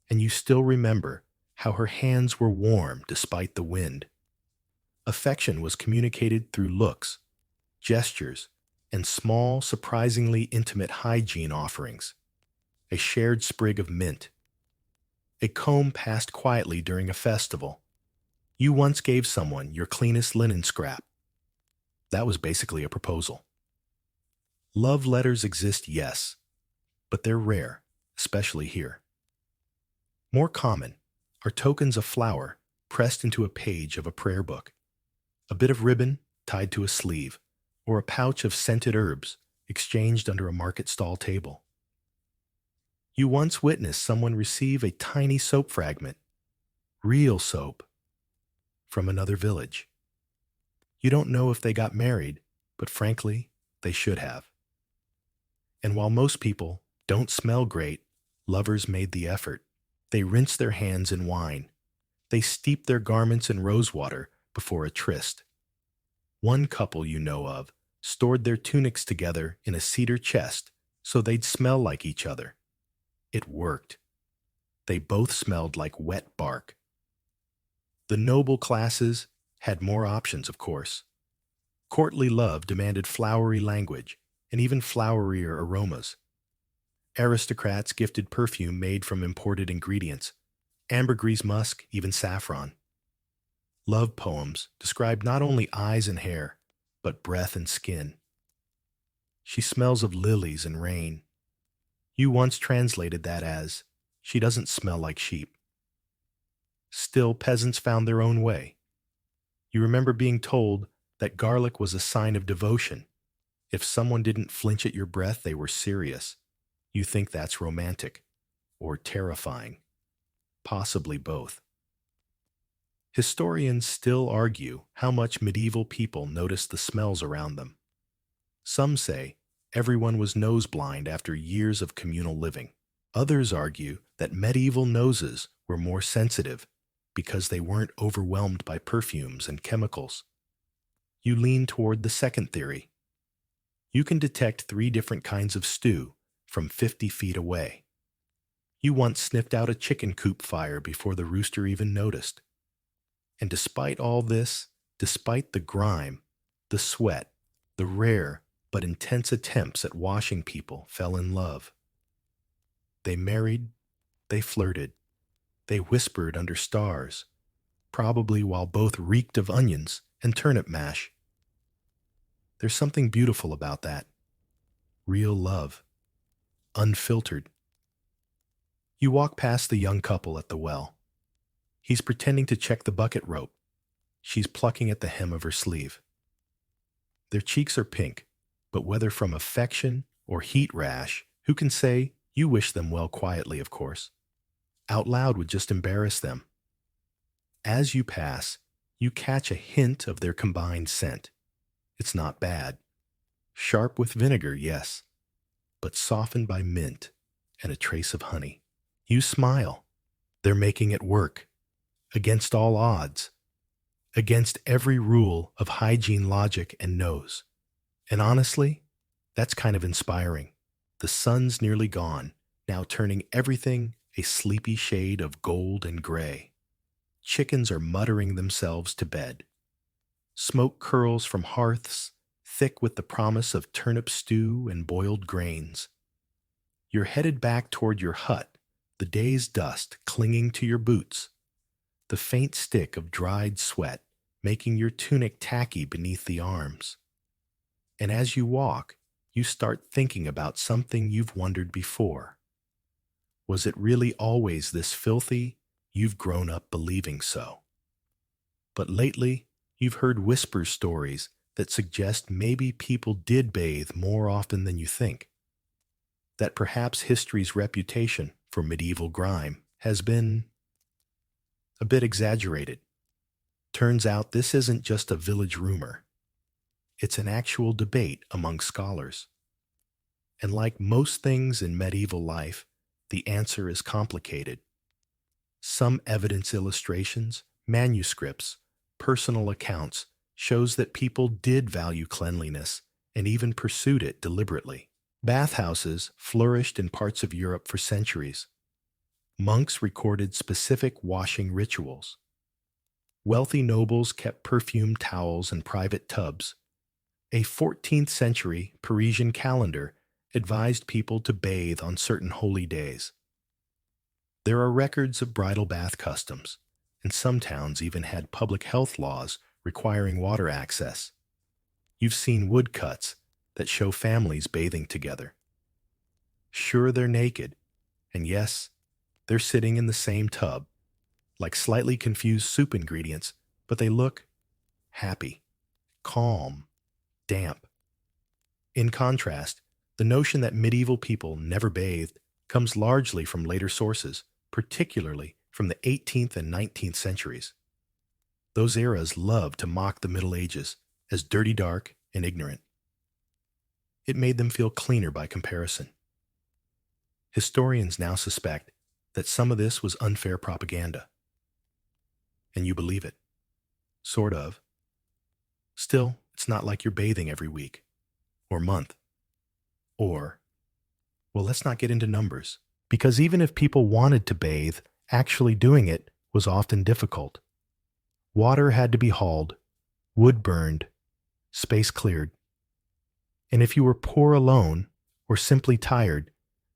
and you still remember how her hands were warm despite the wind. Affection was communicated through looks, gestures, and small, surprisingly intimate hygiene offerings. A shared sprig of mint. A comb passed quietly during a festival. You once gave someone your cleanest linen scrap. That was basically a proposal. Love letters exist, yes, but they're rare, especially here. More common are tokens of flour pressed into a page of a prayer book, a bit of ribbon tied to a sleeve, or a pouch of scented herbs exchanged under a market stall table. You once witnessed someone receive a tiny soap fragment, real soap, from another village. You don't know if they got married, but frankly, they should have. And while most people don't smell great, lovers made the effort. They rinsed their hands in wine. They steeped their garments in rosewater before a tryst. One couple you know of stored their tunics together in a cedar chest so they'd smell like each other. It worked. They both smelled like wet bark. The noble classes had more options, of course. Courtly love demanded flowery language and even flowerier aromas. Aristocrats gifted perfume made from imported ingredients, ambergris musk, even saffron. Love poems described not only eyes and hair, but breath and skin. She smells of lilies and rain. You once translated that as, she doesn't smell like sheep. Still, peasants found their own way. You remember being told that garlic was a sign of devotion. If someone didn't flinch at your breath, they were serious. You think that's romantic or terrifying. Possibly both. Historians still argue how much medieval people noticed the smells around them. Some say everyone was nose blind after years of communal living. Others argue that medieval noses were more sensitive because they weren't overwhelmed by perfumes and chemicals. You lean toward the second theory. You can detect 3 different kinds of stew from 50 feet away. You once sniffed out a chicken coop fire before the rooster even noticed. And despite all this, despite the grime, the sweat, the rare but intense attempts at washing people fell in love. They married, they flirted, they whispered under stars, probably while both reeked of onions and turnip mash. There's something beautiful about that. Real love. Unfiltered. You walk past the young couple at the well. He's pretending to check the bucket rope. She's plucking at the hem of her sleeve. Their cheeks are pink, but whether from affection or heat rash, who can say? You wish them well quietly, of course. Out loud would just embarrass them. As you pass, you catch a hint of their combined scent. It's not bad. Sharp with vinegar, yes, but softened by mint and a trace of honey. You smile. They're making it work. Against all odds. Against every rule of hygiene logic and nose. And honestly, that's kind of inspiring. The sun's nearly gone. now turning everything a sleepy shade of gold and gray. Chickens are muttering themselves to bed. Smoke curls from hearths, thick with the promise of turnip stew and boiled grains. You're headed back toward your hut, the day's dust clinging to your boots, the faint stick of dried sweat making your tunic tacky beneath the arms. And as you walk, you start thinking about something you've wondered before. Was it really always this filthy? You've grown up believing so. But lately, you've heard whisper stories that suggest maybe people did bathe more often than you think. That perhaps history's reputation for medieval grime has been a bit exaggerated. Turns out this isn't just a village rumor. It's an actual debate among scholars. And like most things in medieval life, the answer is complicated. Some evidence illustrations, manuscripts, personal accounts shows that people did value cleanliness and even pursued it deliberately. Bathhouses flourished in parts of Europe for centuries. Monks recorded specific washing rituals. Wealthy nobles kept perfumed towels and private tubs. A 14th century Parisian calendar advised people to bathe on certain holy days. There are records of bridal bath customs, and some towns even had public health laws requiring water access. You've seen woodcuts that show families bathing together. Sure, they're naked, and yes, they're sitting in the same tub, like slightly confused soup ingredients, but they look happy, calm, damp. In contrast, the notion that medieval people never bathed comes largely from later sources, particularly from the 18th and 19th centuries. Those eras loved to mock the Middle Ages as dirty, dark, and ignorant. It made them feel cleaner by comparison. Historians now suspect that some of this was unfair propaganda. And you believe it. Sort of. Still, it's not like you're bathing every week, or month, or, well, let's not get into numbers, because even if people wanted to bathe, actually doing it was often difficult. Water had to be hauled, wood burned, space cleared. And if you were poor alone, or simply tired,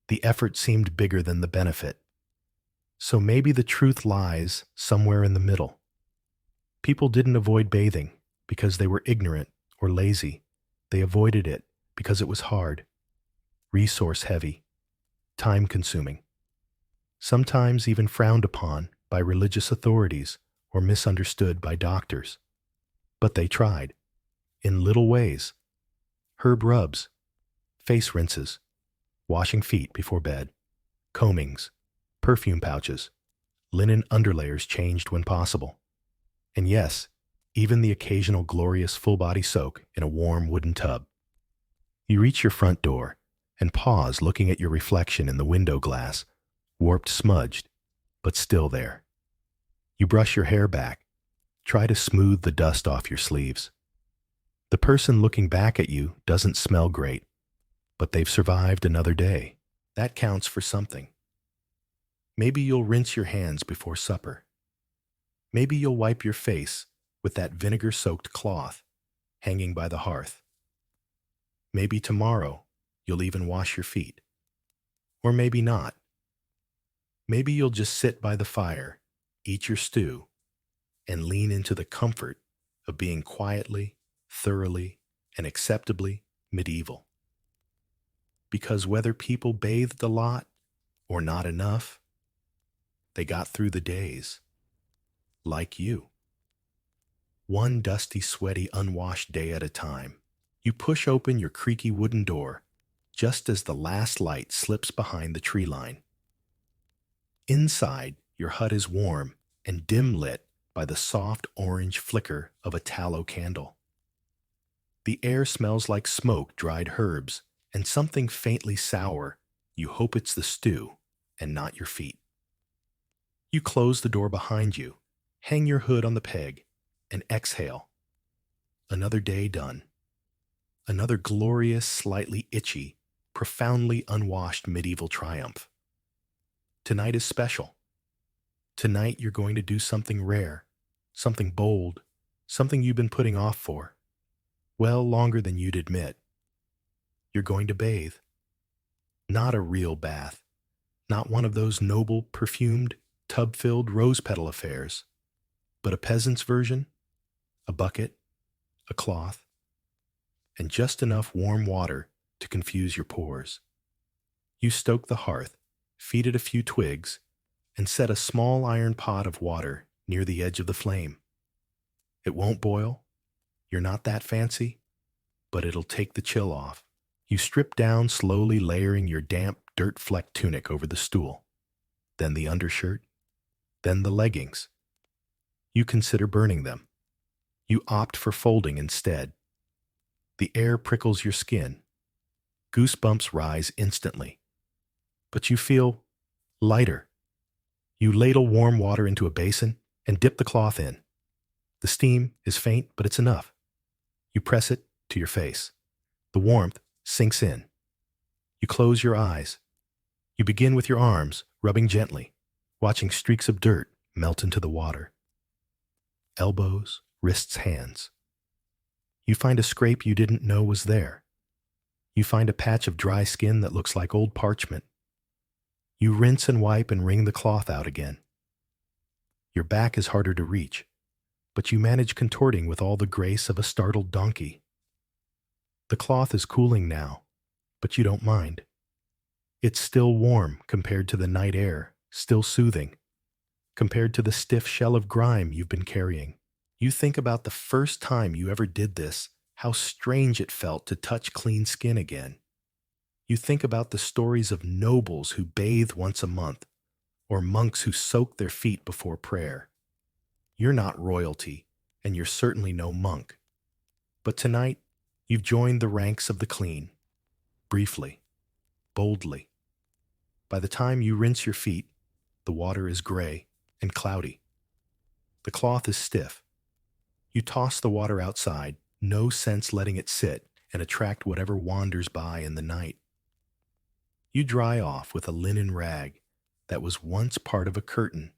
the effort seemed bigger than the benefit. So maybe the truth lies somewhere in the middle. People didn't avoid bathing because they were ignorant or lazy. They avoided it because it was hard, resource-heavy, time-consuming, sometimes even frowned upon by religious authorities or misunderstood by doctors. But they tried, in little ways. Herb rubs, face rinses, washing feet before bed, combings, perfume pouches, linen underlayers changed when possible. And yes, even the occasional glorious full-body soak in a warm wooden tub. You reach your front door and pause looking at your reflection in the window glass, warped, smudged, but still there. You brush your hair back, try to smooth the dust off your sleeves. The person looking back at you doesn't smell great, but they've survived another day. That counts for something. Maybe you'll rinse your hands before supper. Maybe you'll wipe your face with that vinegar-soaked cloth hanging by the hearth. Maybe tomorrow you'll even wash your feet. Or maybe not. Maybe you'll just sit by the fire, eat your stew, and lean into the comfort of being quietly, thoroughly, and acceptably medieval. Because whether people bathed a lot or not enough, they got through the days, like you. One dusty, sweaty, unwashed day at a time, you push open your creaky wooden door just as the last light slips behind the tree line. Inside, your hut is warm and dim lit by the soft orange flicker of a tallow candle. The air smells like smoke, dried herbs, and something faintly sour. You hope it's the stew and not your feet. You close the door behind you, hang your hood on the peg, and exhale. Another day done. Another glorious, slightly itchy, profoundly unwashed medieval triumph. Tonight is special. Tonight you're going to do something rare, something bold, something you've been putting off for, well longer than you'd admit. You're going to bathe. Not a real bath, not one of those noble, perfumed, tub-filled rose petal affairs, but a peasant's version, a bucket, a cloth, and just enough warm water to confuse your pores. You stoke the hearth, feed it a few twigs, and set a small iron pot of water near the edge of the flame. It won't boil. You're not that fancy, but it'll take the chill off. You strip down, slowly layering your damp, dirt-flecked tunic over the stool, then the undershirt, then the leggings. You consider burning them. You opt for folding instead. The air prickles your skin. Goosebumps rise instantly. But you feel lighter. You ladle warm water into a basin and dip the cloth in. The steam is faint, but it's enough. You press it to your face. The warmth sinks in. You close your eyes. You begin with your arms, rubbing gently, watching streaks of dirt melt into the water. Elbows, wrists, hands. You find a scrape you didn't know was there. You find a patch of dry skin that looks like old parchment. You rinse and wipe and wring the cloth out again. Your back is harder to reach, but you manage contorting with all the grace of a startled donkey. The cloth is cooling now, but you don't mind. It's still warm compared to the night air, still soothing, compared to the stiff shell of grime you've been carrying. You think about the first time you ever did this, how strange it felt to touch clean skin again. You think about the stories of nobles who bathe once a month, or monks who soak their feet before prayer. You're not royalty, and you're certainly no monk. But tonight, you've joined the ranks of the clean, briefly, boldly. By the time you rinse your feet, the water is gray and cloudy. The cloth is stiff. You toss the water outside, no sense letting it sit and attract whatever wanders by in the night. You dry off with a linen rag that was once part of a curtain,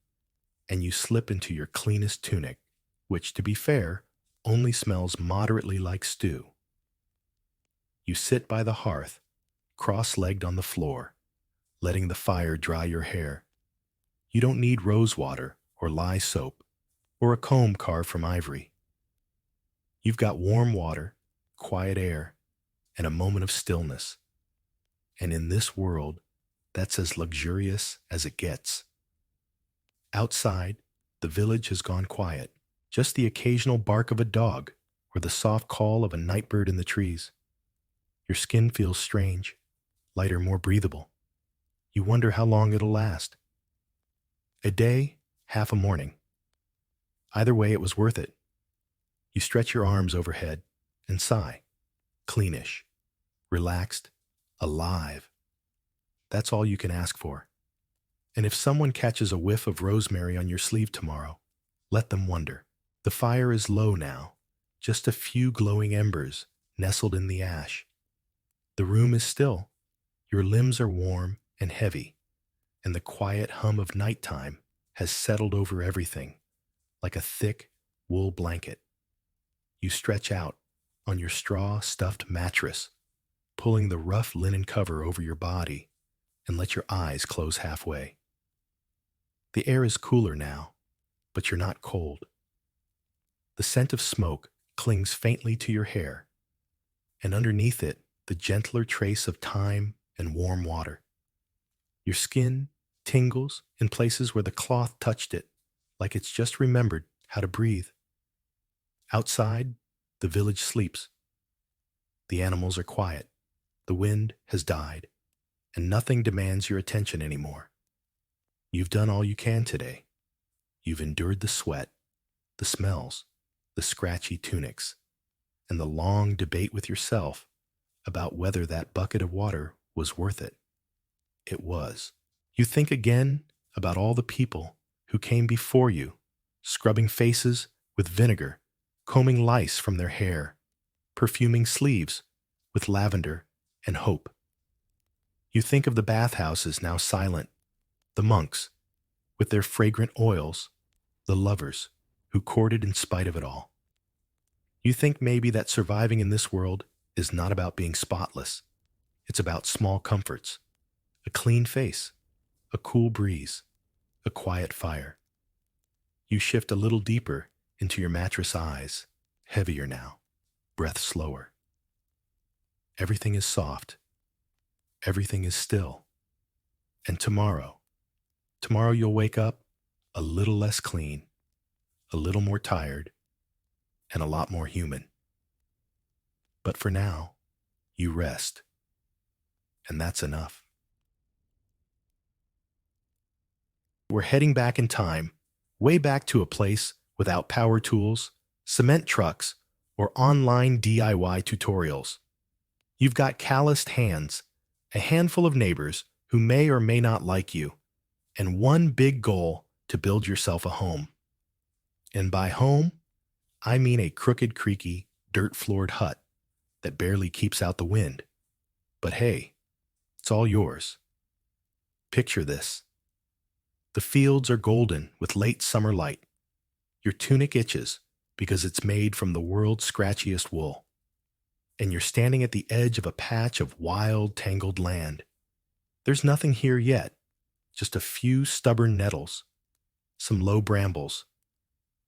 and you slip into your cleanest tunic, which, to be fair, only smells moderately like stew. You sit by the hearth, cross-legged on the floor, letting the fire dry your hair. You don't need rose water or lye soap or a comb carved from ivory. You've got warm water, quiet air, and a moment of stillness. And in this world, that's as luxurious as it gets. Outside, the village has gone quiet, just the occasional bark of a dog or the soft call of a nightbird in the trees. Your skin feels strange, lighter, more breathable. You wonder how long it'll last. A day, half a morning. Either way, it was worth it. You stretch your arms overhead and sigh, cleanish, relaxed, alive. That's all you can ask for. And if someone catches a whiff of rosemary on your sleeve tomorrow, let them wonder. The fire is low now, just a few glowing embers nestled in the ash. The room is still. Your limbs are warm and heavy, and the quiet hum of nighttime has settled over everything, like a thick wool blanket. You stretch out on your straw-stuffed mattress, pulling the rough linen cover over your body, and let your eyes close halfway. The air is cooler now, but you're not cold. The scent of smoke clings faintly to your hair, and underneath it, the gentler trace of thyme and warm water. Your skin tingles in places where the cloth touched it, like it's just remembered how to breathe. Outside, the village sleeps. The animals are quiet. The wind has died, and nothing demands your attention anymore. You've done all you can today. You've endured the sweat, the smells, the scratchy tunics, and the long debate with yourself about whether that bucket of water was worth it. It was. You think again about all the people who came before you, scrubbing faces with vinegar, combing lice from their hair, perfuming sleeves with lavender and hope. You think of the bathhouses now silent, The monks, with their fragrant oils, the lovers who courted in spite of it all. You think maybe that surviving in this world is not about being spotless. It's about small comforts, a clean face, a cool breeze, a quiet fire. You shift a little deeper into your mattress eyes, heavier now, breath slower. Everything is soft. Everything is still. And tomorrow you'll wake up a little less clean, a little more tired, and a lot more human. But for now, you rest. And that's enough. We're heading back in time, way back to a place without power tools, cement trucks, or online DIY tutorials. You've got calloused hands, a handful of neighbors who may or may not like you, and one big goal to build yourself a home. And by home, I mean a crooked, creaky, dirt-floored hut that barely keeps out the wind. But hey, it's all yours. Picture this. The fields are golden with late summer light. Your tunic itches because it's made from the world's scratchiest wool. And you're standing at the edge of a patch of wild, tangled land. There's nothing here yet, just a few stubborn nettles, some low brambles,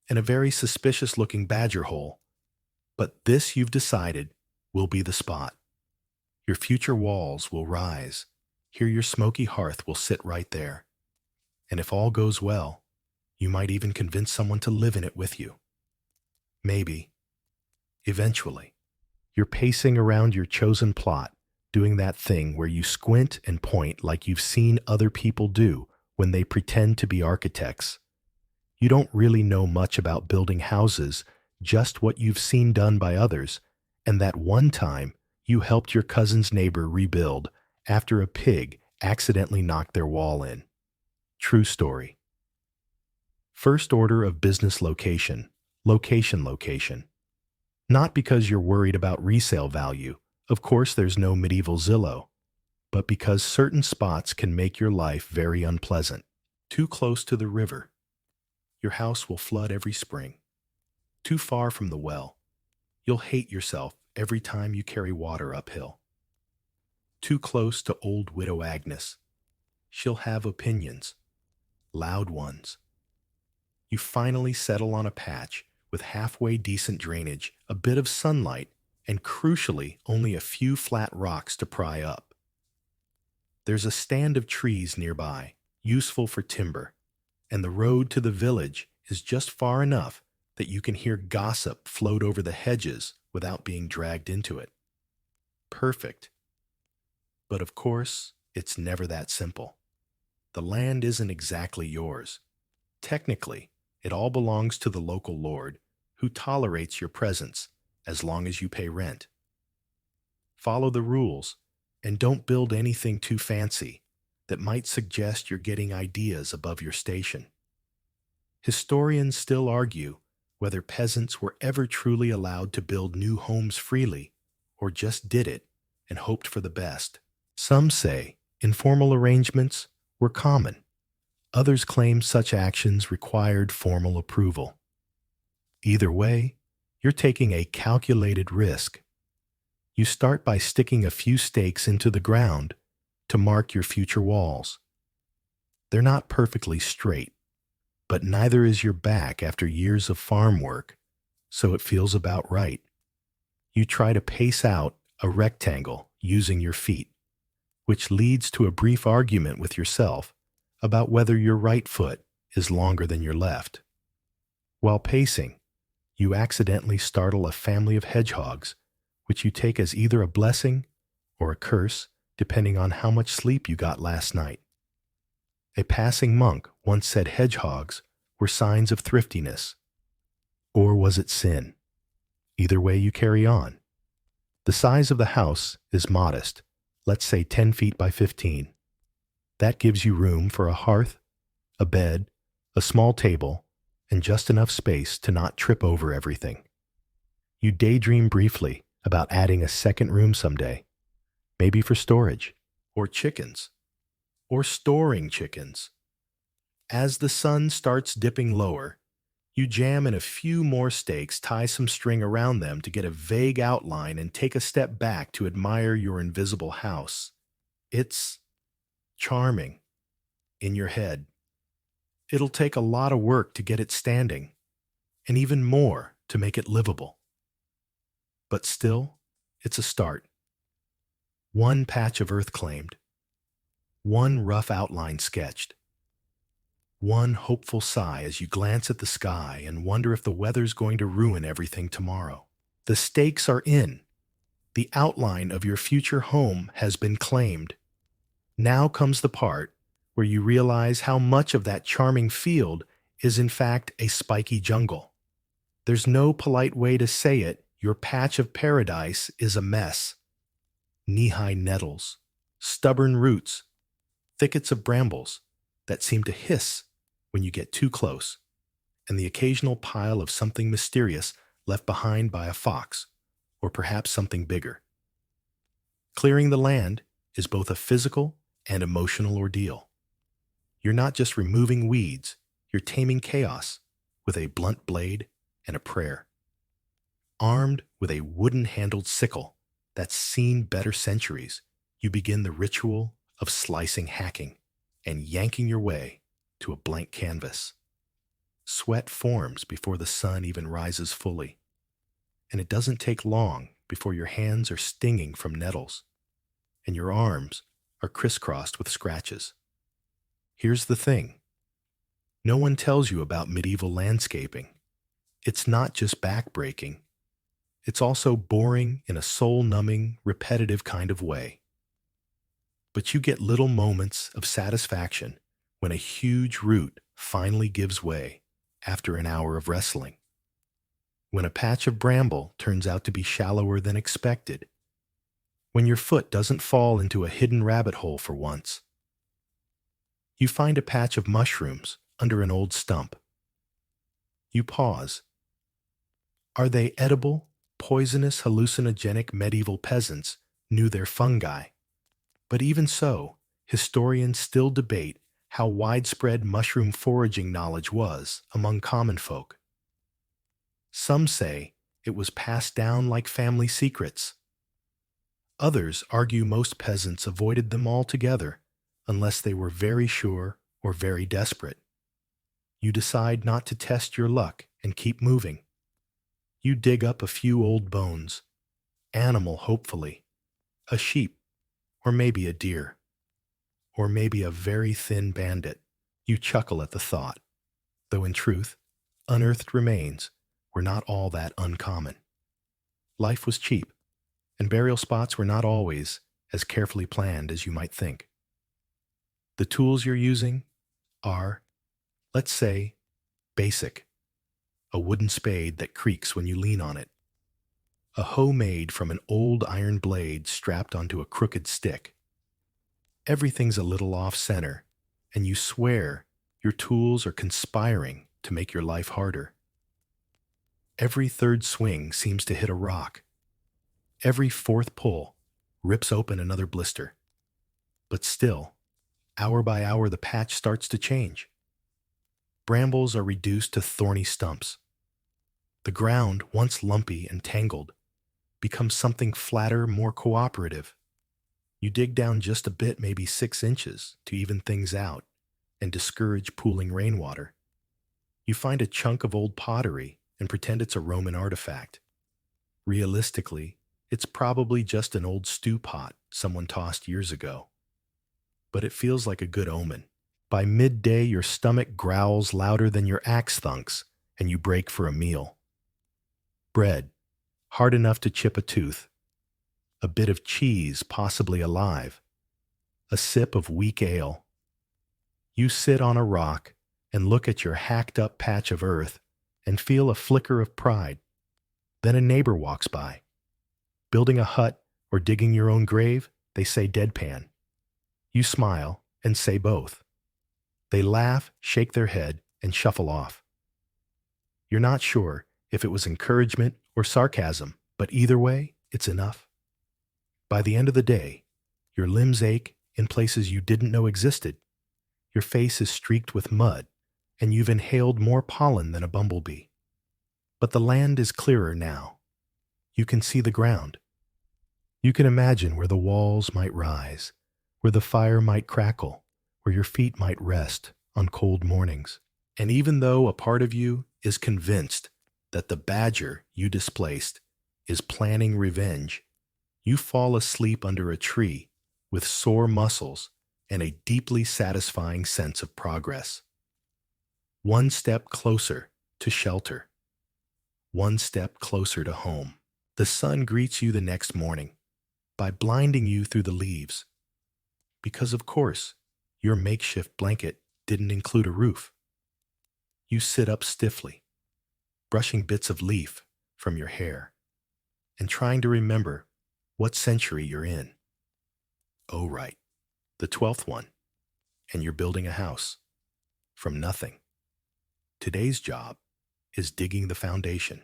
and a very suspicious-looking badger hole. But this, you've decided, will be the spot. Your future walls will rise. Here your smoky hearth will sit right there. And if all goes well, you might even convince someone to live in it with you. Maybe. Eventually. You're pacing around your chosen plot, doing that thing where you squint and point like you've seen other people do when they pretend to be architects. You don't really know much about building houses, just what you've seen done by others, and that one time you helped your cousin's neighbor rebuild after a pig accidentally knocked their wall in. True story. First order of business location. Location. Not because you're worried about resale value. Of course, there's no medieval Zillow. But because certain spots can make your life very unpleasant. Too close to the river. Your house will flood every spring. Too far from the well. You'll hate yourself every time you carry water uphill. Too close to old widow Agnes. She'll have opinions. Loud ones. You finally settle on a patch with halfway decent drainage, a bit of sunlight, and crucially, only a few flat rocks to pry up. There's a stand of trees nearby, useful for timber, and the road to the village is just far enough that you can hear gossip float over the hedges without being dragged into it. Perfect. But of course, it's never that simple. The land isn't exactly yours. Technically, it all belongs to the local lord, who tolerates your presence as long as you pay rent. Follow the rules, and don't build anything too fancy that might suggest you're getting ideas above your station. Historians still argue whether peasants were ever truly allowed to build new homes freely, or just did it and hoped for the best. Some say informal arrangements were common. Others claim such actions required formal approval. Either way, you're taking a calculated risk. You start by sticking a few stakes into the ground to mark your future walls. They're not perfectly straight, but neither is your back after years of farm work, so it feels about right. You try to pace out a rectangle using your feet, which leads to a brief argument with yourself about whether your right foot is longer than your left. While pacing, you accidentally startle a family of hedgehogs, which you take as either a blessing or a curse, depending on how much sleep you got last night. A passing monk once said hedgehogs were signs of thriftiness. Or was it sin? Either way, you carry on. The size of the house is modest, let's say 10 feet by 15. That gives you room for a hearth, a bed, a small table, and just enough space to not trip over everything. You daydream briefly about adding a second room someday, maybe for storage, or chickens, or storing chickens. As the sun starts dipping lower, you jam in a few more stakes, tie some string around them to get a vague outline, and take a step back to admire your invisible house. It's charming in your head. It'll take a lot of work to get it standing, and even more to make it livable. But still, it's a start. One patch of earth claimed, one rough outline sketched, one hopeful sigh as you glance at the sky and wonder if the weather's going to ruin everything tomorrow. The stakes are in. The outline of your future home has been claimed. Now comes the part where you realize how much of that charming field is in fact a spiky jungle. There's no polite way to say it. Your patch of paradise is a mess. Knee-high nettles, stubborn roots, thickets of brambles that seem to hiss when you get too close, and the occasional pile of something mysterious left behind by a fox, or perhaps something bigger. Clearing the land is both a physical and emotional ordeal. You're not just removing weeds, you're taming chaos with a blunt blade and a prayer. Armed with a wooden-handled sickle that's seen better centuries, you begin the ritual of slicing, hacking, and yanking your way to a blank canvas. Sweat forms before the sun even rises fully, and it doesn't take long before your hands are stinging from nettles, and your arms are crisscrossed with scratches. Here's the thing. No one tells you about medieval landscaping. It's not just backbreaking. It's also boring in a soul-numbing, repetitive kind of way. But you get little moments of satisfaction when a huge root finally gives way after an hour of wrestling. When a patch of bramble turns out to be shallower than expected. When your foot doesn't fall into a hidden rabbit hole for once. You find a patch of mushrooms under an old stump. You pause. Are they edible, poisonous, hallucinogenic medieval peasants knew their fungi? But even so, historians still debate how widespread mushroom foraging knowledge was among common folk. Some say it was passed down like family secrets. Others argue most peasants avoided them altogether unless they were very sure or very desperate. You decide not to test your luck and keep moving. You dig up a few old bones, animal hopefully, a sheep, or maybe a deer, or maybe a very thin bandit. You chuckle at the thought, though in truth, unearthed remains were not all that uncommon. Life was cheap, and burial spots were not always as carefully planned as you might think. The tools you're using are, let's say, basic. A wooden spade that creaks when you lean on it. A hoe made from an old iron blade strapped onto a crooked stick. Everything's a little off-center, and you swear your tools are conspiring to make your life harder. Every third swing seems to hit a rock. Every fourth pull rips open another blister. But still, hour by hour the patch starts to change. Brambles are reduced to thorny stumps. The ground, once lumpy and tangled, becomes something flatter, more cooperative. You dig down just a bit, maybe 6 inches, to even things out and discourage pooling rainwater. You find a chunk of old pottery and pretend it's a Roman artifact. Realistically, it's probably just an old stew pot someone tossed years ago. But it feels like a good omen. By midday, your stomach growls louder than your axe thunks, and you break for a meal. Bread, hard enough to chip a tooth. A bit of cheese, possibly alive. A sip of weak ale. You sit on a rock and look at your hacked-up patch of earth and feel a flicker of pride. Then a neighbor walks by. Building a hut or digging your own grave, they say deadpan. You smile and say both. They laugh, shake their head, and shuffle off. You're not sure if it was encouragement or sarcasm, but either way, it's enough. By the end of the day, your limbs ache in places you didn't know existed. Your face is streaked with mud, and you've inhaled more pollen than a bumblebee. But the land is clearer now. You can see the ground. You can imagine where the walls might rise, where the fire might crackle, where your feet might rest on cold mornings. And even though a part of you is convinced that the badger you displaced is planning revenge, you fall asleep under a tree with sore muscles and a deeply satisfying sense of progress. One step closer to shelter. One step closer to home. The sun greets you the next morning by blinding you through the leaves. Because of course, your makeshift blanket didn't include a roof. You sit up stiffly, brushing bits of leaf from your hair and trying to remember what century you're in. Oh, right, the 12th one, and you're building a house from nothing. Today's job is digging the foundation,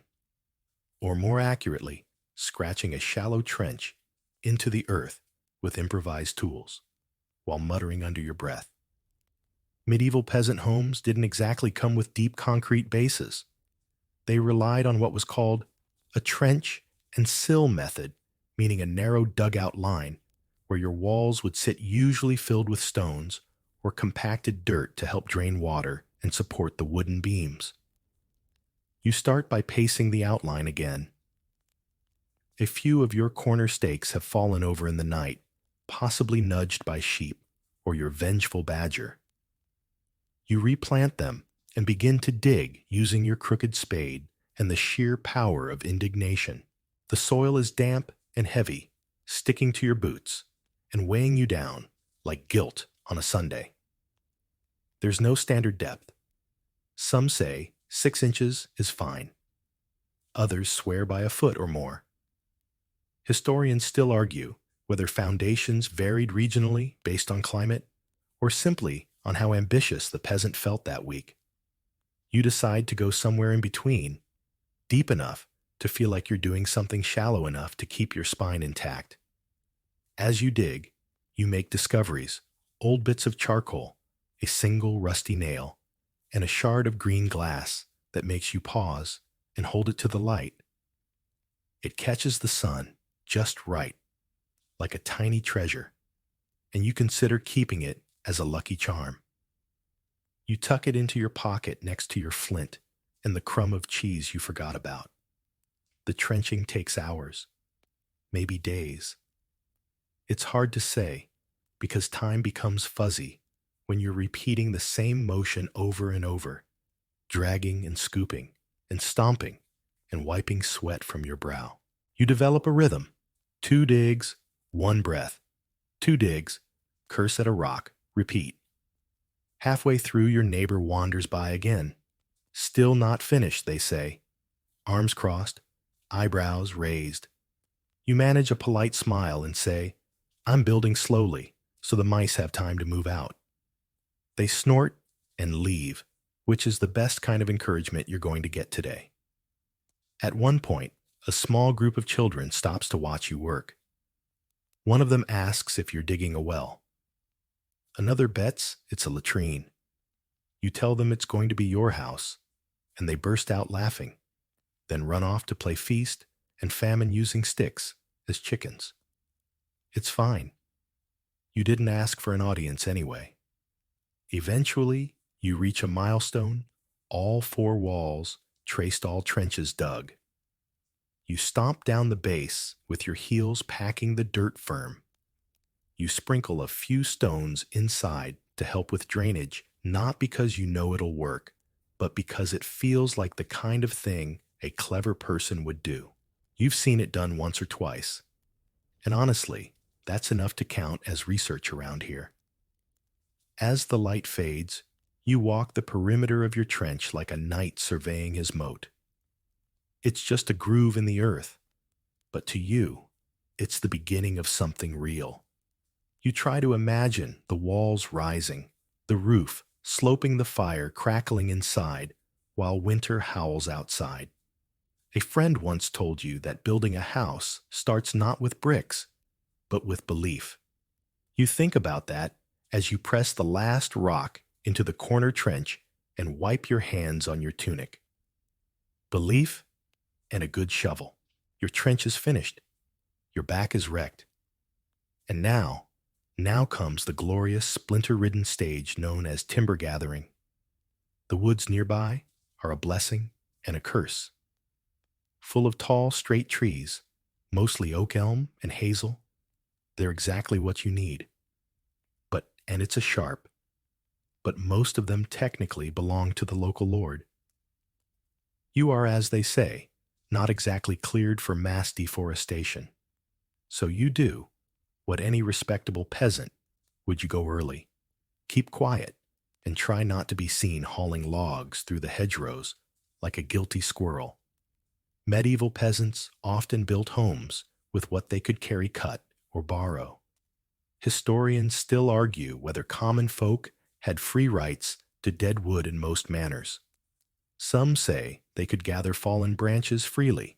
or more accurately, scratching a shallow trench into the earth with improvised tools, while muttering under your breath. Medieval peasant homes didn't exactly come with deep concrete bases. They relied on what was called a trench and sill method, meaning a narrow dugout line where your walls would sit, usually filled with stones or compacted dirt to help drain water and support the wooden beams. You start by pacing the outline again. A few of your corner stakes have fallen over in the night, possibly nudged by sheep or your vengeful badger. You replant them and begin to dig using your crooked spade and the sheer power of indignation. The soil is damp and heavy, sticking to your boots and weighing you down like guilt on a Sunday. There's no standard depth. Some say 6 inches is fine. Others swear by a foot or more. Historians still argue whether foundations varied regionally based on climate or simply on how ambitious the peasant felt that week. You decide to go somewhere in between, deep enough to feel like you're doing something shallow enough to keep your spine intact. As you dig, you make discoveries: old bits of charcoal, a single rusty nail, and a shard of green glass that makes you pause and hold it to the light. It catches the sun just right, like a tiny treasure, and you consider keeping it as a lucky charm. You tuck it into your pocket next to your flint and the crumb of cheese you forgot about. The trenching takes hours, maybe days. It's hard to say because time becomes fuzzy when you're repeating the same motion over and over, dragging and scooping and stomping and wiping sweat from your brow. You develop a rhythm: 2 digs, 1 breath, 2 digs, curse at a rock, repeat. Halfway through, your neighbor wanders by again. Still not finished, they say. Arms crossed, eyebrows raised. You manage a polite smile and say, "I'm building slowly, so the mice have time to move out." They snort and leave, which is the best kind of encouragement you're going to get today. At one point, a small group of children stops to watch you work. One of them asks if you're digging a well. Another bets it's a latrine. You tell them it's going to be your house, and they burst out laughing, then run off to play feast and famine using sticks as chickens. It's fine. You didn't ask for an audience anyway. Eventually, you reach a milestone: all 4 walls traced, all trenches dug. You stomp down the base with your heels packing the dirt firm. You sprinkle a few stones inside to help with drainage, not because you know it'll work, but because it feels like the kind of thing a clever person would do. You've seen it done once or twice. And honestly, that's enough to count as research around here. As the light fades, you walk the perimeter of your trench like a knight surveying his moat. It's just a groove in the earth, but to you, it's the beginning of something real. You try to imagine the walls rising, the roof sloping, the fire crackling inside, while winter howls outside. A friend once told you that building a house starts not with bricks, but with belief. You think about that, as you press the last rock into the corner trench and wipe your hands on your tunic. Belief and a good shovel. Your trench is finished. Your back is wrecked. And now comes the glorious splinter-ridden stage known as timber gathering. The woods nearby are a blessing and a curse. Full of tall, straight trees, mostly oak elm and hazel, they're exactly what you need. And it's a sharp, but most of them technically belong to the local lord. You are, as they say, not exactly cleared for mass deforestation. So you do what any respectable peasant would: you go early, keep quiet, and try not to be seen hauling logs through the hedgerows like a guilty squirrel. Medieval peasants often built homes with what they could carry cut or borrow. Historians still argue whether common folk had free rights to dead wood in most manors. Some say they could gather fallen branches freely.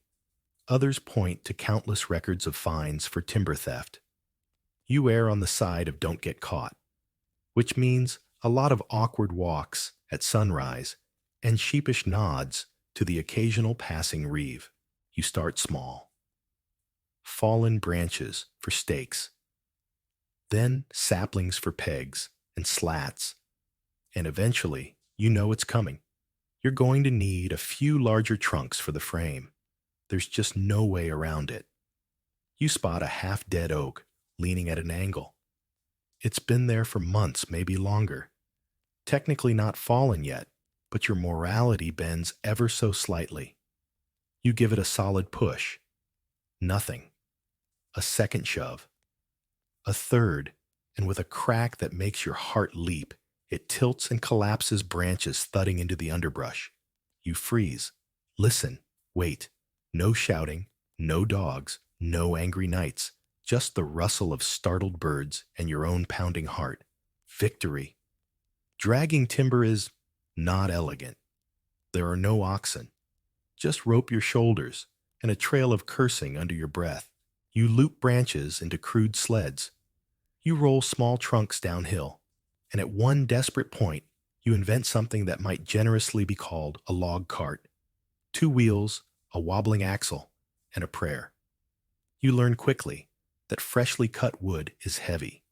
Others point to countless records of fines for timber theft. You err on the side of don't get caught, which means a lot of awkward walks at sunrise and sheepish nods to the occasional passing reeve. You start small. Fallen branches for stakes. Then saplings for pegs and slats. And eventually, you know it's coming. You're going to need a few larger trunks for the frame. There's just no way around it. You spot a half-dead oak leaning at an angle. It's been there for months, maybe longer. Technically not fallen yet, but your morality bends ever so slightly. You give it a solid push. Nothing. A second shove. A third, and with a crack that makes your heart leap, it tilts and collapses, branches thudding into the underbrush. You freeze. Listen. Wait. No shouting, no dogs, no angry knights, just the rustle of startled birds and your own pounding heart. Victory. Dragging timber is not elegant. There are no oxen. Just rope your shoulders and a trail of cursing under your breath. You loop branches into crude sleds. You roll small trunks downhill, and at one desperate point, you invent something that might generously be called a log cart. 2 wheels, a wobbling axle, and a prayer. You learn quickly that freshly cut wood is heavy.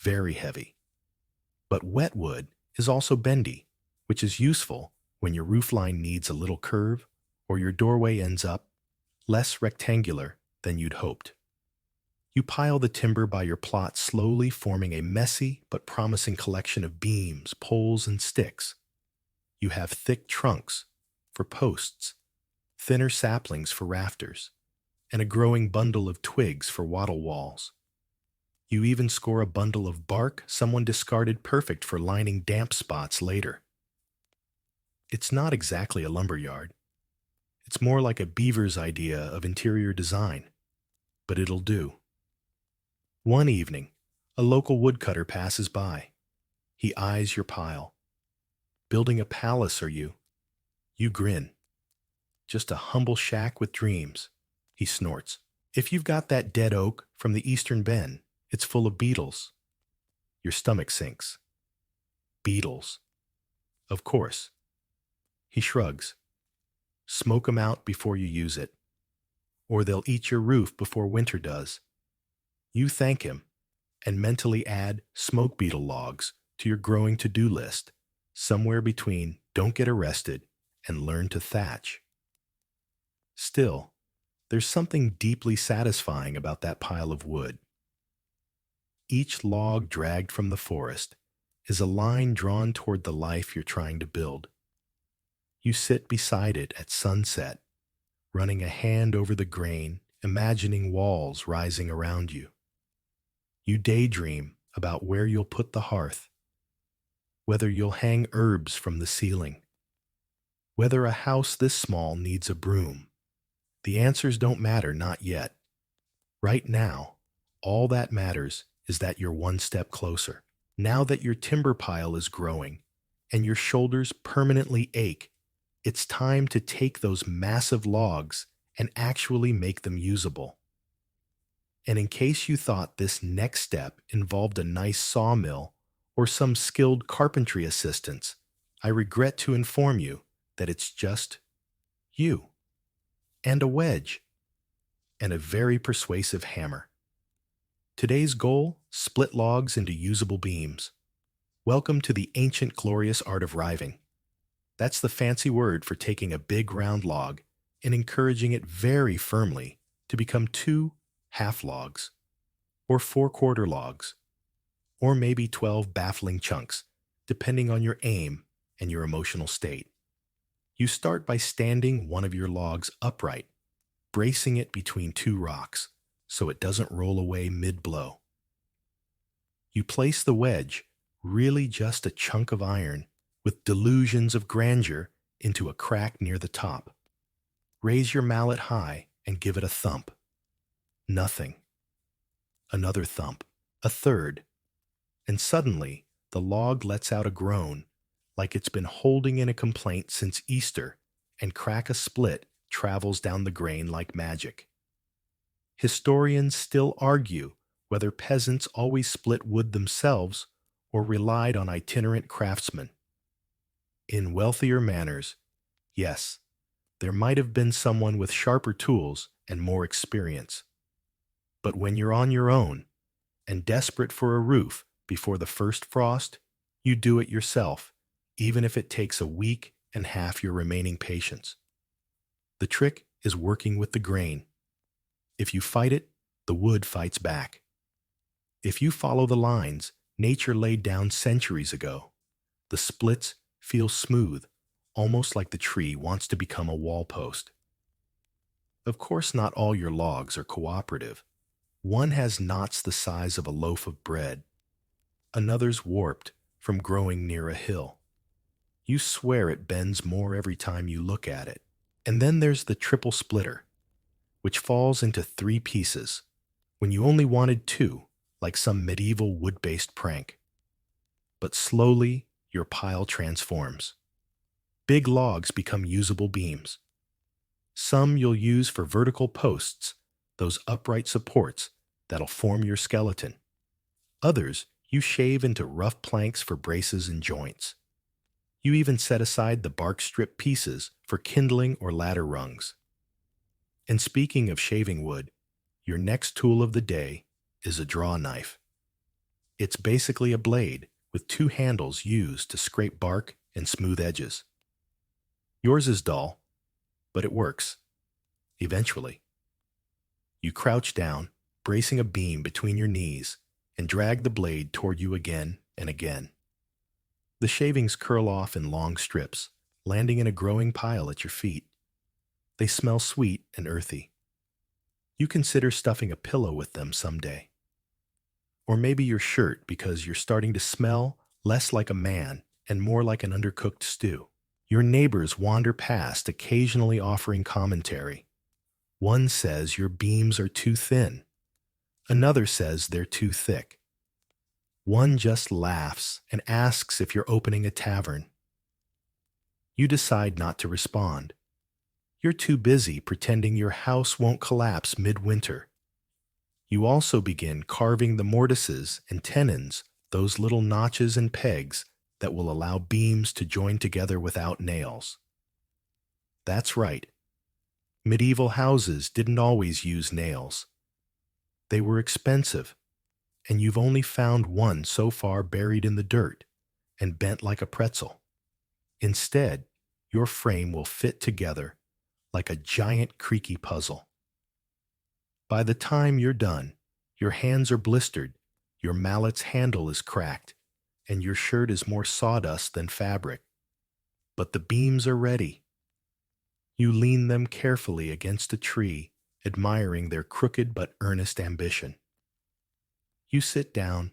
Very heavy. But wet wood is also bendy, which is useful when your roofline needs a little curve or your doorway ends up less rectangular than you'd hoped. You pile the timber by your plot, slowly forming a messy but promising collection of beams, poles, and sticks. You have thick trunks for posts, thinner saplings for rafters, and a growing bundle of twigs for wattle walls. You even score a bundle of bark someone discarded, perfect for lining damp spots later. It's not exactly a lumberyard. It's more like a beaver's idea of interior design, but it'll do. One evening, a local woodcutter passes by. He eyes your pile. Building a palace, are you? You grin. Just a humble shack with dreams, he snorts. If you've got that dead oak from the eastern bend, it's full of beetles. Your stomach sinks. Beetles. Of course. He shrugs. Smoke 'em out before you use it, or they'll eat your roof before winter does. You thank him and mentally add smoke beetle logs to your growing to-do list, somewhere between don't get arrested and learn to thatch. Still, there's something deeply satisfying about that pile of wood. Each log dragged from the forest is a line drawn toward the life you're trying to build. You sit beside it at sunset, running a hand over the grain, imagining walls rising around you. You daydream about where you'll put the hearth, whether you'll hang herbs from the ceiling, whether a house this small needs a broom. The answers don't matter, not yet. Right now, all that matters is that you're one step closer. Now that your timber pile is growing and your shoulders permanently ache, it's time to take those massive logs and actually make them usable. And in case you thought this next step involved a nice sawmill or some skilled carpentry assistance, I regret to inform you that it's just you and a wedge and a very persuasive hammer. Today's goal: split logs into usable beams. Welcome to the ancient glorious art of riving. That's the fancy word for taking a big round log and encouraging it very firmly to become two half logs, or 4/4 logs, or maybe 12 baffling chunks, depending on your aim and your emotional state. You start by standing one of your logs upright, bracing it between two rocks so it doesn't roll away mid-blow. You place the wedge, really just a chunk of iron, with delusions of grandeur, into a crack near the top. Raise your mallet high and give it a thump. Nothing. Another thump. A third. And suddenly, the log lets out a groan, like it's been holding in a complaint since Easter, and crack a split travels down the grain like magic. Historians still argue whether peasants always split wood themselves or relied on itinerant craftsmen. In wealthier manors, yes, there might have been someone with sharper tools and more experience. But when you're on your own and desperate for a roof before the first frost, you do it yourself, even if it takes a week and half your remaining patience. The trick is working with the grain. If you fight it, the wood fights back. If you follow the lines nature laid down centuries ago, the splits feel smooth, almost like the tree wants to become a wall post. Of course, not all your logs are cooperative. One has knots the size of a loaf of bread. Another's warped from growing near a hill. You swear it bends more every time you look at it. And then there's the triple splitter, which falls into 3 pieces when you only wanted 2, like some medieval wood-based prank. But slowly, your pile transforms. Big logs become usable beams. Some you'll use for vertical posts, those upright supports that'll form your skeleton. Others you shave into rough planks for braces and joints. You even set aside the bark strip pieces for kindling or ladder rungs. And speaking of shaving wood, your next tool of the day is a draw knife. It's basically a blade with 2 handles used to scrape bark and smooth edges. Yours is dull, but it works. Eventually. You crouch down, bracing a beam between your knees, and drag the blade toward you again and again. The shavings curl off in long strips, landing in a growing pile at your feet. They smell sweet and earthy. You consider stuffing a pillow with them someday. Or maybe your shirt, because you're starting to smell less like a man and more like an undercooked stew. Your neighbors wander past, occasionally offering commentary. One says your beams are too thin. Another says they're too thick. One just laughs and asks if you're opening a tavern. You decide not to respond. You're too busy pretending your house won't collapse midwinter. You also begin carving the mortises and tenons, those little notches and pegs that will allow beams to join together without nails. That's right. Medieval houses didn't always use nails. They were expensive, and you've only found one so far buried in the dirt and bent like a pretzel. Instead, your frame will fit together like a giant creaky puzzle. By the time you're done, your hands are blistered, your mallet's handle is cracked, and your shirt is more sawdust than fabric. But the beams are ready. You lean them carefully against a tree, admiring their crooked but earnest ambition. You sit down,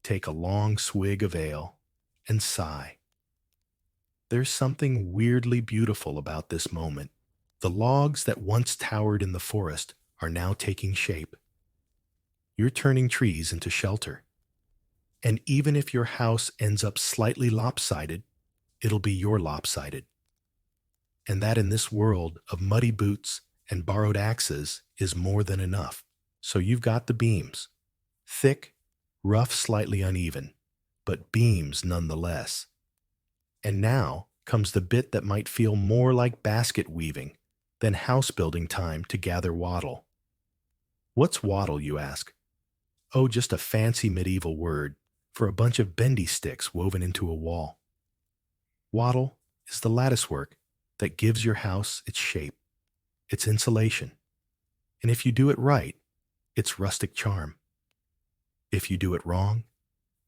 take a long swig of ale, and sigh. There's something weirdly beautiful about this moment. The logs that once towered in the forest are now taking shape. You're turning trees into shelter. And even if your house ends up slightly lopsided, it'll be your lopsided. And that in this world of muddy boots and borrowed axes is more than enough. So you've got the beams. Thick, rough, slightly uneven, but beams nonetheless. And now comes the bit that might feel more like basket weaving than house building time to gather wattle. What's wattle, you ask? Oh, just a fancy medieval word for a bunch of bendy sticks woven into a wall. Wattle is the latticework that gives your house its shape, its insulation, and if you do it right, its rustic charm. If you do it wrong,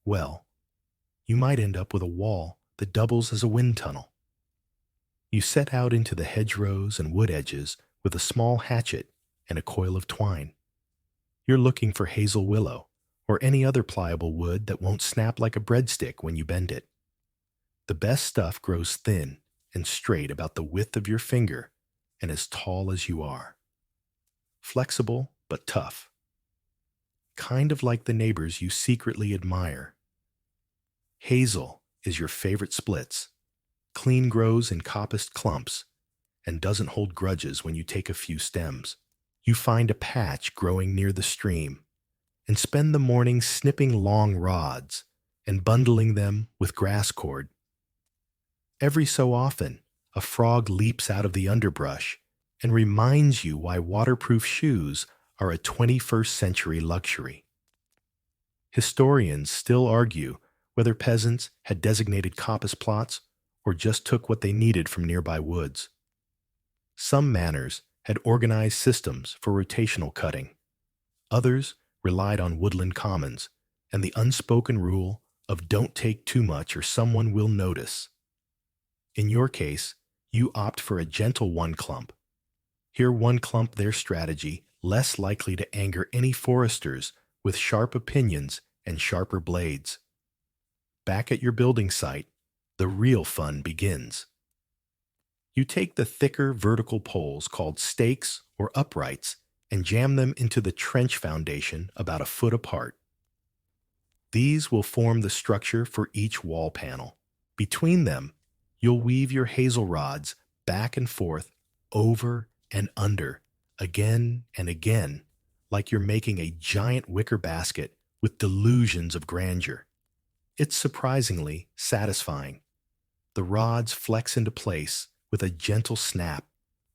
well, you might end up with a wall that doubles as a wind tunnel. You set out into the hedgerows and wood edges with a small hatchet and a coil of twine. You're looking for hazel willow or any other pliable wood that won't snap like a breadstick when you bend it. The best stuff grows thin and straight about the width of your finger and as tall as you are. Flexible but tough. Kind of like the neighbors you secretly admire. Hazel is your favorite splits, clean grows in coppiced clumps, and doesn't hold grudges when you take a few stems. You find a patch growing near the stream and spend the morning snipping long rods and bundling them with grass cord. Every so often, a frog leaps out of the underbrush and reminds you why waterproof shoes are a 21st century luxury. Historians still argue whether peasants had designated coppice plots or just took what they needed from nearby woods. Some manors had organized systems for rotational cutting. Others relied on woodland commons and the unspoken rule of don't take too much or someone will notice. In your case, you opt for a gentle one clump. Here one clump their strategy, less likely to anger any foresters with sharp opinions and sharper blades. Back at your building site, the real fun begins. You take the thicker vertical poles called stakes or uprights and jam them into the trench foundation about a foot apart. These will form the structure for each wall panel. Between them, you'll weave your hazel rods back and forth, over and under, again and again, like you're making a giant wicker basket with delusions of grandeur. It's surprisingly satisfying. The rods flex into place with a gentle snap,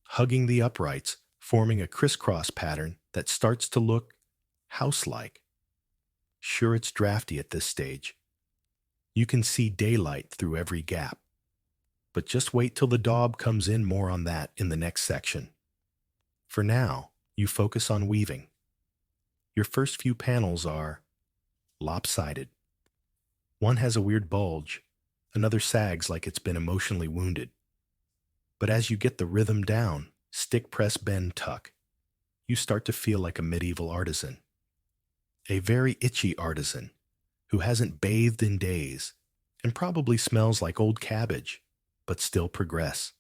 hugging the uprights, forming a crisscross pattern that starts to look house-like. Sure, it's drafty at this stage. You can see daylight through every gap. But just wait till the daub comes in. More on that in the next section. For now, you focus on weaving. Your first few panels are lopsided. One has a weird bulge, another sags like it's been emotionally wounded. But as you get the rhythm down, stick, press, bend, tuck, you start to feel like a medieval artisan. A very itchy artisan who hasn't bathed in days and probably smells like old cabbage, but still progress.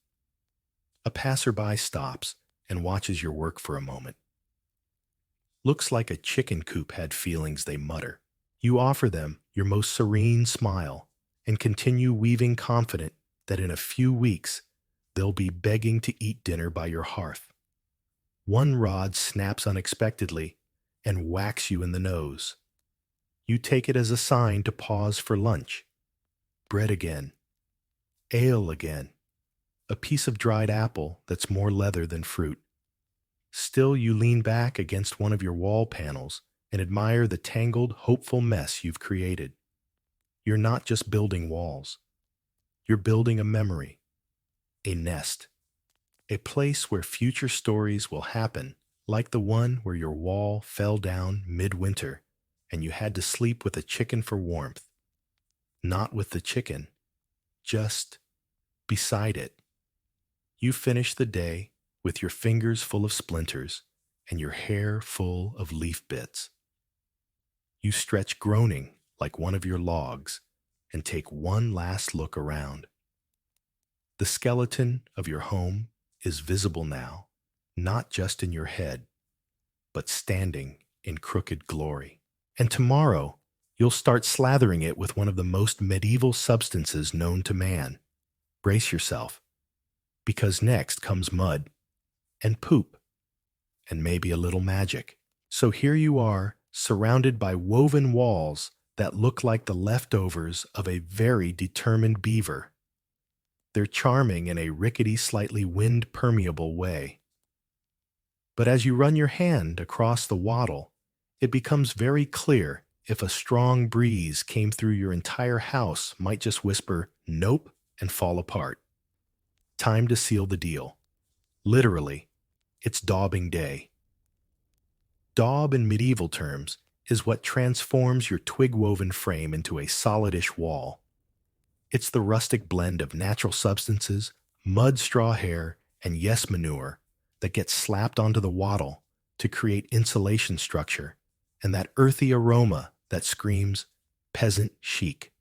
A passerby stops and watches your work for a moment. Looks like a chicken coop had feelings, they mutter. You offer them your most serene smile and continue weaving, confident that in a few weeks they'll be begging to eat dinner by your hearth. One rod snaps unexpectedly and whacks you in the nose. You take it as a sign to pause for lunch. Bread again. Ale again. A piece of dried apple that's more leather than fruit. Still, you lean back against one of your wall panels and admire the tangled, hopeful mess you've created. You're not just building walls. You're building a memory, a nest, a place where future stories will happen, like the one where your wall fell down midwinter and you had to sleep with a chicken for warmth. Not with the chicken, just beside it. You finish the day with your fingers full of splinters and your hair full of leaf bits. You stretch groaning like one of your logs and take one last look around. The skeleton of your home is visible now, not just in your head, but standing in crooked glory. And tomorrow, you'll start slathering it with one of the most medieval substances known to man. Brace yourself, because next comes mud and poop and maybe a little magic. So here you are, surrounded by woven walls that look like the leftovers of a very determined beaver. They're charming in a rickety, slightly wind-permeable way. But as you run your hand across the wattle, it becomes very clear if a strong breeze came through your entire house might just whisper, "Nope," and fall apart. Time to seal the deal. Literally, it's daubing day. Daub in medieval terms is what transforms your twig-woven frame into a solidish wall. It's the rustic blend of natural substances, mud straw hair, and yes manure that gets slapped onto the wattle to create insulation structure and that earthy aroma that screams peasant chic.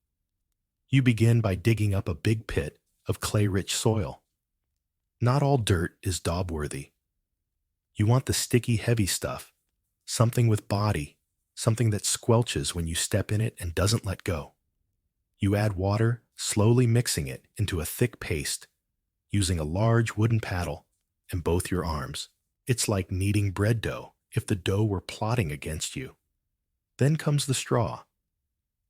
You begin by digging up a big pit of clay-rich soil. Not all dirt is daub-worthy. You want the sticky, heavy stuff, something with body, something that squelches when you step in it and doesn't let go. You add water, slowly mixing it into a thick paste, using a large wooden paddle and both your arms. It's like kneading bread dough if the dough were plotting against you. Then comes the straw.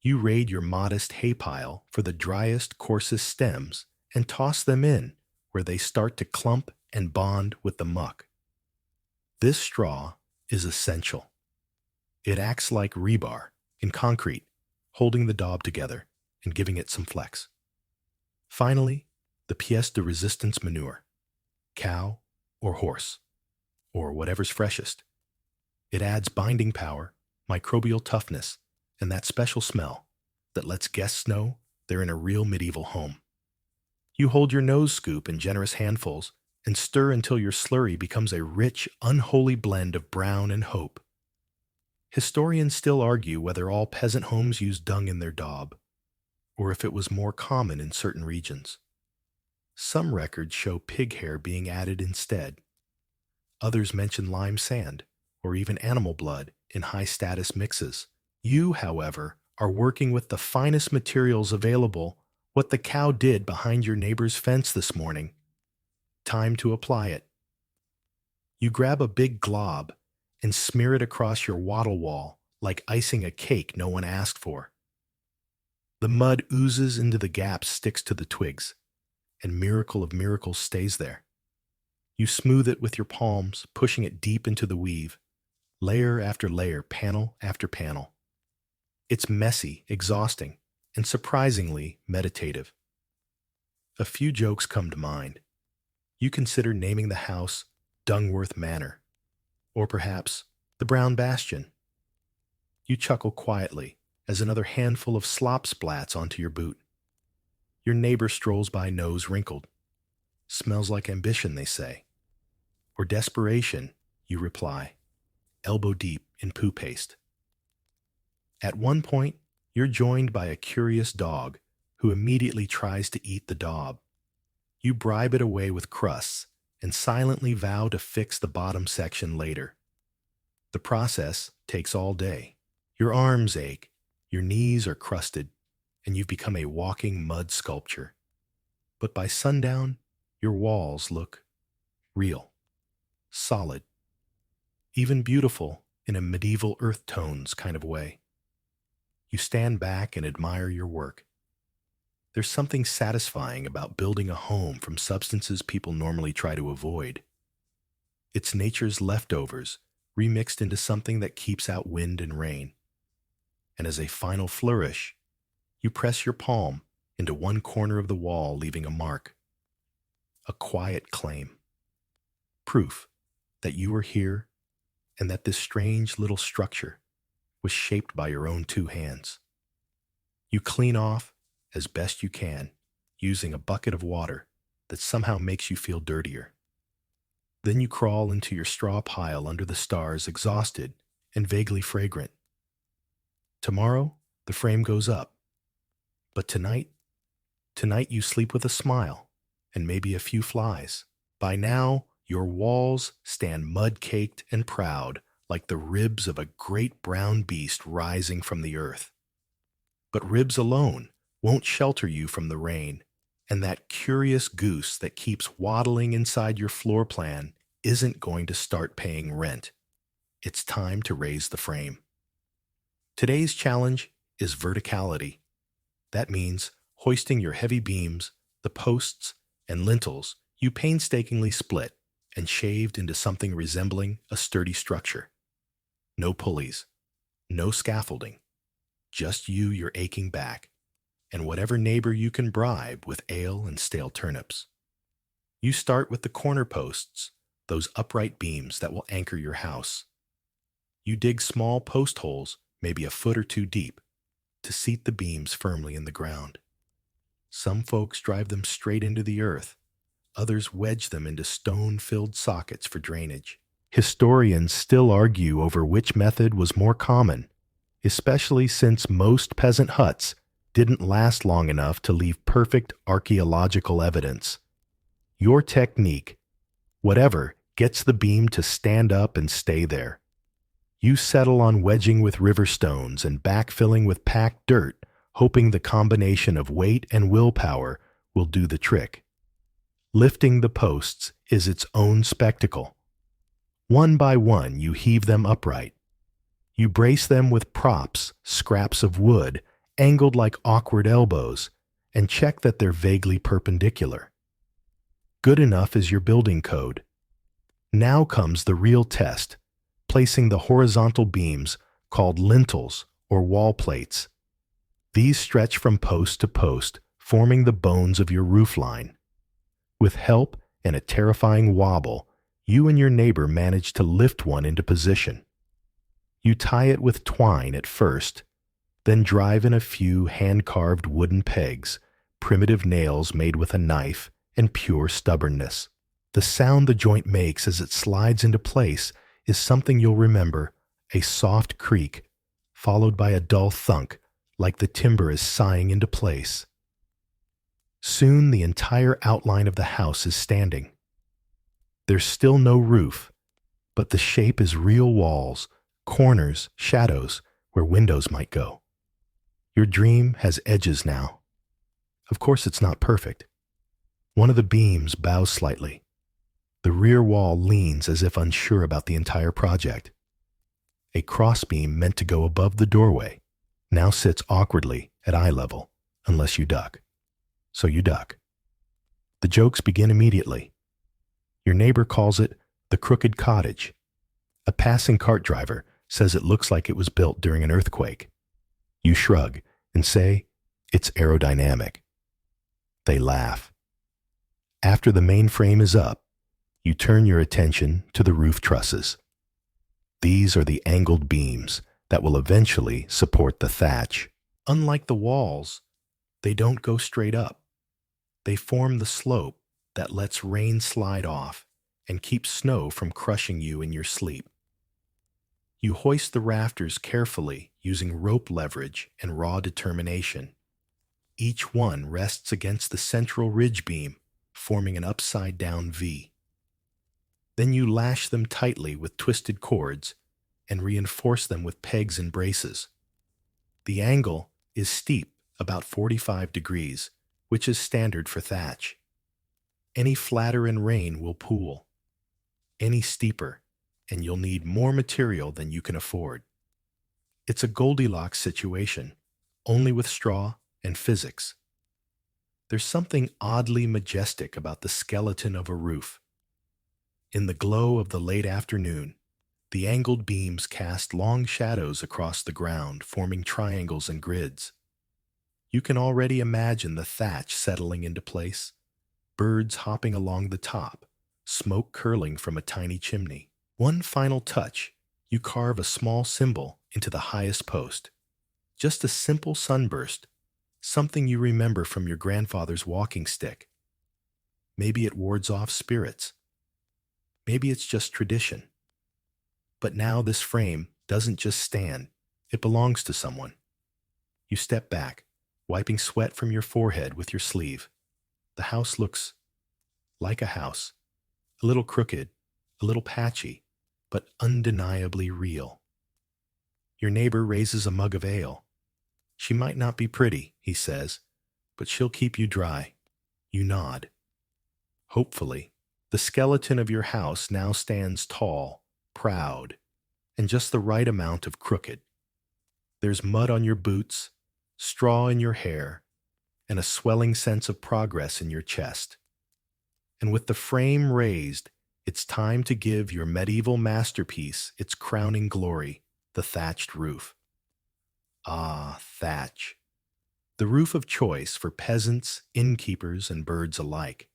You raid your modest hay pile for the driest, coarsest stems and toss them in where they start to clump and bond with the muck. This straw is essential. It acts like rebar in concrete, holding the daub together and giving it some flex. Finally, the pièce de resistance manure, cow or horse, or whatever's freshest. It adds binding power, microbial toughness, and that special smell that lets guests know they're in a real medieval home. You hold your nose scoop in generous handfuls and stir until your slurry becomes a rich, unholy blend of brown and hope. Historians still argue whether all peasant homes use dung in their daub, or if it was more common in certain regions. Some records show pig hair being added instead. Others mention lime sand, or even animal blood in high-status mixes. You, however, are working with the finest materials available, what the cow did behind your neighbor's fence this morning. Time to apply it. You grab a big glob and smear it across your wattle wall like icing a cake no one asked for. The mud oozes into the gaps, sticks to the twigs, and miracle of miracles stays there. You smooth it with your palms, pushing it deep into the weave, layer after layer, panel after panel. It's messy, exhausting, and surprisingly meditative. A few jokes come to mind. You consider naming the house Dungworth Manor, or perhaps the Brown Bastion. You chuckle quietly as another handful of slop splats onto your boot. Your neighbor strolls by, nose wrinkled. Smells like ambition, they say. Or desperation, you reply, elbow deep in poo paste. At one point, you're joined by a curious dog who immediately tries to eat the daub. You bribe it away with crusts and silently vow to fix the bottom section later. The process takes all day. Your arms ache, your knees are crusted, and you've become a walking mud sculpture. But by sundown, your walls look real, solid, even beautiful in a medieval earth tones kind of way. You stand back and admire your work. There's something satisfying about building a home from substances people normally try to avoid. It's nature's leftovers remixed into something that keeps out wind and rain. And as a final flourish, you press your palm into one corner of the wall, leaving a mark. A quiet claim. Proof that you were here and that this strange little structure was shaped by your own two hands. You clean off as best you can, using a bucket of water that somehow makes you feel dirtier. Then you crawl into your straw pile under the stars, exhausted and vaguely fragrant. Tomorrow, the frame goes up. But tonight you sleep with a smile and maybe a few flies. By now, your walls stand mud-caked and proud, like the ribs of a great brown beast rising from the earth. But ribs alone won't shelter you from the rain, and that curious goose that keeps waddling inside your floor plan isn't going to start paying rent. it's time to raise the frame. Today's challenge is verticality. That means hoisting your heavy beams, the posts, and lintels you painstakingly split and shaved into something resembling a sturdy structure. No pulleys, no scaffolding, just your aching back, and whatever neighbor you can bribe with ale and stale turnips. You start with the corner posts, those upright beams that will anchor your house. You dig small post holes, maybe a foot or two deep, to seat the beams firmly in the ground. Some folks drive them straight into the earth. Others wedge them into stone-filled sockets for drainage. Historians still argue over which method was more common, especially since most peasant huts didn't last long enough to leave perfect archaeological evidence. Your technique, whatever, gets the beam to stand up and stay there. You settle on wedging with river stones and backfilling with packed dirt, hoping the combination of weight and willpower will do the trick. Lifting the posts is its own spectacle. One by one, you heave them upright. You brace them with props, scraps of wood, angled like awkward elbows, and check that they're vaguely perpendicular. Good enough is your building code. Now comes the real test, placing the horizontal beams called lintels or wall plates. These stretch from post to post, forming the bones of your roof line. With help and a terrifying wobble, you and your neighbor manage to lift one into position. You tie it with twine at first, then drive in a few hand-carved wooden pegs, primitive nails made with a knife, and pure stubbornness. The sound the joint makes as it slides into place is something you'll remember, a soft creak, followed by a dull thunk, like the timber is sighing into place. Soon the entire outline of the house is standing. There's still no roof, but the shape is real walls, corners, shadows, where windows might go. Your dream has edges now. Of course it's not perfect. One of the beams bows slightly. The rear wall leans as if unsure about the entire project. A crossbeam meant to go above the doorway now sits awkwardly at eye level, unless you duck. So you duck. The jokes begin immediately. Your neighbor calls it the crooked cottage. A passing cart driver says it looks like it was built during an earthquake. You shrug and say it's aerodynamic. They laugh. After the main frame is up, you turn your attention to the roof trusses. These are the angled beams that will eventually support the thatch. Unlike the walls, they don't go straight up. They form the slope that lets rain slide off and keeps snow from crushing you in your sleep. You hoist the rafters carefully using rope leverage and raw determination. Each one rests against the central ridge beam, forming an upside-down V. Then you lash them tightly with twisted cords and reinforce them with pegs and braces. The angle is steep, about 45 degrees, which is standard for thatch. Any flatter in rain will pool. Any steeper, and you'll need more material than you can afford. It's a Goldilocks situation, only with straw and physics. There's something oddly majestic about the skeleton of a roof. In the glow of the late afternoon, the angled beams cast long shadows across the ground, forming triangles and grids. You can already imagine the thatch settling into place, birds hopping along the top, smoke curling from a tiny chimney. One final touch, you carve a small symbol into the highest post. Just a simple sunburst, something you remember from your grandfather's walking stick. Maybe it wards off spirits. Maybe it's just tradition. But now this frame doesn't just stand, it belongs to someone. You step back, wiping sweat from your forehead with your sleeve. The house looks like a house, a little crooked, a little patchy, but undeniably real. Your neighbor raises a mug of ale. She might not be pretty, he says, but she'll keep you dry. You nod. Hopefully, the skeleton of your house now stands tall, proud, and just the right amount of crooked. There's mud on your boots, straw in your hair, and a swelling sense of progress in your chest. And with the frame raised, it's time to give your medieval masterpiece its crowning glory, the thatched roof. Ah, thatch. The roof of choice for peasants, innkeepers, and birds alike.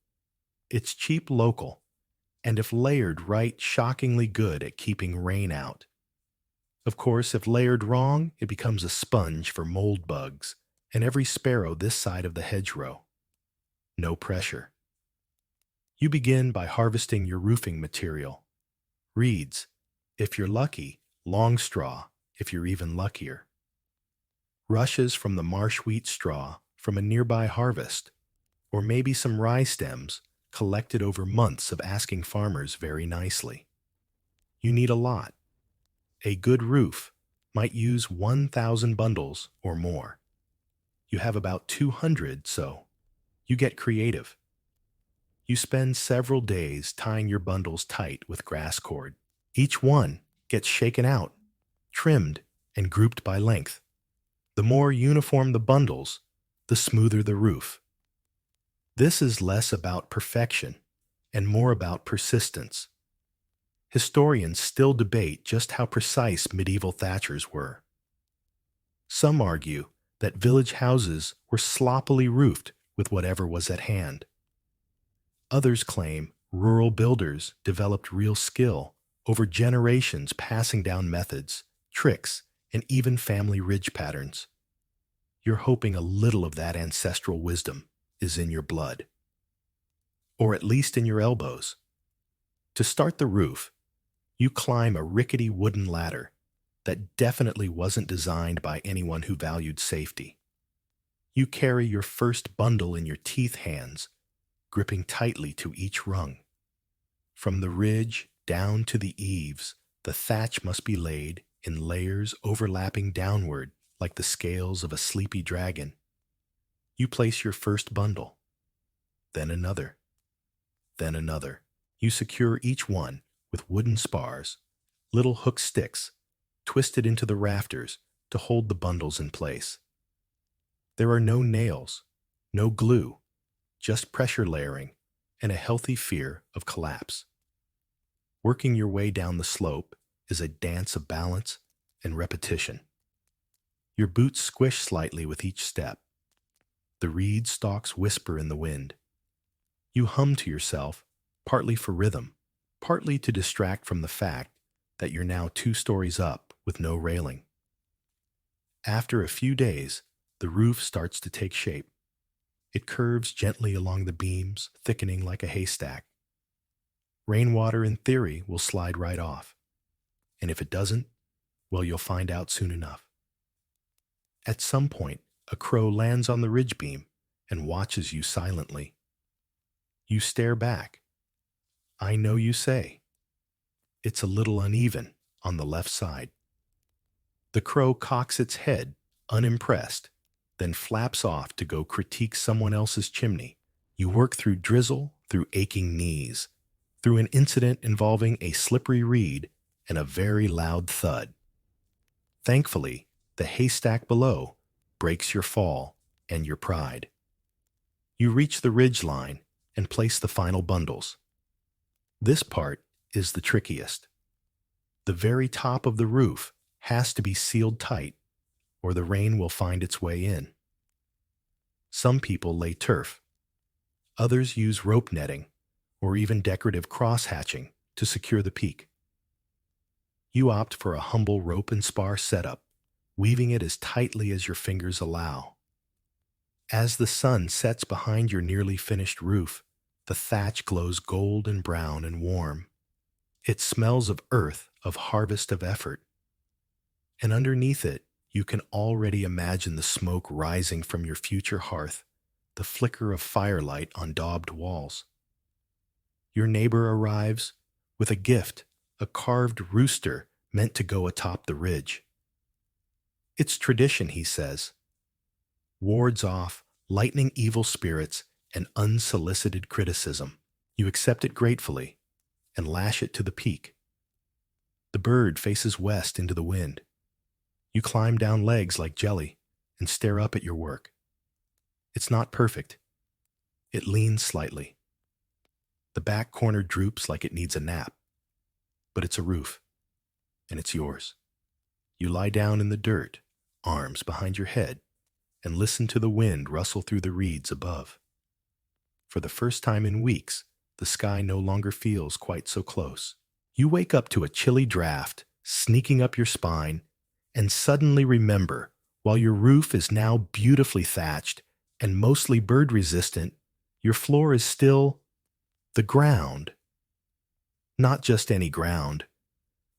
It's cheap local, and if layered right, shockingly good at keeping rain out. Of course, if layered wrong, it becomes a sponge for mold bugs and every sparrow this side of the hedgerow. No pressure. You begin by harvesting your roofing material. Reeds, if you're lucky, long straw, if you're even luckier. Rushes from the marsh wheat straw from a nearby harvest, or maybe some rye stems collected over months of asking farmers very nicely. You need a lot. A good roof might use 1,000 bundles or more. You have about 200, so you get creative. You spend several days tying your bundles tight with grass cord. Each one gets shaken out, trimmed, and grouped by length. The more uniform the bundles, the smoother the roof. This is less about perfection and more about persistence. Historians still debate just how precise medieval thatchers were. Some argue that village houses were sloppily roofed with whatever was at hand. Others claim rural builders developed real skill over generations, passing down methods, tricks, and even family ridge patterns. You're hoping a little of that ancestral wisdom is in your blood, or at least in your elbows. To start the roof, you climb a rickety wooden ladder that definitely wasn't designed by anyone who valued safety. You carry your first bundle in your teeth hands, gripping tightly to each rung. From the ridge down to the eaves, the thatch must be laid in layers overlapping downward like the scales of a sleepy dragon. You place your first bundle, then another, then another. You secure each one with wooden spars, little hook sticks, twisted into the rafters to hold the bundles in place. There are no nails, no glue, just pressure layering and a healthy fear of collapse. Working your way down the slope is a dance of balance and repetition. Your boots squish slightly with each step. The reed stalks whisper in the wind. You hum to yourself, partly for rhythm, partly to distract from the fact that you're now 2 stories up with no railing. After a few days, the roof starts to take shape. It curves gently along the beams, thickening like a haystack. Rainwater, in theory, will slide right off. And if it doesn't, well, you'll find out soon enough. At some point, a crow lands on the ridge beam and watches you silently. You stare back. I know you say. It's a little uneven on the left side. The crow cocks its head, unimpressed, then flaps off to go critique someone else's chimney. You work through drizzle, through aching knees, through an incident involving a slippery reed and a very loud thud. Thankfully, the haystack below breaks your fall and your pride. You reach the ridge line and place the final bundles. This part is the trickiest. The very top of the roof has to be sealed tight, or the rain will find its way in. Some people lay turf. Others use rope netting, or even decorative cross-hatching to secure the peak. You opt for a humble rope and spar setup, weaving it as tightly as your fingers allow. As the sun sets behind your nearly finished roof, the thatch glows gold and brown and warm. It smells of earth, of harvest of effort. And underneath it, you can already imagine the smoke rising from your future hearth, the flicker of firelight on daubed walls. Your neighbor arrives with a gift, a carved rooster meant to go atop the ridge. It's tradition, he says. Wards off lightning evil spirits and unsolicited criticism. You accept it gratefully and lash it to the peak. The bird faces west into the wind. You climb down legs like jelly and stare up at your work. It's not perfect. It leans slightly. The back corner droops like it needs a nap. But it's a roof, and it's yours. You lie down in the dirt, arms behind your head, and listen to the wind rustle through the reeds above. For the first time in weeks, the sky no longer feels quite so close. You wake up to a chilly draft sneaking up your spine and suddenly remember, while your roof is now beautifully thatched and mostly bird-resistant, your floor is still the ground. Not just any ground.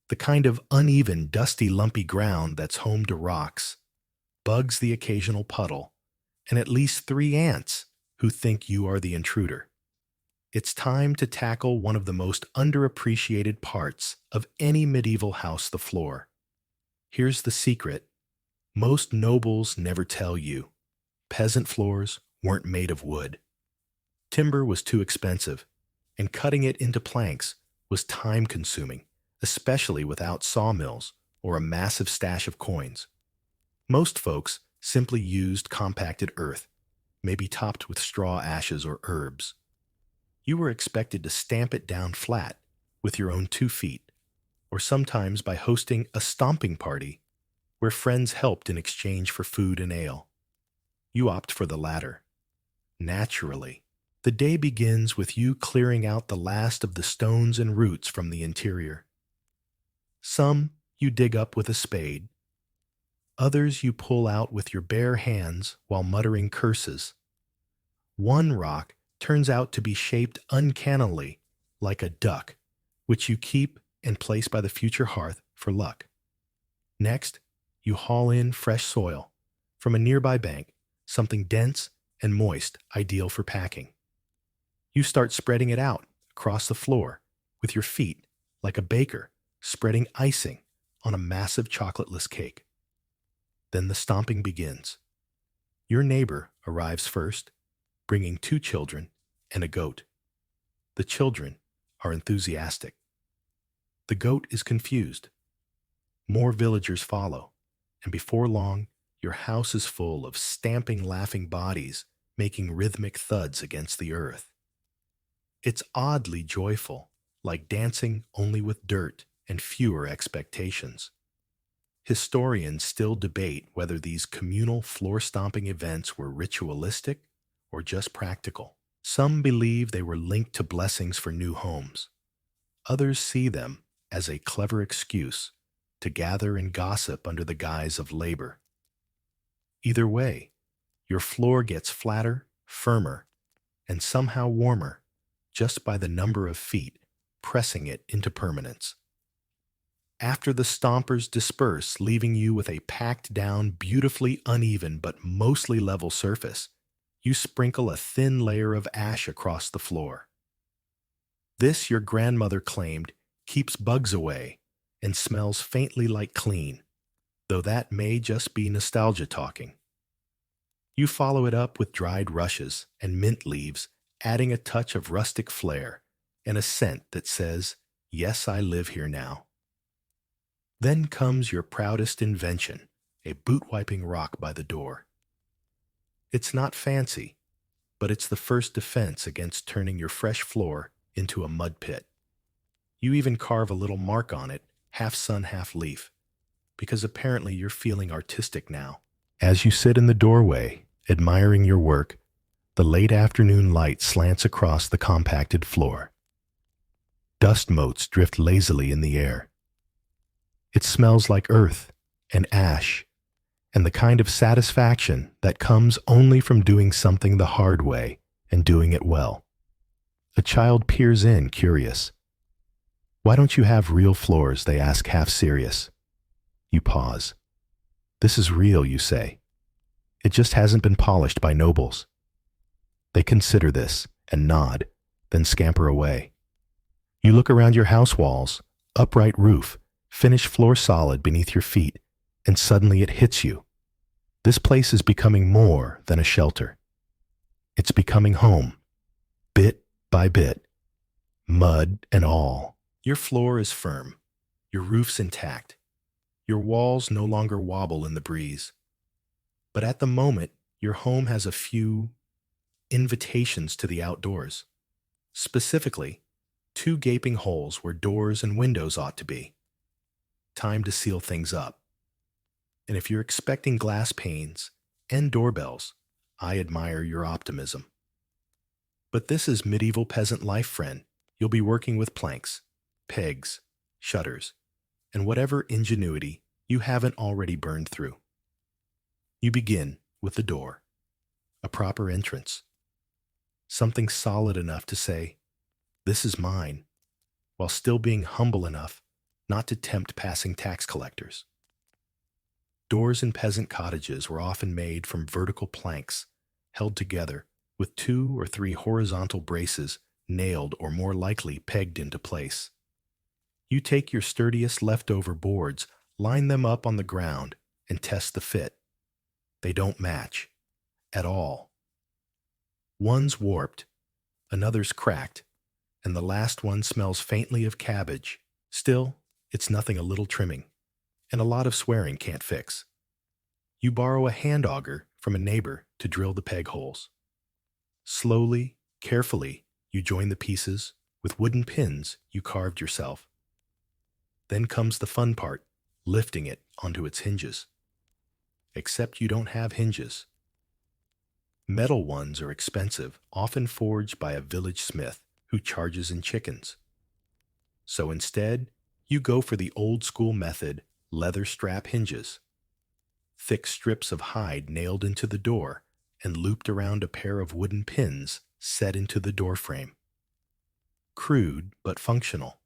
The kind of uneven, dusty, lumpy ground that's home to rocks, bugs the occasional puddle, and at least 3 ants who think you are the intruder. It's time to tackle one of the most underappreciated parts of any medieval house, the floor. Here's the secret. Most nobles never tell you. Peasant floors weren't made of wood. Timber was too expensive, and cutting it into planks was time-consuming, especially without sawmills or a massive stash of coins. Most folks simply used compacted earth, maybe topped with straw, ashes, or herbs. You were expected to stamp it down flat with your own 2 feet, or sometimes by hosting a stomping party where friends helped in exchange for food and ale. You opt for the latter. Naturally, the day begins with you clearing out the last of the stones and roots from the interior. Some you dig up with a spade. Others you pull out with your bare hands while muttering curses. One rock turns out to be shaped uncannily like a duck, which you keep and place by the future hearth for luck. Next, you haul in fresh soil from a nearby bank, something dense and moist, ideal for packing. You start spreading it out across the floor with your feet like a baker spreading icing on a massive chocolateless cake. Then the stomping begins. Your neighbor arrives first, bringing 2 children and a goat. The children are enthusiastic. The goat is confused. More villagers follow, and before long, your house is full of stamping, laughing bodies making rhythmic thuds against the earth. It's oddly joyful, like dancing only with dirt and fewer expectations. Historians still debate whether these communal floor-stomping events were ritualistic or just practical. Some believe they were linked to blessings for new homes. Others see them as a clever excuse to gather and gossip under the guise of labor. Either way, your floor gets flatter, firmer, and somehow warmer just by the number of feet pressing it into permanence. After the stompers disperse, leaving you with a packed-down, beautifully uneven but mostly level surface, you sprinkle a thin layer of ash across the floor. This, your grandmother claimed, keeps bugs away and smells faintly like clean, though that may just be nostalgia talking. You follow it up with dried rushes and mint leaves, adding a touch of rustic flair and a scent that says, "Yes, I live here now." Then comes your proudest invention, a boot-wiping rock by the door. It's not fancy, but it's the first defense against turning your fresh floor into a mud pit. You even carve a little mark on it, half sun, half leaf, because apparently you're feeling artistic now. As you sit in the doorway, admiring your work, the late afternoon light slants across the compacted floor. Dust motes drift lazily in the air. It smells like earth and ash, and the kind of satisfaction that comes only from doing something the hard way and doing it well. A child peers in, curious. "Why don't you have real floors?" they ask, half serious. You pause. "This is real," you say. "It just hasn't been polished by nobles." They consider this and nod, then scamper away. You look around your house walls, upright roof, finished floor solid beneath your feet, and suddenly it hits you. This place is becoming more than a shelter. It's becoming home, bit by bit, mud and all. Your floor is firm. Your roof's intact. Your walls no longer wobble in the breeze. But at the moment, your home has a few invitations to the outdoors. Specifically, two gaping holes where doors and windows ought to be. Time to seal things up. And if you're expecting glass panes and doorbells, I admire your optimism. But this is medieval peasant life, friend. You'll be working with planks, pegs, shutters, and whatever ingenuity you haven't already burned through. You begin with the door, a proper entrance, something solid enough to say, "This is mine," while still being humble enough not to tempt passing tax collectors. Doors in peasant cottages were often made from vertical planks held together with 2 or 3 horizontal braces nailed or more likely pegged into place. You take your sturdiest leftover boards, line them up on the ground, and test the fit. They don't match at all. One's warped, another's cracked, and the last one smells faintly of cabbage. Still, it's nothing a little trimming, and a lot of swearing can't fix. You borrow a hand auger from a neighbor to drill the peg holes. Slowly, carefully, you join the pieces with wooden pins you carved yourself. Then comes the fun part, lifting it onto its hinges. Except you don't have hinges. Metal ones are expensive, often forged by a village smith who charges in chickens. So instead, you go for the old-school method, leather strap hinges. Thick strips of hide nailed into the door and looped around a pair of wooden pins set into the door frame. Crude but functional.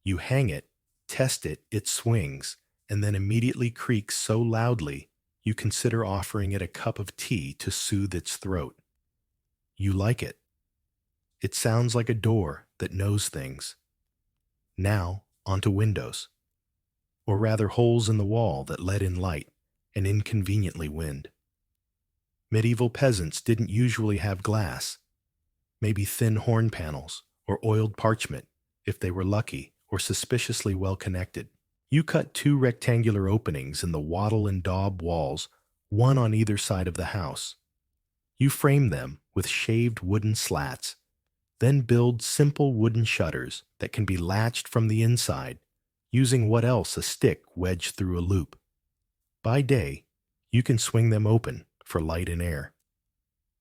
You hang it, test it, it swings, and then immediately creaks so loudly you consider offering it a cup of tea to soothe its throat. You like it. It sounds like a door that knows things. Now, onto windows. Or rather holes in the wall that let in light and inconveniently wind. Medieval peasants didn't usually have glass. Maybe thin horn panels or oiled parchment, if they were lucky or suspiciously well connected. You cut 2 rectangular openings in the wattle and daub walls, one on either side of the house. You frame them with shaved wooden slats, then build simple wooden shutters that can be latched from the inside, using what else a stick wedged through a loop. By day, you can swing them open for light and air.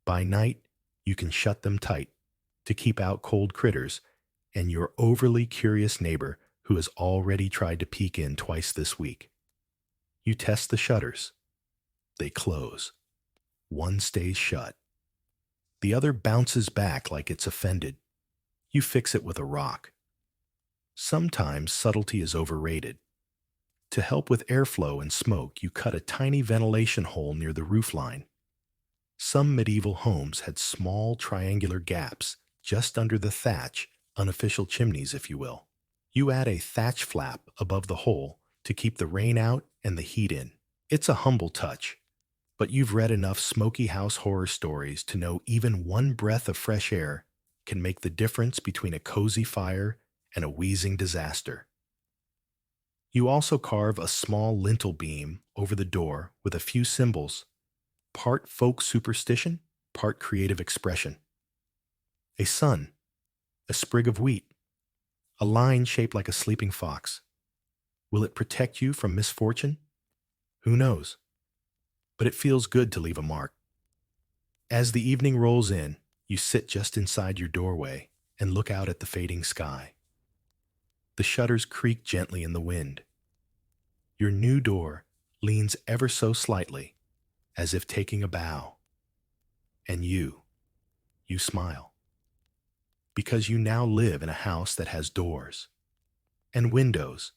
By night, you can shut them tight to keep out cold critters and your overly curious neighbor who has already tried to peek in twice this week. You test the shutters. They close. One stays shut. The other bounces back like it's offended. You fix it with a rock. Sometimes subtlety is overrated. To help with airflow and smoke, you cut a tiny ventilation hole near the roofline. Some medieval homes had small triangular gaps just under the thatch, unofficial chimneys, if you will. You add a thatch flap above the hole to keep the rain out and the heat in. It's a humble touch, but you've read enough smoky house horror stories to know even one breath of fresh air can make the difference between a cozy fire and a wheezing disaster. You also carve a small lintel beam over the door with a few symbols, part folk superstition, part creative expression. A sun, a sprig of wheat, a line shaped like a sleeping fox. Will it protect you from misfortune? Who knows? But it feels good to leave a mark. As the evening rolls in, you sit just inside your doorway and look out at the fading sky. The shutters creak gently in the wind. Your new door leans ever so slightly, as if taking a bow. And you smile. Because you now live in a house that has doors, and windows,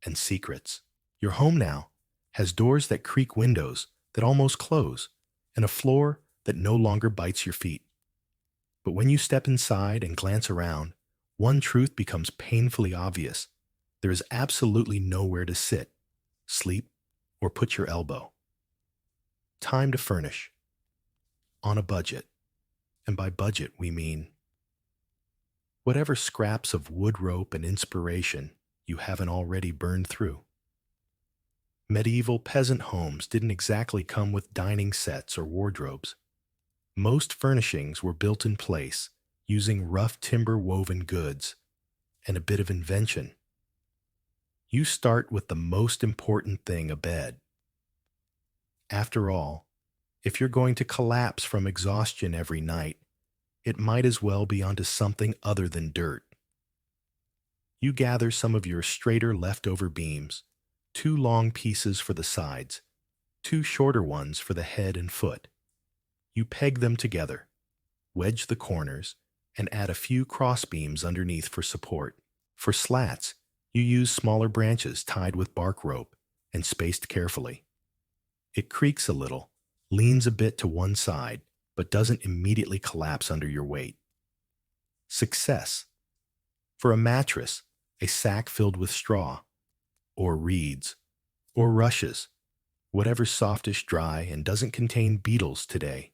and secrets. Your home now has doors that creak, windows that almost close, and a floor that no longer bites your feet. But when you step inside and glance around, one truth becomes painfully obvious. There is absolutely nowhere to sit, sleep, or put your elbow. Time to furnish. On a budget. And by budget, we mean whatever scraps of wood rope and inspiration you haven't already burned through. Medieval peasant homes didn't exactly come with dining sets or wardrobes. Most furnishings were built in place using rough timber woven goods and a bit of invention. You start with the most important thing, a bed. After all, if you're going to collapse from exhaustion every night, it might as well be onto something other than dirt. You gather some of your straighter leftover beams, 2 long pieces for the sides, 2 shorter ones for the head and foot. You peg them together, wedge the corners, and add a few cross beams underneath for support. For slats, you use smaller branches tied with bark rope and spaced carefully. It creaks a little, leans a bit to one side, but doesn't immediately collapse under your weight. Success. For a mattress, a sack filled with straw, or reeds, or rushes, whatever's softish, dry, and doesn't contain beetles today.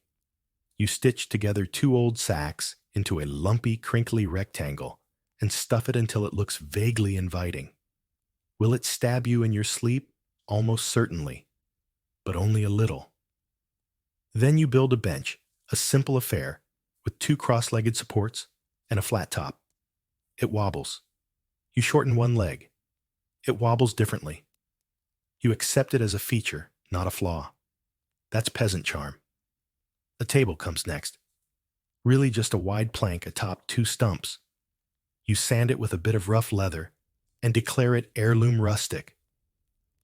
You stitch together 2 old sacks into a lumpy, crinkly rectangle and stuff it until it looks vaguely inviting. Will it stab you in your sleep? Almost certainly, but only a little. Then you build a bench, a simple affair, with 2 cross-legged supports and a flat top. It wobbles. You shorten one leg. It wobbles differently. You accept it as a feature, not a flaw. That's peasant charm. A table comes next. Really just a wide plank atop 2 stumps. You sand it with a bit of rough leather and declare it heirloom rustic.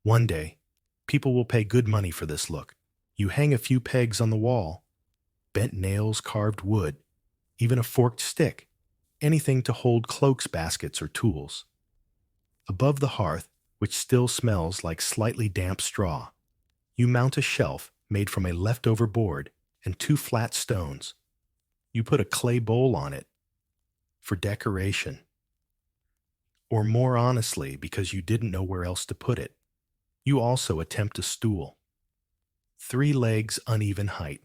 One day, people will pay good money for this look. You hang a few pegs on the wall, bent nails, carved wood, even a forked stick, anything to hold cloaks, baskets, or tools. Above the hearth, which still smells like slightly damp straw, you mount a shelf made from a leftover board and 2 flat stones. You put a clay bowl on it for decoration. Or more honestly, because you didn't know where else to put it. You also attempt a stool. 3 legs, uneven height.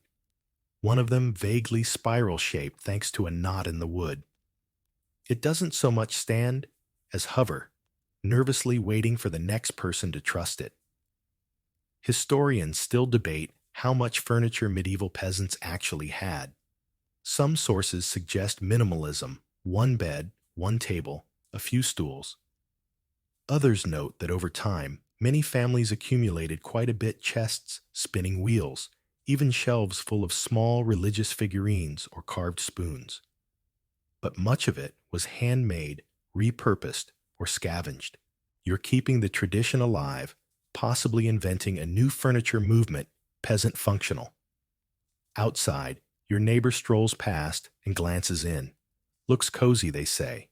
One of them vaguely spiral-shaped thanks to a knot in the wood. It doesn't so much stand as hover, nervously waiting for the next person to trust it. Historians still debate how much furniture medieval peasants actually had. Some sources suggest minimalism, 1 bed, 1 table, a few stools. Others note that over time, many families accumulated quite a bit: chests, spinning wheels, even shelves full of small religious figurines or carved spoons. But much of it was handmade, repurposed, or scavenged. You're keeping the tradition alive, possibly inventing a new furniture movement, peasant functional. Outside, your neighbor strolls past and glances in. Looks cozy, they say.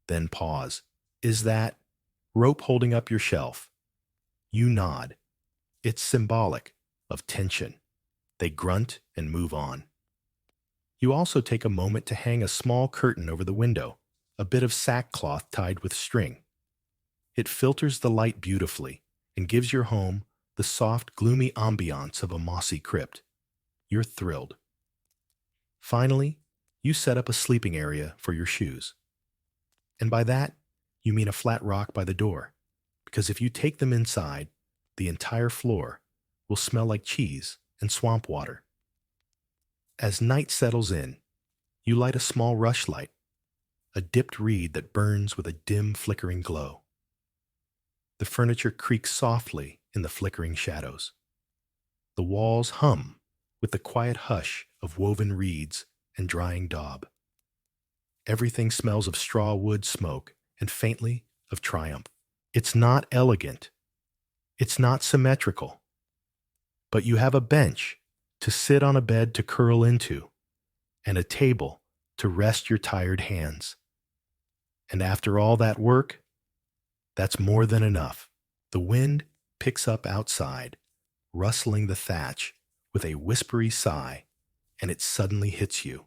Then pause. Is that rope holding up your shelf? You nod. It's symbolic of tension. They grunt and move on. You also take a moment to hang a small curtain over the window, a bit of sackcloth tied with string. It filters the light beautifully and gives your home the soft, gloomy ambiance of a mossy crypt. You're thrilled. Finally, you set up a sleeping area for your shoes. And by that, you mean a flat rock by the door, because if you take them inside, the entire floor will smell like cheese and swamp water. As night settles in, you light a small rushlight, a dipped reed that burns with a dim, flickering glow. The furniture creaks softly in the flickering shadows. The walls hum with the quiet hush of woven reeds and drying daub. Everything smells of straw wood smoke and faintly of triumph. It's not elegant. It's not symmetrical. But you have a bench to sit on, a bed to curl into, and a table to rest your tired hands. And after all that work, that's more than enough. The wind picks up outside, rustling the thatch with a whispery sigh, and it suddenly hits you.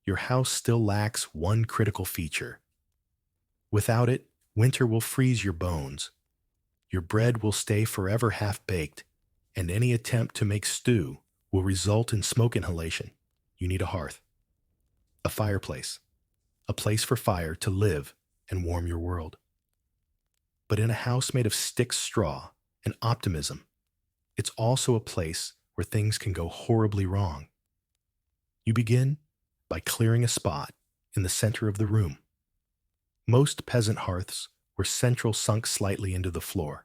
Your house still lacks one critical feature. Without it, winter will freeze your bones. Your bread will stay forever half-baked, and any attempt to make stew will result in smoke inhalation. You need a hearth, a fireplace, a place for fire to live and warm your world. But in a house made of stick straw and optimism, it's also a place where things can go horribly wrong. You begin by clearing a spot in the center of the room. Most peasant hearths were central, sunk slightly into the floor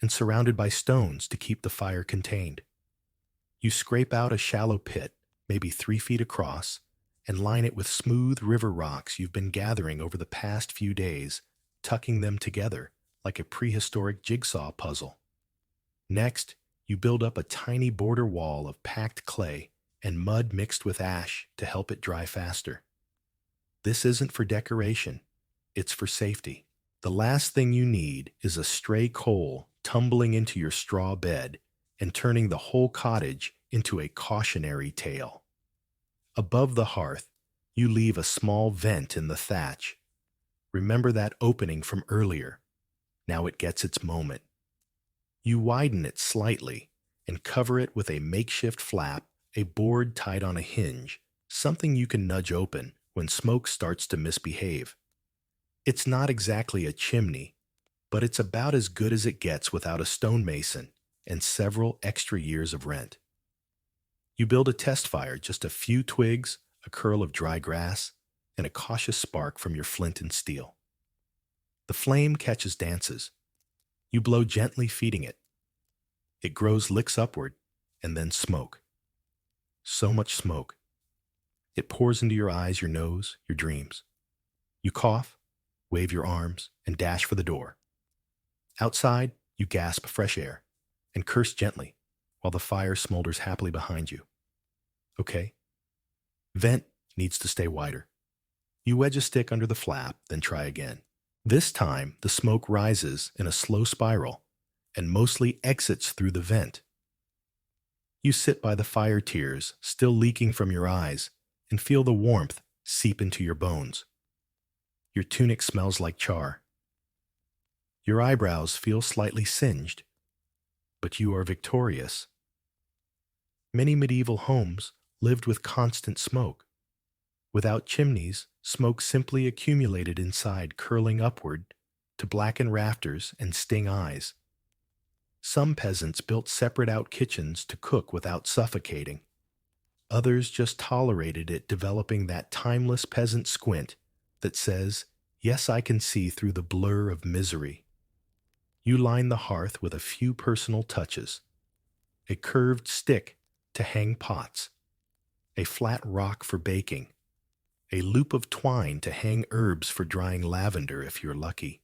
and surrounded by stones to keep the fire contained. You scrape out a shallow pit, maybe 3 feet across, and line it with smooth river rocks you've been gathering over the past few days, tucking them together like a prehistoric jigsaw puzzle. Next, you build up a tiny border wall of packed clay and mud mixed with ash to help it dry faster. This isn't for decoration, it's for safety. The last thing you need is a stray coal tumbling into your straw bed and turning the whole cottage into a cautionary tale. Above the hearth, you leave a small vent in the thatch. Remember that opening from earlier? Now it gets its moment. You widen it slightly and cover it with a makeshift flap, a board tied on a hinge, something you can nudge open when smoke starts to misbehave. It's not exactly a chimney, but it's about as good as it gets without a stonemason and several extra years of rent. You build a test fire, just a few twigs, a curl of dry grass, and a cautious spark from your flint and steel. The flame catches dances. You blow gently, feeding it. It grows, licks upward, and then smoke. So much smoke. It pours into your eyes, your nose, your dreams. You cough, wave your arms, and dash for the door. Outside, you gasp fresh air and curse gently while the fire smolders happily behind you. Okay. Vent needs to stay wider. You wedge a stick under the flap, then try again. This time, the smoke rises in a slow spiral and mostly exits through the vent. You sit by the fire tears still leaking from your eyes and feel the warmth seep into your bones. Your tunic smells like char. Your eyebrows feel slightly singed, but you are victorious. Many medieval homes lived with constant smoke. Without chimneys, smoke simply accumulated inside, curling upward to blacken rafters and sting eyes. Some peasants built separate-out kitchens to cook without suffocating. Others just tolerated it, developing that timeless peasant squint that says, "Yes, I can see through the blur of misery." You line the hearth with a few personal touches. A curved stick to hang pots, a flat rock for baking, a loop of twine to hang herbs for drying lavender if you're lucky,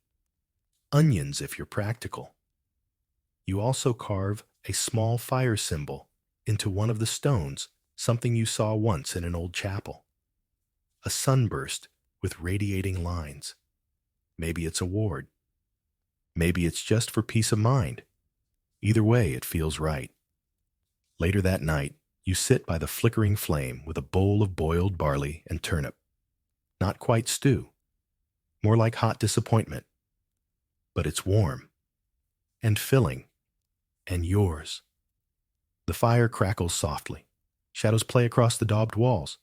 onions if you're practical. You also carve a small fire symbol into one of the stones, something you saw once in an old chapel. A sunburst with radiating lines. Maybe it's a ward. Maybe it's just for peace of mind. Either way, it feels right. Later that night, you sit by the flickering flame with a bowl of boiled barley and turnip. Not quite stew. More like hot disappointment. But it's warm. And filling. And yours. The fire crackles softly. Shadows play across the daubed walls.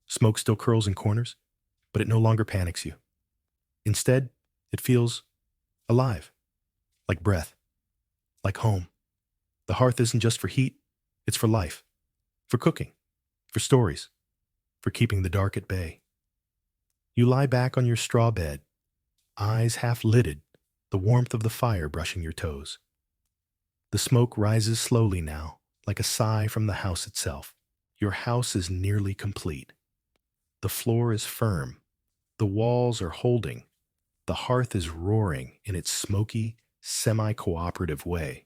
Smoke still curls in corners, but it no longer panics you. Instead, it feels alive. Like breath. Like home. The hearth isn't just for heat, it's for life. For cooking. For stories. For keeping the dark at bay. You lie back on your straw bed, eyes half lidded, the warmth of the fire brushing your toes. The smoke rises slowly now, like a sigh from the house itself. Your house is nearly complete. The floor is firm. The walls are holding. The hearth is roaring in its smoky, semi-cooperative way.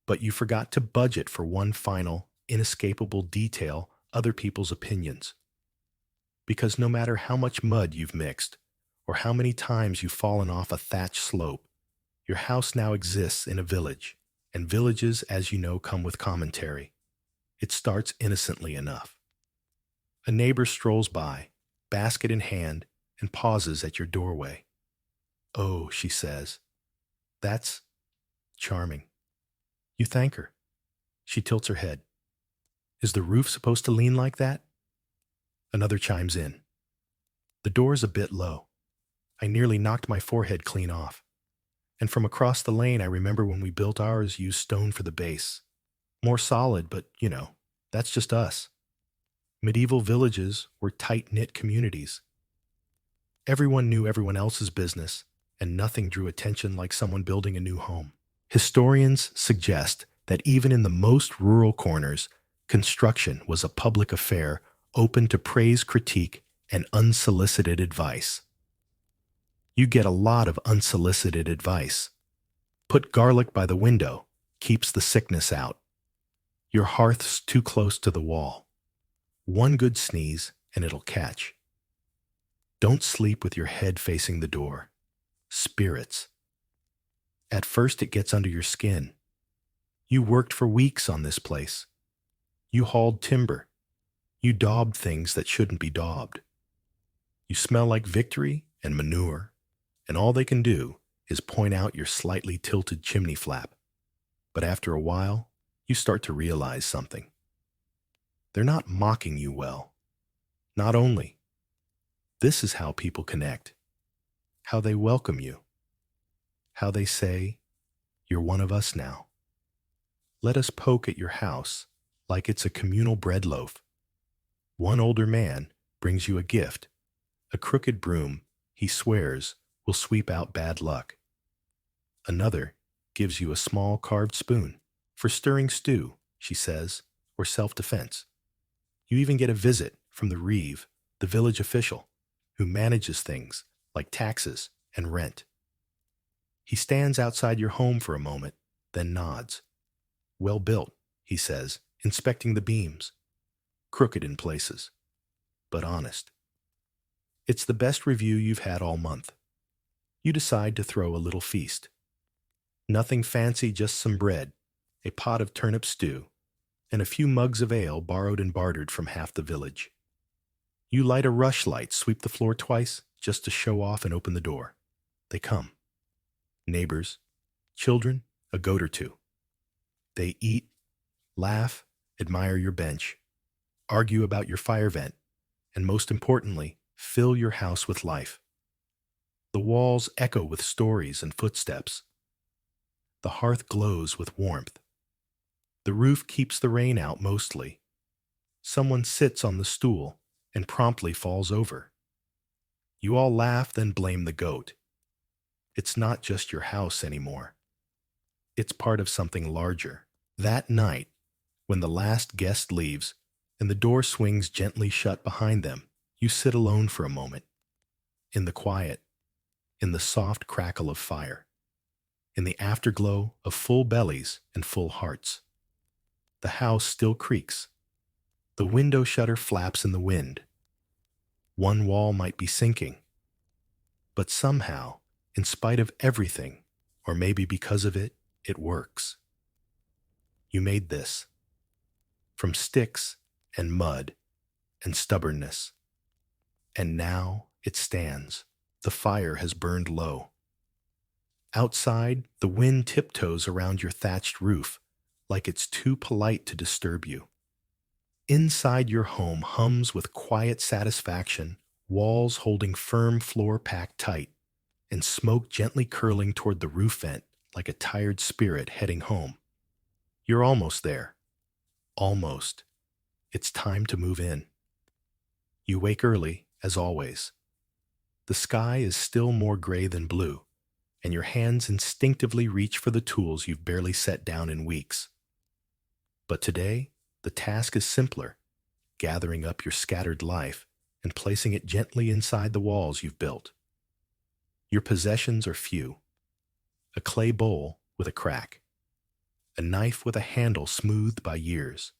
But you forgot to budget for one final, inescapable detail: other people's opinions. Because no matter how much mud you've mixed, or how many times you've fallen off a thatched slope, your house now exists in a village, and villages, as you know, come with commentary. It starts innocently enough. A neighbor strolls by, basket in hand, and pauses at your doorway. "Oh," she says, "that's charming." You thank her. She tilts her head. "Is the roof supposed to lean like that?" Another chimes in. "The door's a bit low. I nearly knocked my forehead clean off." And from across the lane, I remember when we built ours, used stone for the base. More solid, but that's just us. Medieval villages were tight-knit communities. Everyone knew everyone else's business, and nothing drew attention like someone building a new home. Historians suggest that even in the most rural corners, construction was a public affair open to praise, critique, and unsolicited advice. You get a lot of unsolicited advice. Put garlic by the window, keeps the sickness out. Your hearth's too close to the wall. One good sneeze and it'll catch. Don't sleep with your head facing the door. Spirits. At first it gets under your skin. You worked for weeks on this place. You hauled timber. You daubed things that shouldn't be daubed. You smell like victory and manure, and all they can do is point out your slightly tilted chimney flap. But after a while, you start to realize something. They're not mocking you well. Not only. This is how people connect. How they welcome you. How they say, "You're one of us now." Let us poke at your house like it's a communal bread loaf. One older man brings you a gift, a crooked broom he swears will sweep out bad luck. Another gives you a small carved spoon for stirring stew, she says, or self-defense. You even get a visit from the reeve, the village official, who manages things like taxes and rent. He stands outside your home for a moment, then nods. Well built, he says, inspecting the beams. Crooked in places, but honest. It's the best review you've had all month. You decide to throw a little feast. Nothing fancy, just some bread, a pot of turnip stew, and a few mugs of ale borrowed and bartered from half the village. You light a rushlight, sweep the floor twice, just to show off and open the door. They come. Neighbors, children, a goat or two. They eat, laugh, admire your bench, argue about your fire vent, and most importantly, fill your house with life. The walls echo with stories and footsteps. The hearth glows with warmth. The roof keeps the rain out mostly. Someone sits on the stool and promptly falls over. You all laugh, then blame the goat. It's not just your house anymore. It's part of something larger. That night, when the last guest leaves and the door swings gently shut behind them, you sit alone for a moment. In the quiet, in the soft crackle of fire, in the afterglow of full bellies and full hearts. The house still creaks. The window shutter flaps in the wind. One wall might be sinking. But somehow, in spite of everything, or maybe because of it, it works. You made this. From sticks and mud and stubbornness. And now it stands. The fire has burned low. Outside, the wind tiptoes around your thatched roof, like it's too polite to disturb you. Inside your home hums with quiet satisfaction, walls holding firm, floor packed tight, and smoke gently curling toward the roof vent like a tired spirit heading home. You're almost there. Almost. It's time to move in. You wake early, as always. The sky is still more gray than blue, and your hands instinctively reach for the tools you've barely set down in weeks. But today, the task is simpler, gathering up your scattered life and placing it gently inside the walls you've built. Your possessions are few. A clay bowl with a crack. A knife with a handle smoothed by years.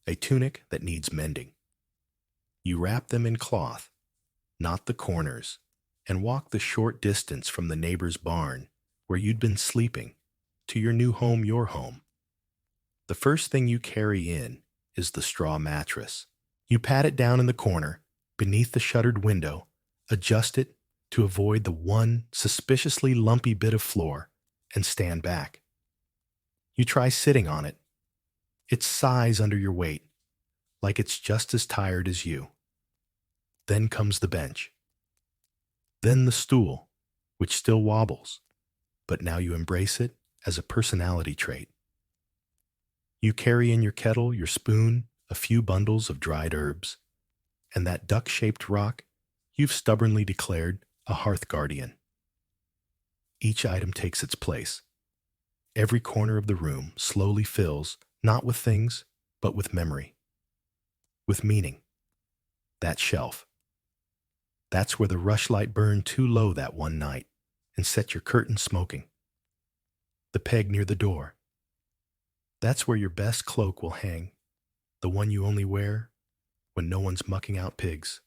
A tunic that needs mending. You wrap them in cloth, not the corners, and walk the short distance from the neighbor's barn, where you'd been sleeping, to your new home, your home. The first thing you carry in is the straw mattress. You pat it down in the corner, beneath the shuttered window, adjust it to avoid the one suspiciously lumpy bit of floor, and stand back. You try sitting on it. It sighs under your weight, like it's just as tired as you. Then comes the bench. Then the stool, which still wobbles. but now you embrace it as a personality trait. You carry in your kettle, your spoon, a few bundles of dried herbs, and that duck-shaped rock you've stubbornly declared a hearth guardian. Each item takes its place. Every corner of the room slowly fills, not with things, but with memory, with meaning. That shelf. That's where the rushlight burned too low that one night and set your curtain smoking. The peg near the door. That's where your best cloak will hang, the one you only wear when no one's mucking out pigs.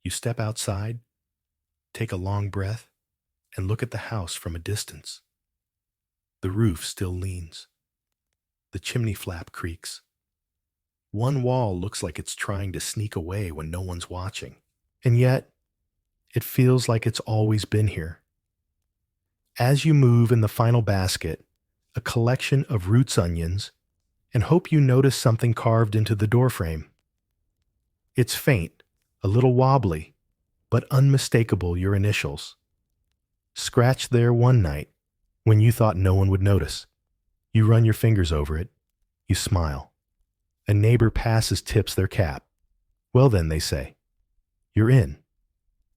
You step outside, take a long breath, and look at the house from a distance. The roof still leans. The chimney flap creaks. One wall looks like it's trying to sneak away when no one's watching, and yet it feels like it's always been here. As you move in the final basket, a collection of roots onions, and hope you notice something carved into the doorframe. It's faint, a little wobbly, but unmistakable your initials. Scratched there one night when you thought no one would notice. You run your fingers over it. You smile. A neighbor passes tips their cap. Well then, they say. You're in.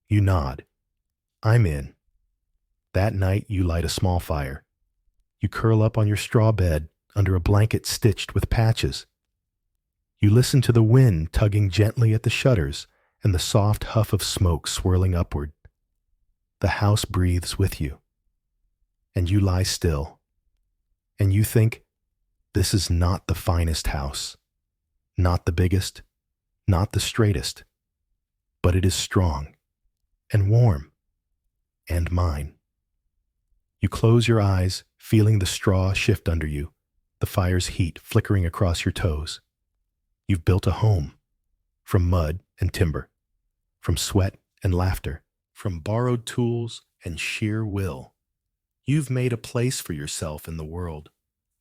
You nod. I'm in. That night you light a small fire. You curl up on your straw bed under a blanket stitched with patches. You listen to the wind tugging gently at the shutters and the soft huff of smoke swirling upward. The house breathes with you. And you lie still. And you think, this is not the finest house, not the biggest, not the straightest, but it is strong and warm and mine. You close your eyes, feeling the straw shift under you, the fire's heat flickering across your toes. You've built a home from mud and timber, from sweat and laughter, from borrowed tools and sheer will. You've made a place for yourself in the world,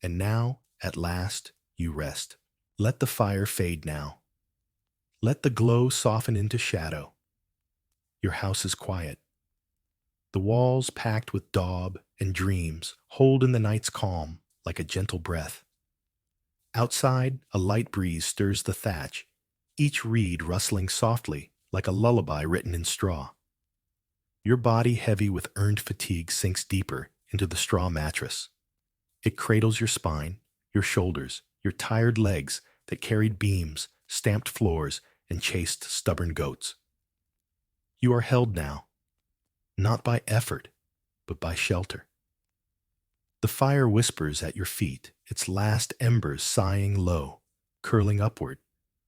and now, at last, you rest. Let the fire fade now. Let the glow soften into shadow. Your house is quiet. The walls, packed with daub and dreams, hold in the night's calm like a gentle breath. Outside, a light breeze stirs the thatch, each reed rustling softly like a lullaby written in straw. Your body, heavy with earned fatigue, sinks deeper into the straw mattress. It cradles your spine, your shoulders, your tired legs that carried beams, stamped floors, and chased stubborn goats. You are held now, not by effort, but by shelter. The fire whispers at your feet, its last embers sighing low, curling upward,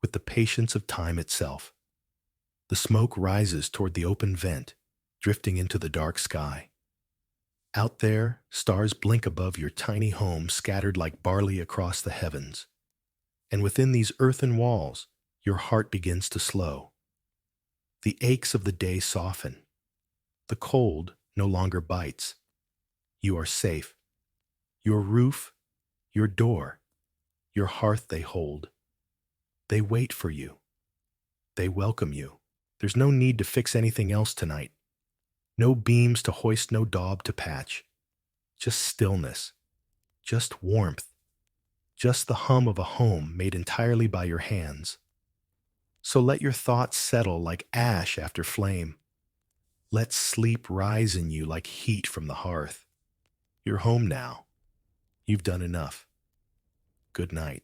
with the patience of time itself. The smoke rises toward the open vent, drifting into the dark sky. Out there, stars blink above your tiny home, scattered like barley across the heavens. And within these earthen walls, your heart begins to slow. The aches of the day soften. The cold no longer bites. You are safe. Your roof, your door, your hearth they hold. They wait for you. They welcome you. There's no need to fix anything else tonight. No beams to hoist, no daub to patch. Just stillness. Just warmth. Just the hum of a home made entirely by your hands. So let your thoughts settle like ash after flame. Let sleep rise in you like heat from the hearth. You're home now. You've done enough. Good night.